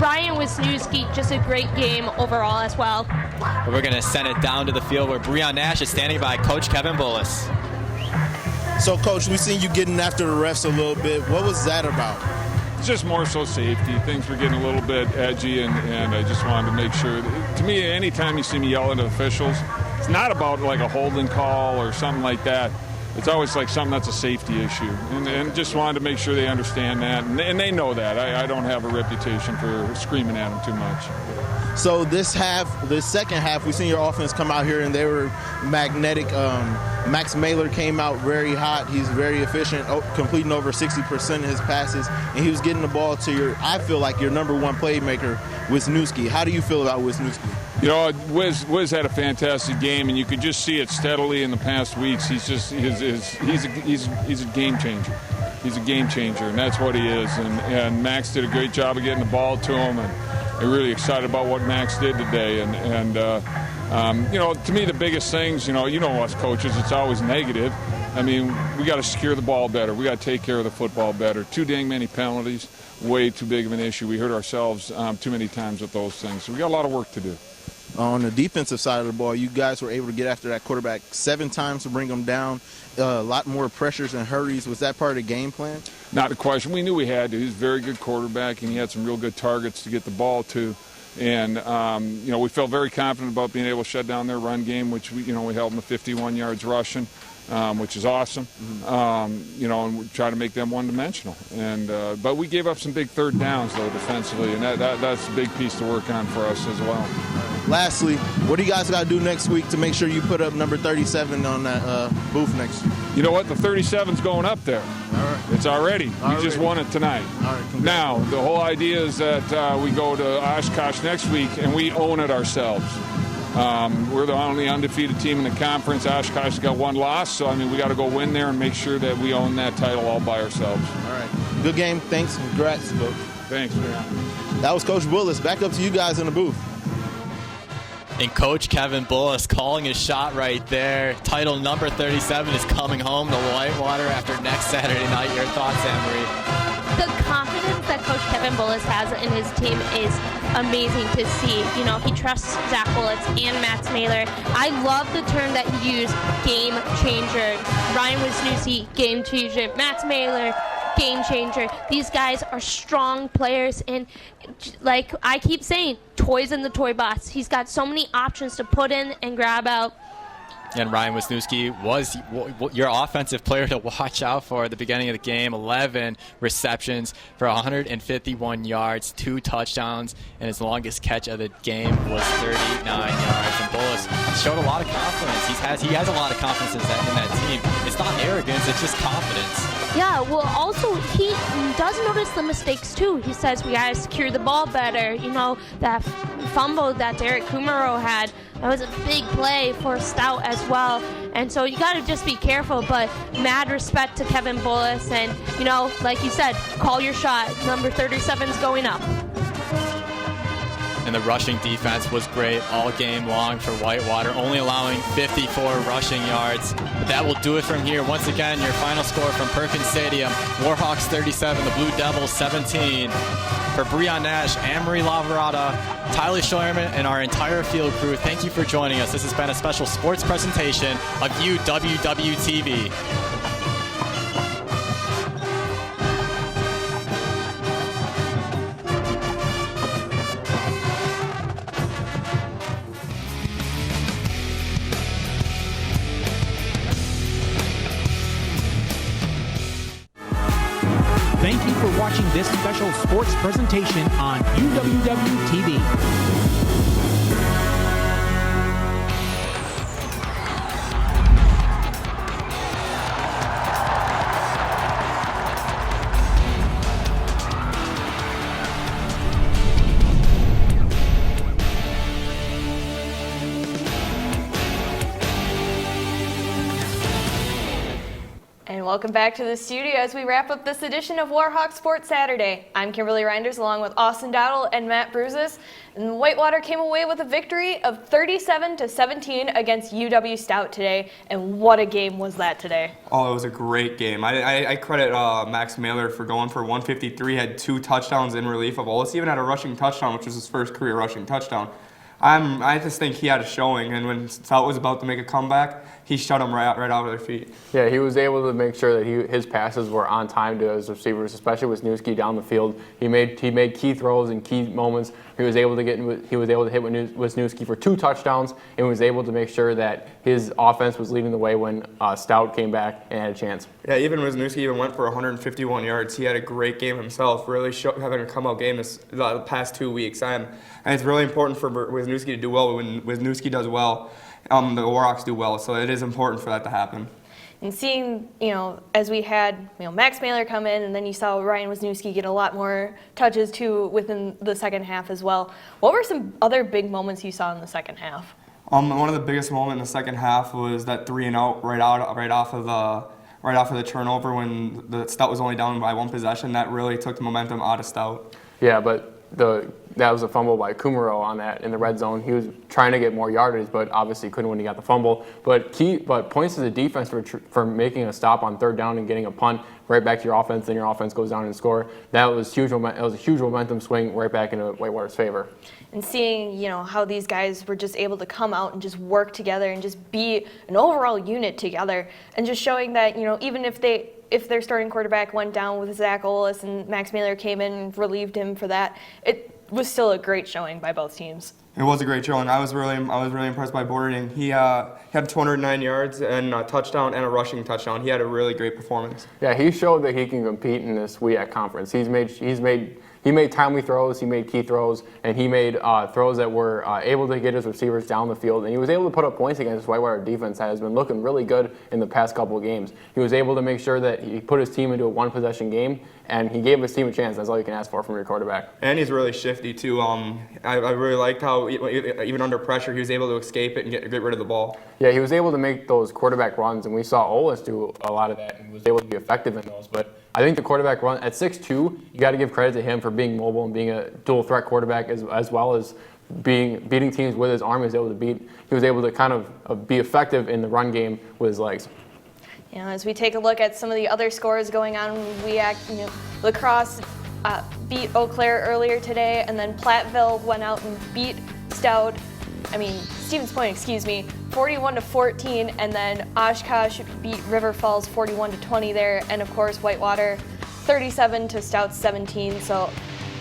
Ryan Wisniewski, just a great game overall as well. But we're gonna send it down to the field where Breon Nash is standing by Coach Kevin Bullis. So, Coach, we've seen you getting after the refs a little bit. What was that about? It's just more so safety. Things were getting a little bit edgy, and I just wanted to make sure. To me, anytime you see me yelling at officials, it's not about like a holding call or something like that. It's always like something that's a safety issue, and just wanted to make sure they understand that, and they know that. I don't have a reputation for screaming at them too much. So this second half, we've seen your offense come out here, and they were magnetic. Max Mailer came out very hot. He's very efficient, completing over 60% of his passes, and he was getting the ball to I feel like your number one playmaker, Wisniewski. How do you feel about Wisniewski? You know, Wiz had a fantastic game, and you could just see it steadily in the past weeks. He's a game changer. He's a game changer, and that's what he is. And Max did a great job of getting the ball to him, and I'm really excited about what Max did today. And you know, to me, the biggest things, you know us coaches, it's always negative. I mean, we got to secure the ball better. We got to take care of the football better. Too dang many penalties, way too big of an issue. We hurt ourselves too many times with those things. So we got a lot of work to do. On the defensive side of the ball, you guys were able to get after that quarterback 7 times to bring him down. A lot more pressures and hurries. Was that part of the game plan? Not a question. We knew we had to. He's a very good quarterback, and he had some real good targets to get the ball to. And, you know, we felt very confident about being able to shut down their run game, which, we held them to 51 yards rushing, which is awesome. You know, and we try to make them one-dimensional. And but we gave up some big third downs, though, defensively, and that's a big piece to work on for us as well. lastly, what do you guys got to do next week to make sure you put up number 37 on that booth next year? You know what? The 37's going up there. All right. It's already. We just won it tonight. All right. Now, the whole idea is that we go to Oshkosh next week and we own it ourselves. We're the only undefeated team in the conference. Oshkosh got one loss, so we got to go win there and make sure that we own that title all by ourselves. All right. Good game. Thanks. Congrats, Coach. Thanks, man. That was Coach Bullis. Back up to you guys in the booth. And Coach Kevin Bullis calling his shot right there. Title number 37 is coming home to Whitewater after next Saturday night. Your thoughts, Anne-Marie? The confidence that Coach Kevin Bullis has in his team is amazing to see. You know, he trusts Zach Willits and Max Mailer. I love the term that he used, game changer. Ryan Wisniewski, game changer. Max Mailer, game changer. These guys are strong players, and like I keep saying, toys in the toy box. He's got so many options to put in and grab out. And Ryan Wisniewski was your offensive player to watch out for at the beginning of the game. 11 receptions for 151 yards, 2 touchdowns, and his longest catch of the game was 39 yards. And Bullis showed a lot of confidence. He has a lot of confidence in that team. It's not arrogance, it's just confidence. Yeah, well, also, he does notice the mistakes, too. He says we got to secure the ball better. You know, that fumble that Derek Kumaro had, that was a big play for Stout as well. And so you got to just be careful, but mad respect to Kevin Bullis. And, you know, like you said, call your shot. Number 37's going up. And the rushing defense was great all game long for Whitewater, only allowing 54 rushing yards. But that will do it from here. Once again, your final score from Perkins Stadium, Warhawks 37, the Blue Devils 17. For Breon Nash, Anne-Marie Lavarada, Tyler Scheuerman, and our entire field crew, thank you for joining us. This has been a special sports presentation of UWW-TV. Thank you for watching this special sports presentation on UWW-TV. Welcome back to the studio as we wrap up this edition of Warhawk Sports Saturday. I'm Kimberly Reinders along with Austin Dowdle and Matt Bruzes. And Whitewater came away with a victory of 37-17 against UW Stout today. And what a game was that today. Oh, it was a great game. I credit Max Mailer for going for 153, had 2 touchdowns in relief of Olis, even had a rushing touchdown, which was his first career rushing touchdown. I just think he had a showing, and when Stout was about to make a comeback, he shut them right out of their feet. Yeah, he was able to make sure that his passes were on time to his receivers, especially with Wisniewski down the field. He made key throws in key moments. He was able to hit Wisniewski for 2 touchdowns, and was able to make sure that his offense was leading the way when Stout came back and had a chance. Yeah, even Wisniewski even went for 151 yards. He had a great game himself, really having a come-out game the past 2 weeks. And it's really important for Wisniewski to do well. When Wisniewski does well, the Warhawks do well. So it is important for that to happen. And seeing, as we had, Max Mailer come in, and then you saw Ryan Wisniewski get a lot more touches too within the second half as well. What were some other big moments you saw in the second half? One of the biggest moments in the second half was that 3-and-out right off of the turnover when the Stout was only down by 1 possession. That really took the momentum out of Stout. Yeah, but that was a fumble by Kumaro on that in the red zone. He was trying to get more yardage, but obviously couldn't when he got the fumble. But points to the defense for making a stop on 3rd down and getting a punt right back to your offense. Then your offense goes down and score. That was huge. It was a huge momentum swing right back into Whitewater's favor. And seeing how these guys were just able to come out and just work together and just be an overall unit together, and just showing that even if their starting quarterback went down with Zach Olis and Max Mailer came in and relieved him for that, it was still a great showing by both teams. It was a great showing. I was really impressed by Bordering. He had 209 yards and a touchdown and a rushing touchdown. He had a really great performance. Yeah, he showed that he can compete in this WIAC conference. He's made he made timely throws, he made key throws, and he made throws that were able to get his receivers down the field. And he was able to put up points against this Whitewater defense that has been looking really good in the past couple of games. He was able to make sure that he put his team into a one-possession game, and he gave his team a chance. That's all you can ask for from your quarterback. And he's really shifty, too. I really liked how, even under pressure, he was able to escape it and get rid of the ball. Yeah, he was able to make those quarterback runs, and we saw Olis do a lot of that, and he was able to be effective in those. But I think the quarterback run at 6'2", you got to give credit to him for being mobile and being a dual threat quarterback as well as beating teams with his arm. He was able to kind of be effective in the run game with his legs. As we take a look at some of the other scores going on, La Crosse beat Eau Claire earlier today, and then Platteville went out and beat Stevens Point, 41-14, and then Oshkosh beat River Falls 41-20 there, and of course Whitewater 37 to Stout 17. So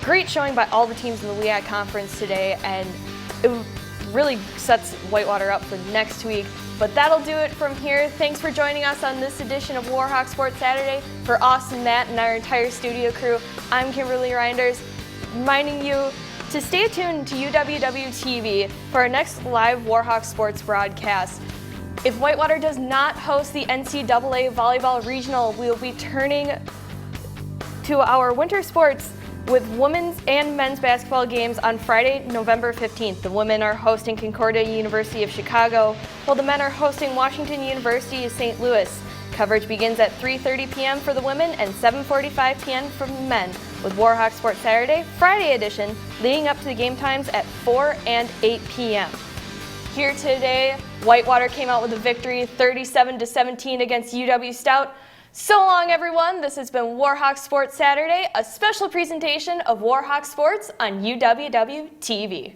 great showing by all the teams in the WEAC conference today, and it really sets Whitewater up for next week. But that'll do it from here. Thanks for joining us on this edition of Warhawk Sports Saturday. For Austin, Matt, and our entire studio crew, I'm Kimberly Reinders, reminding you to stay tuned to UWW-TV for our next live Warhawk Sports broadcast. If Whitewater does not host the NCAA Volleyball Regional, we will be turning to our winter sports with women's and men's basketball games on Friday, November 15th. The women are hosting Concordia University of Chicago, while the men are hosting Washington University of St. Louis. Coverage begins at 3:30 p.m. for the women and 7:45 p.m. for the men, with Warhawk Sports Saturday, Friday edition, leading up to the game times at 4 and 8 p.m. Here today, Whitewater came out with a victory, 37-17 against UW Stout. So long, everyone. This has been Warhawk Sports Saturday, a special presentation of Warhawk Sports on UWW-TV.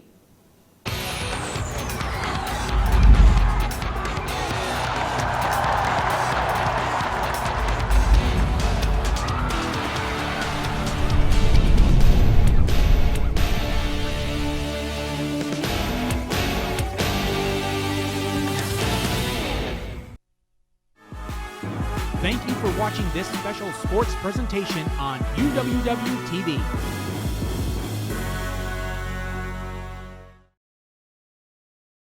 Thank you for watching this special sports presentation on UWW-TV.